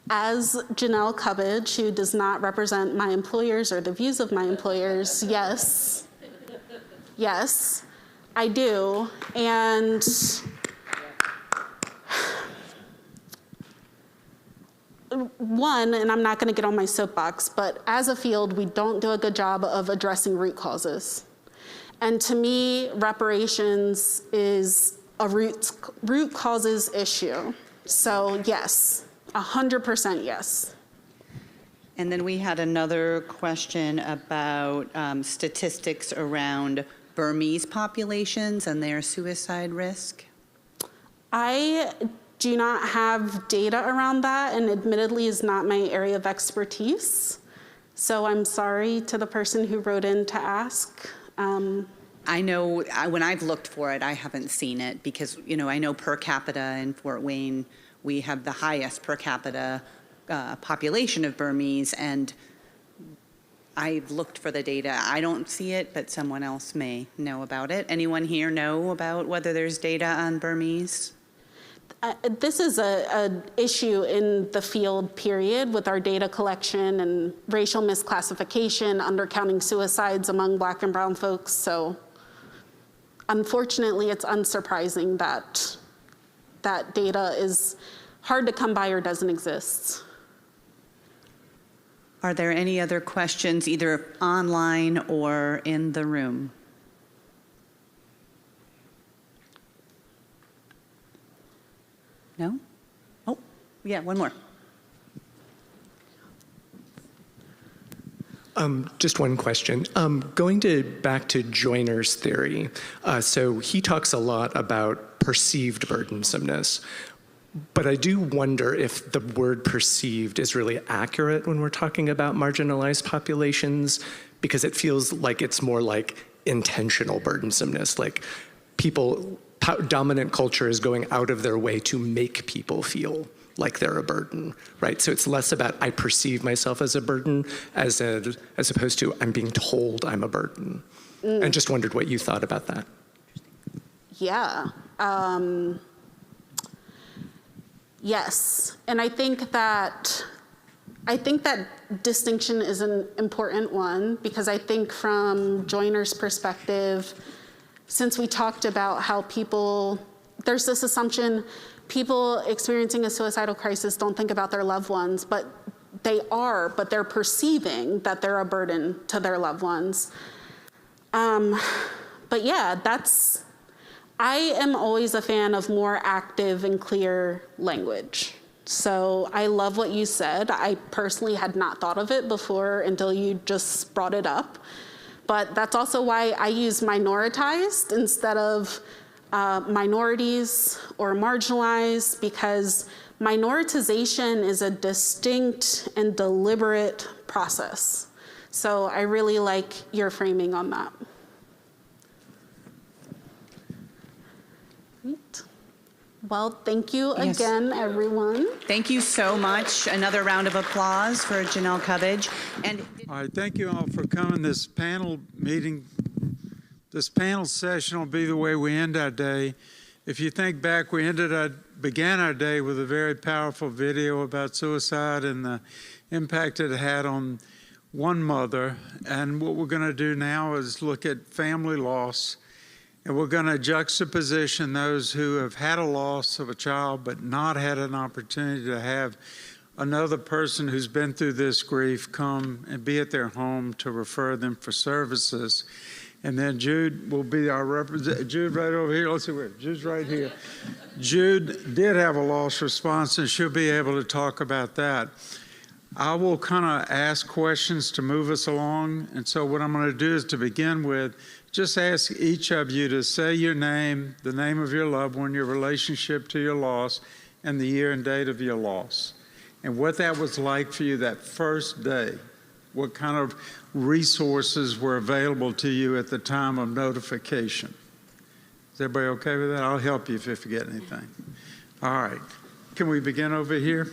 As Janelle Cubbage, who does not represent my employers or the views of my employers, yes. Yes, I do. And one, and I'm not going to get on my soapbox, but as a field, we don't do a good job of addressing root causes. And to me, reparations is a root causes issue. So yes, 100% yes. And then we had another question about statistics around Burmese populations and their suicide risk. I do not have data around that, and admittedly is not my area of expertise. So I'm sorry to the person who wrote in to ask. I know when I've looked for it, I haven't seen it because, you know, I know per capita in Fort Wayne, we have the highest per capita population of Burmese, and I've looked for the data. I don't see it, but someone else may know about it. Anyone here know about whether there's data on Burmese? This is an issue in the field, period, with our data collection and racial misclassification, undercounting suicides among Black and brown folks. So unfortunately, it's unsurprising that that data is hard to come by or doesn't exist. Are there any other questions, either online or in the room? No? Oh, yeah, one more. Just one question. Going back to Joyner's theory, so he talks a lot about perceived burdensomeness, but I do wonder if the word perceived is really accurate when we're talking about marginalized populations, because it feels like it's more like intentional burdensomeness, like dominant culture is going out of their way to make people feel like they're a burden, right? So it's less about I perceive myself as a burden as opposed to I'm being told I'm a burden. And just wondered what you thought about that. Yeah. Yes. And I think that distinction is an important one, because I think from Joyner's perspective, since we talked about how there's this assumption people experiencing a suicidal crisis don't think about their loved ones, but they're perceiving that they're a burden to their loved ones. But yeah, I am always a fan of more active and clear language. So I love what you said. I personally had not thought of it before until you just brought it up. But that's also why I use minoritized instead of minorities or marginalized, because minoritization is a distinct and deliberate process. So I really like your framing on that. Great. Well, thank you again, everyone. Thank you so much. Another round of applause for Janelle Cubbage. And all right, thank you all for coming. This panel session will be the way we end our day. If you think back, we began our day with a very powerful video about suicide and the impact it had on one mother. And what we're going to do now is look at family loss. And we're going to juxtaposition those who have had a loss of a child but not had an opportunity to have another person who's been through this grief come and be at their home to refer them for services. And then Jude will be our representative. Jude right over here. Let's see where. Jude's right here. Jude did have a loss response, and she'll be able to talk about that. I will kind of ask questions to move us along. And so what I'm going to do is, to begin with, just ask each of you to say your name, the name of your loved one, your relationship to your loss, and the year and date of your loss, and what that was like for you that first day. What kind of resources were available to you at the time of notification? Is everybody okay with that? I'll help you if you forget anything. All right. Can we begin over here?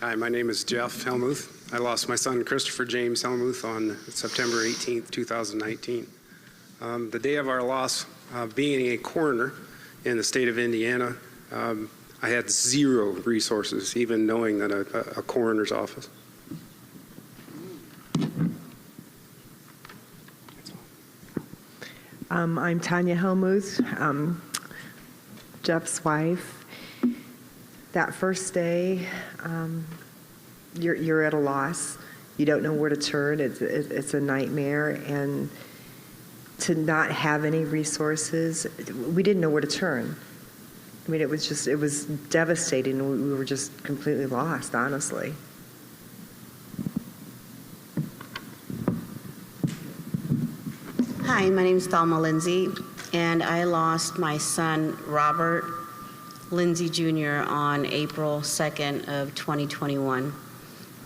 Hi, my name is Jeff Helmuth. I lost my son, Christopher James Helmuth, on September 18th, 2019. The day of our loss, being a coroner in the state of Indiana, I had zero resources, even knowing that a coroner's office. I'm Tanya Helmuth, Jeff's wife. That first day, you're at a loss. You don't know where to turn. It's a nightmare, and to not have any resources, we didn't know where to turn. I mean, it was devastating. We were just completely lost, honestly. Hi, my name is Thelma Lindsay, and I lost my son, Robert Lindsay Jr., on April 2nd of 2021.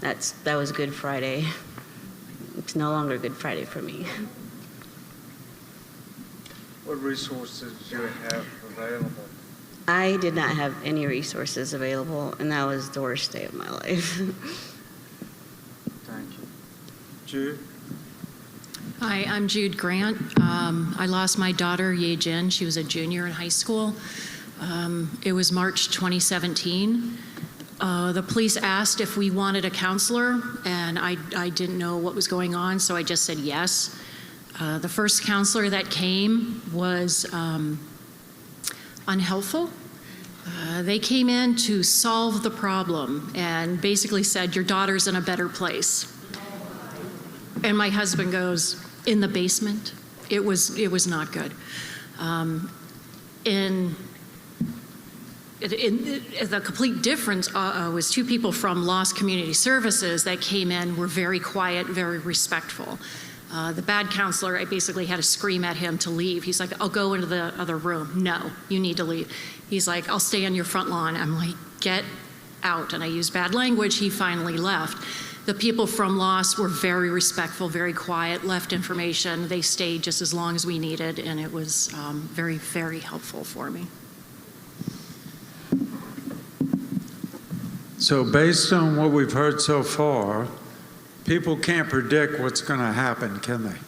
That was Good Friday. It's no longer Good Friday for me. What resources did you have available? I did not have any resources available, and that was the worst day of my life. Thank you. Jude? Hi, I'm Jude Grant. I lost my daughter, Ye Jin. She was a junior in high school. It was March 2017. The police asked if we wanted a counselor, and I didn't know what was going on, so I just said yes. The first counselor that came was unhelpful. They came in to solve the problem and basically said, your daughter's in a better place. And my husband goes, in the basement? It was not good. The complete difference was two people from Lost Community Services that came in, were very quiet, very respectful. The bad counselor, I basically had to scream at him to leave. He's like, I'll go into the other room. No, you need to leave. He's like, I'll stay on your front lawn. I'm like, get out. And I used bad language. He finally left. The people from Lost were very respectful, very quiet, left information. They stayed just as long as we needed, and it was very, very helpful for me. So based on what we've heard so far, people can't predict what's going to happen, can they?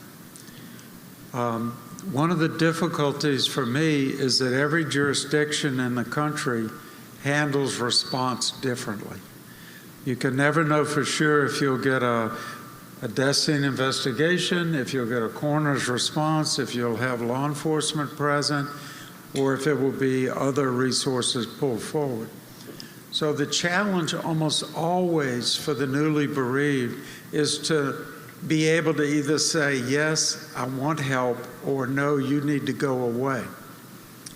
One of the difficulties for me is that every jurisdiction in the country handles response differently. You can never know for sure if you'll get a death scene investigation, if you'll get a coroner's response, if you'll have law enforcement present, or if it will be other resources pulled forward. So the challenge almost always for the newly bereaved is to be able to either say, yes, I want help, or no, you need to go away.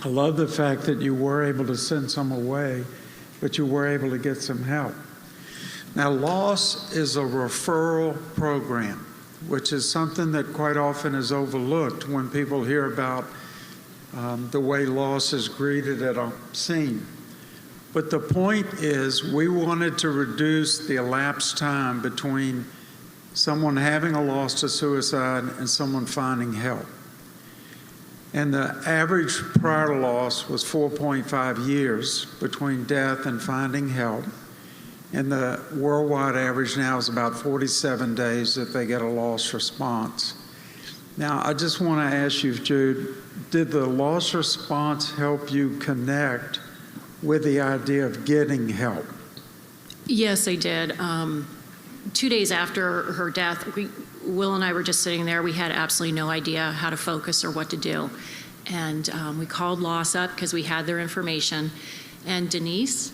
I love the fact that you were able to send some away, but you were able to get some help. Now, loss is a referral program, which is something that quite often is overlooked when people hear about the way loss is greeted at a scene. But the point is, we wanted to reduce the elapsed time between someone having a loss to suicide and someone finding help. And the average prior to loss was 4.5 years between death and finding help. And the worldwide average now is about 47 days if they get a loss response. Now, I just want to ask you, Jude, did the loss response help you connect with the idea of getting help? Yes, they did. 2 days after her death, Will and I were just sitting there. We had absolutely no idea how to focus or what to do. And we called Loss up because we had their information. And Denise,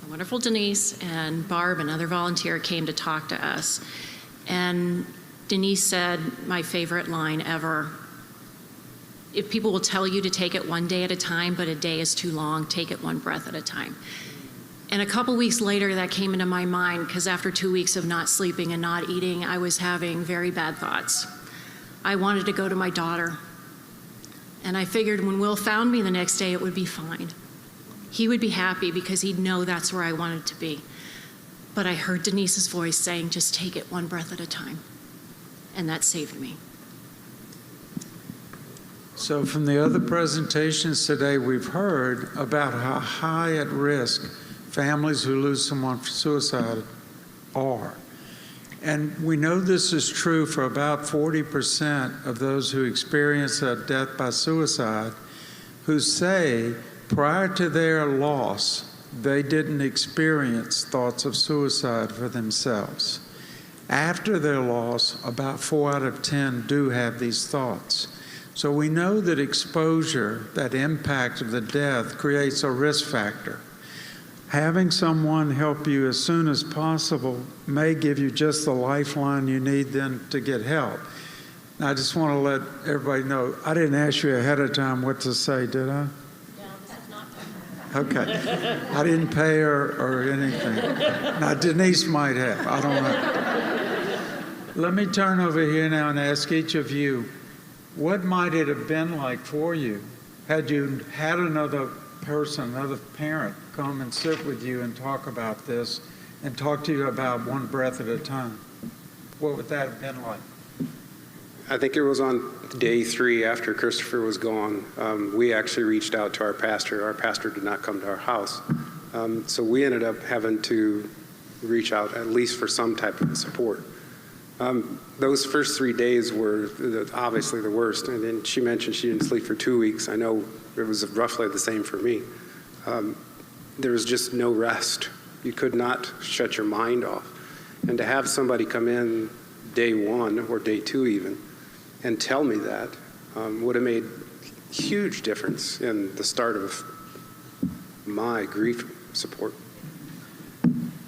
the wonderful Denise, and Barb, another volunteer, came to talk to us. And Denise said my favorite line ever: if people will tell you to take it one day at a time, but a day is too long, take it one breath at a time. And a couple weeks later, that came into my mind, because after 2 weeks of not sleeping and not eating, I was having very bad thoughts. I wanted to go to my daughter. And I figured when Will found me the next day, it would be fine. He would be happy because he'd know that's where I wanted to be. But I heard Denise's voice saying, just take it one breath at a time. And that saved me. So from the other presentations today, we've heard about how high at risk families who lose someone for suicide are. And we know this is true for about 40% of those who experience a death by suicide, who say prior to their loss, they didn't experience thoughts of suicide for themselves. After their loss, about 4 out of 10 do have these thoughts. So we know that exposure, that impact of the death, creates a risk factor. Having someone help you as soon as possible may give you just the lifeline you need then to get help. Now, I just want to let everybody know, I didn't ask you ahead of time what to say, did I? Okay. I didn't pay her or anything. Now, Denise might have. I don't know. Let me turn over here now and ask each of you, what might it have been like for you had you had another person, another parent, come and sit with you and talk about this and talk to you about one breath at a time? What would that have been like? I think it was on day 3 after Christopher was gone. We actually reached out to our pastor. Our pastor did not come to our house. So we ended up having to reach out at least for some type of support. Those first 3 days were obviously the worst. And then she mentioned she didn't sleep for 2 weeks. I know it was roughly the same for me. There was just no rest. You could not shut your mind off. And to have somebody come in day 1 or day 2 even and tell me that would have made a huge difference in the start of my grief support.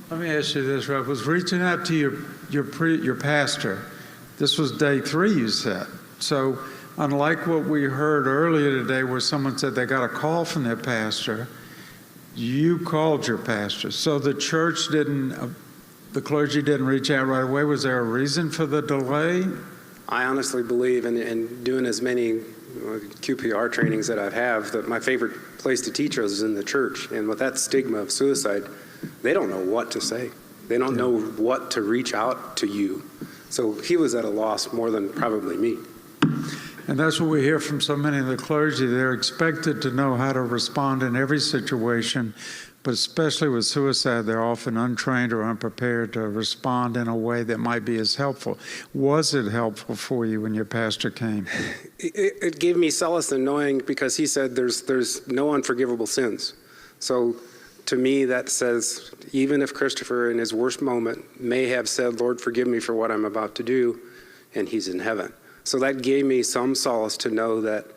Let me ask you this, Rob. Was reaching out to your pastor, this was day 3, you said. So unlike what we heard earlier today where someone said they got a call from their pastor, you called your pastor. So the church didn't, the clergy didn't reach out right away. Was there a reason for the delay? I honestly believe, in doing as many QPR trainings that I have, that my favorite place to teach us is in the church. And with that stigma of suicide, they don't know what to say. They don't know what to reach out to you. So he was at a loss more than probably me. And that's what we hear from so many of the clergy. They're expected to know how to respond in every situation, but especially with suicide, they're often untrained or unprepared to respond in a way that might be as helpful. Was it helpful for you when your pastor came? It gave me solace in knowing, because he said there's no unforgivable sins. So to me, that says, even if Christopher in his worst moment may have said, Lord, forgive me for what I'm about to do, and he's in heaven. So that gave me some solace to know that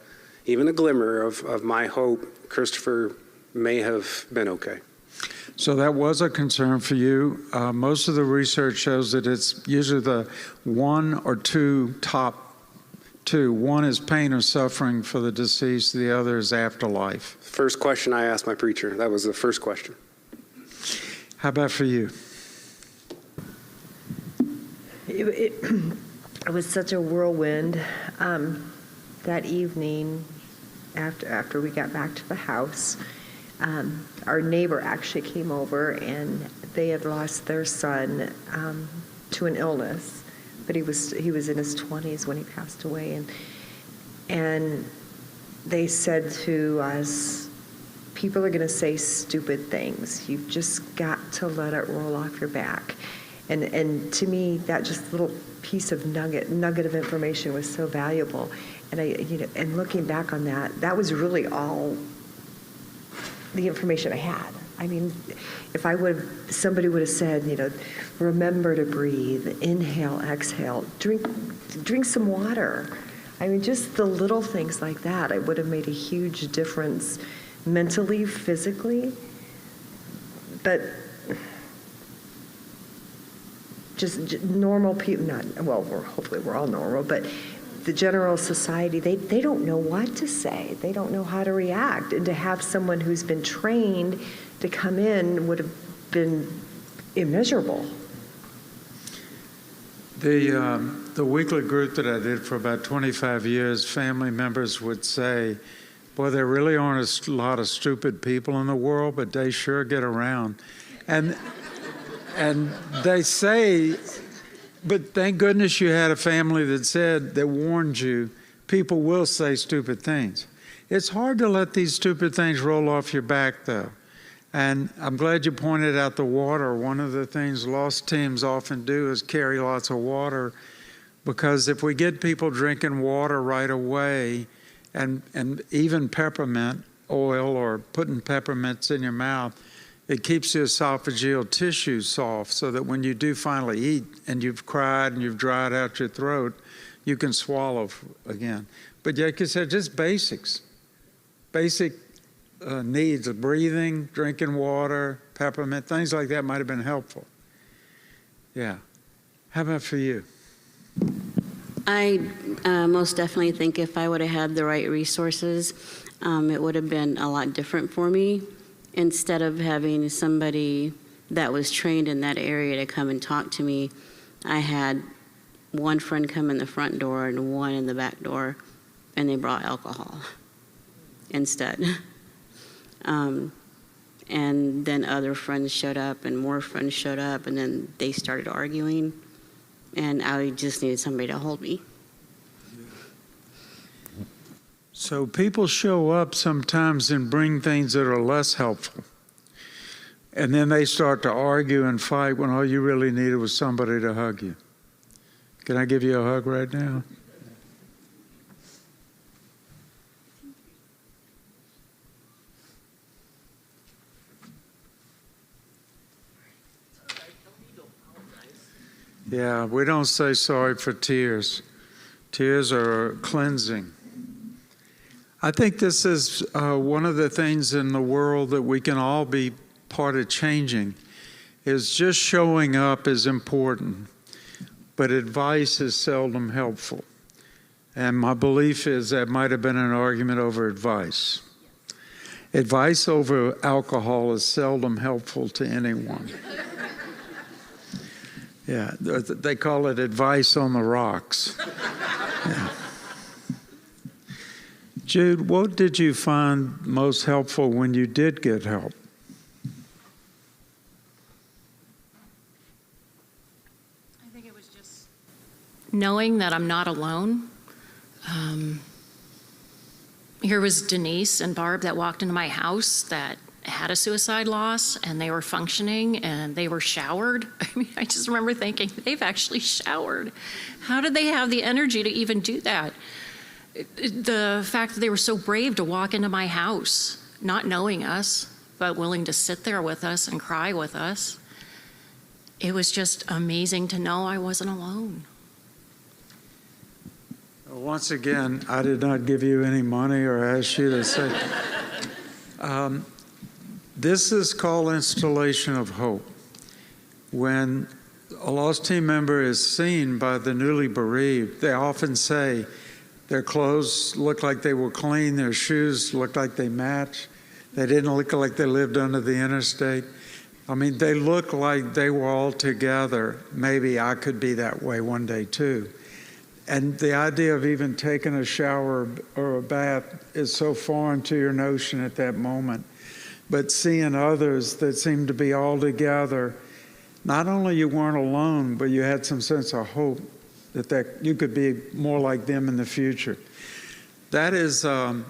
even a glimmer of my hope, Christopher may have been okay. So that was a concern for you. Most of the research shows that it's usually the one or two top two. One is pain or suffering for the deceased. The other is afterlife. First question I asked my preacher. That was the first question. How about for you? It was such a whirlwind that evening after we got back to the house. Our neighbor actually came over, and they had lost their son to an illness, but he was in his 20s when he passed away, and they said to us, people are going to say stupid things. You've just got to let it roll off your back. And to me, that just little piece of nugget of information was so valuable. And and looking back on that, that was really all the information I had. I mean, if somebody would have said, remember to breathe, inhale, exhale, drink some water. I mean, just the little things like that, it would have made a huge difference mentally, physically. But just normal people, hopefully we're all normal, but the general society, they don't know what to say. They don't know how to react. And to have someone who's been trained to come in would have been immeasurable. The weekly group that I did for about 25 years, family members would say, boy, there really aren't a lot of stupid people in the world, but they sure get around. And they say, but thank goodness you had a family that warned you, people will say stupid things. It's hard to let these stupid things roll off your back, though. And I'm glad you pointed out the water. One of the things lost teams often do is carry lots of water, because if we get people drinking water right away, and even peppermint oil or putting peppermints in your mouth, it keeps the esophageal tissue soft, so that when you do finally eat and you've cried and you've dried out your throat, you can swallow again. But like you said, just basic needs of breathing, drinking water, peppermint, things like that might have been helpful. Yeah. How about for you? I most definitely think if I would have had the right resources, it would have been a lot different for me. Instead of having somebody that was trained in that area to come and talk to me, I had one friend come in the front door and one in the back door, and they brought alcohol instead. And then other friends showed up, and more friends showed up, and then they started arguing, and I just needed somebody to hold me. So people show up sometimes and bring things that are less helpful. And then they start to argue and fight when all you really needed was somebody to hug you. Can I give you a hug right now? Yeah, we don't say sorry for tears. Tears are cleansing. I think this is one of the things in the world that we can all be part of changing, is just showing up is important, but advice is seldom helpful. And my belief is that might have been an argument over advice. Advice over alcohol is seldom helpful to anyone. Yeah, they call it advice on the rocks. Yeah. Jude, what did you find most helpful when you did get help? knowing that I'm not alone. Here was Denise and Barb that walked into my house that had a suicide loss, and they were functioning and they were showered. I mean, I just remember thinking, they've actually showered. How did they have the energy to even do that? The fact that they were so brave to walk into my house, not knowing us, but willing to sit there with us and cry with us. It was just amazing to know I wasn't alone. Once again, I did not give you any money or ask you to say. This is called installation of hope. When a lost team member is seen by the newly bereaved, they often say their clothes look like they were clean, their shoes look like they match, they didn't look like they lived under the interstate. I mean, they look like they were all together. Maybe I could be that way one day too. And the idea of even taking a shower or a bath is so foreign to your notion at that moment. But seeing others that seem to be all together, not only you weren't alone, but you had some sense of hope that you could be more like them in the future. That is an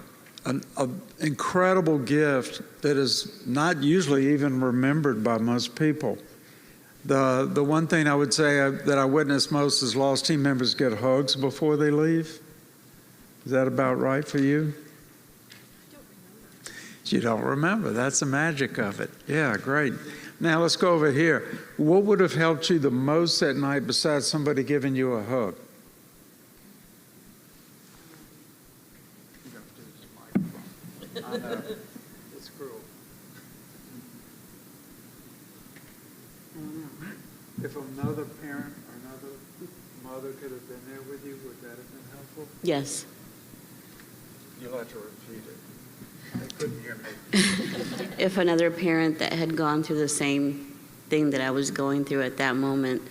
incredible gift that is not usually even remembered by most people. The one thing I would say that I witness most is lost team members get hugs before they leave. Is that about right for you? You don't remember. That's the magic of it. Yeah, great. Now let's go over here. What would have helped you the most that night besides somebody giving you a hug? I know. It's cruel. If another parent or another mother could have been there with you, would that have been helpful? Yes. You'll have to repeat it. They couldn't hear me. If another parent that had gone through the same thing that I was going through at that moment,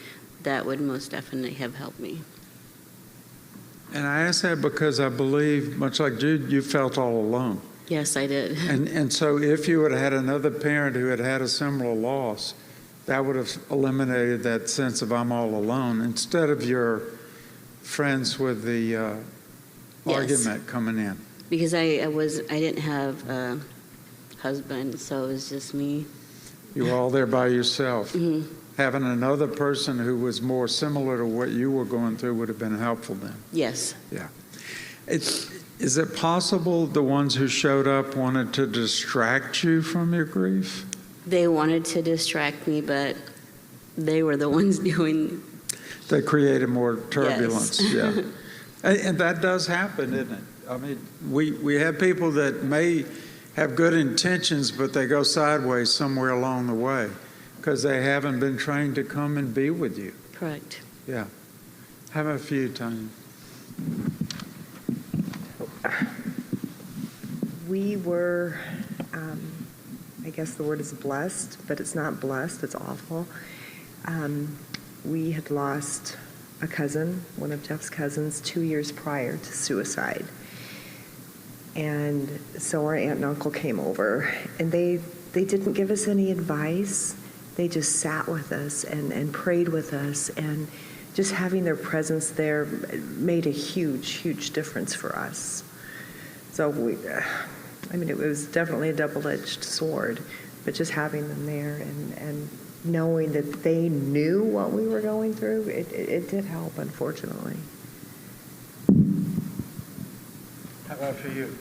that would most definitely have helped me. And I ask that because I believe, much like Jude, you felt all alone. Yes, I did. And so if you had had another parent who had had a similar loss, that would have eliminated that sense of I'm all alone, instead of your friends with the argument coming in. Because I didn't have a husband, so it was just me. You were all there by yourself. Mm-hmm. Having another person who was more similar to what you were going through would have been helpful then. Yes. Yeah. Is it possible the ones who showed up wanted to distract you from your grief? They wanted to distract me, but they were the ones doing. They created more turbulence. Yes. Yeah. And that does happen, isn't it? I mean, we have people that may have good intentions, but they go sideways somewhere along the way because they haven't been trained to come and be with you. Correct. Yeah. How about for you, Tanya? We were, I guess the word is blessed, but it's not blessed, it's awful. We had lost a cousin, one of Jeff's cousins, 2 years prior to suicide. And so our aunt and uncle came over, and they didn't give us any advice. They just sat with us and prayed with us, and just having their presence there made a huge, huge difference for us. So it was definitely a double-edged sword, but just having them there and knowing that they knew what we were going through, it did help, unfortunately. How about for you?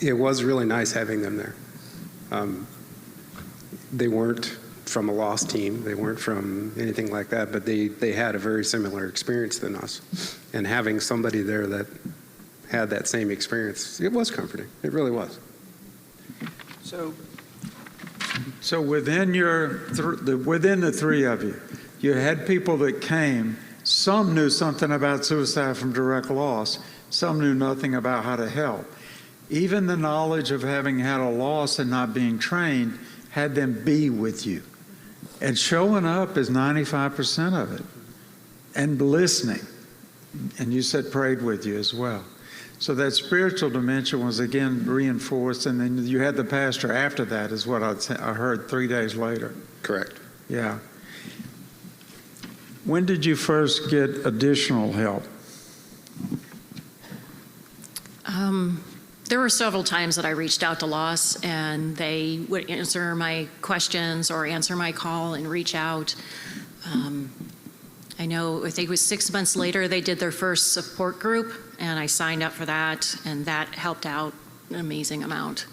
It was really nice having them there. They weren't from a lost team. They weren't from anything like that, but they had a very similar experience than us. And having somebody there that had that same experience, it was comforting. It really was. So within within the three of you, you had people that came. Some knew something about suicide from direct loss. Some knew nothing about how to help. Even the knowledge of having had a loss and not being trained had them be with you. And showing up is 95% of it. And listening. And you said prayed with you as well. So that spiritual dimension was again reinforced. And then you had the pastor after that is what I heard 3 days later. Correct. Yeah. When did you first get additional help? There were several times that I reached out to Loss, and they would answer my questions or answer my call and reach out. I think it was 6 months later they did their first support group, and I signed up for that, and that helped out an amazing amount.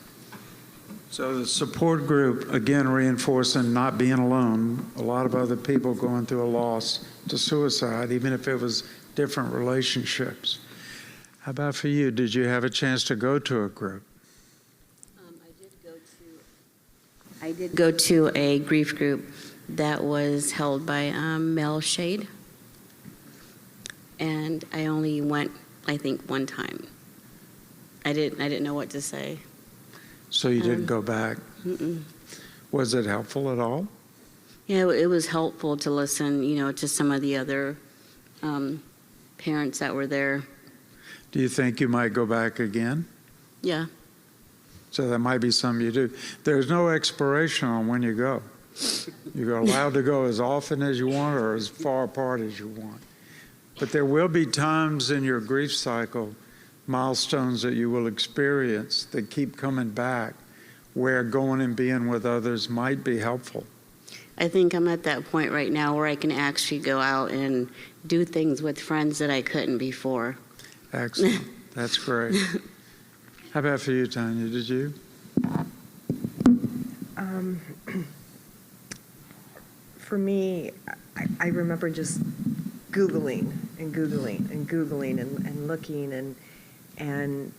So the support group, again, reinforcing not being alone. A lot of other people going through a loss to suicide, even if it was different relationships. How about for you? Did you have a chance to go to a group? I did go to a grief group that was held by Mel Shade, and I only went, I think, one time. I didn't know what to say. So you didn't go back? Mm-mm. Was it helpful at all? Yeah, it was helpful to listen, to some of the other parents that were there. Do you think you might go back again? Yeah. So that might be something you do. There's no expiration on when you go. You're allowed to go as often as you want or as far apart as you want. But there will be times in your grief cycle, milestones that you will experience that keep coming back, where going and being with others might be helpful. I think I'm at that point right now where I can actually go out and do things with friends that I couldn't before. Excellent. That's great. How about for you, Tanya? Did you? For me, I remember just Googling and Googling and Googling and looking and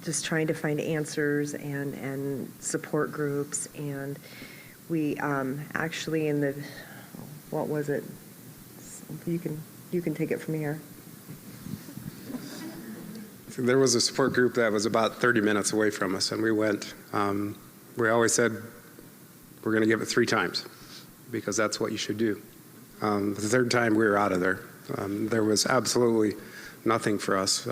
just trying to find answers and support groups. And we actually in the, what was it? You can take it from here. There was a support group that was about 30 minutes away from us, and we went. We always said, we're going to give it 3 times, because that's what you should do. The third time, we were out of there. There was absolutely nothing for us.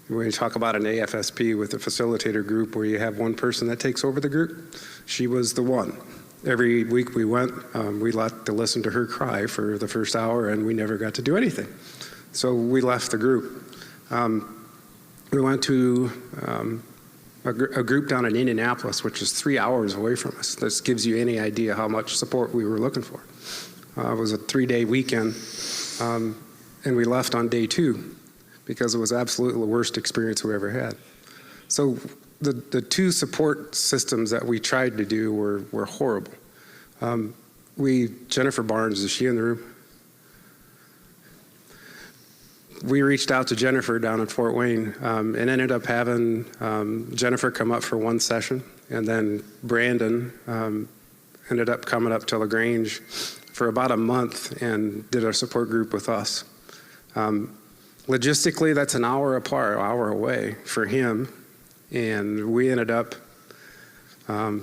When you talk about an AFSP with a facilitator group where you have one person that takes over the group, she was the one. Every week we went, we got to listen to her cry for the first hour, and we never got to do anything. So we left the group. We went to a group down in Indianapolis, which is 3 hours away from us. This gives you any idea how much support we were looking for. It was a 3-day weekend, and we left on day 2 because it was absolutely the worst experience we ever had. So the 2 support systems that we tried to do were horrible. Jennifer Barnes, is she in the room? We reached out to Jennifer down in Fort Wayne and ended up having Jennifer come up for 1 session, and then Brandon ended up coming up to LaGrange for about a month and did our support group with us. Logistically, that's an hour apart, hour away for him, and we ended up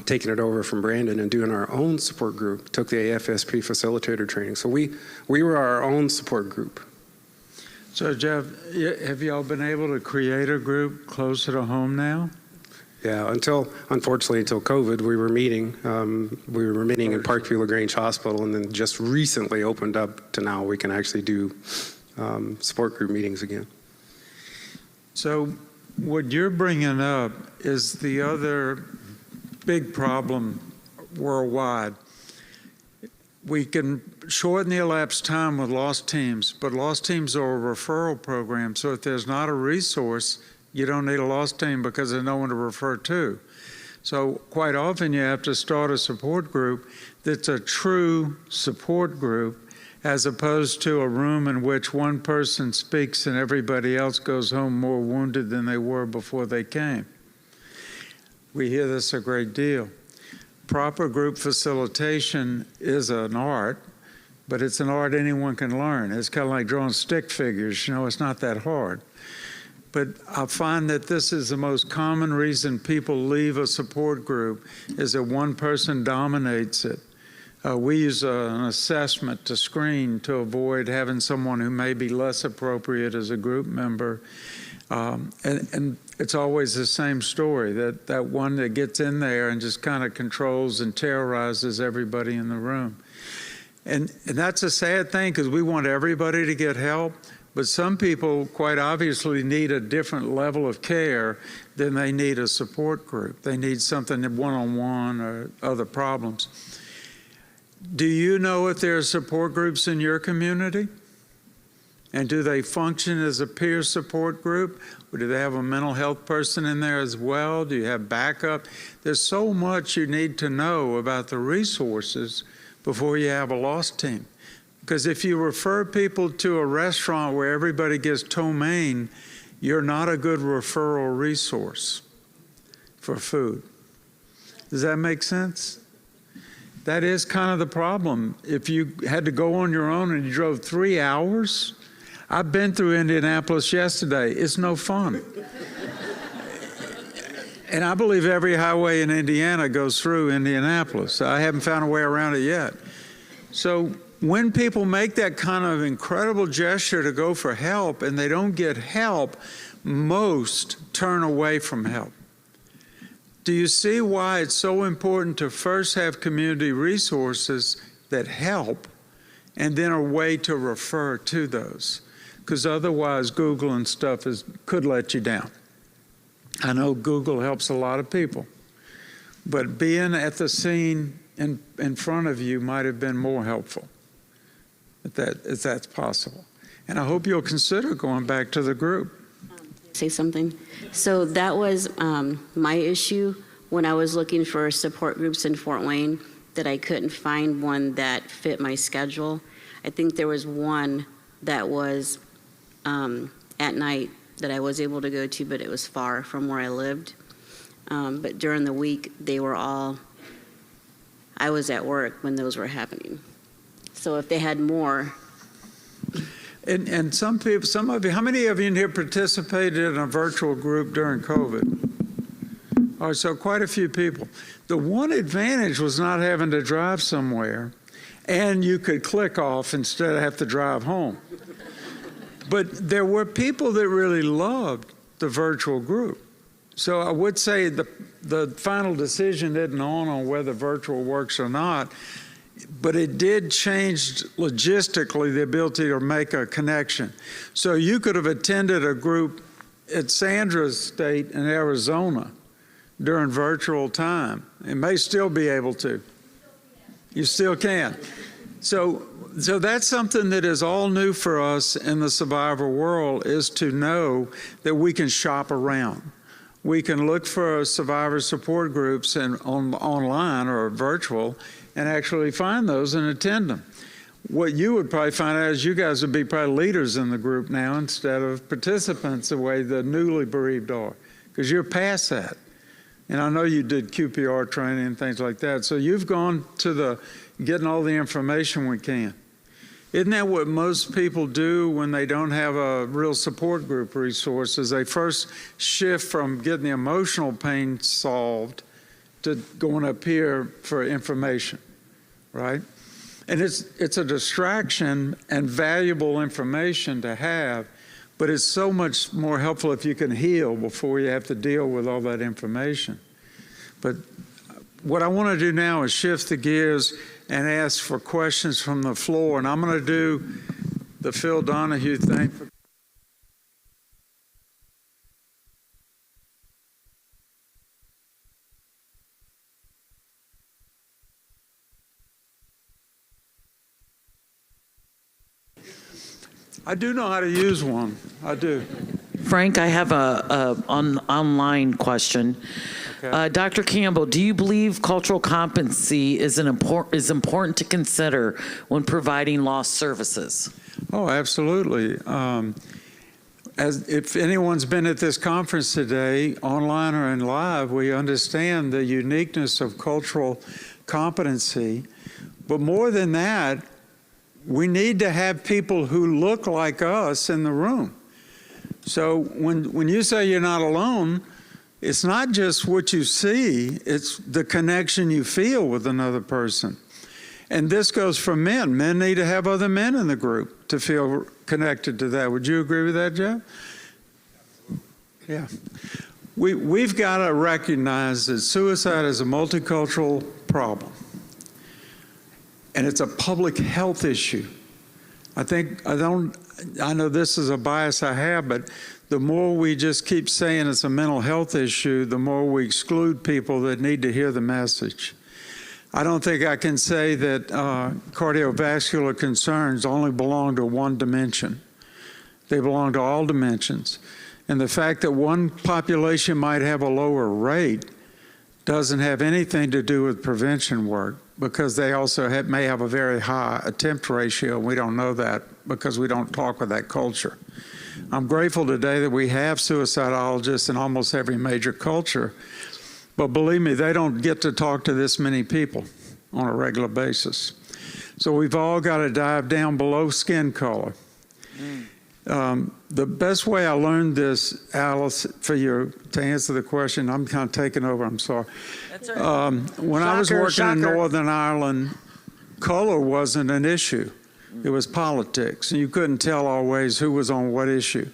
taking it over from Brandon and doing our own support group, took the AFSP facilitator training. So we were our own support group. So, Jeff, have y'all been able to create a group closer to home now? Yeah, unfortunately, until COVID, we were meeting. We were meeting in Parkview LaGrange Hospital, and then just recently opened up to now we can actually do support group meetings again. So what you're bringing up is the other big problem worldwide. We can shorten the elapsed time with lost teams, but lost teams are a referral program. So if there's not a resource, you don't need a lost team because there's no one to refer to. So quite often you have to start a support group that's a true support group, as opposed to a room in which one person speaks and everybody else goes home more wounded than they were before they came. We hear this a great deal. Proper group facilitation is an art, but it's an art anyone can learn. It's kind of like drawing stick figures. It's not that hard. But I find that this is the most common reason people leave a support group, is that one person dominates it. We use an assessment to screen to avoid having someone who may be less appropriate as a group member. And it's always the same story, that one that gets in there and just kind of controls and terrorizes everybody in the room. And that's a sad thing, because we want everybody to get help, but some people quite obviously need a different level of care than they need a support group. They need something one-on-one or other problems. Do you know if there are support groups in your community? And do they function as a peer support group? Or do they have a mental health person in there as well? Do you have backup? There's so much you need to know about the resources before you have a loss team. Because if you refer people to a restaurant where everybody gets pho mein, you're not a good referral resource for food. Does that make sense? That is kind of the problem. If you had to go on your own and you drove 3 hours, I've been through Indianapolis yesterday. It's no fun. And I believe every highway in Indiana goes through Indianapolis. I haven't found a way around it yet. So when people make that kind of incredible gesture to go for help and they don't get help, most turn away from help. Do you see why it's so important to first have community resources that help and then a way to refer to those? Because otherwise Google and stuff could let you down. I know Google helps a lot of people, but being at the scene in front of you might have been more helpful, if that's possible. And I hope you'll consider going back to the group. Say something. So that was my issue when I was looking for support groups in Fort Wayne, that I couldn't find one that fit my schedule. I think there was one that was at night that I was able to go to, but it was far from where I lived. But during the week, they were all, I was at work when those were happening. So if they had more. And some of you, how many of you in here participated in a virtual group during COVID? All right, so quite a few people. The one advantage was not having to drive somewhere, and you could click off instead of have to drive home. But there were people that really loved the virtual group. So I would say the final decision isn't on whether virtual works or not, but it did change logistically the ability to make a connection. So you could have attended a group at Sandra's state in Arizona during virtual time. It may still be able to. You still can. So that's something that is all new for us in the survivor world, is to know that we can shop around. We can look for survivor support groups online or virtual and actually find those and attend them. What you would probably find out is you guys would be probably leaders in the group now instead of participants the way the newly bereaved are, because you're past that. And I know you did QPR training and things like that. So you've gone to getting all the information we can. Isn't that what most people do when they don't have a real support group resource? Is they first shift from getting the emotional pain solved to going up here for information, right? And it's a distraction and valuable information to have, but it's so much more helpful if you can heal before you have to deal with all that information. But what I want to do now is shift the gears and ask for questions from the floor. And I'm going to do the Phil Donahue thing. I do know how to use one. I do. Frank, I have an online question. Okay. Dr. Campbell, do you believe cultural competency is important to consider when providing loss services? Oh, absolutely. If anyone's been at this conference today, online or in live, we understand the uniqueness of cultural competency. But more than that, we need to have people who look like us in the room. So when you say you're not alone, it's not just what you see, it's the connection you feel with another person. And this goes for men. Men need to have other men in the group to feel connected to that. Would you agree with that, Jeff? Yeah. We've got to recognize that suicide is a multicultural problem, and it's a public health issue. I know this is a bias I have, but the more we just keep saying it's a mental health issue, the more we exclude people that need to hear the message. I don't think I can say that cardiovascular concerns only belong to one dimension. They belong to all dimensions. And the fact that one population might have a lower rate doesn't have anything to do with prevention work, because they also may have a very high attempt ratio. We don't know that because we don't talk with that culture. I'm grateful today that we have suicidologists in almost every major culture, but believe me, they don't get to talk to this many people on a regular basis. So we've all got to dive down below skin color. The best way I learned this, Alice, to answer the question, I'm kind of taking over, I'm sorry. That's all right. When I was working in Northern Ireland, color wasn't an issue. It was politics, and you couldn't tell always who was on what issue.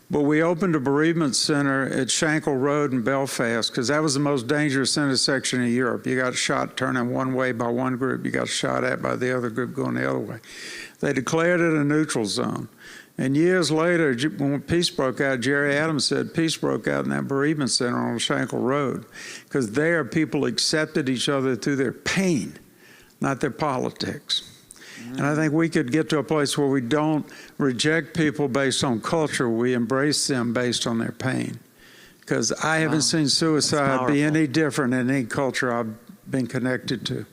But we opened a bereavement center at Shankle Road in Belfast, because that was the most dangerous intersection in Europe. You got shot turning one way by one group, you got shot at by the other group going the other way. They declared it a neutral zone. And years later, when peace broke out, Jerry Adams said peace broke out in that bereavement center on Shankle Road, because there people accepted each other through their pain, not their politics. And I think we could get to a place where we don't reject people based on culture, we embrace them based on their pain. Because I haven't seen suicide be any different in any culture I've been connected to.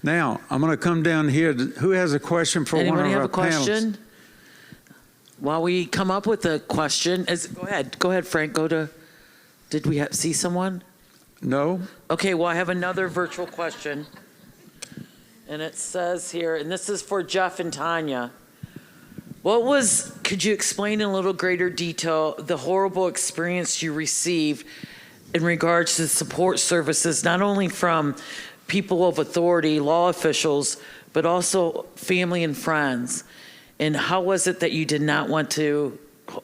Now, I'm going to come down here. Who has a question for one of our panelists? Anybody have a question? While we come up with a question, go ahead, Frank. Did we see someone? No. Okay, well, I have another virtual question. And it says here, and this is for Jeff and Tanya. Could you explain in a little greater detail the horrible experience you received in regards to support services, not only from people of authority, law officials, but also family and friends? And how was it that you did not want to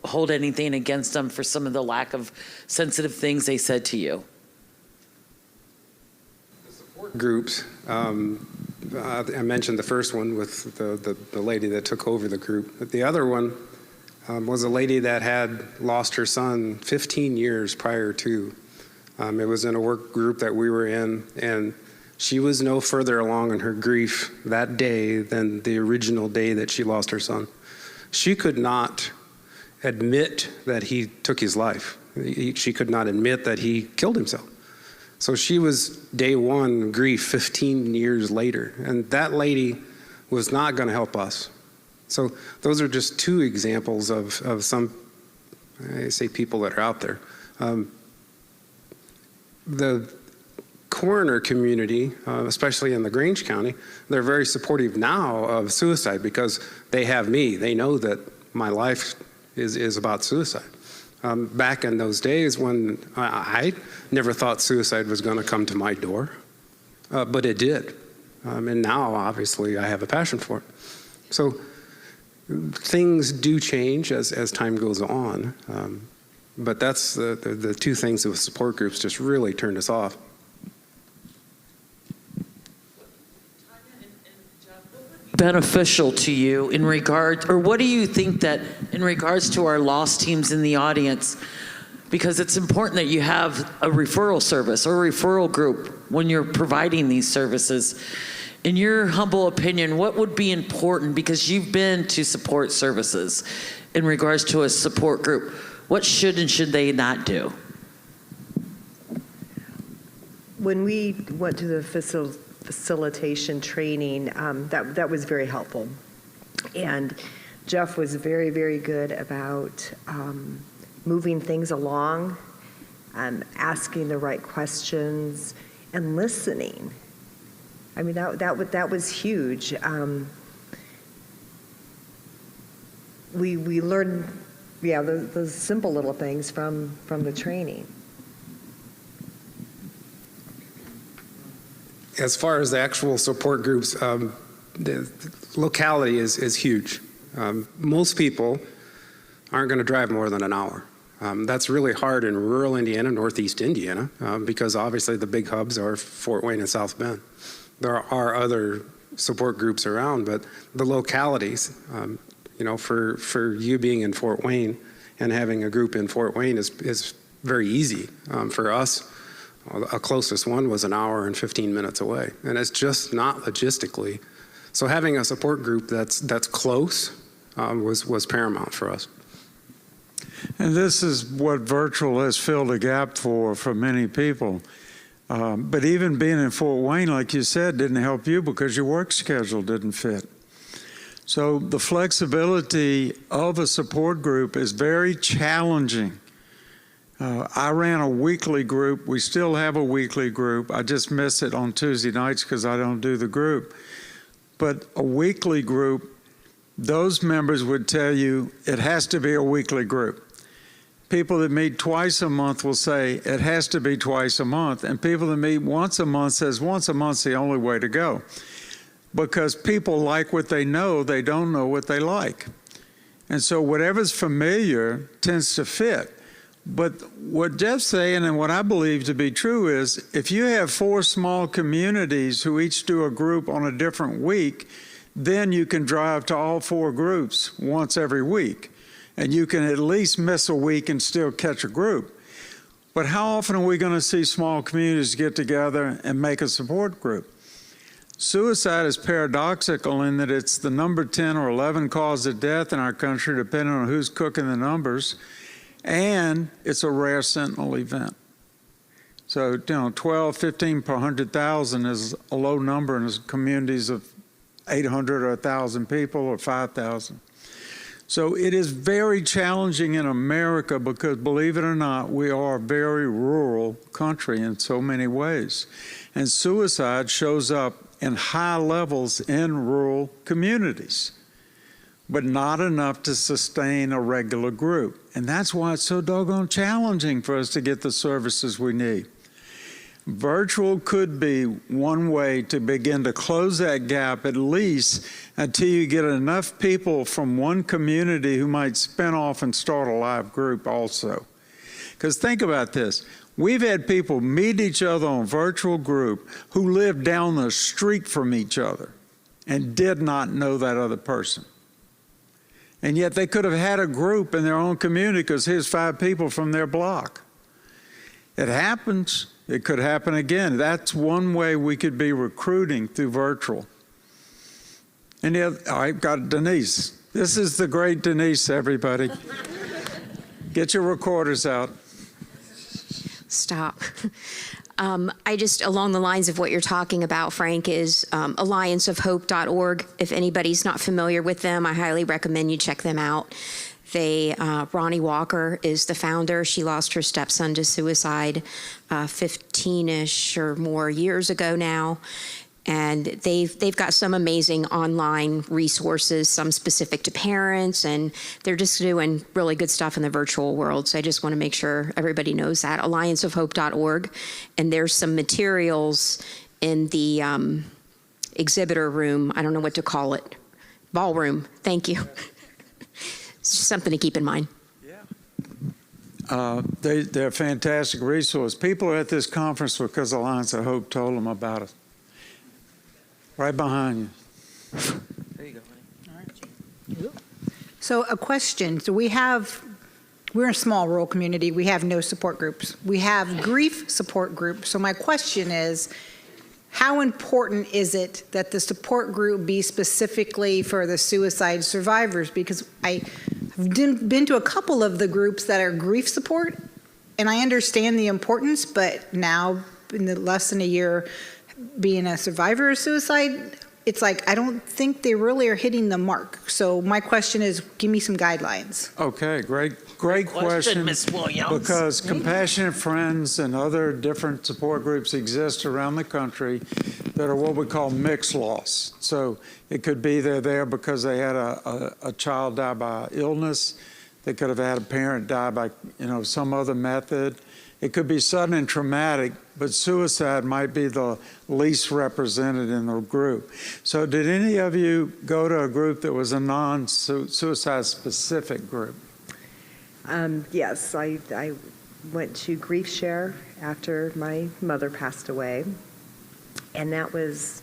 hold anything against them for some of the lack of sensitive things they said to you? The support groups, I mentioned the first one with the lady that took over the group. But the other one was a lady that had lost her son 15 years prior to. It was in a work group that we were in, and she was no further along in her grief that day than the original day that she lost her son. She could not admit that he took his life. She could not admit that he killed himself. So she was day one grief 15 years later, and that lady was not going to help us. So those are just two examples of some, I say, people that are out there. The coroner community, especially in LaGrange County, they're very supportive now of suicide because they have me. They know that my life is about suicide. Back in those days when I never thought suicide was going to come to my door, but it did. And now, obviously, I have a passion for it. So things do change as time goes on. But that's the two things with support groups just really turned us off. Beneficial to you in regard, or what do you think that in regards to our lost teams in the audience, because it's important that you have a referral service or a referral group when you're providing these services. In your humble opinion, what would be important, because you've been to support services in regards to a support group, what should and should they not do? When we went to the facilitation training, that was very helpful. And Jeff was very, very good about moving things along, asking the right questions, and listening. I mean, that was huge. We learned, those simple little things from the training. As far as the actual support groups, the locality is huge. Most people aren't going to drive more than an hour. That's really hard in rural Indiana, northeast Indiana, because obviously the big hubs are Fort Wayne and South Bend. There are other support groups around, but the localities, for you being in Fort Wayne and having a group in Fort Wayne is very easy. For us, a closest one was an hour and 15 minutes away, and it's just not logistically. So having a support group that's close was paramount for us. And this is what virtual has filled a gap for many people. But even being in Fort Wayne, like you said, didn't help you because your work schedule didn't fit. So the flexibility of a support group is very challenging. I ran a weekly group. We still have a weekly group. I just miss it on Tuesday nights because I don't do the group. But a weekly group, those members would tell you it has to be a weekly group. People that meet twice a month will say it has to be twice a month. And people that meet once a month says once a month's the only way to go. Because people like what they know, they don't know what they like. And so whatever's familiar tends to fit. But what Jeff's saying and what I believe to be true is if you have 4 small communities who each do a group on a different week, then you can drive to all 4 groups once every week. And you can at least miss a week and still catch a group. But how often are we going to see small communities get together and make a support group? Suicide is paradoxical in that it's the number 10 or 11 cause of death in our country, depending on who's cooking the numbers. And it's a rare sentinel event. So, 12, 15 per 100,000 is a low number in communities of 800 or 1,000 people or 5,000. So it is very challenging in America because, believe it or not, we are a very rural country in so many ways. And suicide shows up in high levels in rural communities, but not enough to sustain a regular group. And that's why it's so doggone challenging for us to get the services we need. Virtual could be one way to begin to close that gap, at least until you get enough people from one community who might spin off and start a live group also. Because think about this. We've had people meet each other on virtual group who live down the street from each other and did not know that other person. And yet they could have had a group in their own community because here's 5 people from their block. It happens. It could happen again. That's one way we could be recruiting through virtual. And I've got Denise. This is the great Denise, everybody. Get your recorders out. Stop. I just, along the lines of what you're talking about, Frank, is allianceofhope.org. If anybody's not familiar with them, I highly recommend you check them out. Ronnie Walker is the founder. She lost her stepson to suicide 15-ish or more years ago now. And they've got some amazing online resources, some specific to parents, and they're just doing really good stuff in the virtual world. So I just want to make sure everybody knows that. Allianceofhope.org. And there's some materials in the exhibitor room. I don't know what to call it. Ballroom. Thank you. It's just something to keep in mind. They're a fantastic resource. People are at this conference because Alliance of Hope told them about it. Right behind you. There you go, honey. So a question. So we're a small rural community. We have no support groups. We have grief support groups. So my question is, how important is it that the support group be specifically for the suicide survivors? Because I've been to a couple of the groups that are grief support, and I understand the importance, but now in the less than a year being a survivor of suicide, it's like I don't think they really are hitting the mark. So my question is, give me some guidelines. Okay, great question, Ms. Williams. Because Compassionate Friends and other different support groups exist around the country that are what we call mixed loss. So it could be they're there because they had a child die by illness. They could have had a parent die by some other method. It could be sudden and traumatic, but suicide might be the least represented in the group. So did any of you go to a group that was a non-suicide specific group? Yes, I went to Grief Share after my mother passed away, and that was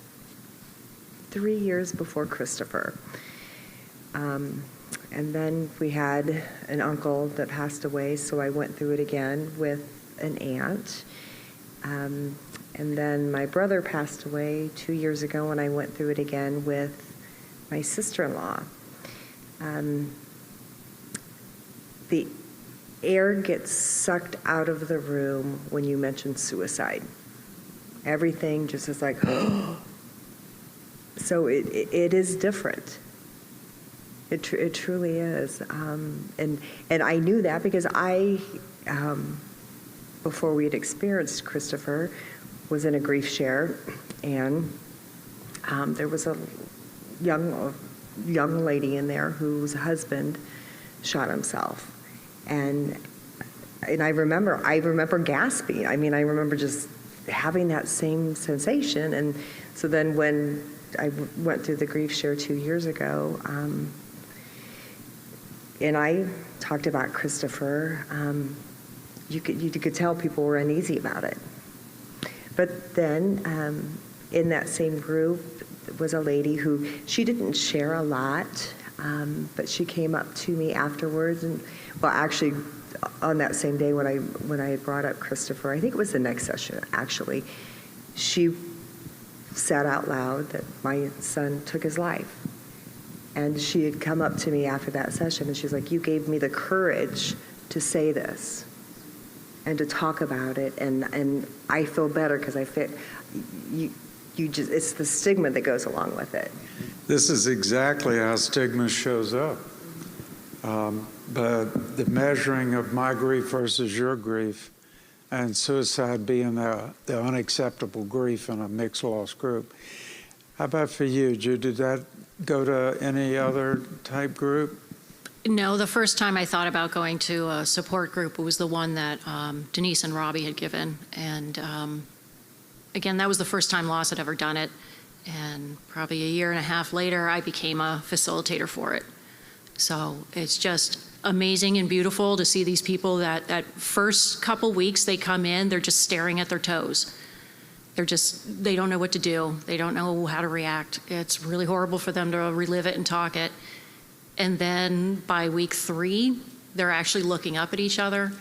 3 years before Christopher. And then we had an uncle that passed away, so I went through it again with an aunt. And then my brother passed away 2 years ago, and I went through it again with my sister-in-law. The air gets sucked out of the room when you mention suicide. Everything just is like, so it is different. It truly is. And I knew that because I, before we had experienced Christopher, was in a grief share, and there was a young lady in there whose husband shot himself. And I remember gasping. I mean, I remember just having that same sensation. And so then when I went through the grief share 2 years ago, and I talked about Christopher, you could tell people were uneasy about it. But then in that same group was a lady who, she didn't share a lot, but she came up to me afterwards, and well, actually, on that same day when I had brought up Christopher, I think it was the next session, actually, she said out loud that my son took his life. And she had come up to me after that session, and she's like, you gave me the courage to say this and to talk about it, and I feel better because I feel, you just, it's the stigma that goes along with it. This is exactly how stigma shows up. But the measuring of my grief versus your grief, and suicide being the unacceptable grief in a mixed loss group. How about for you, Jude? Did that go to any other type group? No, the first time I thought about going to a support group was the one that Denise and Robbie had given. And again, that was the first time Loss had ever done it. And probably a year and a half later, I became a facilitator for it. So it's just amazing and beautiful to see these people that first couple weeks they come in, they're just staring at their toes. They don't know what to do. They don't know how to react. It's really horrible for them to relive it and talk it. And then by week 3, they're actually looking up at each other.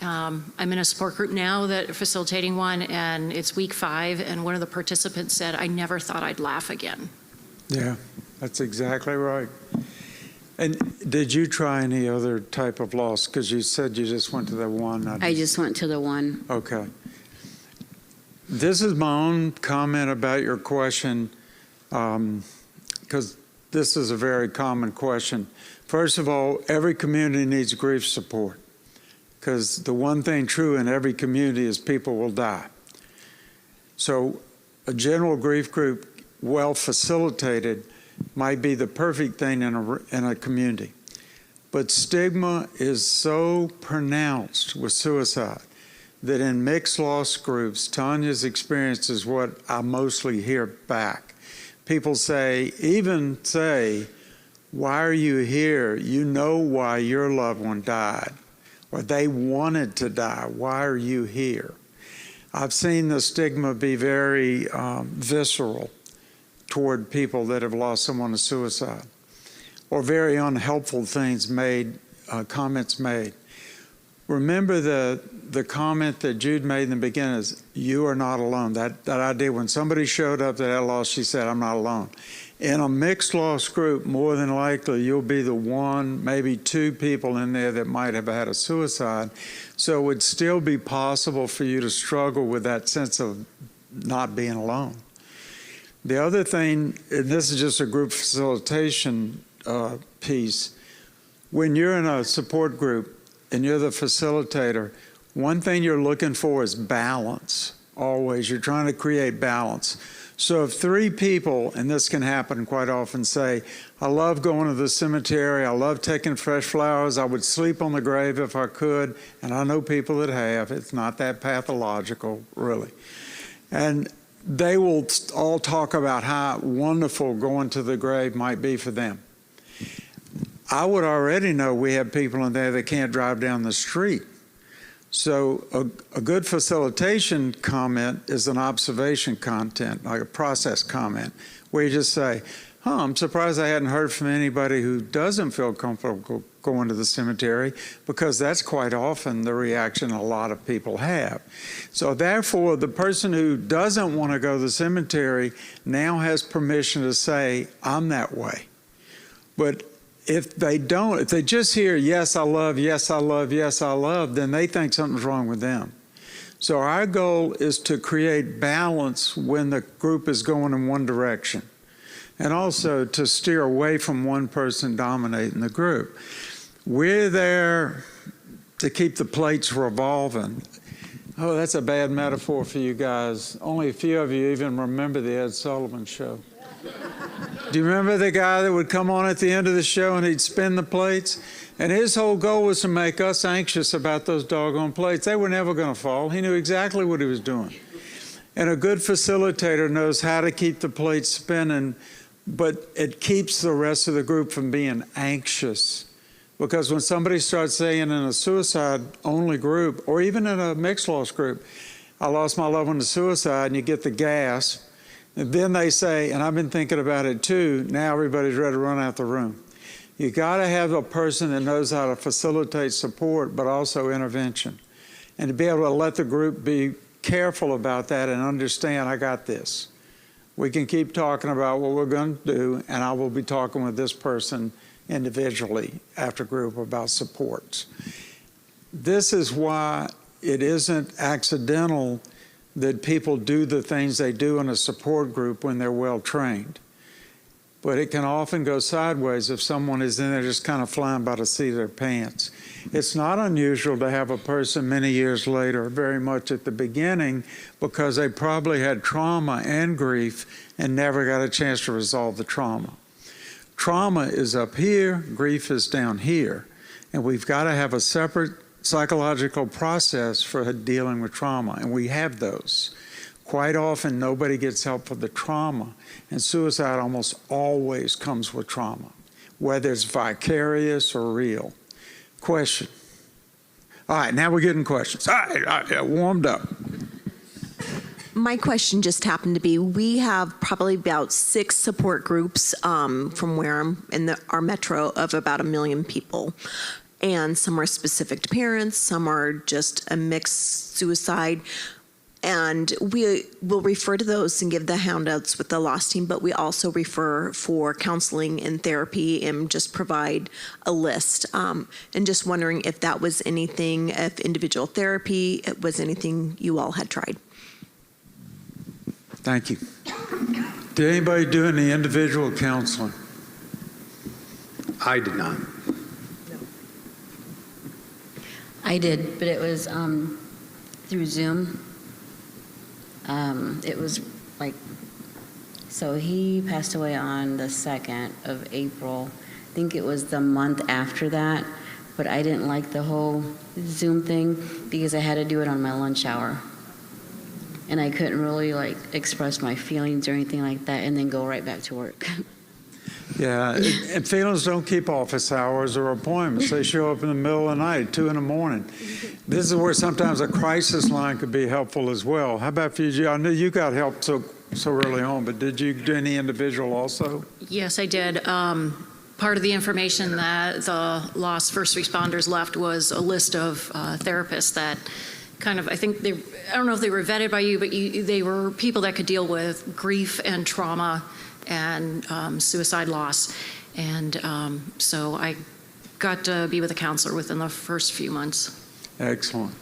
I'm in a support group now that facilitating one, and it's week 5, and one of the participants said, I never thought I'd laugh again. Yeah, that's exactly right. And did you try any other type of loss? Because you said you just went to the one. I just went to the one. Okay. This is my own comment about your question, because this is a very common question. First of all, every community needs grief support, because the one thing true in every community is people will die. So a general grief group, well facilitated, might be the perfect thing in a community. But stigma is so pronounced with suicide that in mixed loss groups, Tanya's experience is what I mostly hear back. People even say, why are you here? You know why your loved one died, or they wanted to die. Why are you here? I've seen the stigma be very visceral toward people that have lost someone to suicide, or very unhelpful things made, comments made. Remember the comment that Jude made in the beginning is, you are not alone. That idea, when somebody showed up that had lost, she said, I'm not alone. In a mixed loss group, more than likely, you'll be the one, maybe 2 people in there that might have had a suicide. So it would still be possible for you to struggle with that sense of not being alone. The other thing, and this is just a group facilitation piece, when you're in a support group and you're the facilitator, one thing you're looking for is balance, always. You're trying to create balance. So if 3 people, and this can happen quite often, say, I love going to the cemetery, I love taking fresh flowers, I would sleep on the grave if I could, and I know people that have, it's not that pathological, really. And they will all talk about how wonderful going to the grave might be for them. I would already know we have people in there that can't drive down the street. So a good facilitation comment is an observation content, like a process comment, where you just say, I'm surprised I hadn't heard from anybody who doesn't feel comfortable going to the cemetery, because that's quite often the reaction a lot of people have. So therefore, the person who doesn't want to go to the cemetery now has permission to say, I'm that way. But if they don't, if they just hear, yes, I love, yes, I love, yes, I love, then they think something's wrong with them. So our goal is to create balance when the group is going in one direction, and also to steer away from one person dominating the group. We're there to keep the plates revolving. Oh, that's a bad metaphor for you guys. Only a few of you even remember the Ed Sullivan Show. Do you remember the guy that would come on at the end of the show and he'd spin the plates? And his whole goal was to make us anxious about those doggone plates. They were never going to fall. He knew exactly what he was doing. And a good facilitator knows how to keep the plates spinning, but it keeps the rest of the group from being anxious. Because when somebody starts saying in a suicide-only group, or even in a mixed loss group, I lost my loved one to suicide, and you get the gasp, and then they say, and I've been thinking about it too, now everybody's ready to run out the room. You got to have a person that knows how to facilitate support, but also intervention. And to be able to let the group be careful about that and understand, I got this. We can keep talking about what we're going to do, and I will be talking with this person individually after group about supports. This is why it isn't accidental that people do the things they do in a support group when they're well trained. But it can often go sideways if someone is in there just kind of flying by the seat of their pants. It's not unusual to have a person many years later, very much at the beginning, because they probably had trauma and grief and never got a chance to resolve the trauma. Trauma is up here, grief is down here, and we've got to have a separate psychological process for dealing with trauma, and we have those. Quite often, nobody gets help for the trauma, and suicide almost always comes with trauma, whether it's vicarious or real. Question. All right, now we're getting questions. All right, warmed up. My question just happened to be, we have probably about 6 support groups from where I'm in our metro of about 1 million people. And some are specific to parents, some are just a mixed suicide. And we will refer to those and give the handouts with the loss team, but we also refer for counseling and therapy and just provide a list. And just wondering if that was anything, if individual therapy, it was anything you all had tried. Thank you. Did anybody do any individual counseling? I did not. I did, but it was through Zoom. It was like, so he passed away on the 2nd of April. I think it was the month after that, but I didn't like the whole Zoom thing because I had to do it on my lunch hour. And I couldn't really like express my feelings or anything like that and then go right back to work. Yeah, and feelings don't keep office hours or appointments. They show up in the middle of the night, 2 in the morning. This is where sometimes a crisis line could be helpful as well. How about for you? I knew you got help so early on, but did you do any individual also? Yes, I did. Part of the information that the lost first responders left was a list of therapists that kind of, I think I don't know if they were vetted by you, but they were people that could deal with grief and trauma and suicide loss. And so I got to be with a counselor within the first few months. Excellent.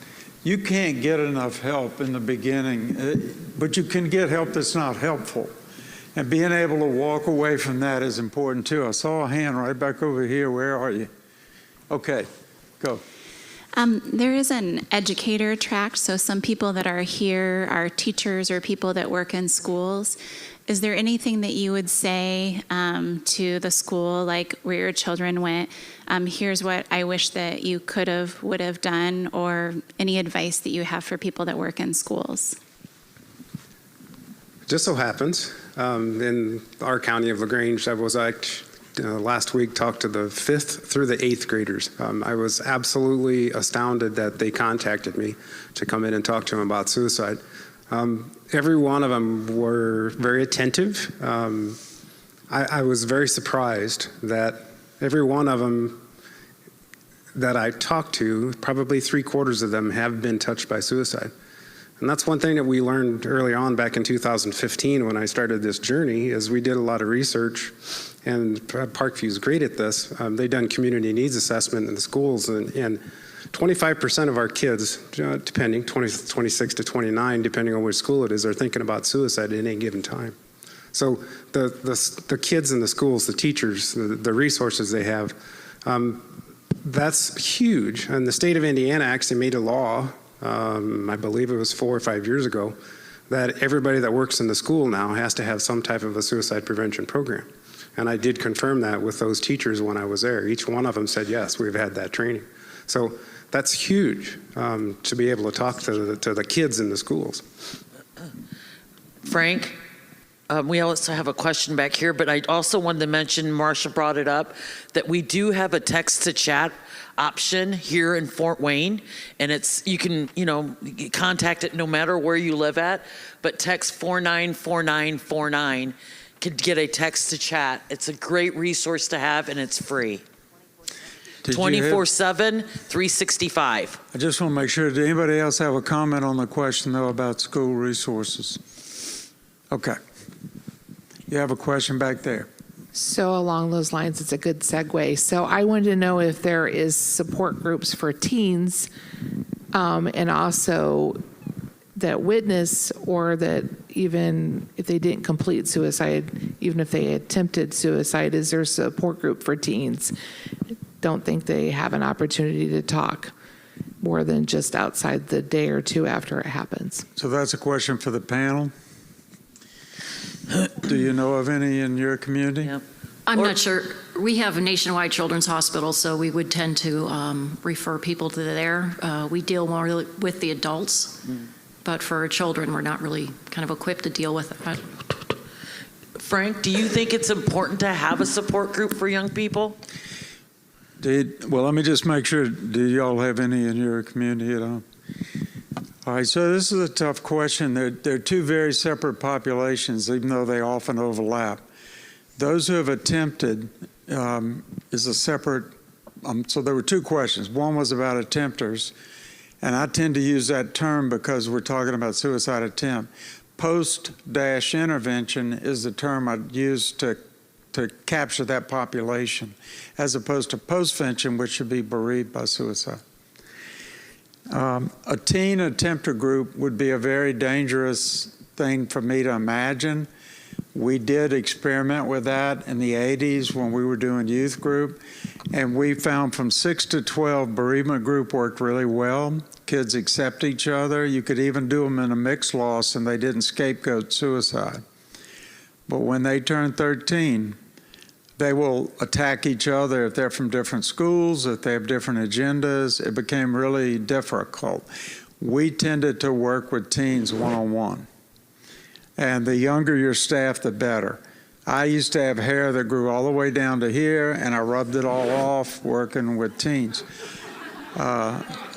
You can't get enough help in the beginning, but you can get help that's not helpful. And being able to walk away from that is important too. I saw a hand right back over here. Where are you? Okay, go. There is an educator track, so some people that are here are teachers or people that work in schools. Is there anything that you would say to the school, like where your children went, here's what I wish that you would have done, or any advice that you have for people that work in schools? Just so happens, in our county of LaGrange, that was last week talked to the 5th through the 8th graders. I was absolutely astounded that they contacted me to come in and talk to them about suicide. Every one of them were very attentive. I was very surprised that every one of them that I talked to, probably 3/4 of them have been touched by suicide. And that's one thing that we learned early on back in 2015 when I started this journey, is we did a lot of research, and Parkview's great at this. They've done community needs assessment in the schools, and 25% of our kids, depending, 26 to 29, depending on which school it is, are thinking about suicide at any given time. So the kids in the schools, the teachers, the resources they have, that's huge. And the state of Indiana actually made a law, I believe it was 4 or 5 years ago, that everybody that works in the school now has to have some type of a suicide prevention program. And I did confirm that with those teachers when I was there. Each one of them said, yes, we've had that training. So that's huge, to be able to talk to the kids in the schools. Frank, we also have a question back here, but I also wanted to mention, Marsha brought it up, that we do have a text to chat option here in Fort Wayne, and it's, you can, contact it no matter where you live at, but text 494949 could get a text to chat. It's a great resource to have, and it's free. 24/7, 365. I just want to make sure, did anybody else have a comment on the question, though, about school resources? Okay. You have a question back there. So along those lines, it's a good segue. So I wanted to know if there is support groups for teens, and also that witness, or that even if they didn't complete suicide, even if they attempted suicide, is there a support group for teens? Don't think they have an opportunity to talk more than just outside the day or two after it happens. So that's a question for the panel. Do you know of any in your community? Yep. I'm not sure. We have a nationwide children's hospital, so we would tend to refer people to there. We deal more with the adults, but for children, we're not really kind of equipped to deal with that. Frank, do you think it's important to have a support group for young people? Well, let me just make sure, do y'all have any in your community at all? All right, so this is a tough question. They're two very separate populations, even though they often overlap. Those who have attempted is a separate, so there were two questions. One was about attempters, and I tend to use that term because we're talking about suicide attempt. Post-intervention is the term I'd use to capture that population, as opposed to postvention, which should be bereaved by suicide. A teen attempter group would be a very dangerous thing for me to imagine. We did experiment with that in the 80s when we were doing youth group, and we found from 6 to 12, bereavement group worked really well. Kids accept each other. You could even do them in a mixed loss, and they didn't scapegoat suicide. But when they turn 13, they will attack each other if they're from different schools, if they have different agendas. It became really difficult. We tended to work with teens one-on-one. And the younger your staff, the better. I used to have hair that grew all the way down to here, and I rubbed it all off working with teens.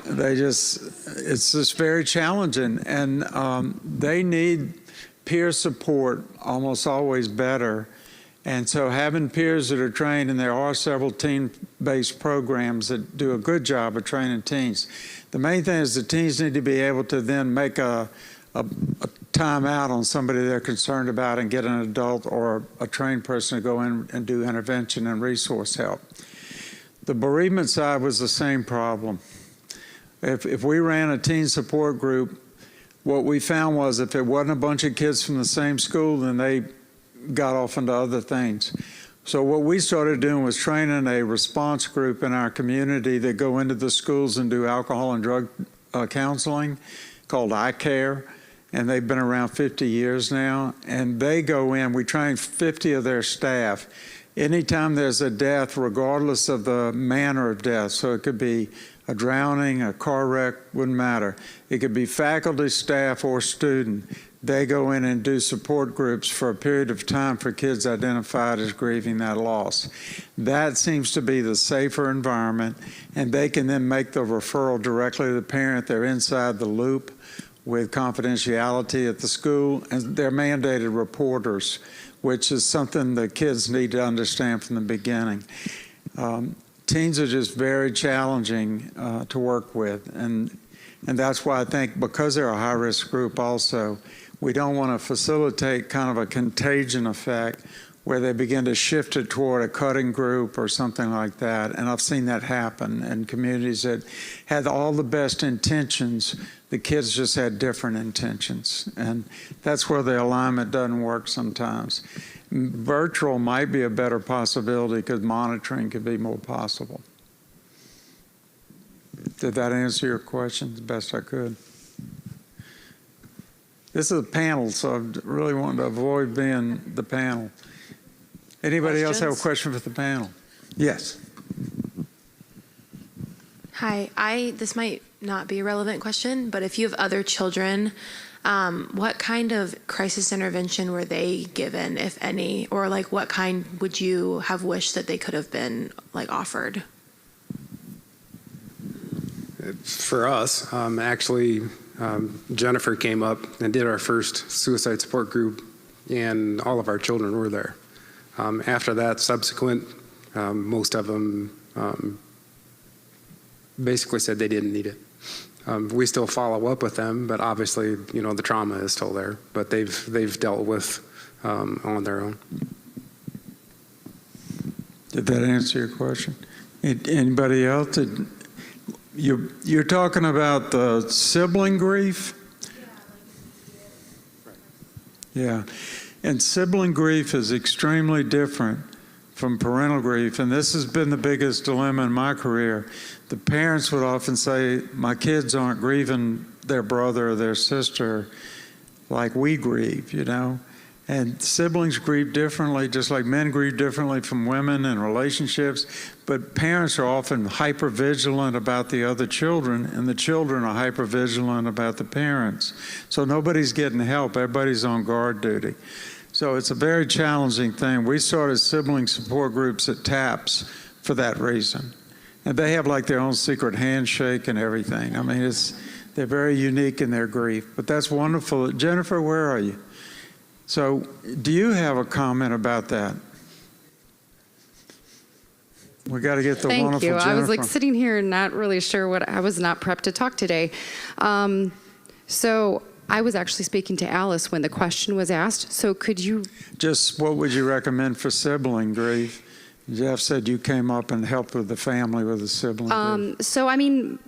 It's just very challenging. And they need peer support almost always better. And so having peers that are trained, and there are several teen-based programs that do a good job of training teens. The main thing is the teens need to be able to then make a time out on somebody they're concerned about and get an adult or a trained person to go in and do intervention and resource help. The bereavement side was the same problem. If we ran a teen support group, what we found was if it wasn't a bunch of kids from the same school, then they got off into other things. So what we started doing was training a response group in our community that go into the schools and do alcohol and drug counseling called iCare, and they've been around 50 years now. And they go in, we train 50 of their staff, anytime there's a death, regardless of the manner of death, so it could be a drowning, a car wreck, wouldn't matter. It could be faculty, staff, or student. They go in and do support groups for a period of time for kids identified as grieving that loss. That seems to be the safer environment, and they can then make the referral directly to the parent. They're inside the loop with confidentiality at the school, and they're mandated reporters, which is something the kids need to understand from the beginning. Teens are just very challenging to work with, and that's why I think, because they're a high-risk group also, we don't want to facilitate kind of a contagion effect where they begin to shift it toward a cutting group or something like that. And I've seen that happen in communities that had all the best intentions. The kids just had different intentions. And that's where the alignment doesn't work sometimes. Virtual might be a better possibility because monitoring could be more possible. Did that answer your question the best I could? This is a panel, so I really wanted to avoid being the panel. Anybody else have a question for the panel? Yes. Hi, this might not be a relevant question, but if you have other children, what kind of crisis intervention were they given, if any, or like what kind would you have wished that they could have been like offered? For us, actually, Jennifer came up and did our first suicide support group, and all of our children were there. After that, subsequent, most of them basically said they didn't need it. We still follow up with them, but obviously, the trauma is still there. But they've dealt with on their own. Did that answer your question? Anybody else? You're talking about the sibling grief? Yeah. And sibling grief is extremely different from parental grief, and this has been the biggest dilemma in my career. The parents would often say, my kids aren't grieving their brother or their sister like we grieve, And siblings grieve differently, just like men grieve differently from women in relationships. But parents are often hypervigilant about the other children, and the children are hypervigilant about the parents. So nobody's getting help. Everybody's on guard duty. So it's a very challenging thing. We started sibling support groups at TAPS for that reason. And they have like their own secret handshake and everything. I mean, they're very unique in their grief. But that's wonderful. Jennifer, where are you? So do you have a comment about that? We got to get the wonderful Jennifer. Thank you. I was like sitting here and not really sure I was not prepped to talk today. So I was actually speaking to Alice when the question was asked. So could you... Just what would you recommend for sibling grief? Jeff said you came up and helped with the family with the sibling grief. So, I mean,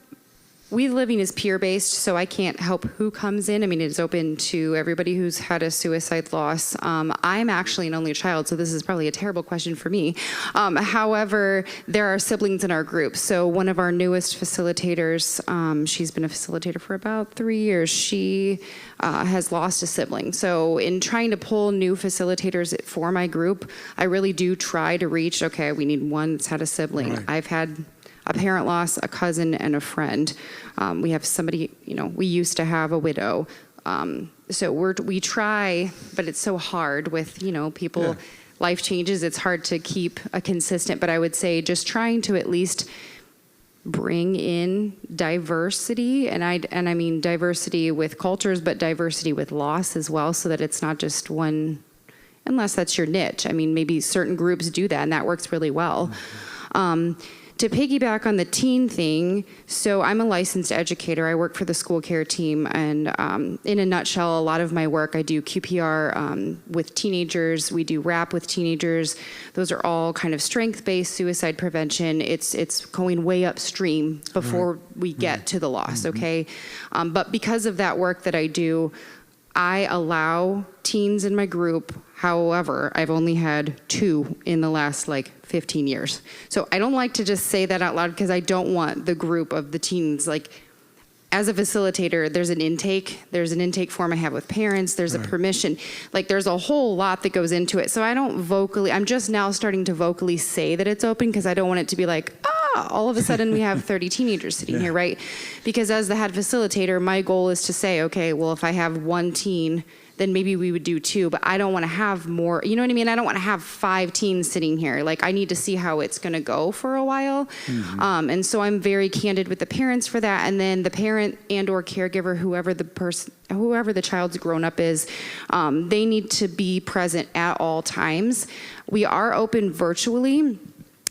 We Living is peer-based, so I can't help who comes in. I mean, it's open to everybody who's had a suicide loss. I'm actually an only child, so this is probably a terrible question for me. However, there are siblings in our group. So one of our newest facilitators, she's been a facilitator for about 3 years. She has lost a sibling. So in trying to pull new facilitators for my group, I really do try to reach, okay, we need one that's had a sibling. Right. I've had a parent loss, a cousin, and a friend. We have somebody, we used to have a widow. So we try, but it's so hard with, people, yeah. Life changes. It's hard to keep a consistent, but I would say just trying to at least bring in diversity, and I mean diversity with cultures, but diversity with loss as well, so that it's not just one, unless that's your niche. I mean, maybe certain groups do that, and that works really well. To piggyback on the teen thing, so I'm a licensed educator. I work for the school care team, and in a nutshell, a lot of my work, I do QPR with teenagers. We do RAP with teenagers. Those are all kind of strength-based suicide prevention. It's going way upstream before we get to the loss, okay? But because of that work that I do, I allow teens in my group. However, I've only had 2 in the last 15 years. So I don't like to just say that out loud because I don't want the group of the teens, as a facilitator, there's an intake form I have with parents, there's a permission, like there's a whole lot that goes into it. So I'm just now starting to vocally say that it's open because I don't want it to be like, all of a sudden we have 30 teenagers sitting here, right? Because as the head facilitator, my goal is to say, okay, well, if I have one teen, then maybe we would do 2, but I don't want to have more, you know what I mean? I don't want to have 5 teens sitting here. Like, I need to see how it's going to go for a while. And so I'm very candid with the parents for that. And then the parent and or caregiver, whoever the child's grown up is, they need to be present at all times. We are open virtually.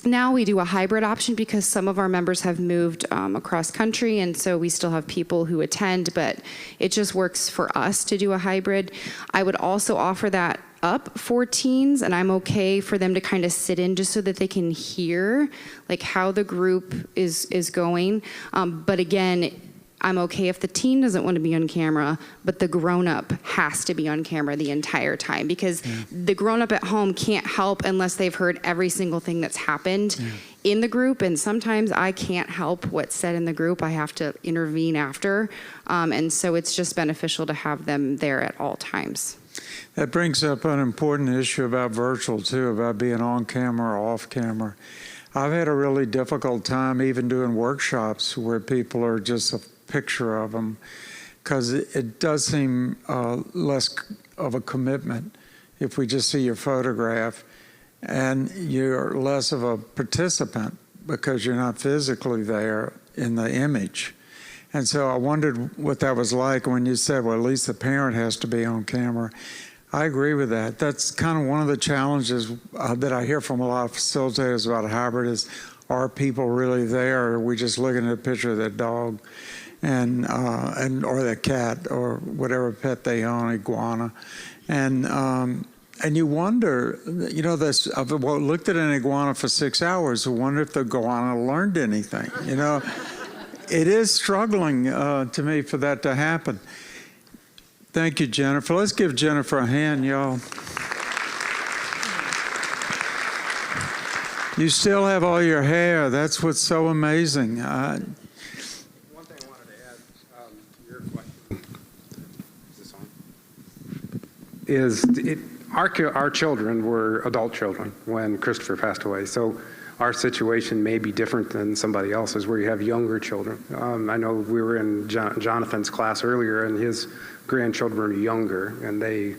Now we do a hybrid option because some of our members have moved across country, and so we still have people who attend, but it just works for us to do a hybrid. I would also offer that up for teens, and I'm okay for them to kind of sit in just so that they can hear like how the group is going. But again, I'm okay if the teen doesn't want to be on camera, but the grown-up has to be on camera the entire time because the grown-up at home can't help unless they've heard every single thing that's happened in the group. And sometimes I can't help what's said in the group. I have to intervene after. And so it's just beneficial to have them there at all times. That brings up an important issue about virtual, too, about being on camera or off camera. I've had a really difficult time even doing workshops where people are just a picture of them because it does seem less of a commitment if we just see your photograph, and you're less of a participant because you're not physically there in the image. And so I wondered what that was like when you said, well, at least the parent has to be on camera. I agree with that. That's kind of one of the challenges that I hear from a lot of facilitators about a hybrid is, are people really there? Or are we just looking at a picture of their dog and or their cat or whatever pet they own, iguana? And you wonder, you know, I've looked at an iguana for 6 hours. I wonder if the iguana learned anything, you know? It is struggling to me for that to happen. Thank you, Jennifer. Let's give Jennifer a hand, y'all. You still have all your hair. That's what's so amazing. One thing I wanted to add to your question, is this on? Our children were adult children when Christopher passed away. So our situation may be different than somebody else's where you have younger children. I know we were in Jonathan's class earlier, and his grandchildren were younger, and they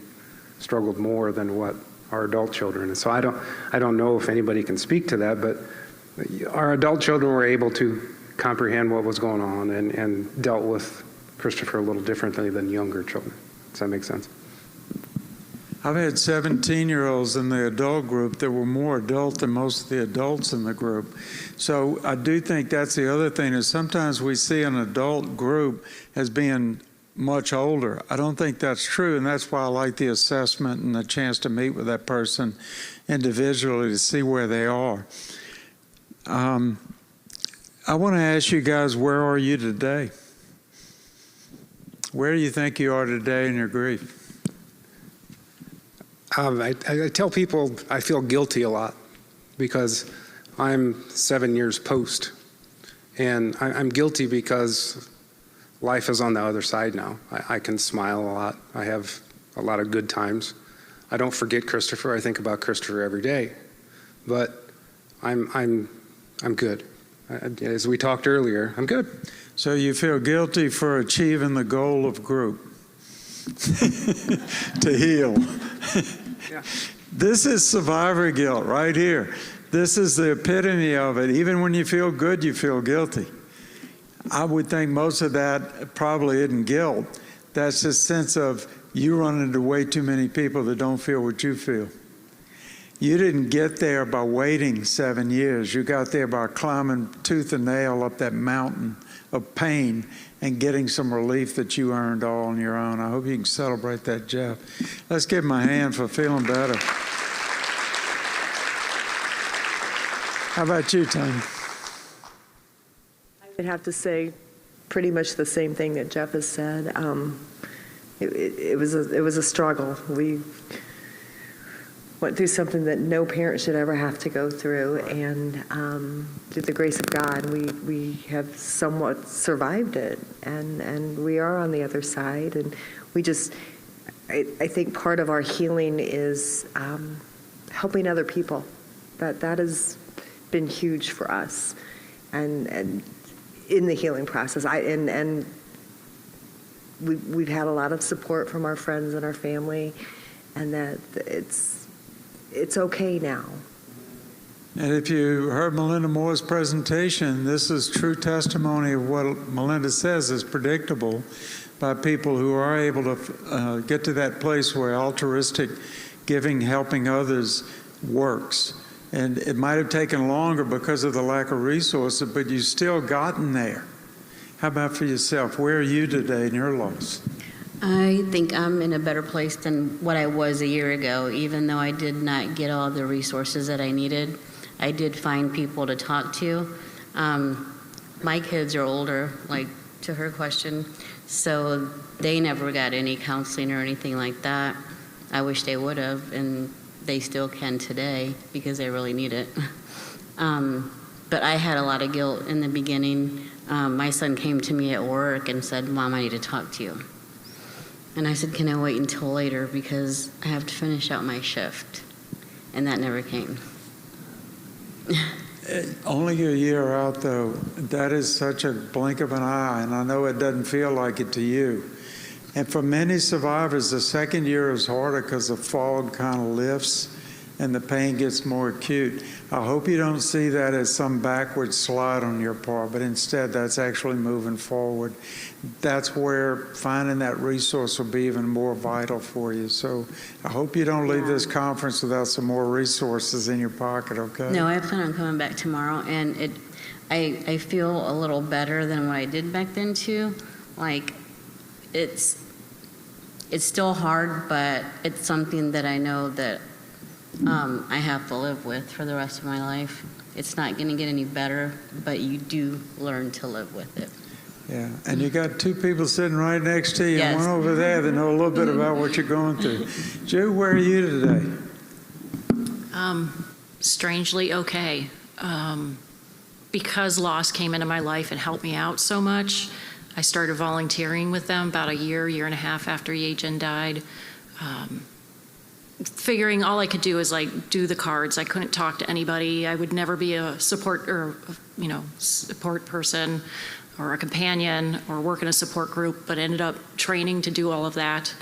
struggled more than what our adult children. And so I don't know if anybody can speak to that, but our adult children were able to comprehend what was going on and dealt with Christopher a little differently than younger children. Does that make sense? I've had 17-year-olds in the adult group that were more adult than most of the adults in the group. So I do think that's the other thing is sometimes we see an adult group as being much older. I don't think that's true, and that's why I like the assessment and the chance to meet with that person individually to see where they are. I want to ask you guys, where are you today? Where do you think you are today in your grief? I tell people I feel guilty a lot because I'm 7 years post, and I'm guilty because life is on the other side now. I can smile a lot. I have a lot of good times. I don't forget Christopher. I think about Christopher every day, but I'm good. As we talked earlier, I'm good. So you feel guilty for achieving the goal of group to heal. Yeah. This is survivor guilt right here. This is the epitome of it. Even when you feel good, you feel guilty. I would think most of that probably isn't guilt. That's a sense of you run into way too many people that don't feel what you feel. You didn't get there by waiting 7 years. You got there by climbing tooth and nail up that mountain of pain and getting some relief that you earned all on your own. I hope you can celebrate that, Jeff. Let's give him a hand for feeling better. How about you, Tony? I would have to say pretty much the same thing that Jeff has said. It was a struggle. went through something that no parent should ever have to go through, and through the grace of God, we have somewhat survived it, and we are on the other side, and we just, I think part of our healing is helping other people. That has been huge for us, and in the healing process, we've had a lot of support from our friends and our family, and that it's okay now. And if you heard Melinda Moore's presentation, this is true testimony of what Melinda says is predictable by people who are able to get to that place where altruistic giving, helping others works. And it might have taken longer because of the lack of resources, but you've still gotten there. How about for yourself? Where are you today in your loss? I think I'm in a better place than what I was a year ago. Even though I did not get all the resources that I needed, I did find people to talk to. My kids are older, like to her question, so they never got any counseling or anything like that. I wish they would have, and they still can today because they really need it. But I had a lot of guilt in the beginning. My son came to me at work and said, "Mom, I need to talk to you." And I said, "Can I wait until later because I have to finish out my shift?" And that never came. Only a year out, though. That is such a blink of an eye, and I know it doesn't feel like it to you. And for many survivors, the second year is harder because the fog kind of lifts and the pain gets more acute. I hope you don't see that as some backward slide on your part, but instead that's actually moving forward. That's where finding that resource will be even more vital for you. So I hope you don't leave this conference without some more resources in your pocket, okay? No, I plan on coming back tomorrow, and I feel a little better than what I did back then too. Like, it's still hard, but it's something that I know that I have to live with for the rest of my life. It's not going to get any better, but you do learn to live with it. Yeah, and you got two people sitting right next to you, Yes. and one over there that know a little bit about what you're going through. Ju, where are you today? Strangely okay. Because loss came into my life and helped me out so much, I started volunteering with them about a year and a half after Yejen died. Figuring all I could do is like do the cards. I couldn't talk to anybody. I would never be a support person or a companion or work in a support group, but ended up training to do all of that.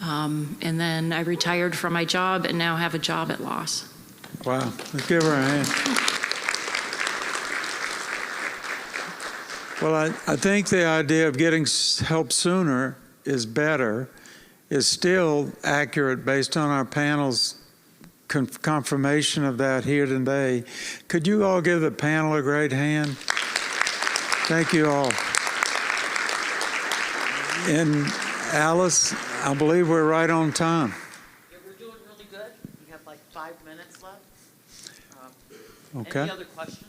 And then I retired from my job and now have a job at Loss. Wow, let's give her a hand. Well, I think the idea of getting help sooner is better, is still accurate based on our panel's confirmation of that here today. Could you all give the panel a great hand? Thank you all. And Alice, I believe we're right on time. Yeah, we're doing really good. We have like 5 minutes left. Okay. Any other questions?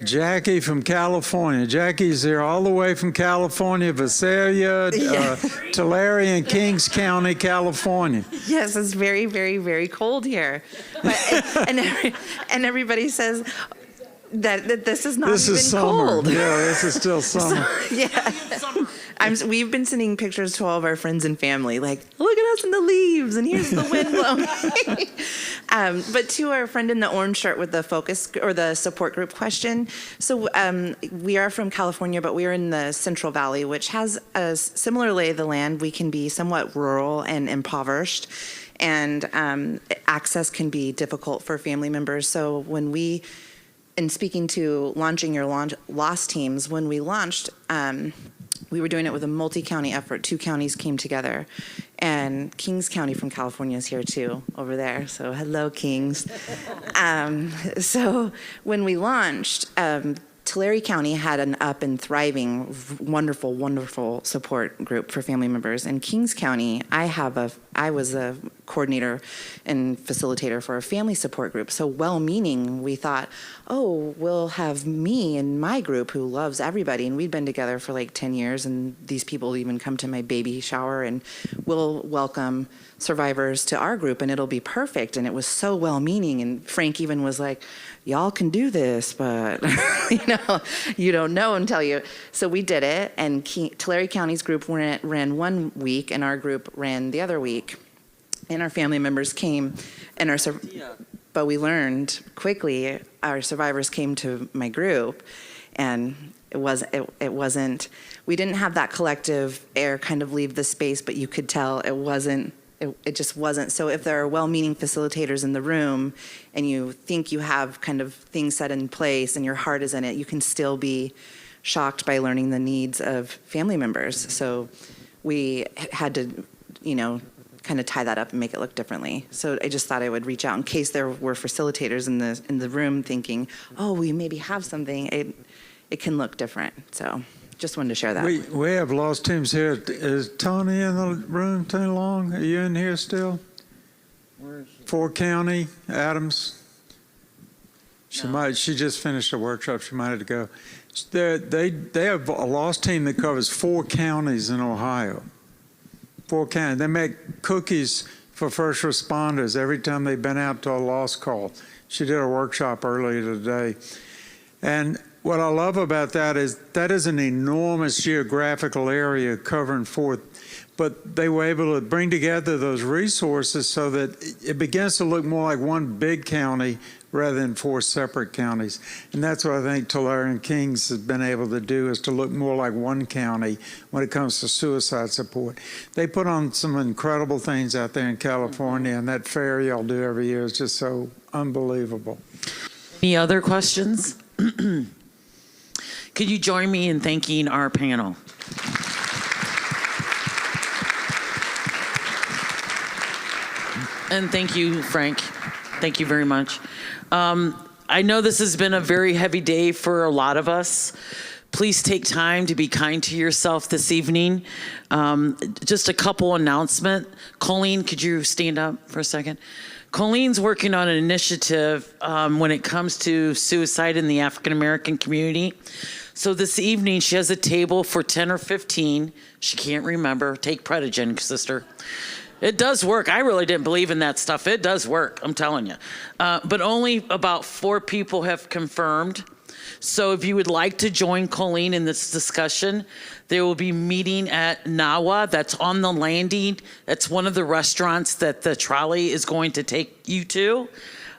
Jackie from California. Jackie's here all the way from California, Visalia, Tulare, and Kings County, California. Yes, it's very, very, very cold here. But, and everybody says that this is not this even is summer. cold. Yeah, this is still summer. So, yeah. We've been sending pictures to all of our friends and family, like, look at us in the leaves, and here's the wind blowing. But to our friend in the orange shirt with the focus or the support group question, so we are from California, but we are in the Central Valley, which has a similar lay of the land. We can be somewhat rural and impoverished, and access can be difficult for family members. So when we, in speaking to launching your loss teams, when we launched, we were doing it with a multi-county effort. 2 counties came together, and Kings County from California is here too, over there. So hello, Kings. So when we launched, Tulare County had an up and thriving, wonderful, wonderful support group for family members. In Kings County, I have I was a coordinator and facilitator for a family support group. So well-meaning, we thought, oh, we'll have me and my group who loves everybody. And we'd been together for like 10 years, and these people even come to my baby shower, and we'll welcome survivors to our group, and it'll be perfect. And it was so well-meaning. And Frank even was like, y'all can do this, but you don't know until you. So we did it, and Tulare County's group ran 1 week, and our group ran the other week. And our family members came, and but we learned quickly, our survivors came to my group, and it wasn't, we didn't have that collective air kind of leave the space, but you could tell it just wasn't. So if there are well-meaning facilitators in the room and you think you have kind of things set in place and your heart is in it, you can still be shocked by learning the needs of family members. So we had to, kind of tie that up and make it look differently. So I just thought I would reach out in case there were facilitators in the room thinking, oh, we maybe have something. It can look different. So just wanted to share that. We have lost teams here. Is Tony in the room too long? Are you in here still? Where is she? Fort County, Adams. She just finished a workshop. She might have to go. They have a lost team that covers 4 counties in Ohio. 4 counties. They make cookies for first responders every time they've been out to a lost call. She did a workshop earlier today. And what I love about that is an enormous geographical area covering 4, but they were able to bring together those resources so that it begins to look more like one big county rather than 4 separate counties. And that's what I think Tulare and Kings has been able to do, is to look more like one county when it comes to suicide support. They put on some incredible things out there in California, and that fair y'all do every year is just so unbelievable. Any other questions? Could you join me in thanking our panel? And thank you, Frank. Thank you very much. I know this has been a very heavy day for a lot of us. Please take time to be kind to yourself this evening. Just a couple announcements. Colleen, could you stand up for a second? Colleen's working on an initiative when it comes to suicide in the African American community. So this evening she has a table for 10 or 15. She can't remember. Take Predigen, sister. It does work. I really didn't believe in that stuff. It does work, I'm telling you. But only about 4 people have confirmed. So if you would like to join Colleen in this discussion, they will be meeting at Nawa. That's on the landing. That's one of the restaurants that the trolley is going to take you to.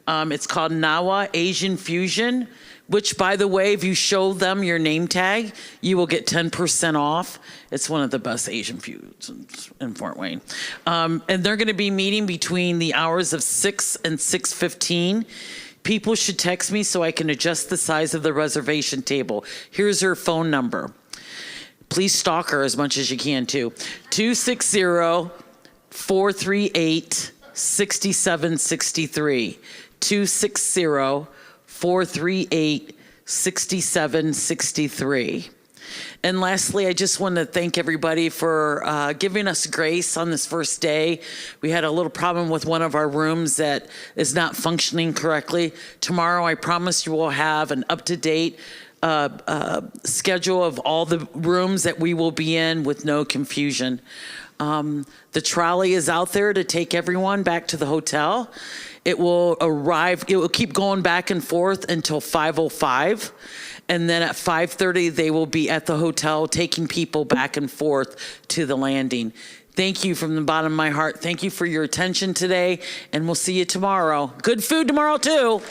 It's called Nawa Asian Fusion, which, by the way, if you show them your name tag, you will get 10% off. It's one of the best Asian foods in Fort Wayne. And they're going to be meeting between the hours of 6 and 6:15. People should text me so I can adjust the size of the reservation table. Here's her phone number. Please stalk her as much as you can, too. 260-438-6763. 260-438-6763. And lastly, I just want to thank everybody for giving us grace on this first day. We had a little problem with one of our rooms that is not functioning correctly. Tomorrow, I promise you will have an up-to-date schedule of all the rooms that we will be in with no confusion. The trolley is out there to take everyone back to the hotel. It will arrive, it will keep going back and forth until 5:05. And then at 5:30, they will be at the hotel taking people back and forth to the landing. Thank you from the bottom of my heart. Thank you for your attention today, and we'll see you tomorrow. Good food tomorrow, too.